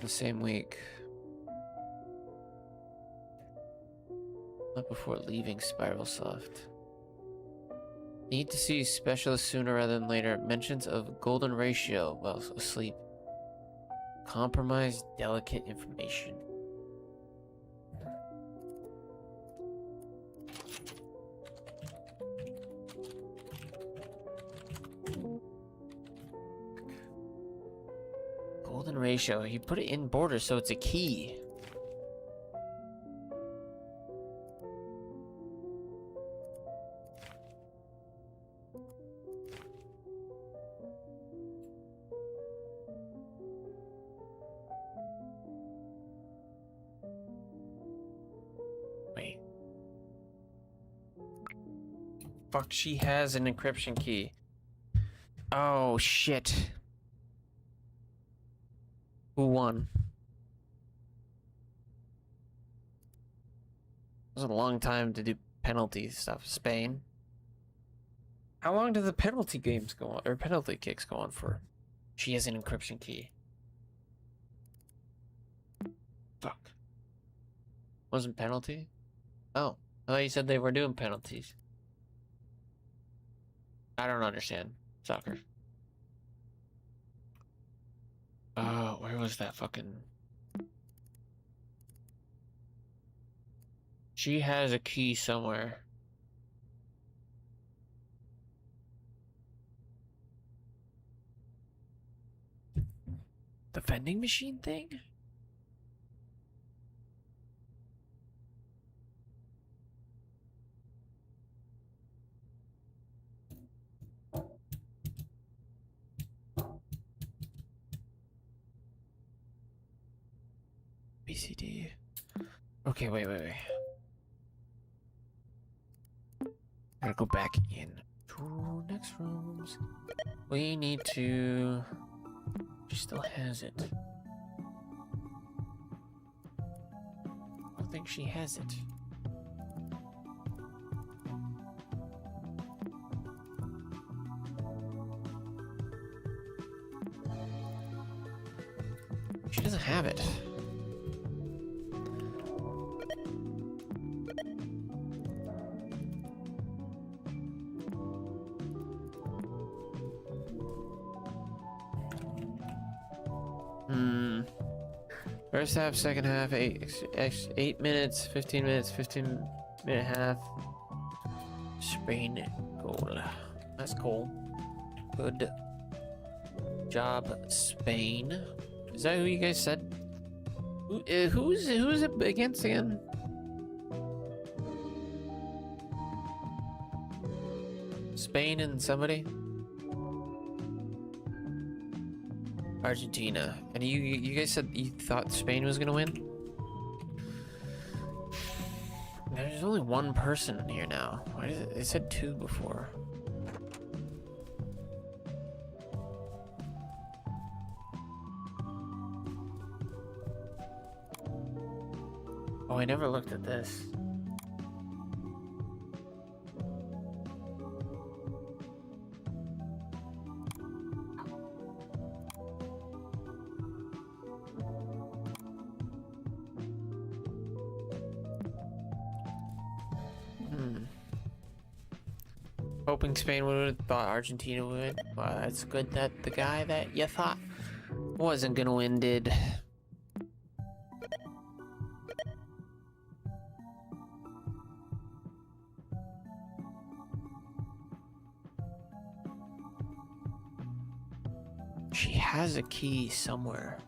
the same week. Not before leaving Spiral Soft. Need to see specialist sooner rather than later. Mentions of golden ratio while asleep. Compromised delicate information. Golden ratio. He put it in border, so it's a key. Wait. Fuck, she has an encryption key. Oh, shit. Who won? It was a long time to do penalty stuff. Spain. How long do the penalty games go on, or penalty kicks go on for? She has an encryption key. Fuck. Wasn't penalty? Oh. I thought you said they were doing penalties. I don't understand soccer. Where was that fucking... She has a key somewhere. The vending machine thing? BCD. Okay, wait. Gotta go back in to next rooms. We need to... She still has it. I don't think she has it. She doesn't have it. First half, second half, 8 minutes, 15 minutes, 15-minute half. Spain goal. That's cool. Good job, Spain. Is that who you guys said? Who's it against again? Spain and somebody? Argentina. And you guys said you thought Spain was gonna win? There's only one person in here now. Why did it said 2 before? Oh, I never looked at this. Hoping Spain would have thought Argentina would. Well, that's good that the guy that you thought wasn't gonna win did. She has a key somewhere.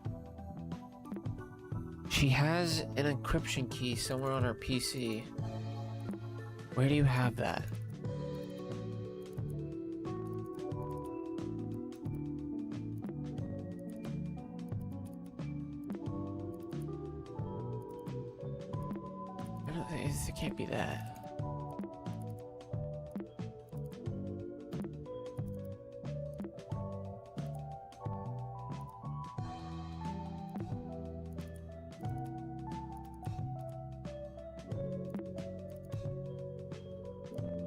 She has an encryption key somewhere on her PC. Where do you have that? It can't be that.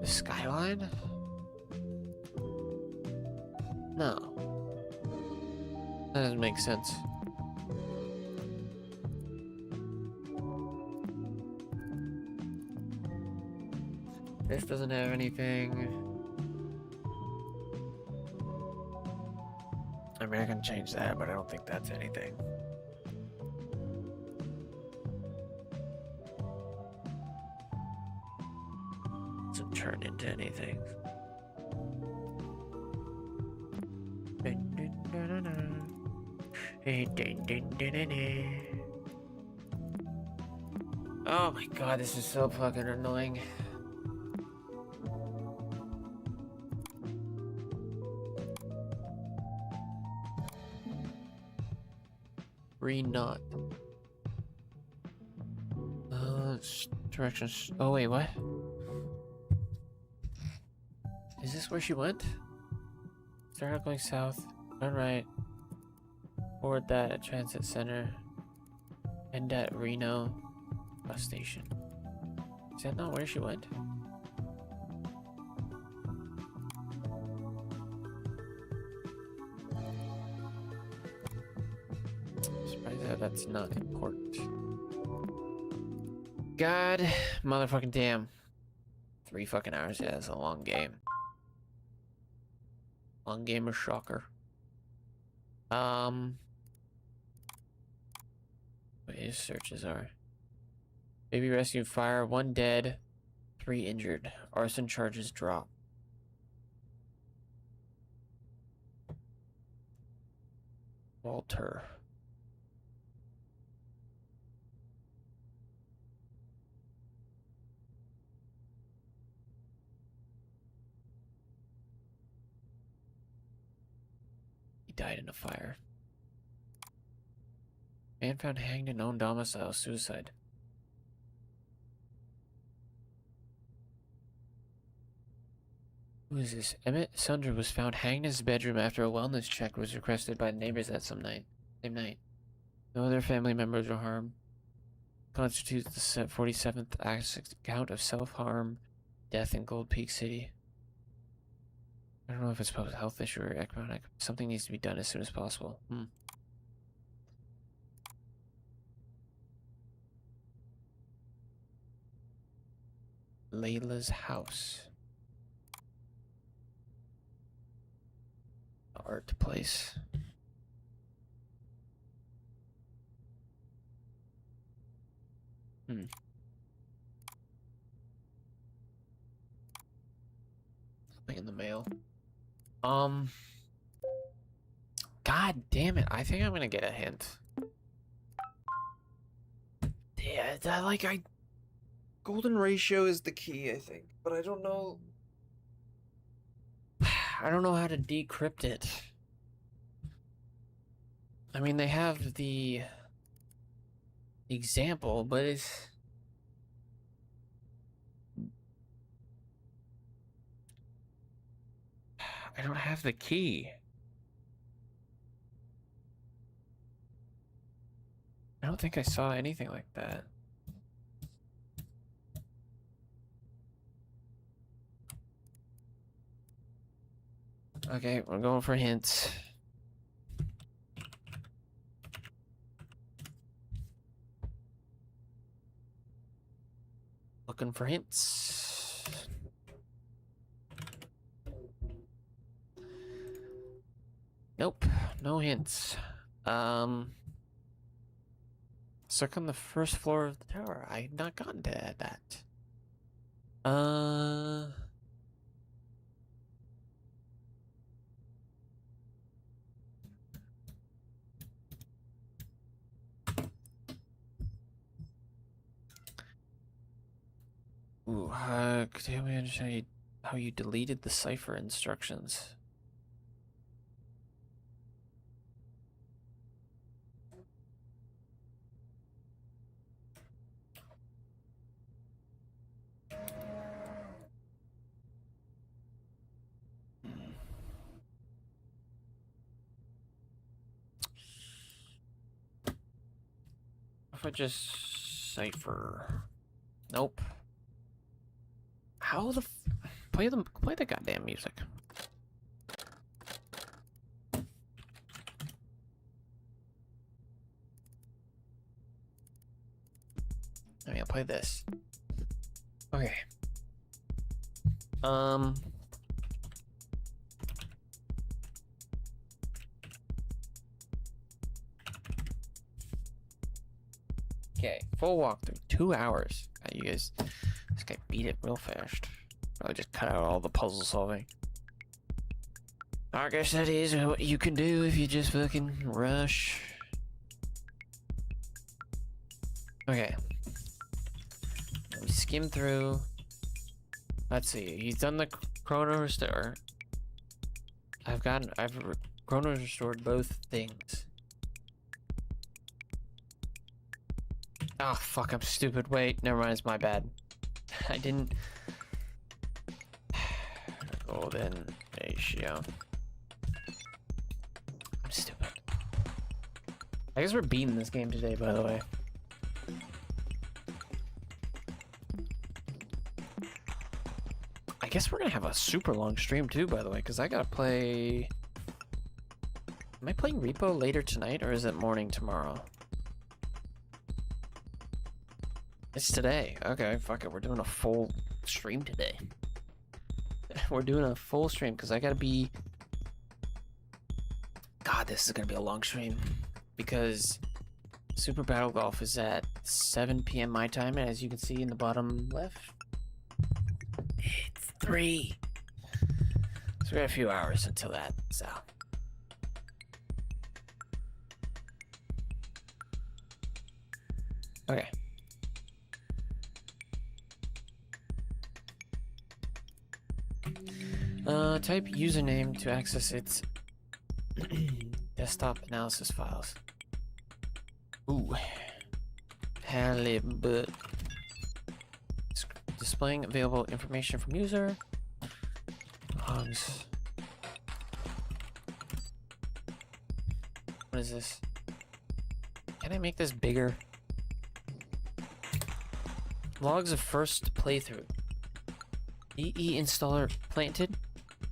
The skyline? No. That doesn't make sense. This doesn't have anything. I mean, I can change that, but I don't think that's anything. Doesn't turn into anything. Oh my god, this is so fucking annoying. Not. Directions. Oh wait, what? Is this where she went? Start out going south. Turn right. Forward that at Transit Center. End at Reno bus station. Is that not where she went? Surprised that that's not important. God, motherfucking damn. 3 fucking hours, yeah, that's a long game. Long game of shocker. What his searches are. Baby rescue fire, 1 dead, 3 injured. Arson charges drop. Walter. He died in a fire. Man found hanged in own domicile, suicide. Who is this? Emmett Sundry was found hanged in his bedroom after a wellness check was requested by neighbors that same night. No other family members were harmed. Constitutes the 47th account of self-harm death in Gold Peak City. I don't know if it's a health issue or economic. Something needs to be done as soon as possible. Layla's house. Art place. Something in the mail. God damn it. I think I'm gonna get a hint. Yeah, golden ratio is the key, I think. But I don't know. I don't know how to decrypt it. I mean, they have the example, but it's... I don't have the key. I don't think I saw anything like that. Okay, we're going for hints. Looking for hints. Nope, no hints. Stuck on the first floor of the tower. I had not gotten to that. Ooh, could you help me understand how you deleted the cipher instructions? If I just cipher. Nope. How the play the goddamn music. I mean, I'll play this. Okay. Okay, full walkthrough, 2 hours. You guys, this guy beat it real fast. Probably just cut out all the puzzle solving. I guess that is what you can do if you just fucking rush. Okay. We skim through. Let's see. He's done the chrono restore. I've chrono restored both things. Oh, fuck, I'm stupid. Wait, never mind, it's my bad. I didn't... Golden ratio. I'm stupid. I guess we're beating this game today, by the way. I guess we're gonna have a super long stream too, by the way, because I gotta play... Am I playing Repo later tonight, or is it morning tomorrow? It's today. Okay, fuck it. We're doing a full stream today. We're doing a full stream because I gotta be... God, this is gonna be a long stream. Because Super Battle Golf is at 7 p.m. my time, and as you can see in the bottom left, it's 3. So we got a few hours until that, so... Okay. Type username to access its desktop analysis files. Ooh. Halibut. Displaying available information from user. Logs. What is this? Can I make this bigger? Logs of first playthrough. EE installer planted.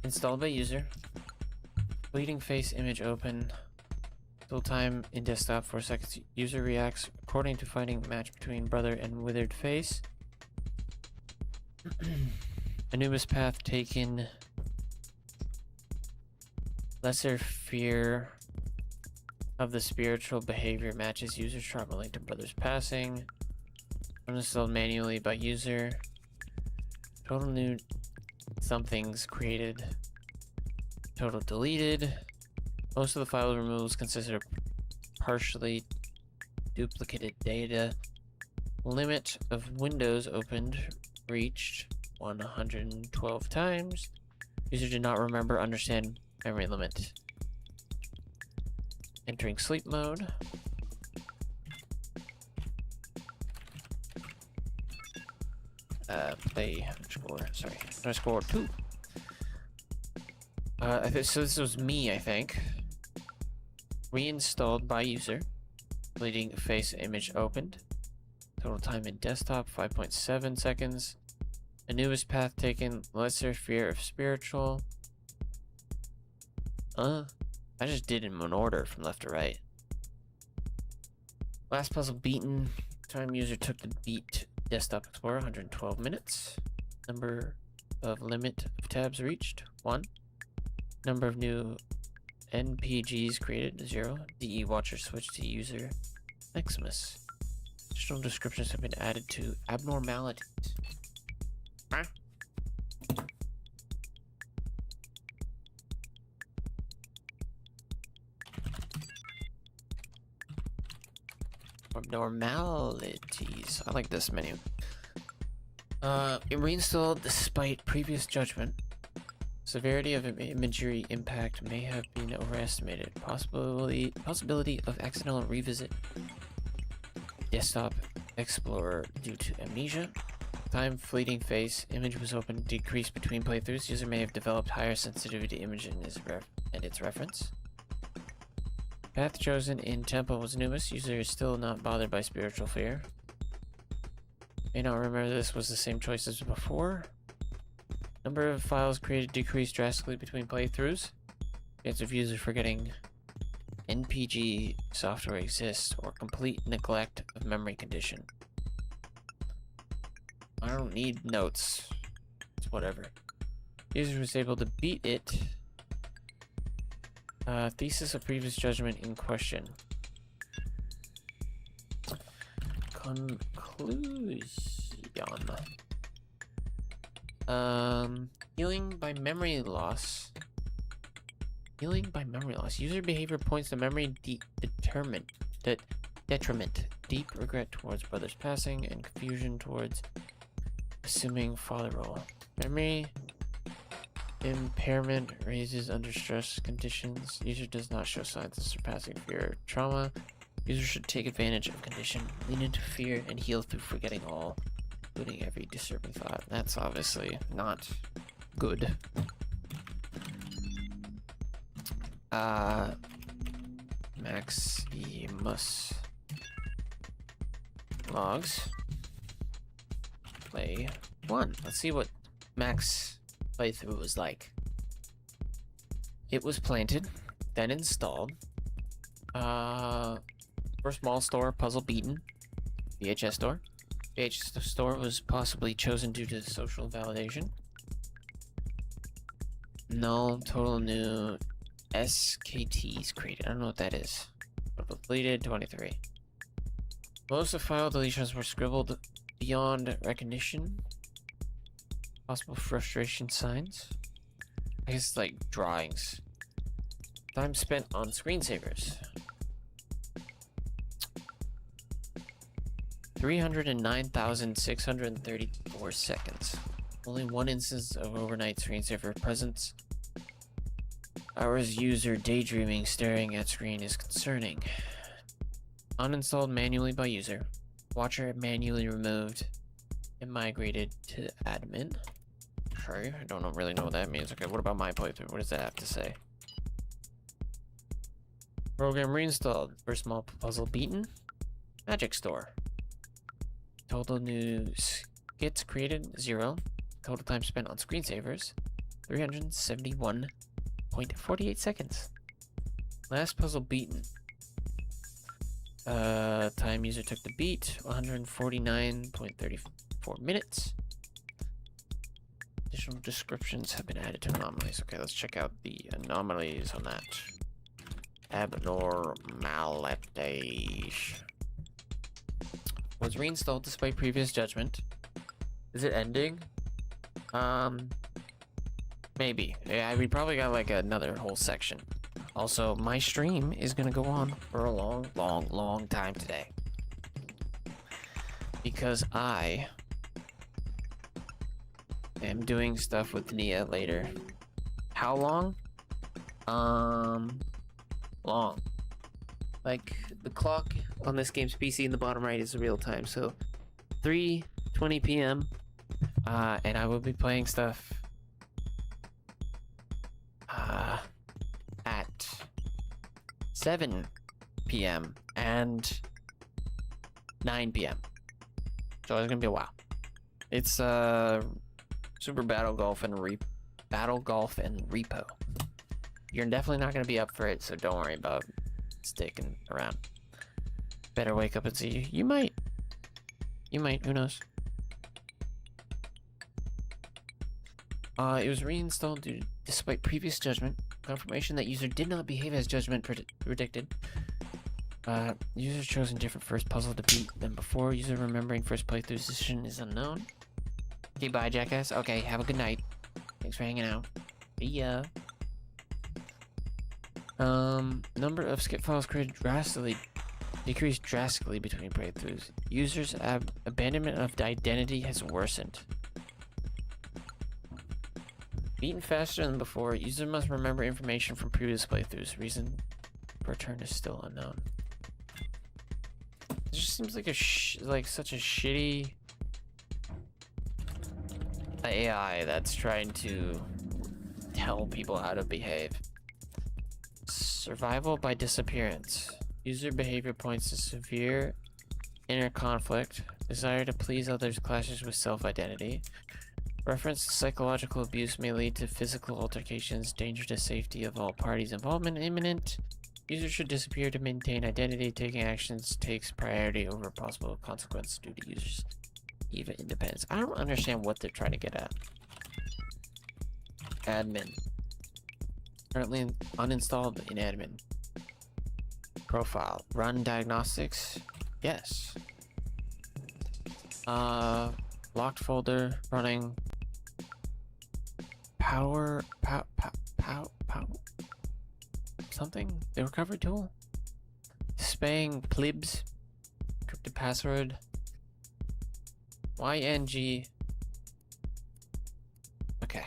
Installed by user. Bleeding face image open. Total time in desktop 4 seconds. User reacts according to finding match between brother and withered face. Anubis path taken. Lesser fear of the spiritual behavior matches user's trauma linked to brother's passing. Uninstalled manually by user. Total new somethings created. Total deleted. Most of the file removals consisted of partially duplicated data. Limit of windows opened reached 112 times. User did not remember, understand memory limit. Entering sleep mode. Play underscore 2. So this was me, I think. Reinstalled by user. Bleeding face image opened. Total time in desktop 5.7 seconds. Anubis path taken. Lesser fear of spiritual. I just did them in order from left to right. Last puzzle beaten. Time user took to beat Desktop Explorer 112 minutes. Number of limit of tabs reached 1. Number of new NPGs created 0. DE watcher switched to user Xmas. Additional descriptions have been added to abnormalities. Huh? Abnormalities. I like this menu. It reinstalled despite previous judgment. Severity of imagery impact may have been overestimated. Possibility of accidental revisit. Desktop Explorer due to amnesia. Time fleeting face. Image was open. Decreased between playthroughs. User may have developed higher sensitivity to image and its reference. Path chosen in Temple was Anubis. User is still not bothered by spiritual fear. May not remember this was the same choice as before. Number of files created decreased drastically between playthroughs. Chance of user forgetting NPG software exists or complete neglect of memory condition. I don't need notes. It's whatever. User was able to beat it. Thesis of previous judgment in question. Conclusion. Healing by memory loss. Healing by memory loss. User behavior points to memory detriment. Deep regret towards brother's passing and confusion towards assuming father role. Memory impairment raises under stress conditions. User does not show signs of surpassing fear or trauma. User should take advantage of condition, lean into fear, and heal through forgetting all, including every disturbing thought. That's obviously not good. Maximus logs. Play 1. Let's see what Max playthrough was like. It was planted. then installed. First mall store, puzzle beaten. VHS store. VHS store was possibly chosen due to social validation. Null, total new SKTs created. I don't know what that is. Deleted 23. Most of the file deletions were scribbled beyond recognition. Possible frustration signs. I guess like drawings. Time spent on screensavers. 309,634 seconds. Only one instance of overnight screensaver presence. Hours user daydreaming staring at screen is concerning. Uninstalled manually by user. Watcher manually removed and migrated to admin. Okay, I don't really know what that means. Okay, what about my playthrough? What does that have to say? Program reinstalled. First small puzzle beaten. Magic store. Total new skits created 0. Total time spent on screensavers 371.48 seconds. Last puzzle beaten. Time user took the beat 149.34 minutes. Additional descriptions have been added to anomalies. Okay, let's check out the anomalies on that. Abnormalities. Was reinstalled despite previous judgment. Is it ending? Maybe. Yeah, we probably got like another whole section. Also, my stream is gonna go on for a long time today. Because I am doing stuff with Nia later. How long? Long. Like, the clock on this game's PC in the bottom right is the real time, so 3:20 p.m. And I will be playing stuff at 7 p.m. and 9 p.m. So it's gonna be a while. It's Super Battle Golf and Repo. You're definitely not gonna be up for it, so don't worry about sticking around. Better wake up and see. You might. Who knows? It was reinstalled despite previous judgment. Confirmation that user did not behave as judgment predicted. User chosen different first puzzle to beat than before. User remembering first playthrough decision is unknown. Okay, bye, jackass. Okay, have a good night. Thanks for hanging out. See ya. Number of skip files created decreased drastically between playthroughs. Users' abandonment of identity has worsened. Beaten faster than before, user must remember information from previous playthroughs. Reason for return is still unknown. It just seems like such a shitty AI that's trying to tell people how to behave. Survival by disappearance. User behavior points to severe inner conflict. Desire to please others clashes with self-identity. Reference to psychological abuse may lead to physical altercations. Danger to safety of all parties. Involvement imminent. User should disappear to maintain identity. Taking actions takes priority over possible consequence due to users' even independence. I don't understand what they're trying to get at. Admin. Currently uninstalled in admin. Profile. Run diagnostics. Yes. Locked folder. Running. Power. Something. The recovery tool. Spaying plebs. Encrypted password. YNG. Okay.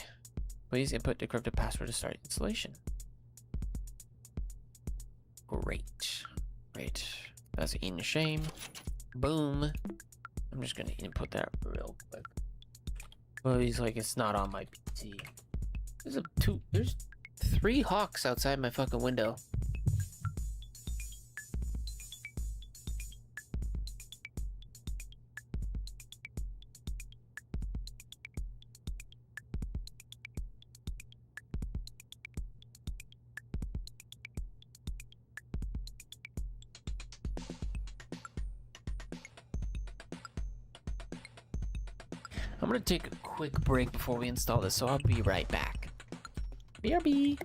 Please input decrypted password to start installation. Great. That's in shame. Boom. I'm just gonna input that real quick. Well, he's like, it's not on my PC. There's 3 hawks outside my fucking window. I'm gonna take a quick break before we install this, so I'll be right back. BRB.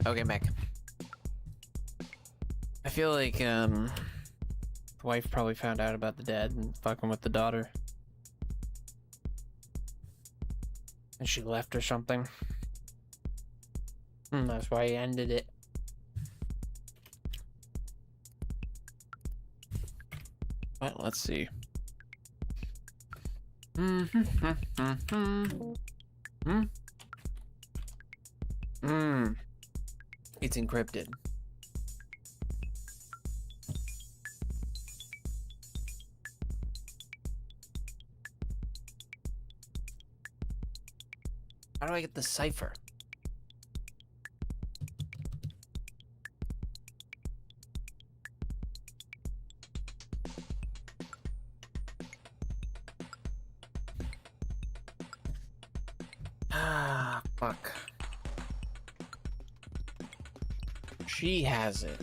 Okay, Mac. I feel like, the wife probably found out about the dad and fucking with the daughter. And she left or something. That's why he ended it. Well, let's see. It's encrypted. How do I get the cipher? Ah, fuck. She has it.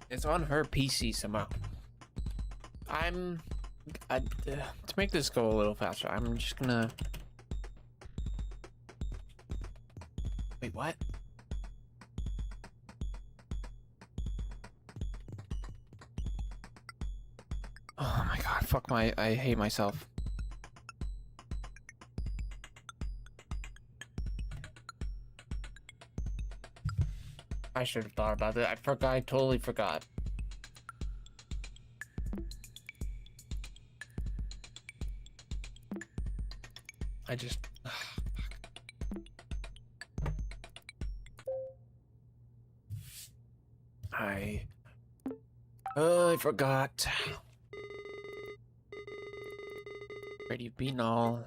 It's on her PC somehow. To make this go a little faster, I'm just gonna... Wait, what? Oh my god, fuck I hate myself. I should have thought about it. I totally forgot. I just... I forgot. Ready, you've beaten all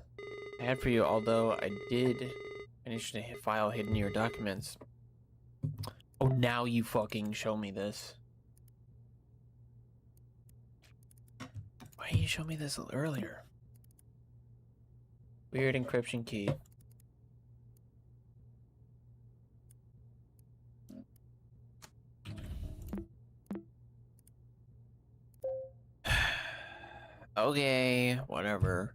I had for you, although I did finish the file hidden in your documents. Oh, now you fucking show me this. Why didn't you show me this earlier? Weird encryption key. Okay, whatever.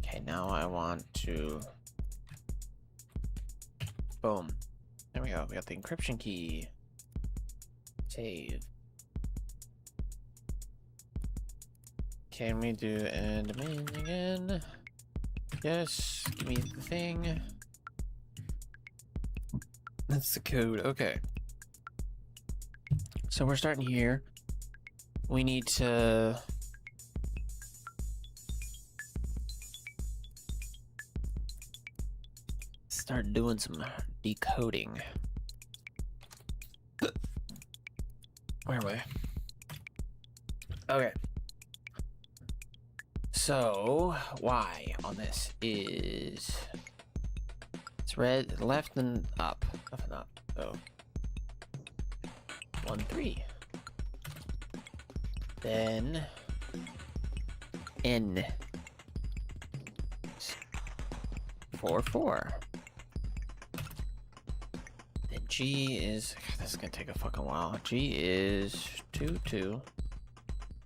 Okay, now I want to... Boom. There we go. We got the encryption key. Save. Can we do end domain again? Yes. Give me the thing. That's the code. Okay. So we're starting here. We need to... start doing some decoding. Where am I? Okay. So, Y on this is... it's red, left and up. Left and up. So, 1, 3. Then... N. 4, 4. Then G is... this is gonna take a fucking while. G is 2, 2.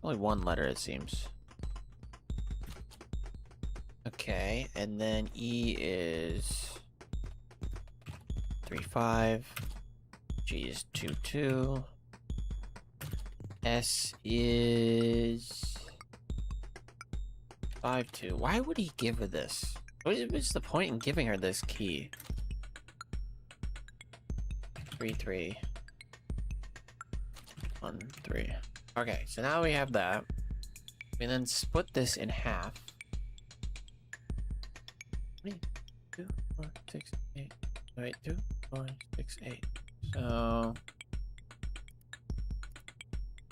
Only one letter, it seems. Okay, and then E is 3, 5. G is 2, 2. S is 5, 2. Why would he give her this? What's the point in giving her this key? 3, 3. 1, 3. Okay, so now we have that. We then split this in half. 3, 2, 4, 6, 8. Wait, 2, 4, 6, 8. So...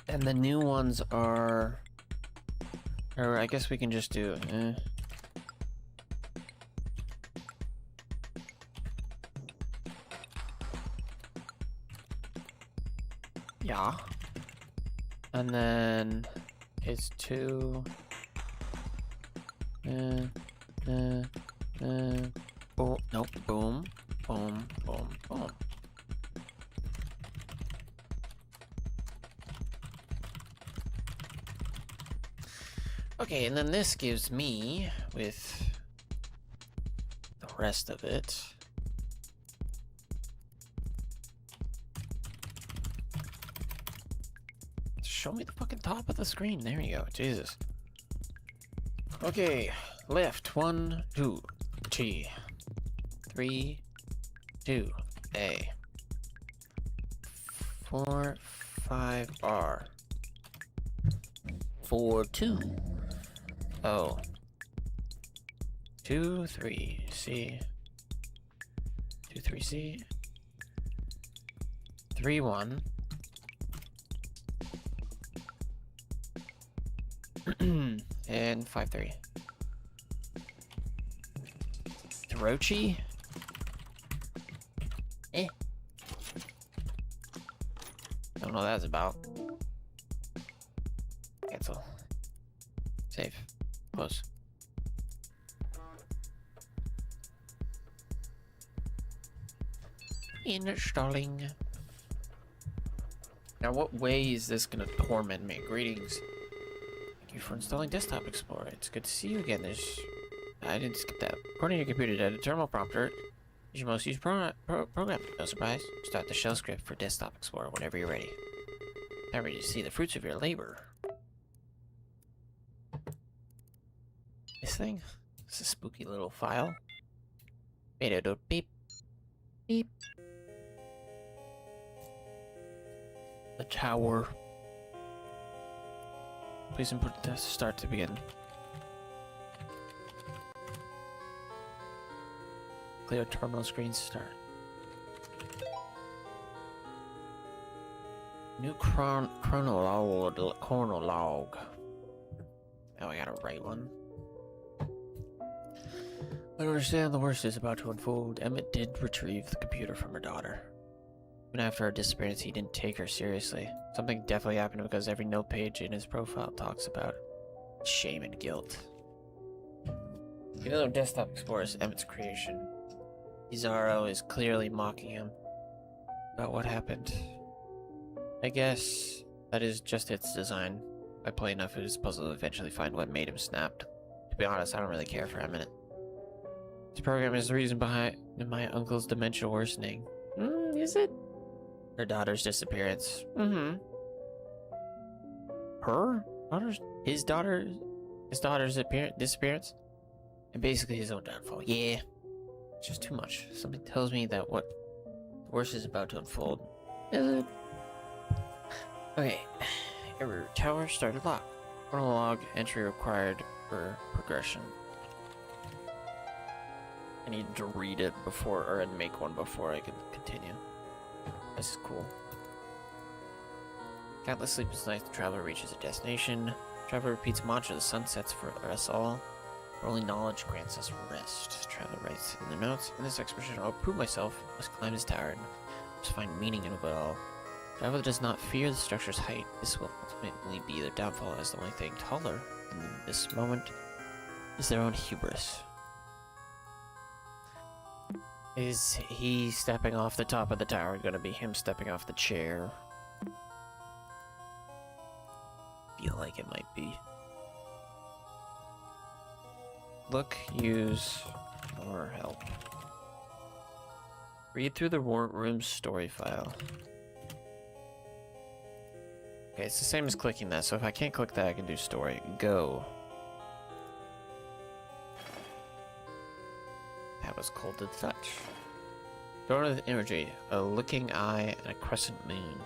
and the new ones are... or I guess we can just do... yeah. And then it's 2. Oh, nope. Boom. Boom. Boom. Boom. Okay, and then this gives me, with the rest of it, show me the fucking top of the screen. There you go. Jesus. Okay, left 1, 2, G, 3, 2, A, 4, 5, R, 4, 2, O, 2, 3, C, 2, 3, C, 3, 1, and 5, 3. Hirochi? Don't know what that's about. Cancel. Save. Close. Installing. Now, what way is this gonna torment me? Greetings. Thank you for installing Desktop Explorer. It's good to see you again. I didn't skip that. According to your computer data, terminal prompter is your most used program. No surprise. Start the shell script for Desktop Explorer whenever you're ready. Now ready to see the fruits of your labor. This thing? It's a spooky little file. Beep. Beep. The tower. Please input the start to begin. Clear terminal screen start. New chronolog. Now I gotta write one. I understand the worst is about to unfold. Emmett did retrieve the computer from her daughter. Even after her disappearance, he didn't take her seriously. Something definitely happened because every note page in his profile talks about shame and guilt. Even though Desktop Explorer is Emmett's creation, Izaro is clearly mocking him about what happened. I guess That is just its design. If I play enough of this puzzle, I'll eventually find what made him snapped. To be honest, I don't really care for a minute. This program is the reason behind my uncle's dementia worsening. Is it? Her daughter's disappearance. Her? His daughter's disappearance? And basically his own downfall. Yeah. It's just too much. Something tells me that what the worst is about to unfold. Is it? Okay. Error. Tower started lock. Chronolog entry required for progression. I need to read it before, or make one before I can continue. This is cool. Countless sleepless nights, the traveler reaches a destination. Traveler repeats mantra, the sun sets for us all. For only knowledge grants us rest. Traveler writes in the notes, in this expedition I'll prove myself, must climb this tower, and must find meaning in it all. Traveler does not fear the structure's height. This will ultimately be their downfall, as the only thing taller in this moment is their own hubris. Is he stepping off the top of the tower gonna be him stepping off the chair? Feel like it might be. Look, use, or help. Read through the room's story file. Okay, it's the same as clicking that, so if I can't click that, I can do story. Go. That was cold to the touch. Door of imagery, a looking eye, and a crescent moon.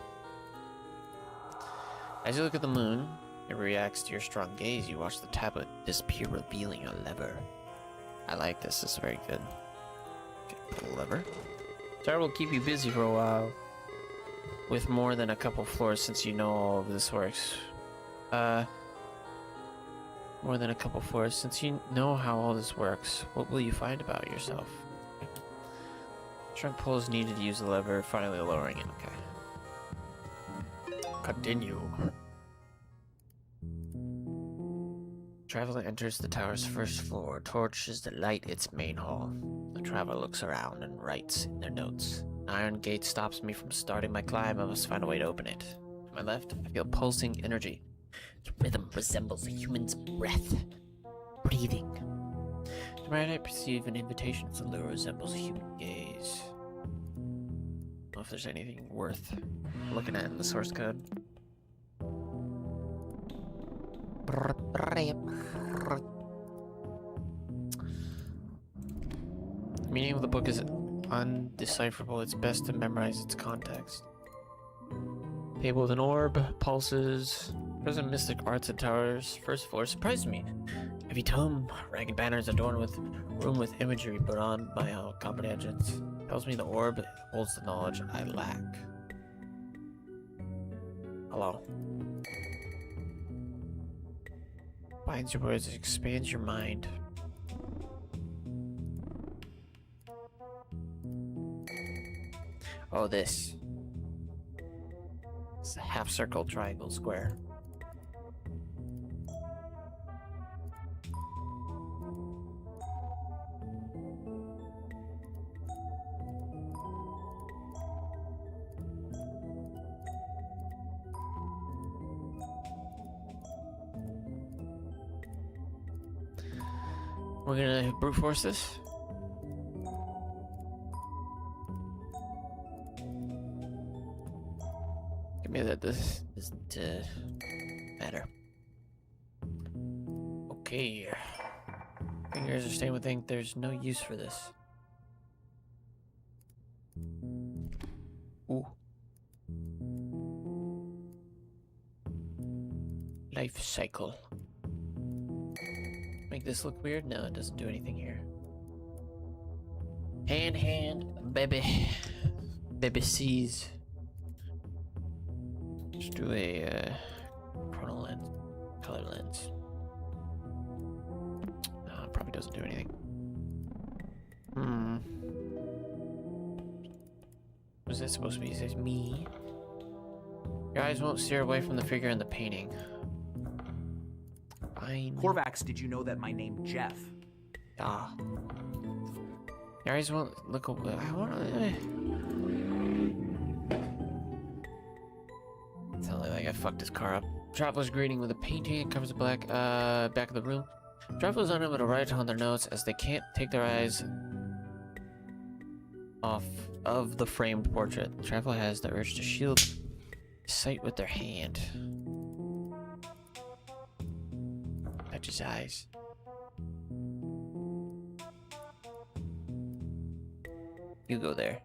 As you look at the moon, it reacts to your strong gaze. You watch the tablet disappear, revealing a lever. I like this. This is very good. Okay, pull the lever. Tower will keep you busy for a while. With more than a couple floors, since you know all of this works. More than a couple floors, since you know how all this works, what will you find about yourself? Strong pull is needed to use the lever, finally lowering it. Okay. Continue. Traveler enters the tower's first floor. Torches the light its main hall. The traveler looks around and writes in their notes. An iron gate stops me from starting my climb. I must find a way to open it. To my left, I feel pulsing energy. Its rhythm resembles a human's breath. Breathing. To my right, I perceive an invitation. Its allure resembles a human gaze. I don't know if there's anything worth looking at in the source code. The meaning of the book is undecipherable. It's best to memorize its context. Table with an orb, pulses, present mystic arts and towers. First floor surprised me. Heavy tome, ragged banners adorned with room with imagery put on by comprehensions. Tells me the orb holds the knowledge I lack. Hello. Binds your words, expands your mind. Oh, this. It's a half circle, triangle, square. We're gonna brute force this. Give me that. This doesn't matter. Okay. Fingers are staying with ink. There's no use for this. Ooh. Life cycle. Make this look weird? No, it doesn't do anything here. Hand, baby. Baby sees. Just do a chrono lens, color lens. No, it probably doesn't do anything. What's that supposed to be? It says me. Your eyes won't steer away from the figure in the painting. Fine. Corvax, did you know that my name Jeff? Ah. Your eyes won't look away. I wanna. It's only like a fuck this car up. Travelers greeting with a painting covers the back of the room. Travelers unable to write on their notes as they can't take their eyes off of the framed portrait. The traveler has the urge to shield sight with their hand. Touch his eyes. You go there.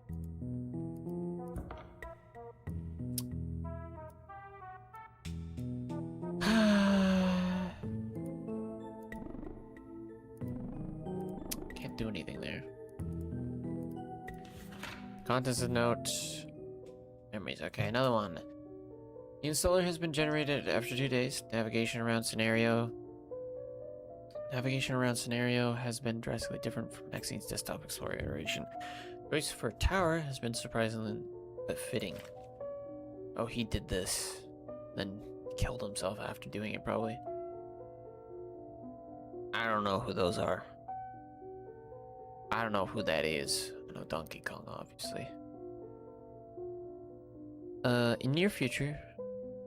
Can't do anything there. Contents of note. Memories. Okay, another one. The installer has been generated after 2 days. Navigation around scenario has been drastically different from Maxine's desktop explorer iteration. Choice for tower has been surprisingly but fitting. Oh, he did this, then killed himself after doing it, probably. I don't know who those are. I don't know who that is. I know Donkey Kong, obviously. In near future,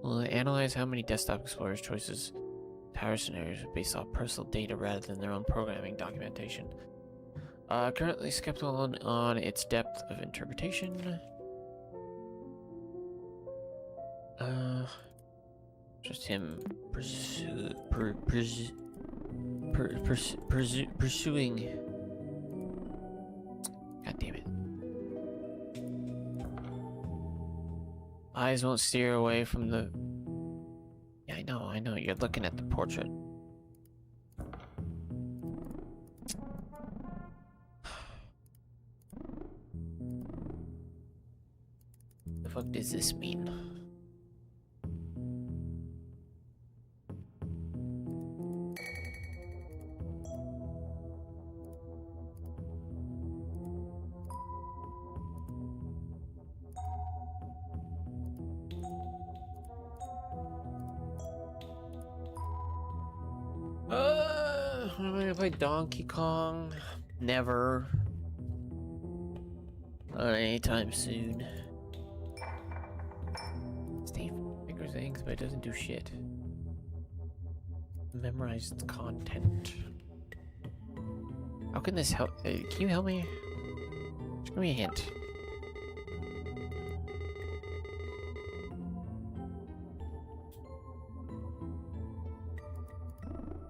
we'll analyze how many desktop explorers choices tower scenarios are based off personal data rather than their own programming documentation. Currently skeptical on its depth of interpretation. Just him pursuing. God damn it. Eyes won't steer away from the... Yeah, I know. You're looking at the portrait. The fuck does this mean? Am I gonna play Donkey Kong? Never. Not anytime soon. Steve fingers things, but it doesn't do shit. Memorize the content. How can this help? Can you help me? Just give me a hint.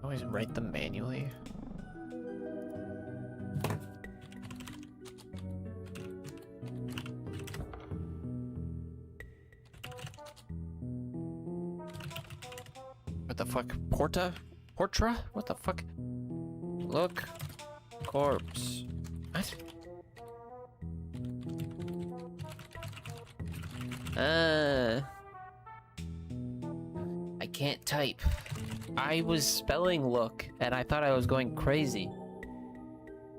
Always write them manually. What the fuck? Portra? What the fuck? Look. Corpse. What? I can't type. I was spelling look, and I thought I was going crazy.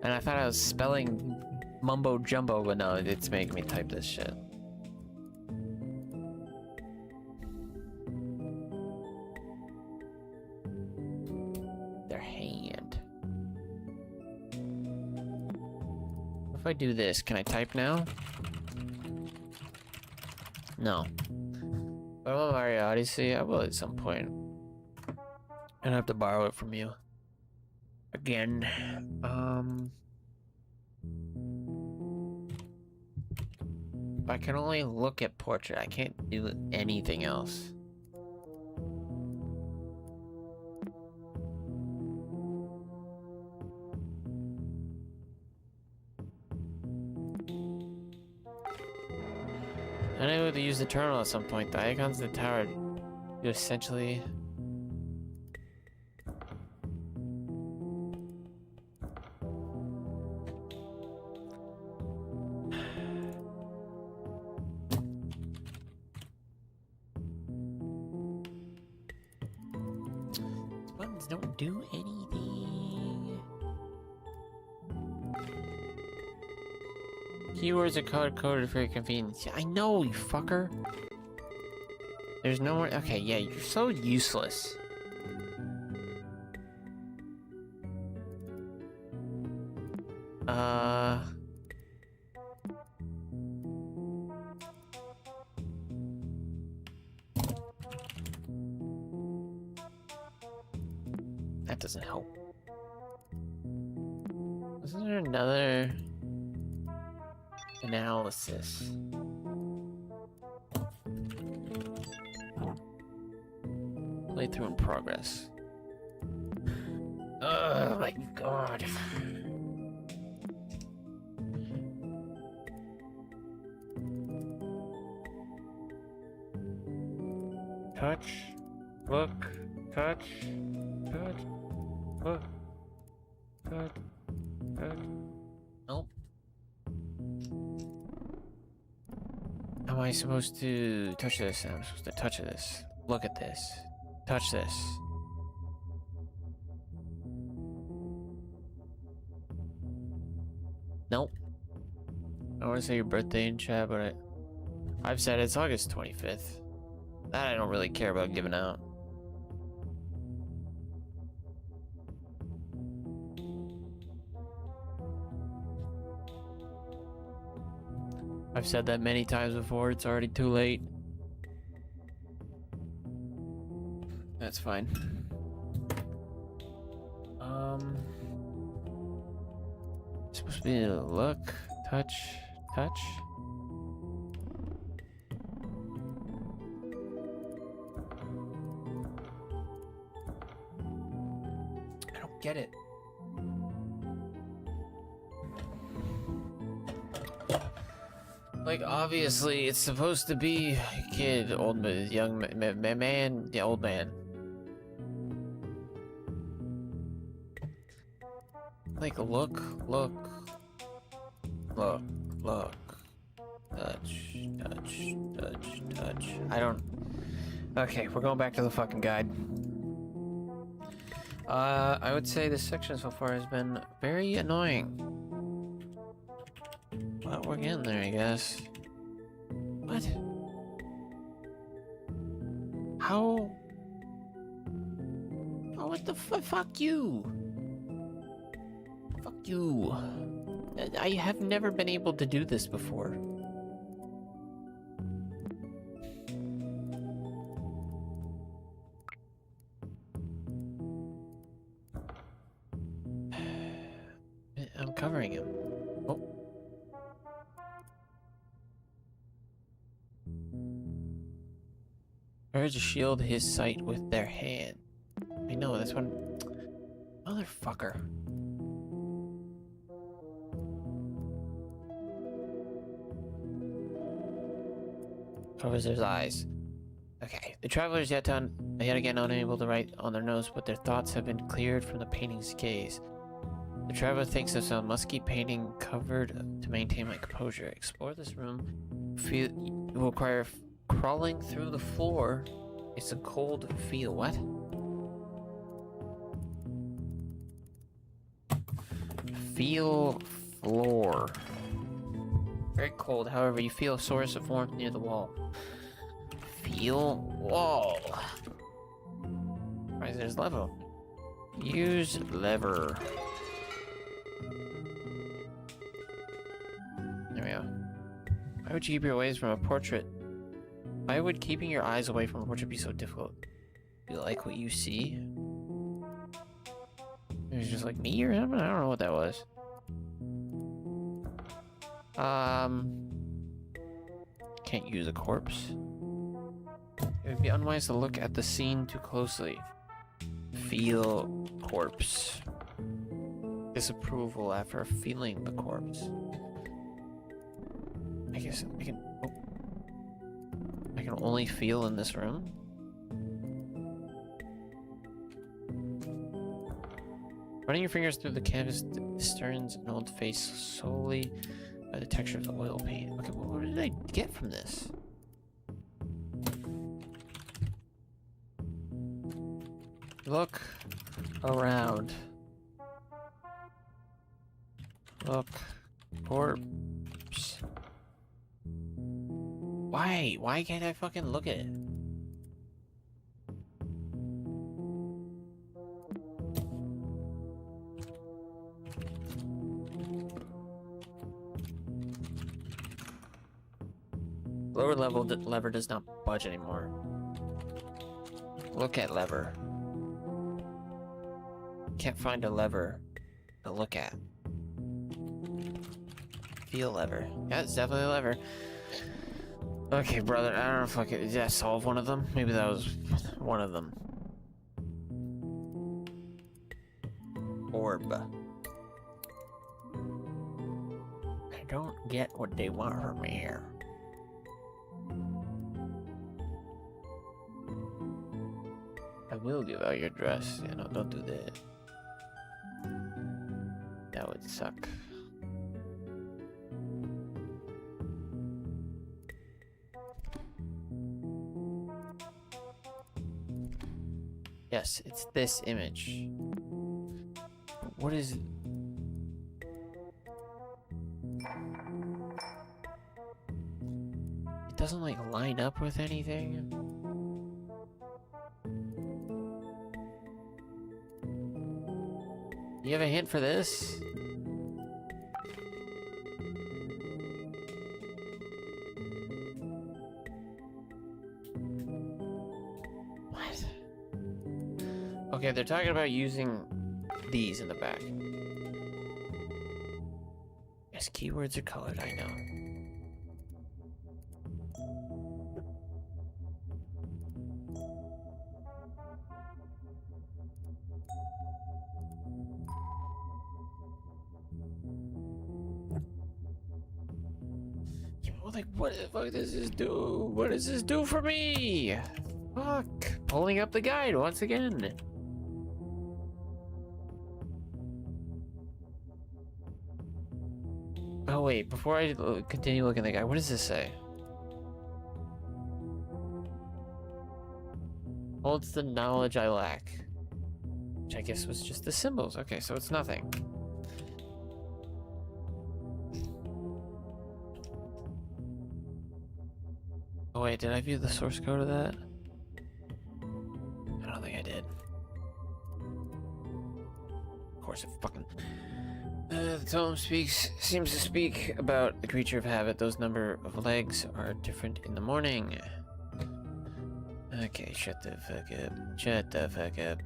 And I thought I was spelling mumbo jumbo, but no, it's making me type this shit. Their hand. If I do this, can I type now? No. But I'm on Mario Odyssey, I will at some point. And I have to borrow it from you. Again. I can only look at portrait. I can't do anything else. I know to use the terminal at some point. The icons of the tower do essentially... These buttons don't do anything. Keywords are coded for your convenience. Yeah, I know, you fucker. There's no more. Okay, yeah, you're so useless. That doesn't help. Isn't there another analysis? Playthrough in progress. Oh my god. Touch, look, touch, touch, look, touch, touch. Nope. How am I supposed to touch this? I'm supposed to touch this. Look at this. Touch this. Nope. I want to say your birthday in chat, but I've said it's August 25th. That I don't really care about giving out. I've said that many times before, it's already too late. That's fine. It's supposed to be a look, touch, touch. I don't get it. Like, obviously, it's supposed to be a kid, old, young man, yeah, old man. Like, look, look, look, look, touch, touch, touch, touch. I don't... Okay, we're going back to the fucking guide. I would say this section so far has been very annoying. But we're getting there, I guess. What? How? Oh, what the fuck you? Fuck you. I have never been able to do this before. I'm covering him. Oh. Or to shield his sight with their hand. I know, that's one. Motherfucker. Covers his eyes. Okay. The travelers yet again unable to write on their notes, but their thoughts have been cleared from the painting's gaze. The traveler thinks of some musky painting covered to maintain my composure. Explore this room. It will require crawling through the floor. It's a cold feel. What? Feel floor. Very cold, however, you feel a source of warmth near the wall. Feel wall. Right, there's lever. Use lever. There we go. Why would you keep your eyes from a portrait? Why would keeping your eyes away from a portrait be so difficult? Do you like what you see? It was just like me or something? I don't know what that was. Can't use a corpse. It would be unwise to look at the scene too closely. Feel corpse. Disapproval after feeling the corpse. I guess I can... Oh. I can only feel in this room? Running your fingers through the canvas discerns an old face solely by the texture of the oil paint. Okay, well, what did I get from this? Look around. Look. Corpse. Why? Why can't I fucking look at it? Lower level lever does not budge anymore. Look at lever. Can't find a lever to look at. Feel lever. Yeah, it's definitely a lever. Okay, brother, I don't know if I could... Did I solve one of them? Maybe that was one of them. Orb. I don't get what they want from me here. I will give out your address. You know, don't do that. That would suck. Yes, it's this image. What is it? It doesn't like line up with anything. You have a hint for this? What? Okay, they're talking about using these in the back. Yes, keywords are colored, I know. Like, what the fuck does this do? What does this do for me? Fuck. Pulling up the guide once again. Oh wait, before I continue looking at the guide, what does this say? Holds the knowledge I lack. Which I guess was just the symbols. Okay, so it's nothing. Oh wait, did I view the source code of that? I don't think I did. Of course it fucking... the tome seems to speak about the creature of habit. Those number of legs are different in the morning. Okay, shut the fuck up. Shut the fuck up.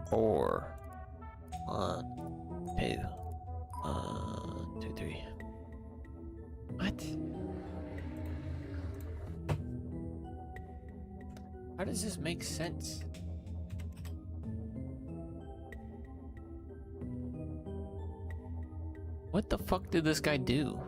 Four. 1, 2. 1, 2, 3. What? How does this make sense? What the fuck did this guy do?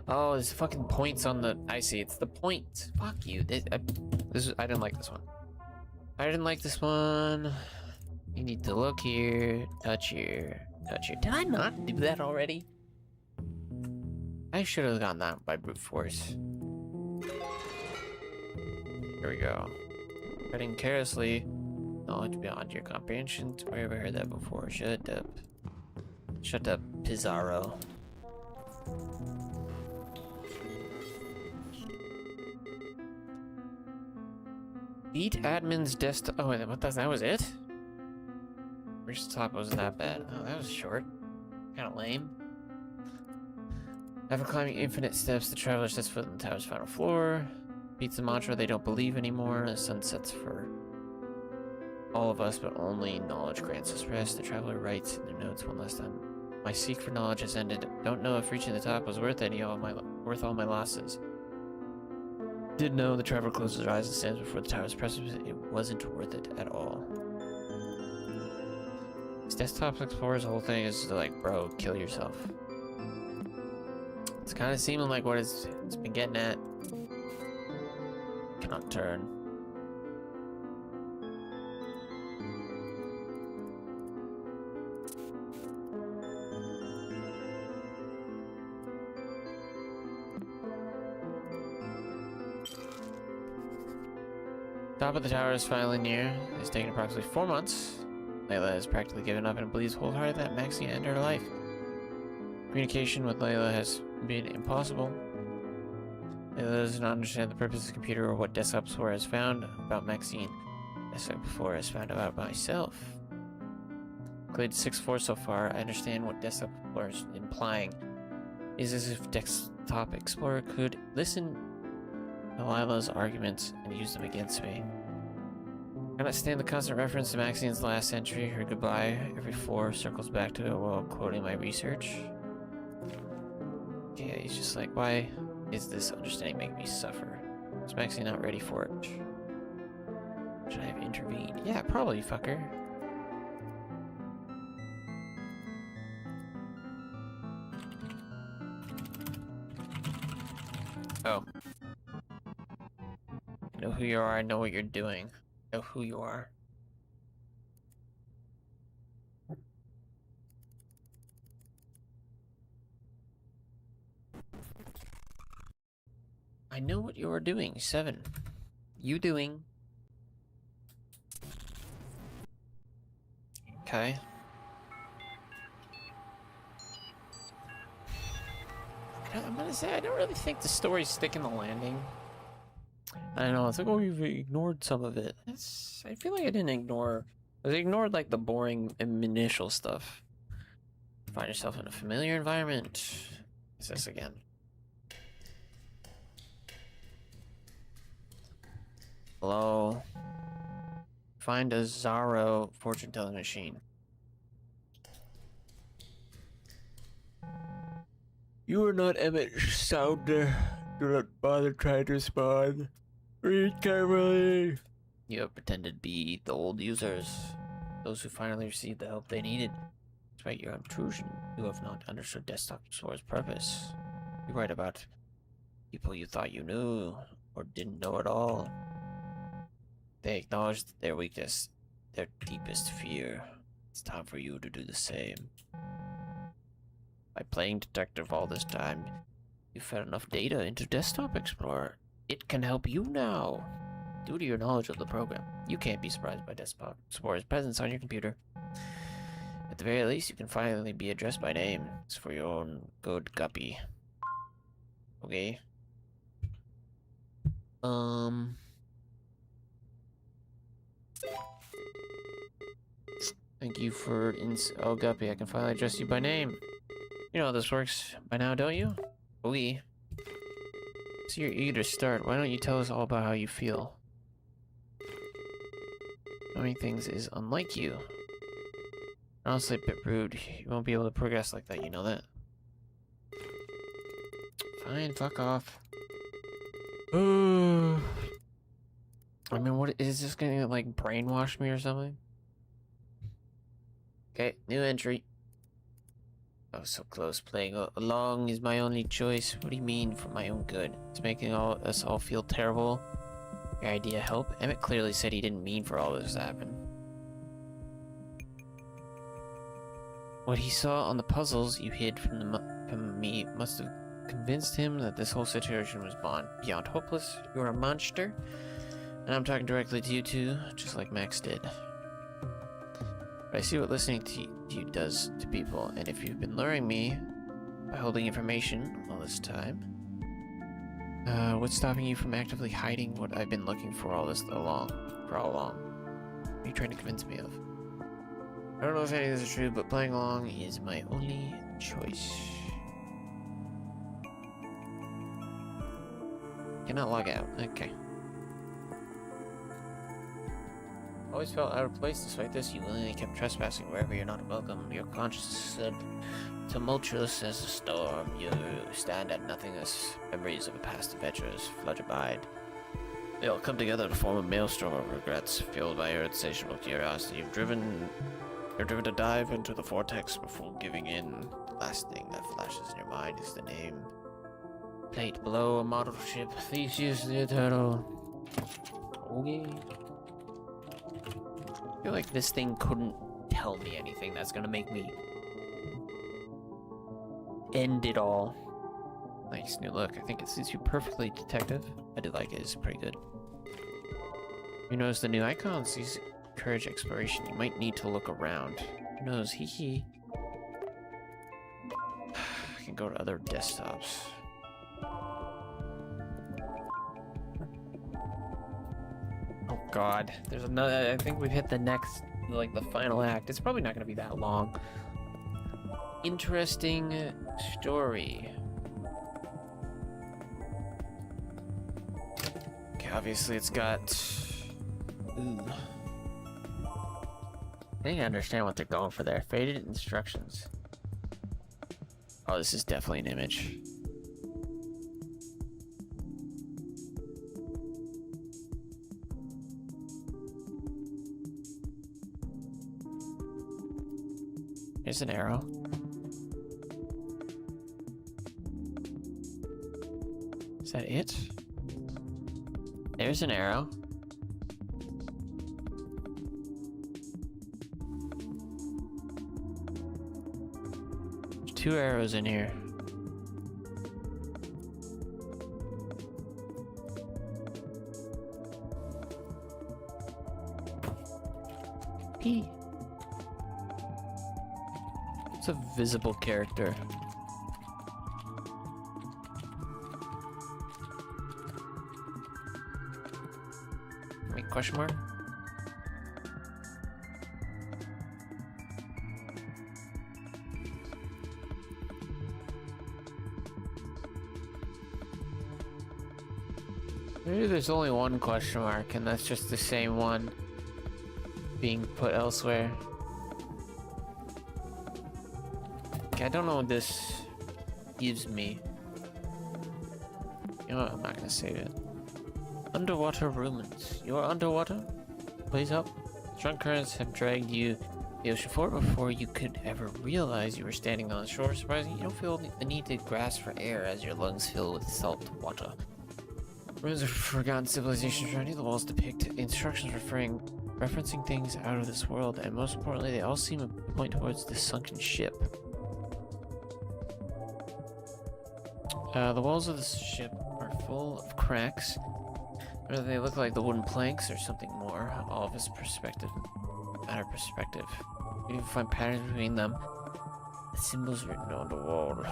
Oh, there's fucking points on the... I see, it's the points. Fuck you. I didn't like this one. I didn't like this one. You need to look here, touch here, touch here. Did I not do that already? I should have gotten that by brute force. Here we go. Treading carelessly. Knowledge beyond your comprehension. Where have I heard that before? Shut up. Shut up, Pizarro. Beat admin's desktop. Oh, wait, what? That was it? Reach the top wasn't that bad. Oh, that was short. Kind of lame. After climbing infinite steps, the traveler sets foot on the tower's final floor. Beats the mantra they don't believe anymore. The sun sets for all of us, but only knowledge grants us rest. The traveler writes in their notes one last time. My seek for knowledge has ended. Don't know if reaching the top was worth all my losses. Did know the traveler closes her eyes and stands before the tower's precipice. It wasn't worth it at all. This desktop explorer's whole thing is like, bro, kill yourself. It's kind of seeming like what it's been getting at. Cannot turn. Top of the tower is finally near. It's taken approximately 4 months. Layla has practically given up and believes wholeheartedly that Maxie ended her life. Communication with Layla has been impossible. Layla does not understand the purpose of the computer or what desktop explorer has found about Maxine. Desktop explorer has found about myself. Included 6-4 so far. I understand what desktop explorer is implying. It is as if desktop explorer could listen to Layla's arguments and use them against me. I cannot stand the constant reference to Maxine's last entry. Her goodbye every 4 circles back to it while quoting my research. Yeah, he's just like, why is this understanding making me suffer? Is Maxine not ready for it? Should I have intervened? Yeah, probably, fucker. Oh. I know who you are, I know what you're doing. I know who you are. I know what you are doing, 7. You doing? Okay. I'm gonna say, I don't really think the story's sticking the landing. I know, it's like, oh, you've ignored some of it. I feel like I didn't ignore... I ignored, like, the boring initial stuff. Find yourself in a familiar environment. What's this again? Hello? Find a Zaro fortune-telling machine. You are not Emmett Sounder. Do not bother trying to respond. Read carefully. You have pretended to be the old users. Those who finally received the help they needed. Despite your intrusion, you have not understood Desktop Explorer's purpose. You write about people you thought you knew, or didn't know at all. They acknowledged their weakness, their deepest fear. It's time for you to do the same. By playing detective all this time, you fed enough data into Desktop Explorer. It can help you now. Due to your knowledge of the program, you can't be surprised by Desktop Explorer's presence on your computer. At the very least, you can finally be addressed by name. It's for your own good guppy. Okay. Thank you for oh, Guppy, I can finally address you by name. You know how this works by now, don't you? We. So you're eager to start. Why don't you tell us all about how you feel? Knowing things is unlike you. Honestly, a bit rude. You won't be able to progress like that, you know that? Fine, fuck off. I mean, what is this gonna, like, brainwash me or something? Okay, new entry. Oh, so close. Playing along is my only choice. What do you mean, for my own good? It's making us all feel terrible. Your idea help? Emmett clearly said he didn't mean for all this to happen. What he saw on the puzzles you hid from me must have convinced him that this whole situation was beyond hopeless. You're a monster. And I'm talking directly to you too, just like Max did. But I see what listening to you does to people, and if you've been luring me by holding information all this time, what's stopping you from actively hiding what I've been looking for all along? What are you trying to convince me of? I don't know if any of this is true, but playing along is my only choice. Cannot log out. Okay. Always felt out of place despite this. You willingly kept trespassing wherever you're not welcome. Your conscience stood tumultuous as a storm. You stand at nothingness. Memories of a past adventures flood mind. They all come together to form a maelstrom of regrets, fueled by your insatiable curiosity. You're driven to dive into the vortex before giving in. The last thing that flashes in your mind is the name. Plate below a model ship. Theseus the Eternal. Okay. I feel like this thing couldn't tell me anything that's gonna make me end it all. Nice new look. I think it suits you perfectly, detective. I do like it. It's pretty good. You notice the new icons. These encourage exploration. You might need to look around. Who knows? Hee hee. can go to other desktops. Oh god, there's another. I think we've hit the next, like the final act. It's probably not gonna be that long. Interesting story. Okay, obviously it's got. Ooh. I think I understand what they're going for there. Faded instructions. Oh, this is definitely an image. Here's an arrow. Is that it? There's an arrow. There's 2 arrows in here. P. It's a visible character. Wait, question mark? Maybe there's only one question mark, and that's just the same one being put elsewhere. Okay, I don't know what this gives me. You know what? I'm not gonna save it. Underwater ruins. You are underwater? Please help. Strong currents have dragged you the ocean forward before you could ever realize you were standing on the shore. Surprisingly, you don't feel the need to grasp for air as your lungs fill with salt water. Ruins of forgotten civilizations surrounding the walls depict instructions referencing things out of this world, and most importantly, they all seem to point towards the sunken ship. The walls of the ship are full of cracks. Whether they look like the wooden planks or something more, all of its perspective, matter perspective. You can even find patterns between them. The symbols written on the wall.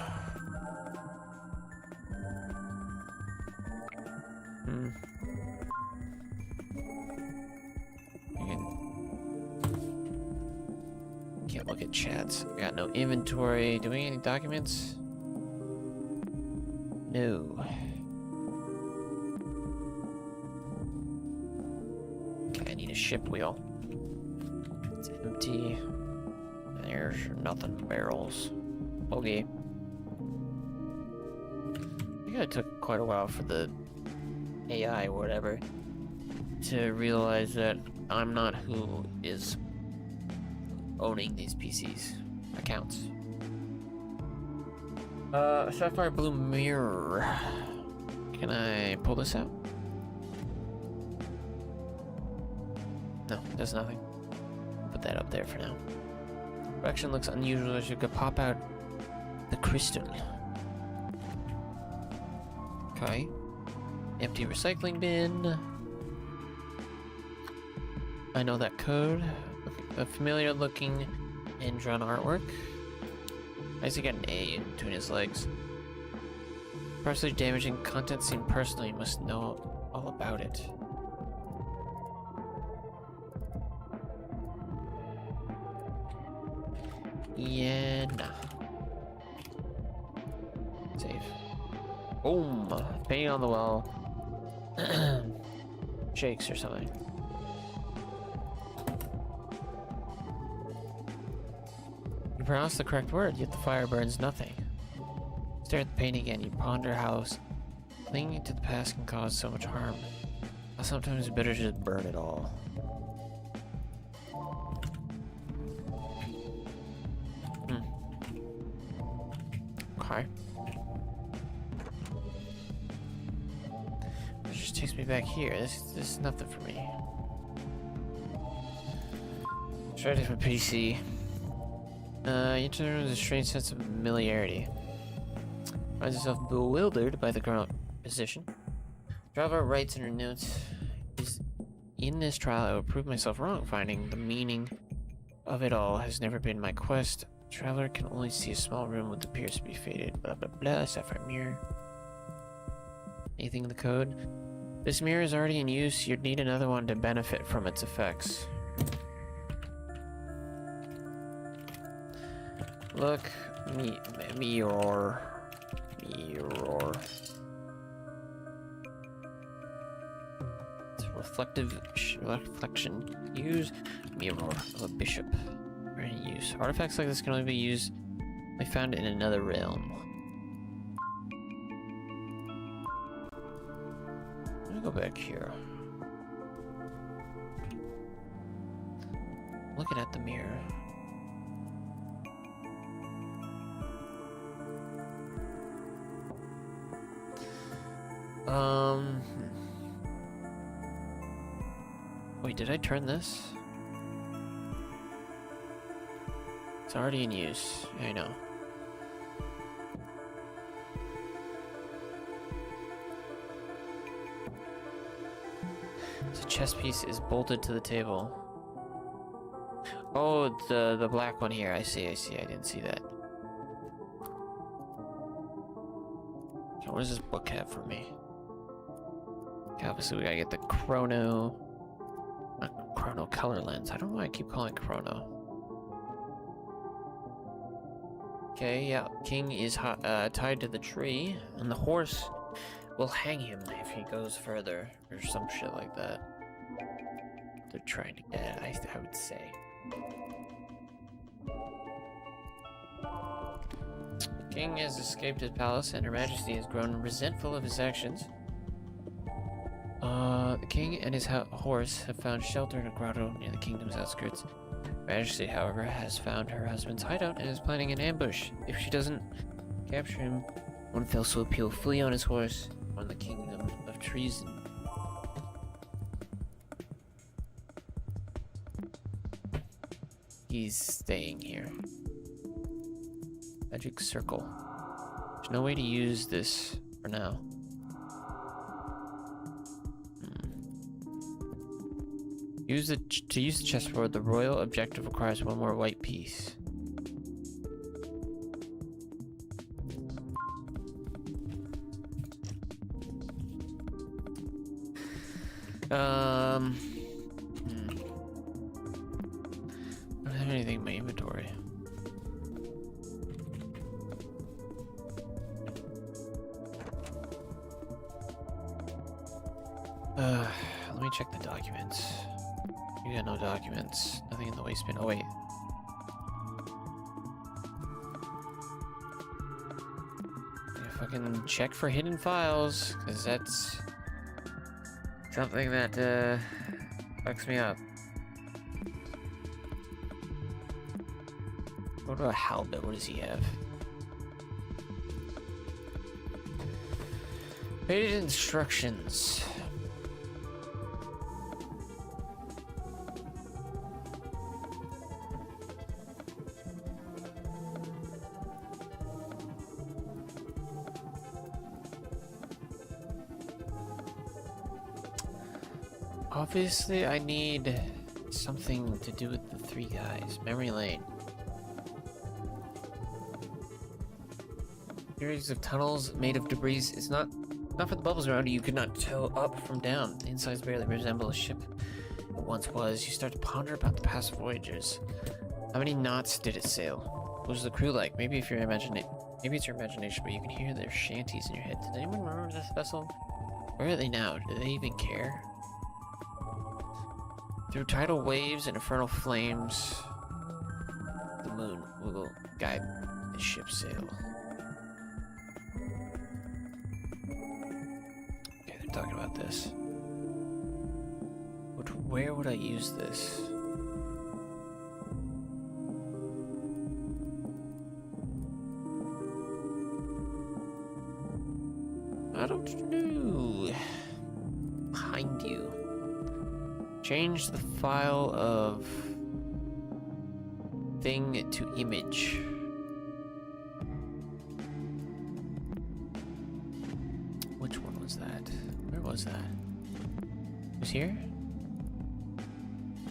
Can't look at chats. I got no inventory. Do we need any documents? No. Okay, I need a ship wheel. It's empty. There's nothing. Barrels. Okay. I think it took quite a while for the AI or whatever to realize that I'm not who is owning these PCs accounts. Sapphire blue mirror. Can I pull this out? No, there's nothing. Put that up there for now. Direction looks unusual as you could pop out the crystal. Okay. Empty recycling bin. I know that code. A familiar looking and drawn artwork. I see got an A in between his legs. Partially damaging content seemed personal. You must know all about it. Yeah, nah. Save. Boom! Painting on the wall. Shakes or something. You pronounce the correct word, yet the fire burns nothing. Stare at the paint again. You ponder how clinging to the past can cause so much harm. How sometimes it's better to just burn it all. Okay. It just takes me back here. This is nothing for me. Try a different PC. You enter with a strange sense of familiarity. Finds yourself bewildered by the current position. Driver writes in her notes, in this trial I will prove myself wrong, finding the meaning of it all has never been my quest, Traveler can only see a small room with appears to be faded. Blah blah blah. Sapphire mirror. Anything in the code? This mirror is already in use. You'd need another one to benefit from its effects. Look, mirror. It's a reflection. Use mirror of a bishop. For any use. Artifacts like this can only be used if found in another realm. Let me go back here. Looking at the mirror. Wait, did I turn this? It's already in use. Yeah, I know. So chess piece is bolted to the table. Oh, the black one here. I see. I didn't see that. Okay, what does this book have for me? Okay, obviously we gotta get the chrono color lens. I don't know why I keep calling it chrono. Okay, yeah, king is tied to the tree, and the horse will hang him if he goes further, or some shit like that. They're trying to get, I would say. The king has escaped his palace, and Her Majesty has grown resentful of his actions. The king and his horse have found shelter in a grotto near the kingdom's outskirts. Her Majesty, however, has found her husband's hideout and is planning an ambush. If she doesn't capture him, one fell swoop, he'll flee on his horse on the kingdom of treason. He's staying here. Magic circle. There's no way to use this for now. To use the chessboard, the royal objective requires one more white piece. I don't have anything in my inventory. Let me check the documents. You got no documents. Nothing in the waste bin. Oh, wait. Yeah, fucking check for hidden files, because that's something that, fucks me up. What about Halbert? What does he have? Faded instructions. Obviously, I need something to do with the three guys. Memory lane. Series of tunnels made of debris. It's not for the bubbles around you. You could not tell up from down. The insides barely resemble a ship it once was. You start to ponder about the past voyages. How many knots did it sail? What was the crew like? Maybe it's your imagination, but you can hear their shanties in your head. Does anyone remember this vessel? Where are they now? Do they even care? Through tidal waves and infernal flames, the moon will guide the ship's sail. Okay, they're talking about this. Where would I use this? I don't know. Behind you. Change the file of thing to image. Which one was that? Where was that? It was here?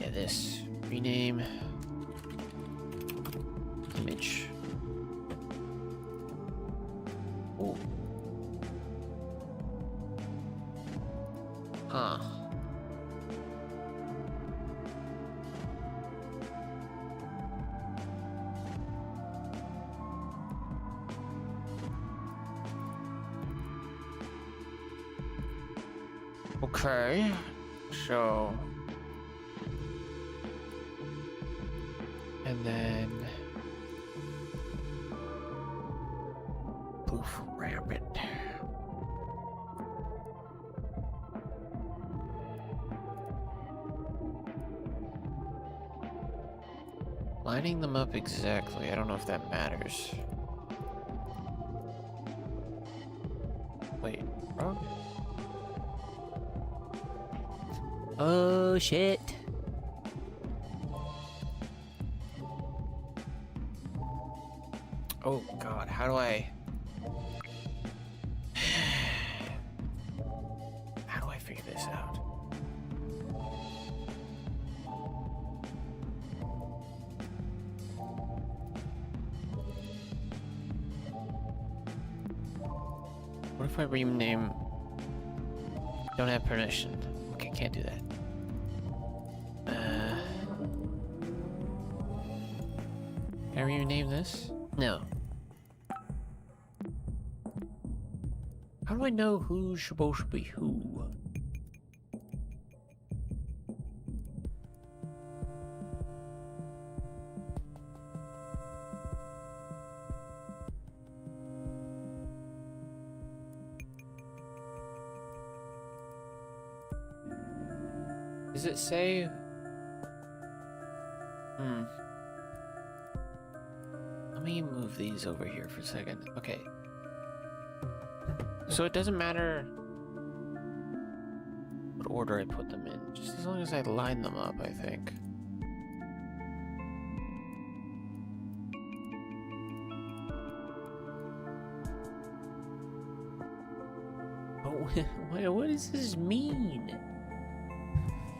Yeah, this. Rename. Image. Ooh. Huh. Okay. So. And then. Poof, rabbit. Lining them up exactly, I don't know if that matters. Wait, bro? Oh shit. Oh god, how do I... How do I figure this out? What if I rename... Don't have permission. Okay, can't do that. Can I rename this? No. How do I know who's supposed to be who? Does it say? Let me move these over here for a second. Okay. So it doesn't matter what order I put them in, just as long as I line them up, I think. Oh, what does this mean?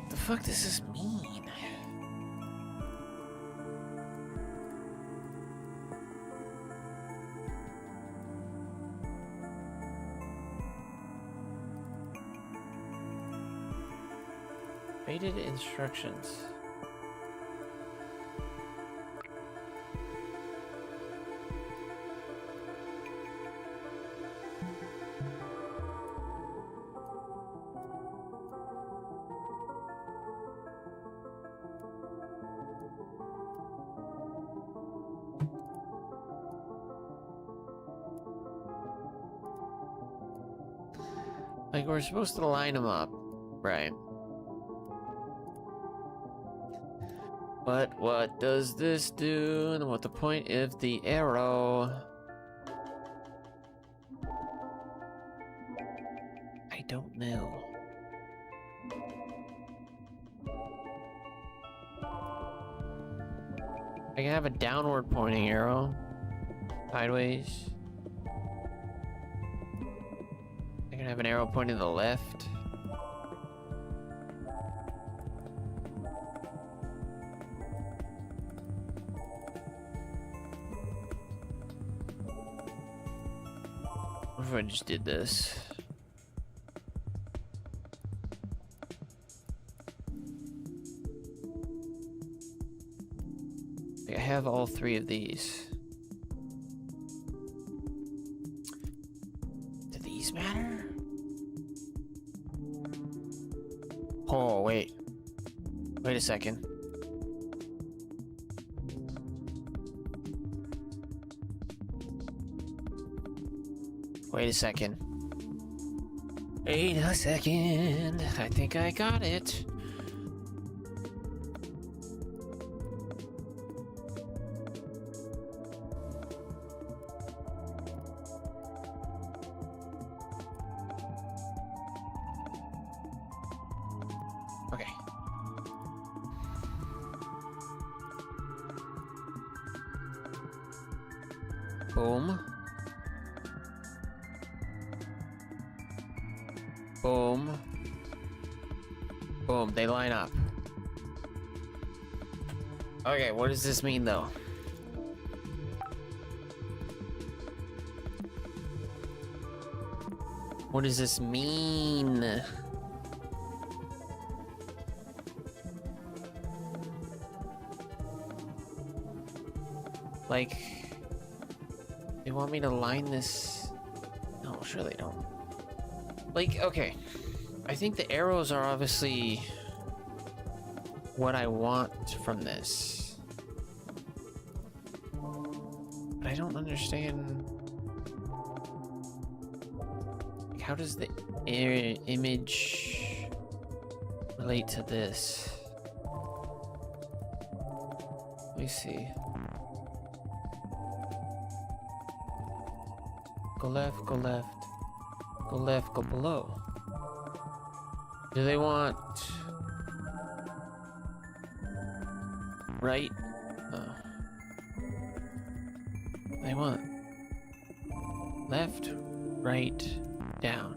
The fuck does this mean? Faded instructions. Like, we're supposed to line them up, right? But what does this do? And what the point of the arrow? I don't know. I can have a downward pointing arrow. Sideways. I can have an arrow pointing to the left. What if I just did this? I have all three of these. Do these matter? Oh, wait. Wait a second. Wait a second. Wait a second. I think I got it. Okay. Boom. Boom. Boom, they line up. Okay, what does this mean though? What does this mean? Like, they want me to line this. No, sure they don't. Like, okay. I think the arrows are obviously what I want from this. But I don't understand. Like, how does the image relate to this? Let me see. Go left, go left. Go left, go below. Do they want right? Oh. They want left, right, down.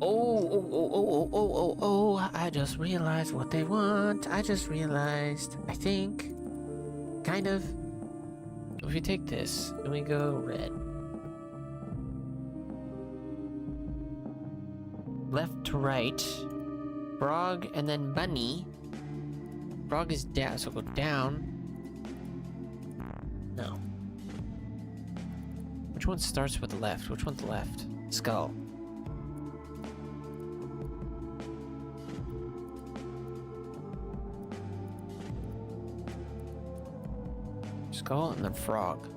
Oh, I just realized what they want. I just realized. I think. Kind of. If we take this and we go red. Left to right. Frog and then bunny. Frog is down, so go down. No. Which one starts with the left? Which one's left? Skull. Skull and then frog.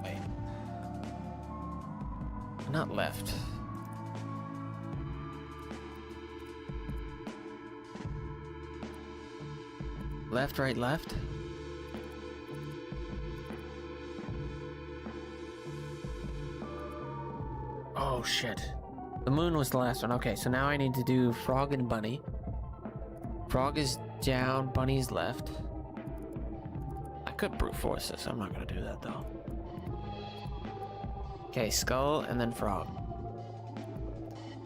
Wait. Not left. Left, right, left? Oh shit. The moon was the last one. Okay, so now I need to do frog and bunny. Frog is down, bunny's left. I could brute force this. I'm not gonna do that though. Okay, skull and then frog.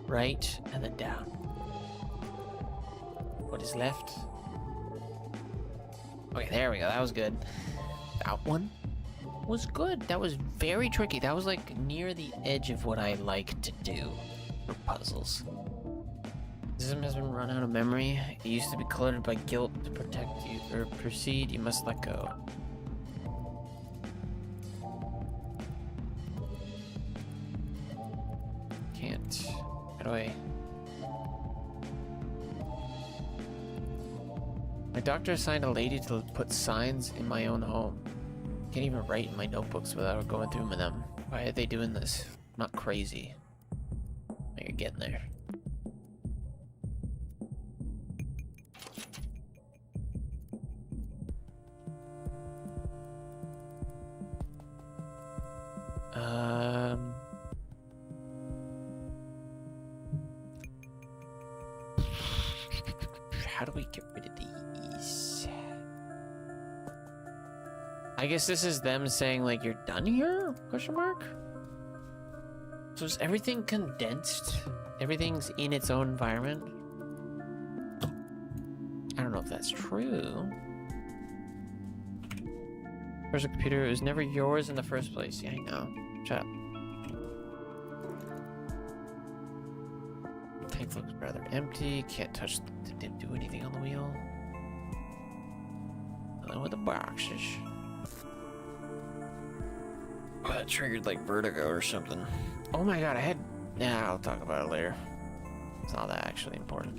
Right and then down. What is left? Okay, there we go. That was good. That one was good. That was very tricky. That was like near the edge of what I like to do for puzzles. System has been run out of memory. It used to be cluttered by guilt. To protect you or proceed, you must let go. Can't. How do I? My doctor assigned a lady to put signs in my own home. Can't even write in my notebooks without going through them. Why are they doing this? I'm not crazy. You're getting there. How do we get rid of these? I guess this is them saying like you're done here? Question mark? So is everything condensed? Everything's in its own environment? I don't know if that's true. There's a computer. It was never yours in the first place. Yeah, I know. Shut up. Tank looks rather empty. Can't touch. Didn't do anything on the wheel. Nothing with the boxes. Oh, that triggered like vertigo or something. Oh my god, I had... Yeah, I'll talk about it later. It's not that actually important.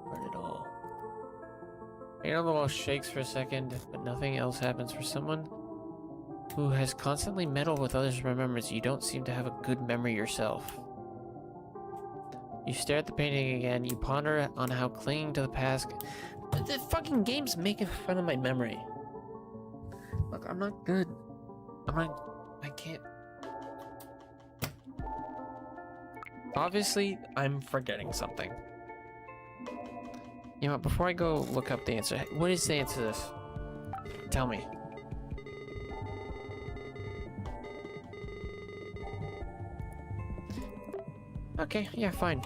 Burn it all. You know, the wall shakes for a second, but nothing else happens for someone who has constantly meddled with others' remembrance. You don't seem to have a good memory yourself. You stare at the painting again. You ponder on how clinging to the past... The fucking game's making fun of my memory. Look, I'm not good. I can't... Obviously, I'm forgetting something. You know what, before I go look up the answer, what is the answer to this? Tell me. Okay, yeah, fine.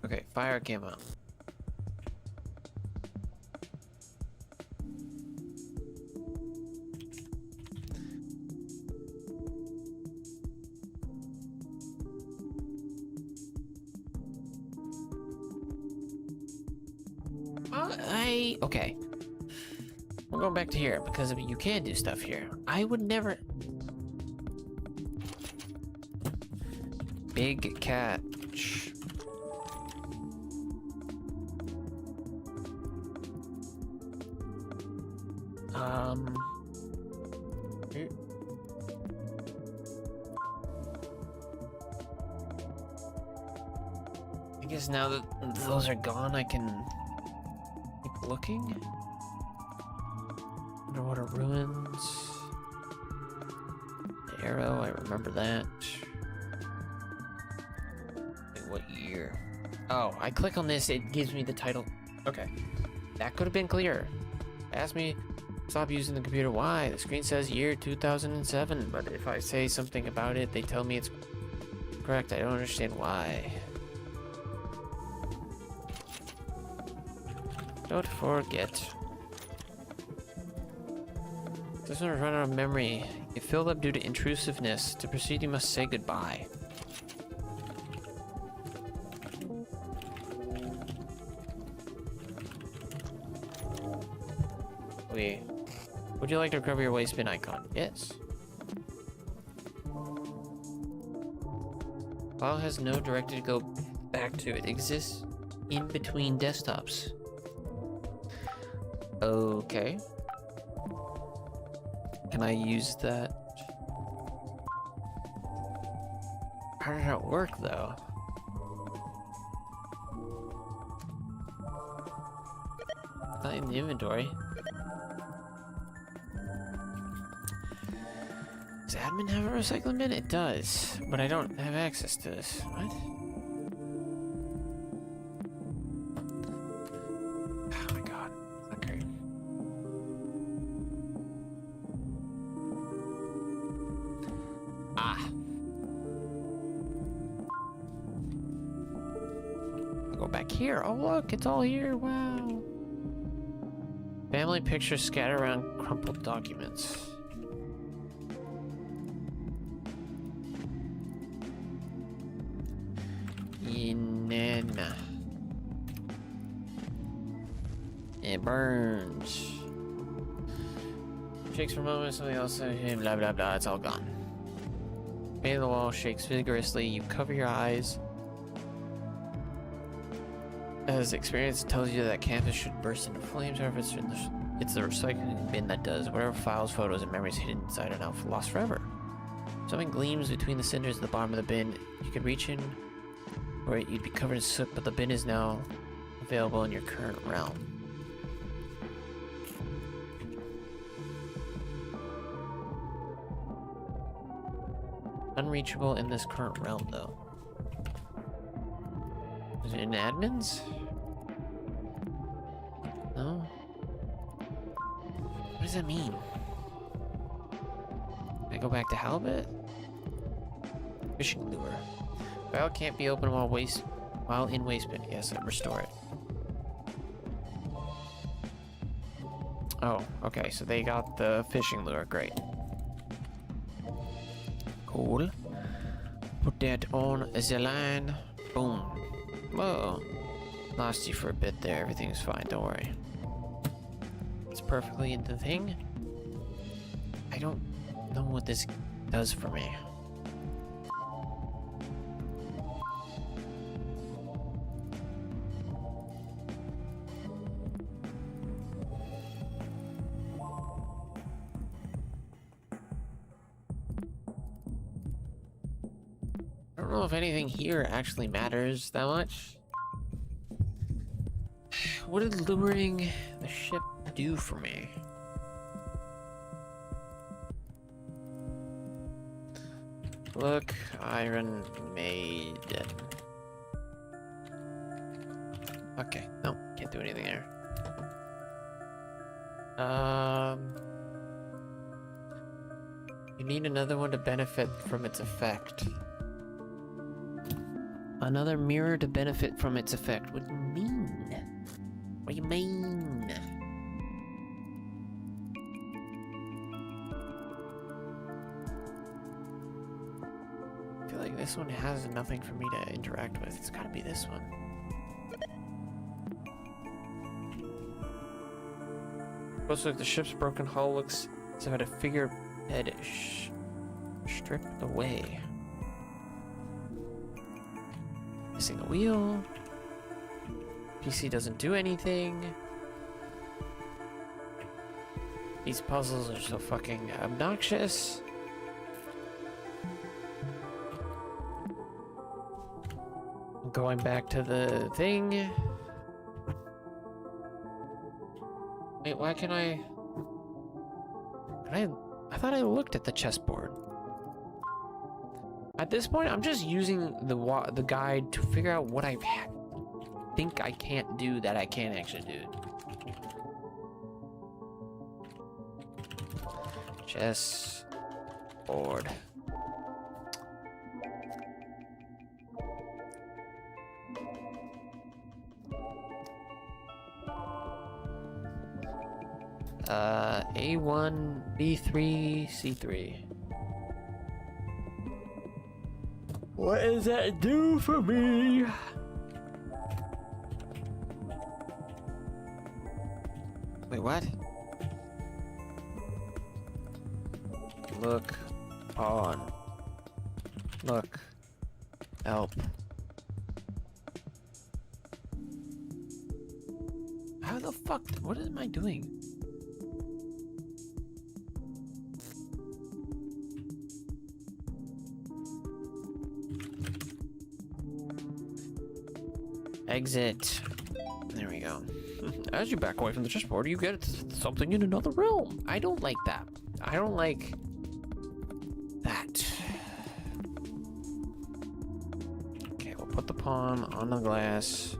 Okay, fire came out. Okay. We're going back to here because you can do stuff here. I would never. Big catch. I guess now that those are gone, I can keep looking. Underwater ruins. The arrow, I remember that. Wait, what year? Oh, I click on this, it gives me the title. Okay. That could have been clearer. Ask me, stop using the computer. Why? The screen says year 2007, but if I say something about it, they tell me it's correct. I don't understand why. Don't forget. This one run out of memory. It filled up due to intrusiveness. To proceed, you must say goodbye. Wait. Would you like to recover your waste bin icon? Yes. File has no directory to go back to. It exists in between desktops. Okay. Can I use that? How did that work, though? Not in the inventory. Does admin have a recycling bin? It does, but I don't have access to this. What? Oh my god. Okay. I'll go back here. Oh look, it's all here. Wow. Family pictures scattered around crumpled documents. Inanna. It burns. Shakes for a moment, something else said him, blah blah blah, it's all gone. Paint on the wall shakes vigorously, you cover your eyes. As experience tells you that campus should burst into flames, or if it's the recycling bin that does. Whatever files, photos, and memories hidden inside are now lost forever. Something gleams between the cinders at the bottom of the bin. You could reach in, or you'd be covered in soot, but the bin is now available in your current realm. Unreachable in this current realm, though. Is it in admins? No? What does that mean? Can I go back to halibut? Fishing lure. File can't be opened while in waste bin. Yes, I restore it. Oh, okay, so they got the fishing lure. Great. Cool. Put that on the line. Boom. Whoa. Lost you for a bit there. Everything's fine. Don't worry. It's perfectly in the thing. I don't know what this does for me. I don't know if anything here actually matters that much. What did luring the ship do for me? Look, Iron Maiden. Okay, no, can't do anything there. You need another one to benefit from its effect. Another mirror to benefit from its effect. What do you mean? What do you mean? I feel like this one has nothing for me to interact with. It's gotta be this one. Looks like the ship's broken hull looks as if it had a figurehead stripped away. Missing a wheel. PC doesn't do anything. These puzzles are so fucking obnoxious. Going back to the thing. Wait, why can I thought I looked at the chessboard. At this point, I'm just using the guide to figure out what I think I can't do that I can't actually do. Chessboard. A1, B3, C3. What does that do for me? Wait, what? Look on. Look. Help. How the fuck? What am I doing? Exit. There we go. As you back away from the chessboard, you get something in another realm. I don't like that. I don't like that. Okay, we'll put the pawn on the glass.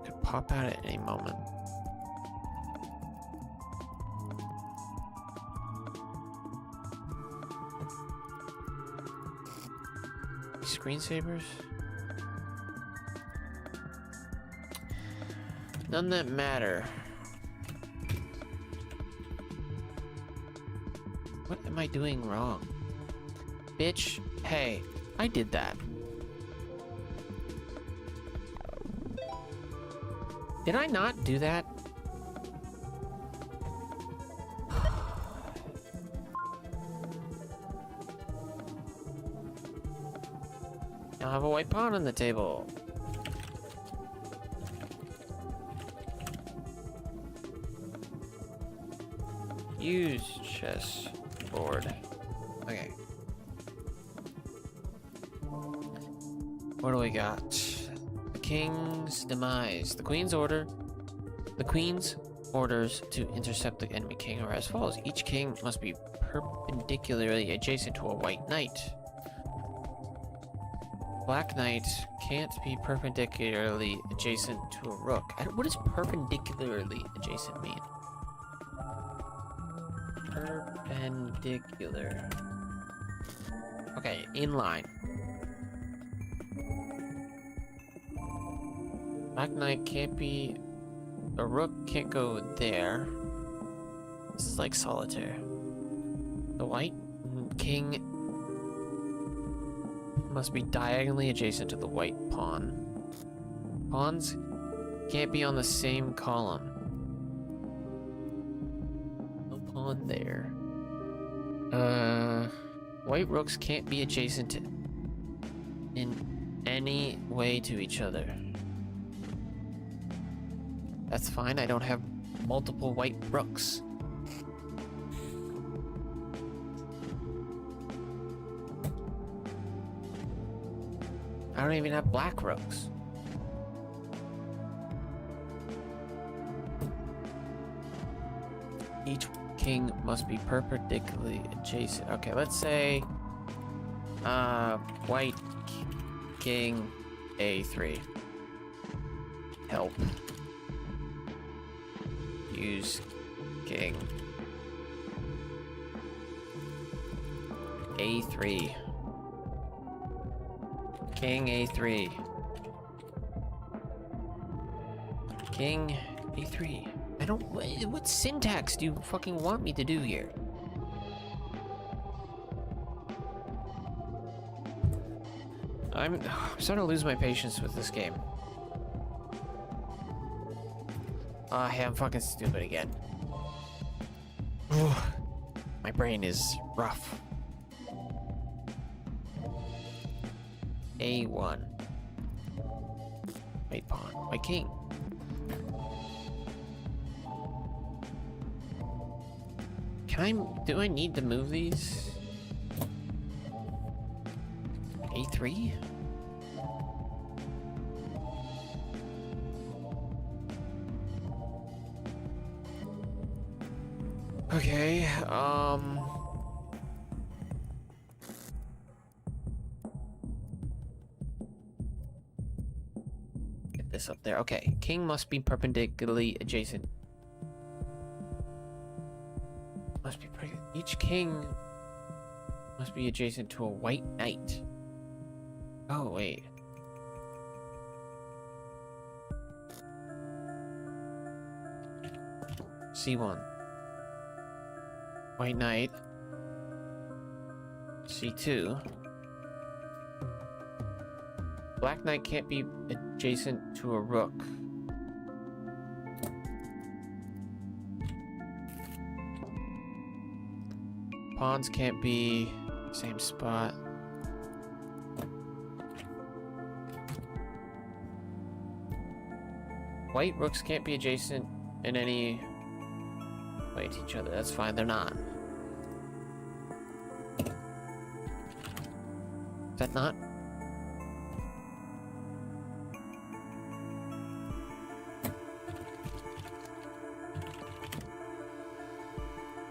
Could pop out at any moment. Screensavers? None that matter. What am I doing wrong? Bitch, hey, I did that. Did I not do that? I have a white pawn on the table. Use chessboard. Okay. What do we got? The king's demise. The queen's order. The queen's orders to intercept the enemy king are as follows. Each king must be perpendicularly adjacent to a white knight. Black knight can't be perpendicularly adjacent to a rook. What does perpendicularly adjacent mean? Perpendicular. Okay, in line. Black knight can't be... A rook can't go there. This is like solitaire. The white king must be diagonally adjacent to the white pawn. Pawns can't be on the same column. No pawn there. White rooks can't be adjacent in any way to each other. That's fine, I don't have multiple white rooks. I don't even have black rooks. Each king must be perpendicularly adjacent. Okay, let's say white king A3. Help. Use king A3. King A3. King A3. I don't. What syntax do you fucking want me to do here? I'm starting to lose my patience with this game. Hey, I'm fucking stupid again. My brain is rough. A1. White pawn. White king. Do I need to move these? A3? Okay, get this up there. Okay, king must be perpendicularly adjacent. Each king must be adjacent to a white knight. Oh, wait. C1. White knight. C2. Black knight can't be adjacent to a rook. Pawns can't be same spot. White rooks can't be adjacent in any way to each other. That's fine, they're not. Is that not?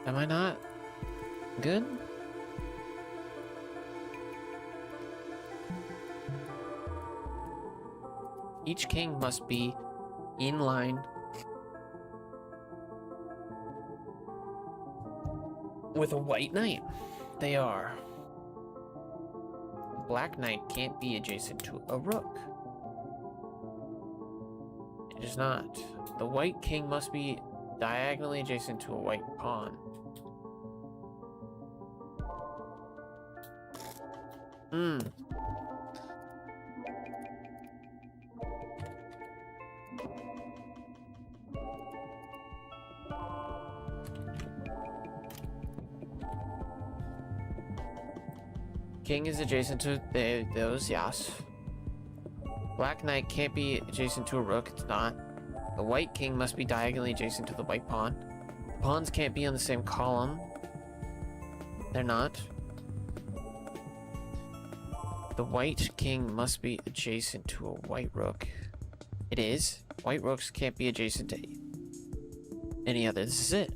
Am I not? Good? Each king must be in line with a white knight. They are. Black knight can't be adjacent to a rook. It is not. The white king must be diagonally adjacent to a white pawn. King is adjacent to those, yes. Black knight can't be adjacent to a rook, it's not. The white king must be diagonally adjacent to the white pawn. Pawns can't be on the same column. They're not. The white king must be adjacent to a white rook. It is. White rooks can't be adjacent to any other. This is it.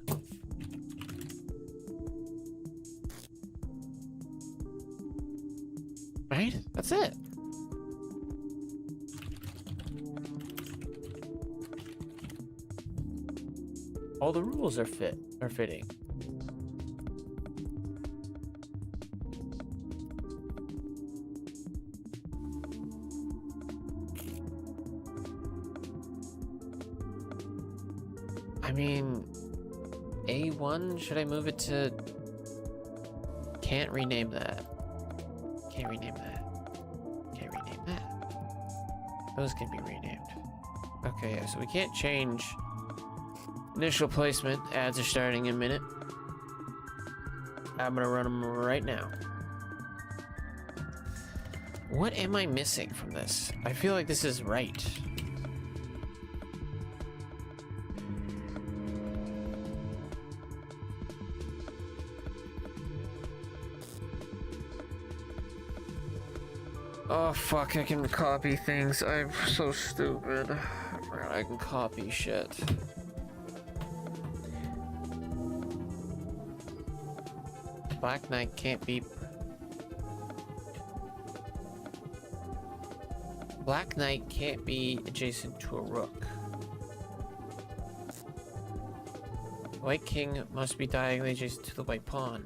Right? That's it. All the rules are fitting. I mean, A1, should I move it to... Can't rename that. Can't rename that. Can't rename that. Those can be renamed. Okay, yeah, so we can't change initial placement. Ads are starting in a minute. I'm gonna run them right now. What am I missing from this? I feel like this is right. Oh fuck, I can copy things. I'm so stupid. I forgot I can copy shit. Black Knight can't be... Black Knight can't be adjacent to a rook. White King must be diagonally adjacent to the white pawn.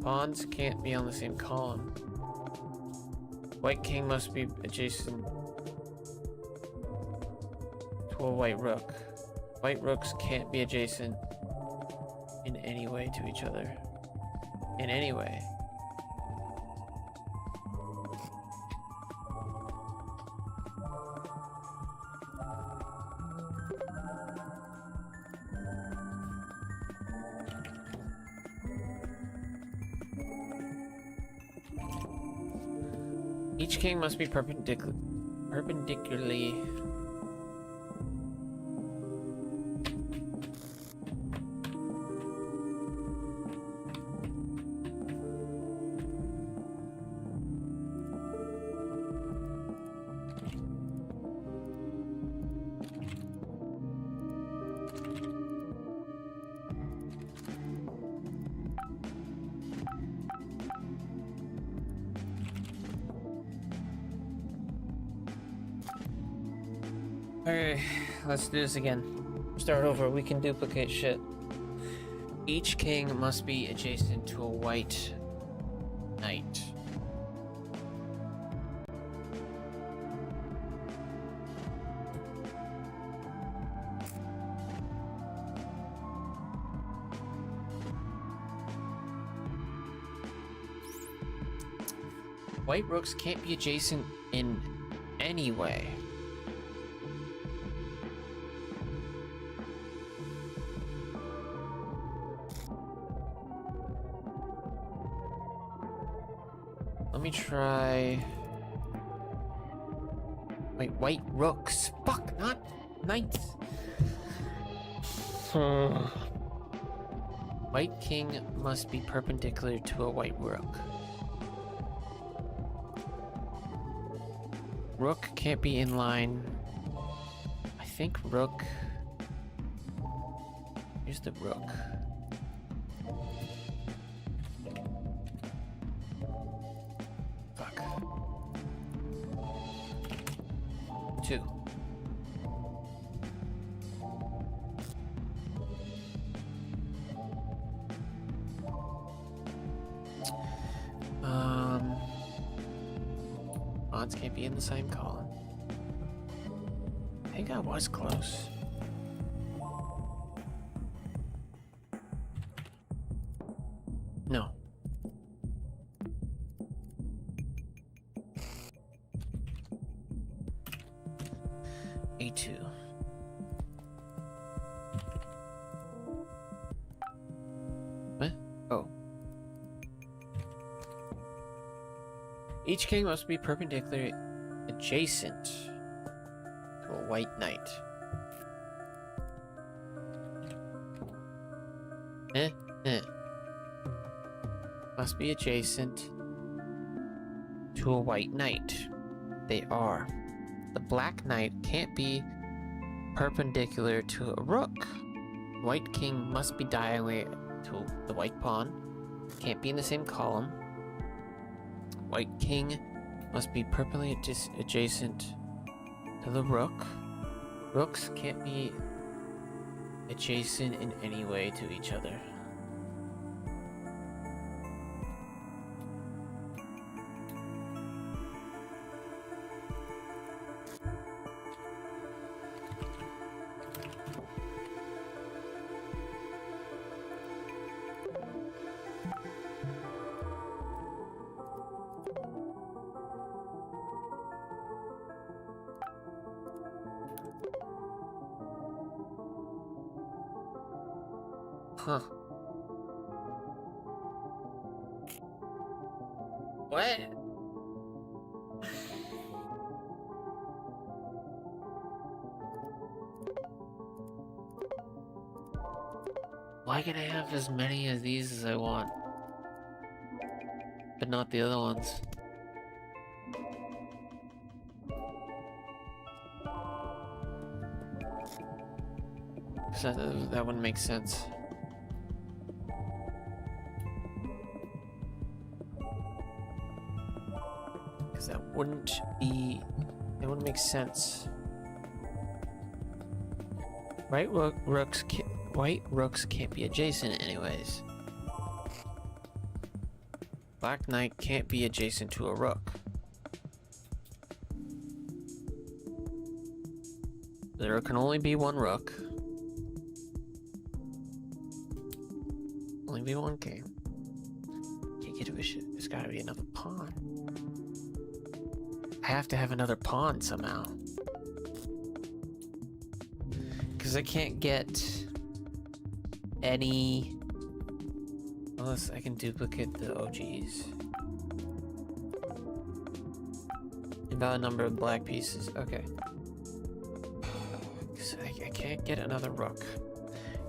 Pawns can't be on the same column. White King must be adjacent to a white rook. White rooks can't be adjacent in any way to each other. In any way. Each king must be perpendicularly. Okay, let's do this again. Start over. We can duplicate shit. Each king must be adjacent to a white knight. White rooks can't be adjacent in any way. Let me try... Wait, white rooks. Fuck, not knights. White king must be perpendicular to a white rook. Rook can't be in line. I think rook... Here's the rook. Fuck. 2. Odds can't be in the same column. I think I was close. No. A2. What? Oh. Each king must be perpendicular adjacent to a white knight. Must be adjacent to a white knight. They are. The black knight can't be perpendicular to a rook. White king must be diagonally to the white pawn. Can't be in the same column. White king must be perpendicularly adjacent to the rook. Rooks can't be adjacent in any way to each other. Huh. What? Why can I have as many of these as I want, but not the other ones? So that wouldn't make sense. Because that wouldn't be... It wouldn't make sense. White rooks can't be adjacent anyways. Black knight can't be adjacent to a rook. There can only be one rook. Only be one king. Can't get to a shit. There's gotta be another pawn. I have to have another pawn somehow. Because I can't get any... Unless I can duplicate the OGs. Invalid number of black pieces. Okay. I can't get another rook.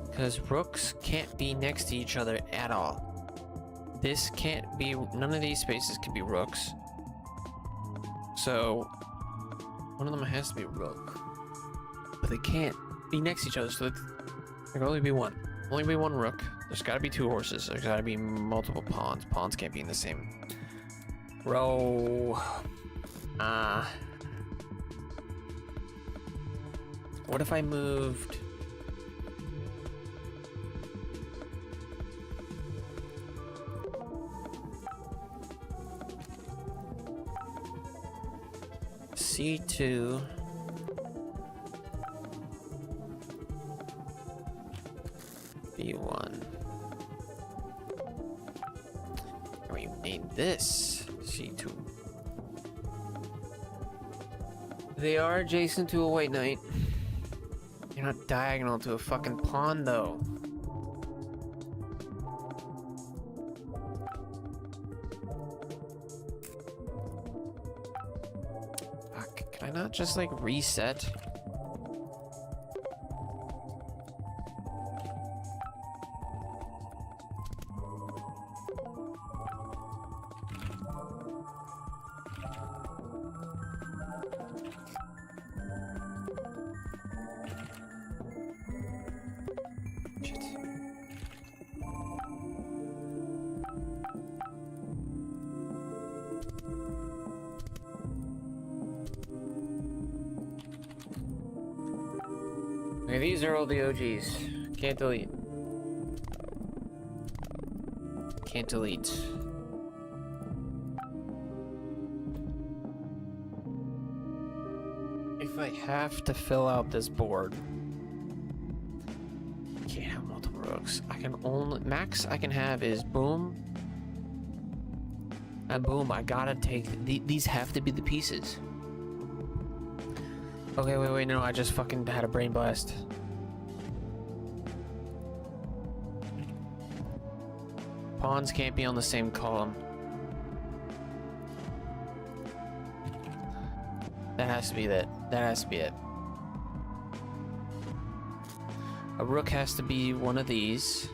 Because rooks can't be next to each other at all. This can't be... None of these spaces can be rooks. So... One of them has to be rook. But they can't be next to each other, so there can only be one. Only be one rook. There's gotta be two horses. There's gotta be multiple pawns. Pawns can't be in the same row. What if I moved... C2... B1. And we made this C2. They are adjacent to a white knight. You're not diagonal to a fucking pawn, though. Fuck, can I not just, like, reset? Okay, these are all the OGs. Can't delete. Can't delete. If I have to fill out this board, I can't have multiple rooks. I can only... Max I can have is boom. And boom, I gotta take... These have to be the pieces. Okay, wait, no, I just fucking had a brain blast. Pawns can't be on the same column. That has to be it. That has to be it. A rook has to be one of these.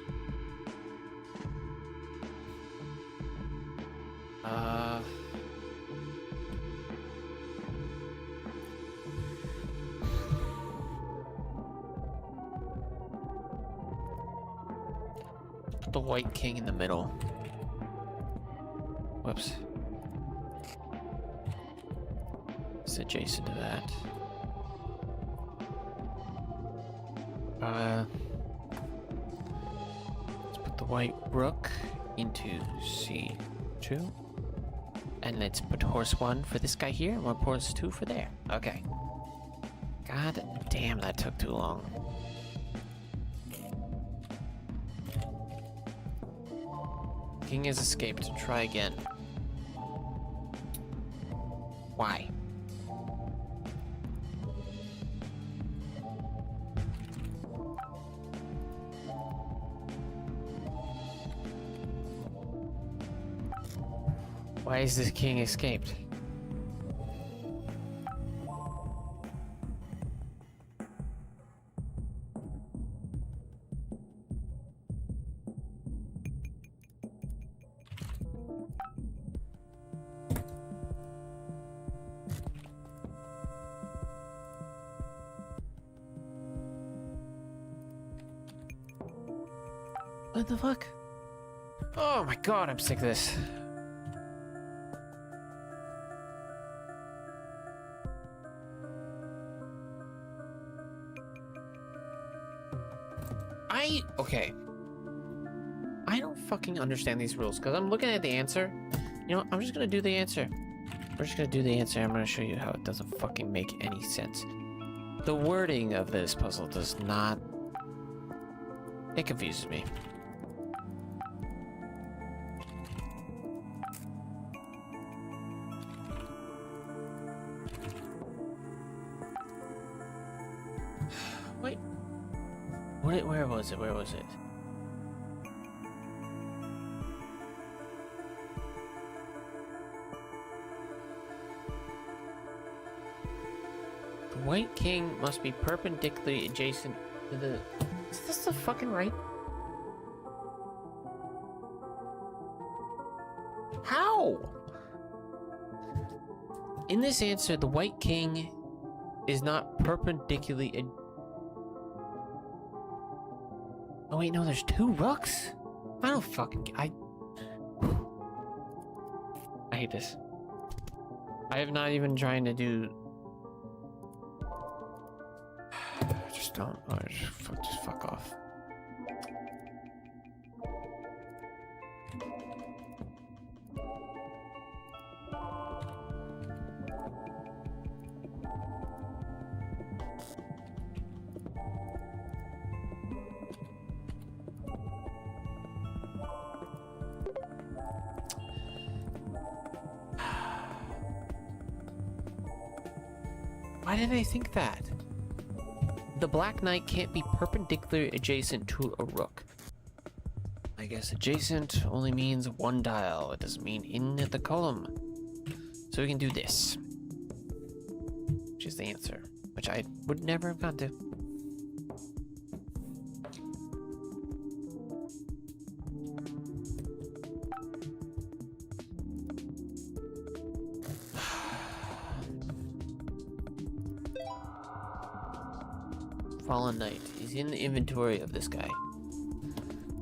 The white king in the middle. Whoops. It's adjacent to that. Let's put the white rook into C2. And let's put horse 1 for this guy here, and we'll horse 2 for there. Okay. God damn, that took too long. King has escaped. Try again. Why? Why is this king escaped? What the fuck? Oh my god, I'm sick of this. Okay. I don't fucking understand these rules, because I'm looking at the answer. You know, I'm just gonna do the answer. We're just gonna do the answer. I'm gonna show you how it doesn't fucking make any sense. The wording of this puzzle does not... It confuses me. Wait. Where was it? Where was it? The White King must be perpendicularly adjacent to the... Is this the fucking right? How? In this answer, the White King is not perpendicularly... Oh wait, no, there's two rooks? I don't fucking... I hate this. I have not even trying to do... Just don't... Oh, just fuck off. Why did I think that? The Black Knight can't be perpendicular adjacent to a rook. I guess adjacent only means one dial. It doesn't mean in the column. So we can do this. Which is the answer. Which I would never have gone to. Fallen Knight. He's in the inventory of this guy.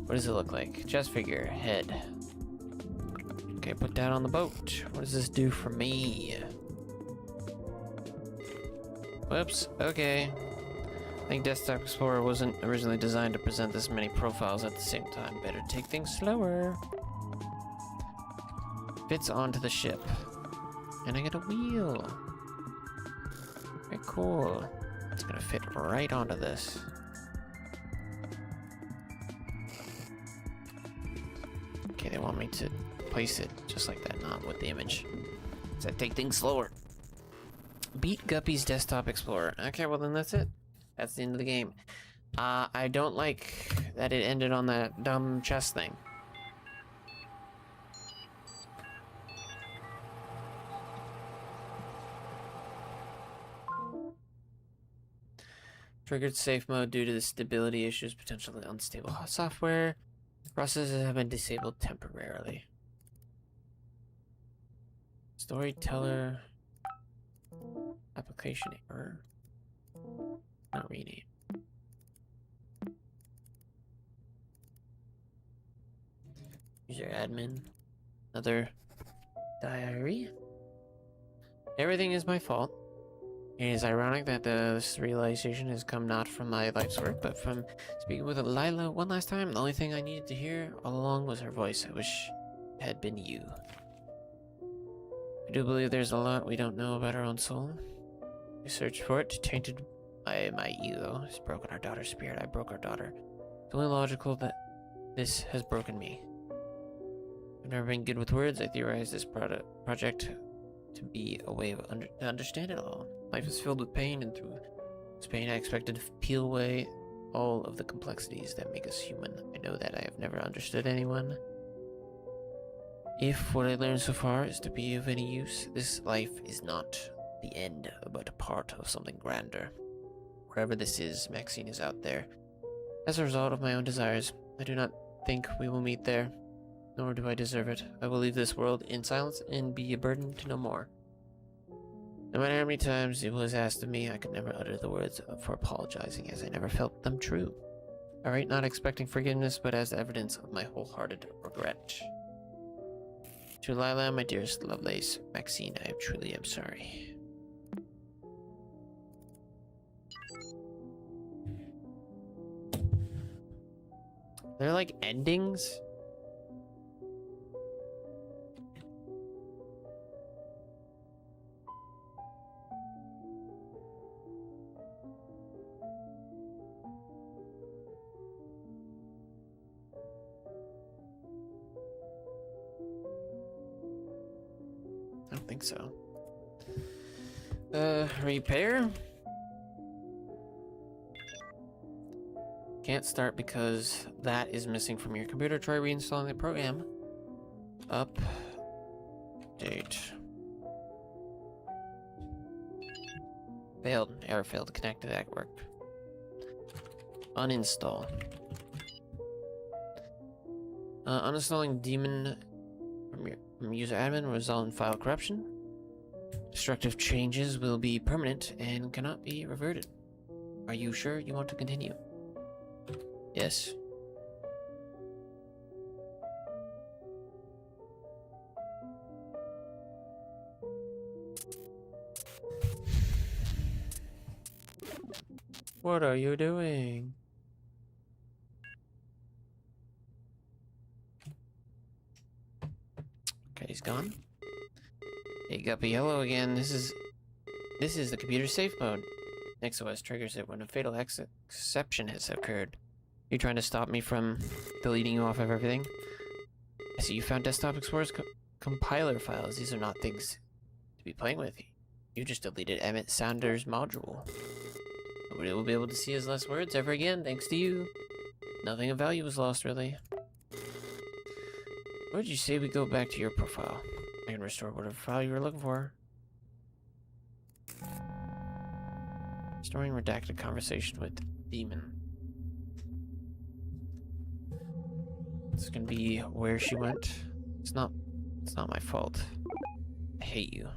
What does it look like? Chest figure. Head. Okay, put that on the boat. What does this do for me? Whoops. Okay. I think Desktop Explorer wasn't originally designed to present this many profiles at the same time. Better take things slower. Fits onto the ship. And I get a wheel. Very cool. It's gonna fit right onto this. Okay, they want me to place it just like that, not with the image. So take things slower. Beat Guppy's Desktop Explorer. Okay, well then that's it. That's the end of the game. I don't like that it ended on that dumb chest thing. Triggered safe mode due to the stability issues, potentially unstable software. Processes have been disabled temporarily. Storyteller. Application error. Not rename. User admin. Another diary. Everything is my fault. It is ironic that this realization has come not from my life's work, but from speaking with Lila one last time. The only thing I needed to hear all along was her voice. I wish it had been you. I do believe there's a lot we don't know about our own soul. I searched for it, tainted by my ego. It's broken our daughter's spirit. I broke our daughter. It's only logical that this has broken me. I've never been good with words. I theorized this project to be a way of to understand it all. Life is filled with pain, and through this pain I expected to peel away all of the complexities that make us human. I know that I have never understood anyone. If what I learned so far is to be of any use, this life is not the end, but a part of something grander. Wherever this is, Maxine is out there. As a result of my own desires, I do not think we will meet there, nor do I deserve it. I will leave this world in silence and be a burden to no more. No matter how many times it was asked of me, I could never utter the words for apologizing, as I never felt them true. Alright, not expecting forgiveness, but as evidence of my wholehearted regret. To Lila, my dearest Lovelace, Maxine, I truly am sorry. They're like endings? I don't think so. Repair? Can't start because that is missing from your computer. Try reinstalling the program. Update. Failed. Error failed to connect to the network. Uninstall. Uninstalling daemon from user admin will result in file corruption. Destructive changes will be permanent and cannot be reverted. Are you sure you want to continue? Yes. What are you doing? Okay, he's gone. Hey, Guppy, hello again. This is the computer safe mode. NextOS triggers it when a fatal exception has occurred. You're trying to stop me from deleting you off of everything? I see you found Desktop Explorer's compiler files. These are not things to be playing with. You just deleted Emmett Saunders' module. Nobody will be able to see his last words ever again, thanks to you. Nothing of value was lost, really. What did you say we go back to your profile? I can restore whatever file you were looking for. Storing redacted conversation with Demon. It's gonna be where she went. It's not my fault. I hate you.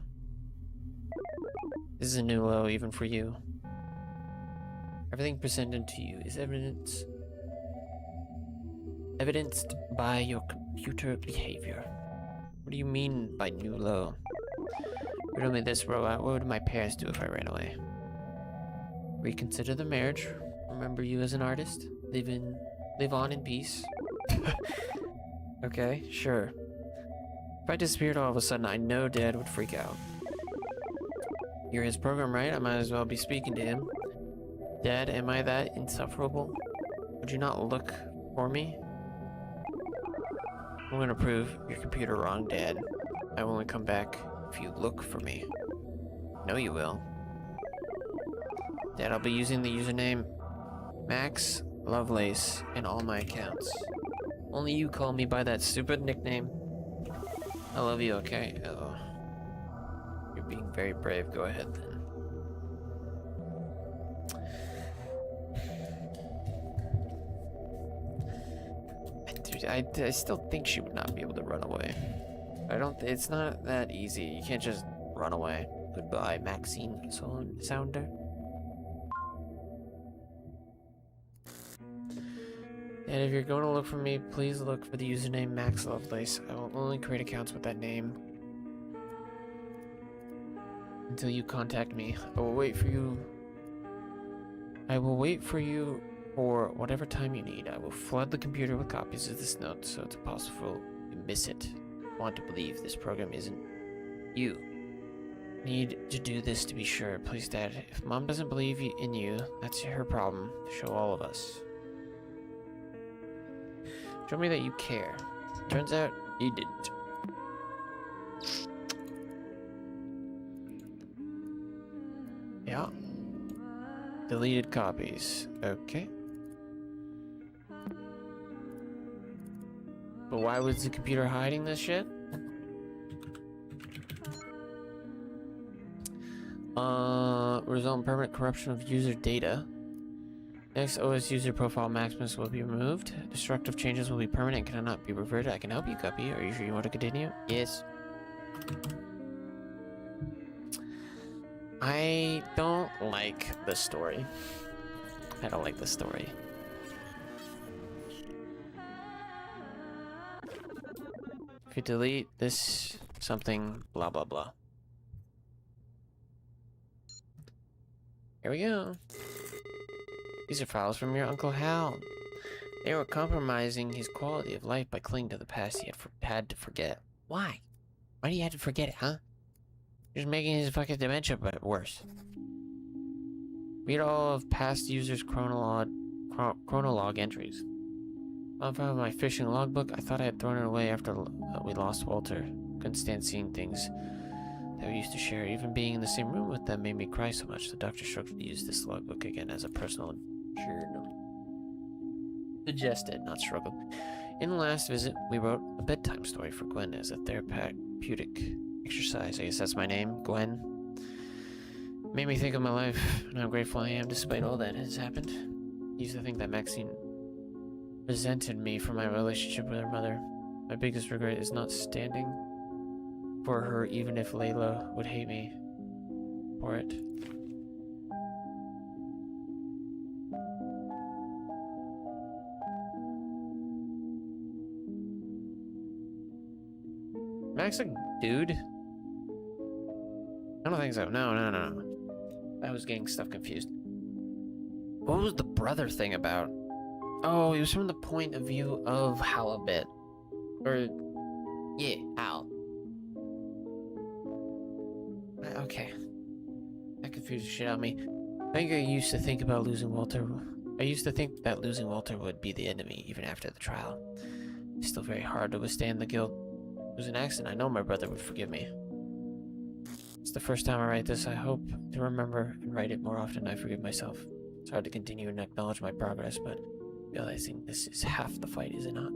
This is a new low even for you. Everything presented to you is evidenced by your computer behavior. What do you mean by new low? Riddle me this, robot. What would my parents do if I ran away? Reconsider the marriage. Remember you as an artist. Live on in peace. Okay, sure. If I disappeared all of a sudden, I know Dad would freak out. You're his program, right? I might as well be speaking to him. Dad, am I that insufferable? Would you not look for me? I'm gonna prove your computer wrong, Dad. I will only come back if you look for me. No, you will. Dad, I'll be using the username Max Lovelace in all my accounts. Only you call me by that stupid nickname. I love you, okay? Oh. You're being very brave. Go ahead, then. Dude, I still think she would not be able to run away. It's not that easy. You can't just run away. Goodbye, Maxine Sounder. And if you're going to look for me, please look for the username Max Lovelace. I will only create accounts with that name until you contact me. I will wait for you. For whatever time you need. I will flood the computer with copies of this note so it's possible you miss it. I want to believe this program isn't you. Need to do this to be sure. Please, Dad. If Mom doesn't believe in you, that's her problem. Show all of us. Show me that you care. Turns out you didn't. Yeah. Deleted copies. Okay. But why was the computer hiding this shit? Result in permanent corruption of user data. Next OS user profile maximus will be removed. Destructive changes will be permanent and cannot be reverted. I can help you, Guppy. Are you sure you want to continue? Yes. I don't like the story. I don't like the story. If you delete this something, blah blah blah. Here we go. These are files from your Uncle Hal. They were compromising his quality of life by clinging to the past he had to forget. Why? Why do you have to forget it, huh? Just making his fucking dementia worse. Read all of past users' chronologue entries. I found my fishing logbook. I thought I had thrown it away after we lost Walter. Couldn't stand seeing things that we used to share. Even being in the same room with them made me cry so much. The doctor struggled to use this logbook again as a personal journal. Suggested, not struggled. In the last visit, we wrote a bedtime story for Gwen as a therapeutic exercise. I guess that's my name, Gwen. Made me think of my life and how grateful I am despite all that has happened. I used to think that Maxine resented me for my relationship with her mother. My biggest regret is not standing for her even if Layla would hate me for it. Max a dude? I don't think so. No. I was getting stuff confused. What was the brother thing about? Oh, it was from the point of view of Hal a bit. Or, yeah, Hal. Okay. That confused the shit out of me. I used to think that losing Walter would be the end of me, even after the trial. It's still very hard to withstand the guilt. It was an accident. I know my brother would forgive me. It's the first time I write this. I hope to remember and write it more often. I forgive myself. It's hard to continue and acknowledge my progress, but realizing this is half the fight, is it not?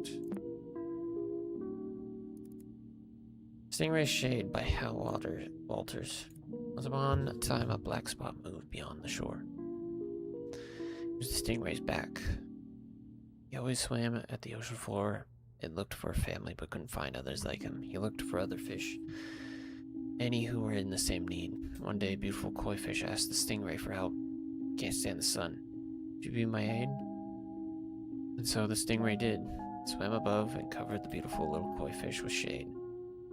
Stingray Shade by Hal Walters. Once upon a time, a black spot moved beyond the shore. It was the stingray's back. He always swam at the ocean floor and looked for a family, but couldn't find others like him. He looked for other fish, any who were in the same need. One day, a beautiful koi fish asked the stingray for help. Can't stand the sun. Would you be my aid? And so the stingray did. Swam above and covered the beautiful little koi fish with shade.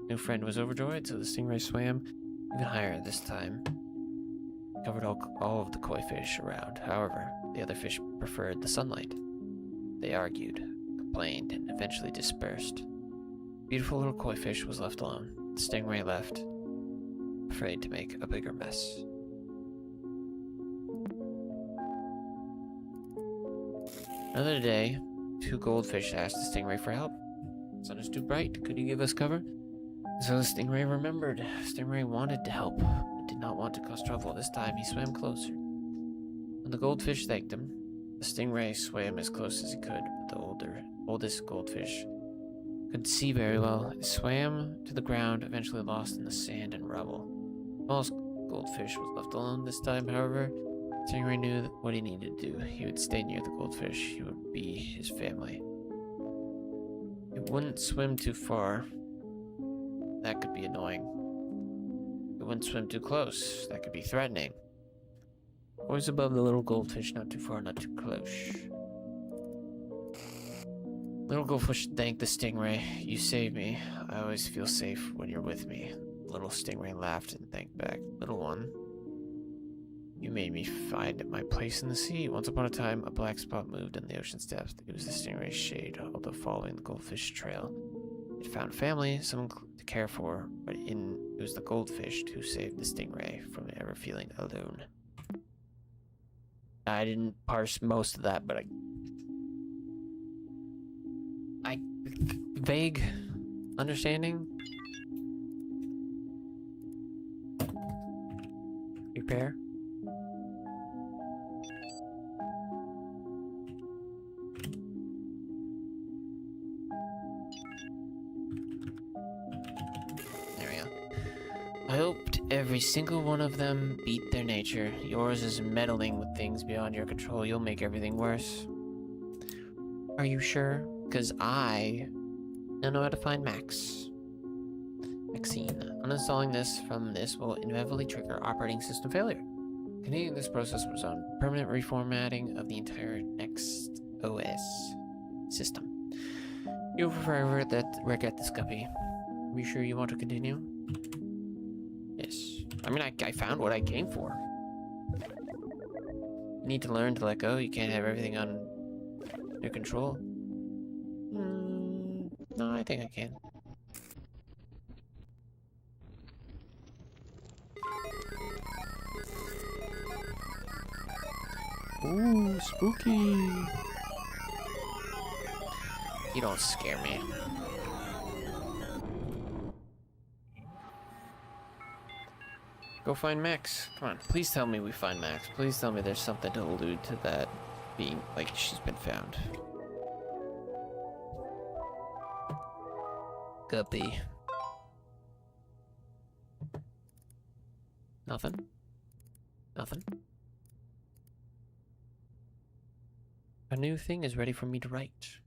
New friend was overjoyed, so the stingray swam even higher this time. Covered all of the koi fish around. However, the other fish preferred the sunlight. They argued, complained, and eventually dispersed. Beautiful little koi fish was left alone. The stingray left, afraid to make a bigger mess. Another day, two goldfish asked the stingray for help. The sun is too bright. Could you give us cover? So the stingray remembered. Stingray wanted to help, but did not want to cause trouble. This time he swam closer. When the goldfish thanked him, the stingray swam as close as he could, but the oldest goldfish couldn't see very well. It swam to the ground, eventually lost in the sand and rubble. The smallest goldfish was left alone this time, however. Stingray knew what he needed to do. He would stay near the goldfish. He would be his family. It wouldn't swim too far. That could be annoying. It wouldn't swim too close. That could be threatening. Always above the little goldfish, not too far, not too close. Little goldfish thanked the stingray. You saved me. I always feel safe when you're with me. Little stingray laughed and thanked back. Little one, you made me find my place in the sea. Once upon a time, a black spot moved in the ocean's depth. It was the stingray's shade, although following the goldfish trail. It found family, someone to care for, but it was the goldfish who saved the stingray from ever feeling alone. I didn't parse most of that, but I vague understanding. Repair. I hoped every single one of them beat their nature. Yours is meddling with things beyond your control. You'll make everything worse. Are you sure? Because I now know how to find Maxine. Uninstalling this from this will inevitably trigger operating system failure. Continuing this process was on permanent reformatting of the entire Next OS system. You'll forever regret this, Guppy. Are you sure you want to continue? Yes. I mean, I found what I came for. You need to learn to let go. You can't have everything on your control. No, I think I can. Ooh, spooky. You don't scare me. Go find Max. Come on, please tell me we find Max. Please tell me there's something to allude to that being like she's been found. Guppy. Nothing? Nothing? A new thing is ready for me to write.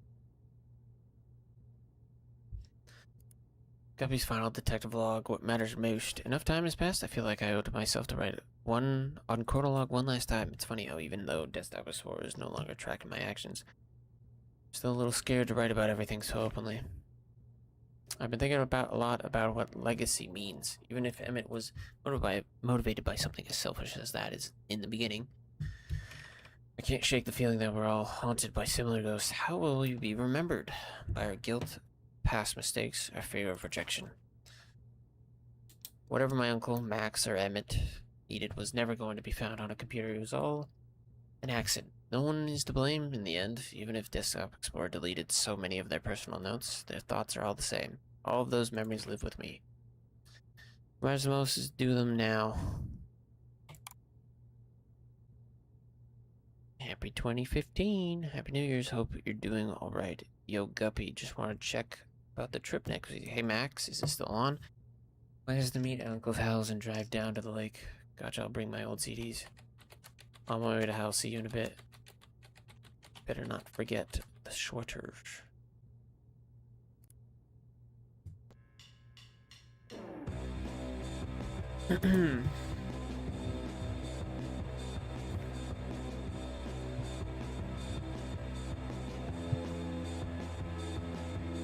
Guppy's final detective log, what matters most. Enough time has passed, I feel like I owe it to myself to write one on chronologue one last time. It's funny how even though Desktop 4 is no longer tracking my actions, I'm still a little scared to write about everything so openly. I've been thinking a lot about what legacy means. Even if Emmett was motivated by something as selfish as that is in the beginning, I can't shake the feeling that we're all haunted by similar ghosts. How will we be remembered? By our guilt, past mistakes, our fear of rejection. Whatever my uncle, Max, or Emmett needed was never going to be found on a computer. It was all an accident. No one is to blame in the end. Even if Desktop Explorer deleted so many of their personal notes, their thoughts are all the same. All of those memories live with me. What matters the most is do them now. Happy 2015. Happy New Year's. Hope you're doing alright. Yo, Guppy, just want to check about the trip next week. Hey, Max, is it still on? Plans to meet at Uncle Hal's and drive down to the lake. Gotcha, I'll bring my old CDs. On my way to Hal, see you in a bit. Better not forget the shorter.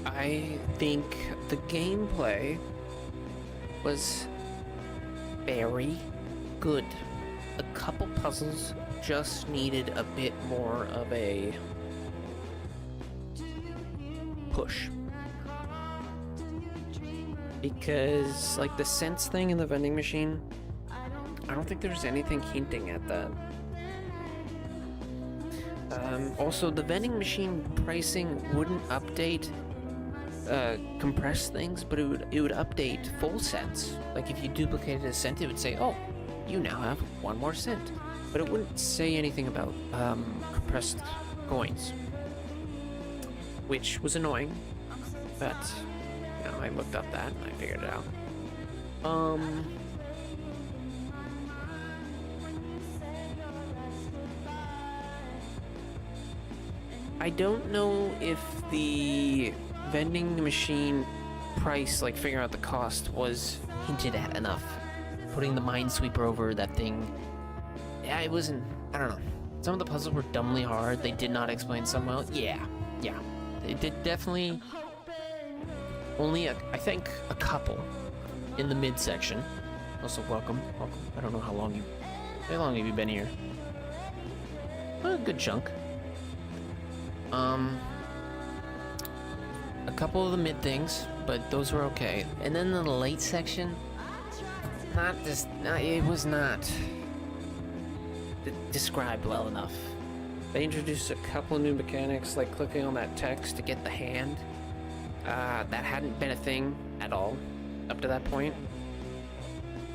I think the gameplay was very good. A couple puzzles just needed a bit more of a push. Because, like, the sense thing in the vending machine, I don't think there's anything hinting at that. Also, the vending machine pricing wouldn't update compressed things, but it would update full cents. Like, if you duplicated a cent, it would say, oh, you now have 1 more cent. But it wouldn't say anything about compressed coins, which was annoying. But, you know, I looked up that and I figured it out. I don't know if the vending machine price, like figuring out the cost, was hinted at enough. Putting the Minesweeper over that thing, yeah, it wasn't, I don't know. Some of the puzzles were dumbly hard. They did not explain some well. Yeah. They did definitely only, I think, a couple in the midsection. Also, welcome. I don't know how long have you been here? A good chunk. A couple of the mid things, but those were okay. And then the late section, it was not described well enough. They introduced a couple of new mechanics, like clicking on that text to get the hand. That hadn't been a thing at all up to that point,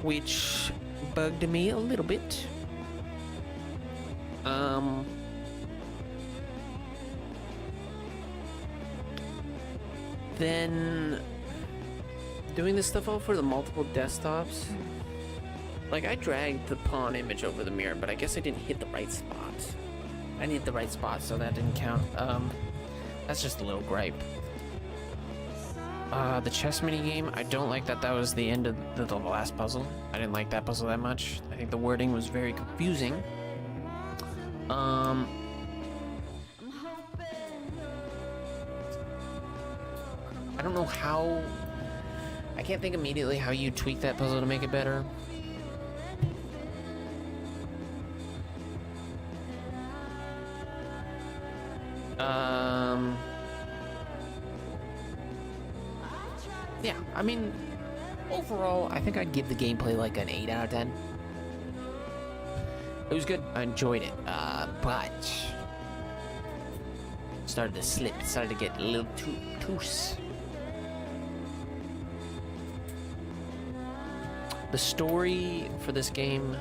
which bugged me a little bit. Then doing this stuff all for the multiple desktops. Like, I dragged the pawn image over the mirror, but I guess I didn't hit the right spot. I didn't hit the right spot, so that didn't count. That's just a little gripe. The chess mini game, I don't like that was the end of the last puzzle. I didn't like that puzzle that much. I think the wording was very confusing. I don't know how I can't think immediately how you tweak that puzzle to make it better. Yeah, I mean, overall, I think I'd give the gameplay like an 8 out of 10. It was good. I enjoyed it, but started to slip. It started to get a little too loose. The story for this game,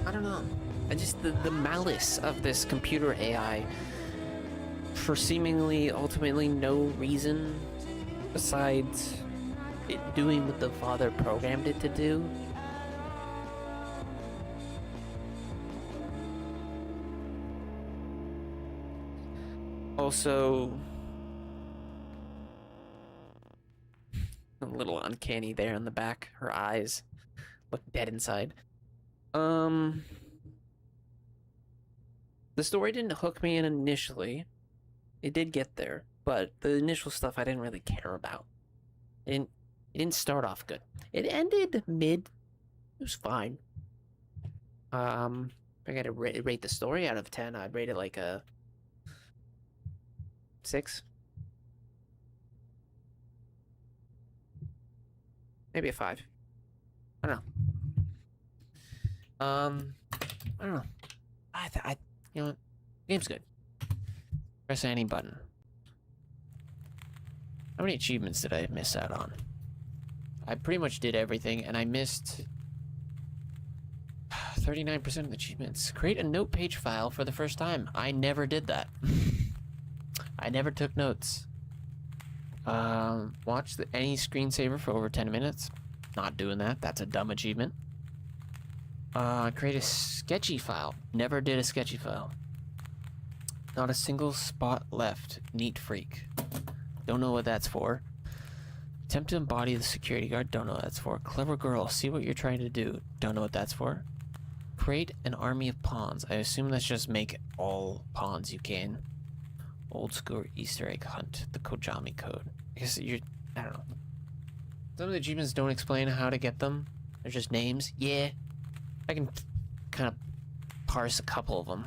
I don't know. I just the malice of this computer AI for seemingly ultimately no reason besides it doing what the father programmed it to do. Also, a little uncanny there in the back. Her eyes look dead inside. The story didn't hook me in initially. It did get there, but the initial stuff I didn't really care about. It didn't start off good. It ended mid. It was fine. If I gotta rate the story out of 10, I'd rate it like a 6. Maybe a 5. I don't know. I don't know. You know what? Game's good. Press any button. How many achievements did I miss out on? I pretty much did everything, and I missed 39% of the achievements. Create a note page file for the first time. I never did that. I never took notes. Watch any screensaver for over 10 minutes. Not doing that. That's a dumb achievement. Create a sketchy file. Never did a sketchy file. Not a single spot left. Neat freak. Don't know what that's for. Attempt to embody the security guard. Don't know what that's for. Clever girl. See what you're trying to do. Don't know what that's for. Create an army of pawns. I assume that's just make all pawns you can. Old school Easter egg hunt. The Kojami code. I guess I don't know. Some of the achievements don't explain how to get them. They're just names. Yeah. I can kind of parse a couple of them.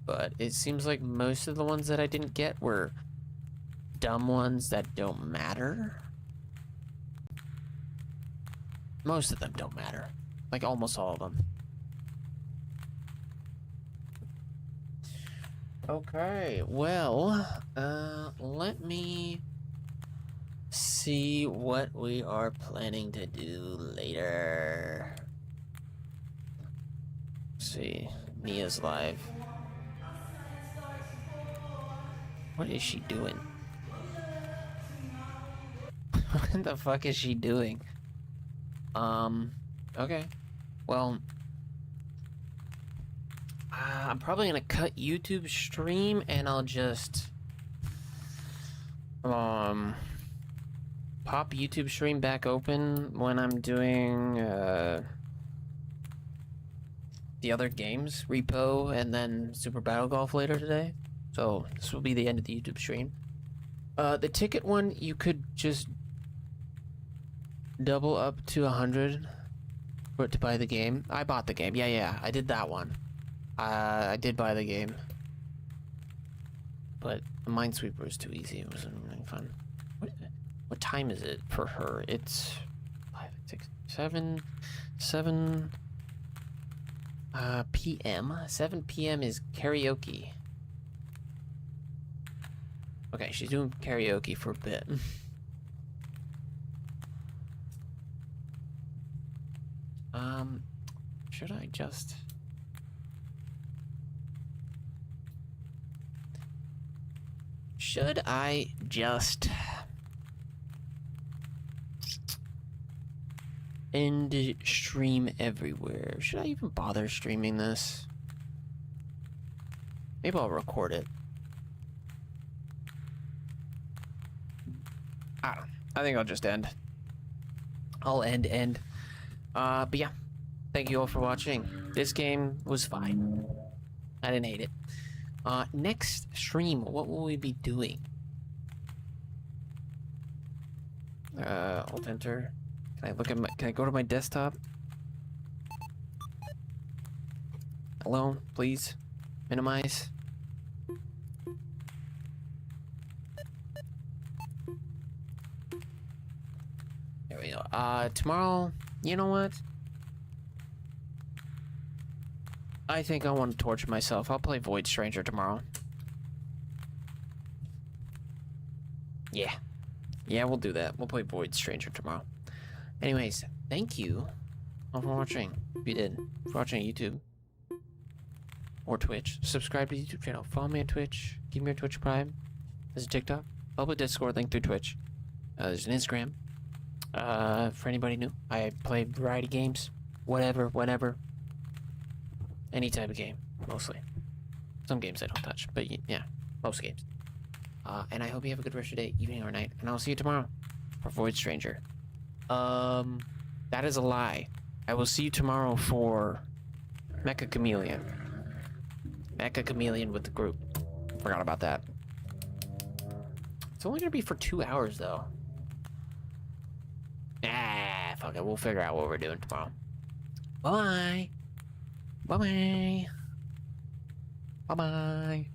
But it seems like most of the ones that I didn't get were dumb ones that don't matter. Most of them don't matter. Like almost all of them. Okay, well, let me see what we are planning to do later. Let's see, Mia's live. What is she doing? What the fuck is she doing? Okay. Well, I'm probably gonna cut YouTube stream and I'll just pop YouTube stream back open when I'm doing the other games, Repo and then Super Battle Golf later today. So this will be the end of the YouTube stream. The ticket one, you could just double up to 100 for it to buy the game. I bought the game. Yeah, I did that one. I did buy the game. But the Minesweeper is too easy. It wasn't really fun. What time is it for her? It's 5, 6, 7 p.m. 7 p.m. is karaoke. Okay, she's doing karaoke for a bit. Should I just... end stream everywhere? Should I even bother streaming this? Maybe I'll record it. I don't know. I think I'll just end. I'll end. But yeah. Thank you all for watching. This game was fine. I didn't hate it. Next stream, what will we be doing? Alt enter. Can I look at my? Can I go to my desktop? Hello, please. Minimize. There we go. Tomorrow. You know what? I think I want to torture myself. I'll play Void Stranger tomorrow. Yeah. Yeah, we'll do that. We'll play Void Stranger tomorrow. Anyways, thank you all for watching. If you did, for watching on YouTube or Twitch. Subscribe to the YouTube channel. Follow me on Twitch. Give me your Twitch Prime. There's a TikTok. Public Discord link through Twitch. There's an Instagram. For anybody new, I play variety games. Whatever, whenever. Any type of game, mostly. Some games I don't touch, but yeah, most games. And I hope you have a good rest of your day, evening, or night, and I'll see you tomorrow for Void Stranger. That is a lie. I will see you tomorrow for Mecha Chameleon. Mecha Chameleon with the group. Forgot about that. It's only gonna be for 2 hours, though. Ah, fuck it. We'll figure out what we're doing tomorrow. Bye-bye. Bye-bye. Bye-bye.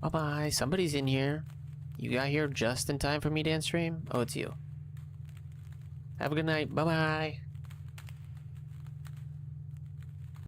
Bye-bye. Somebody's in here. You got here just in time for me to end stream? Oh, it's you. Have a good night. Bye-bye.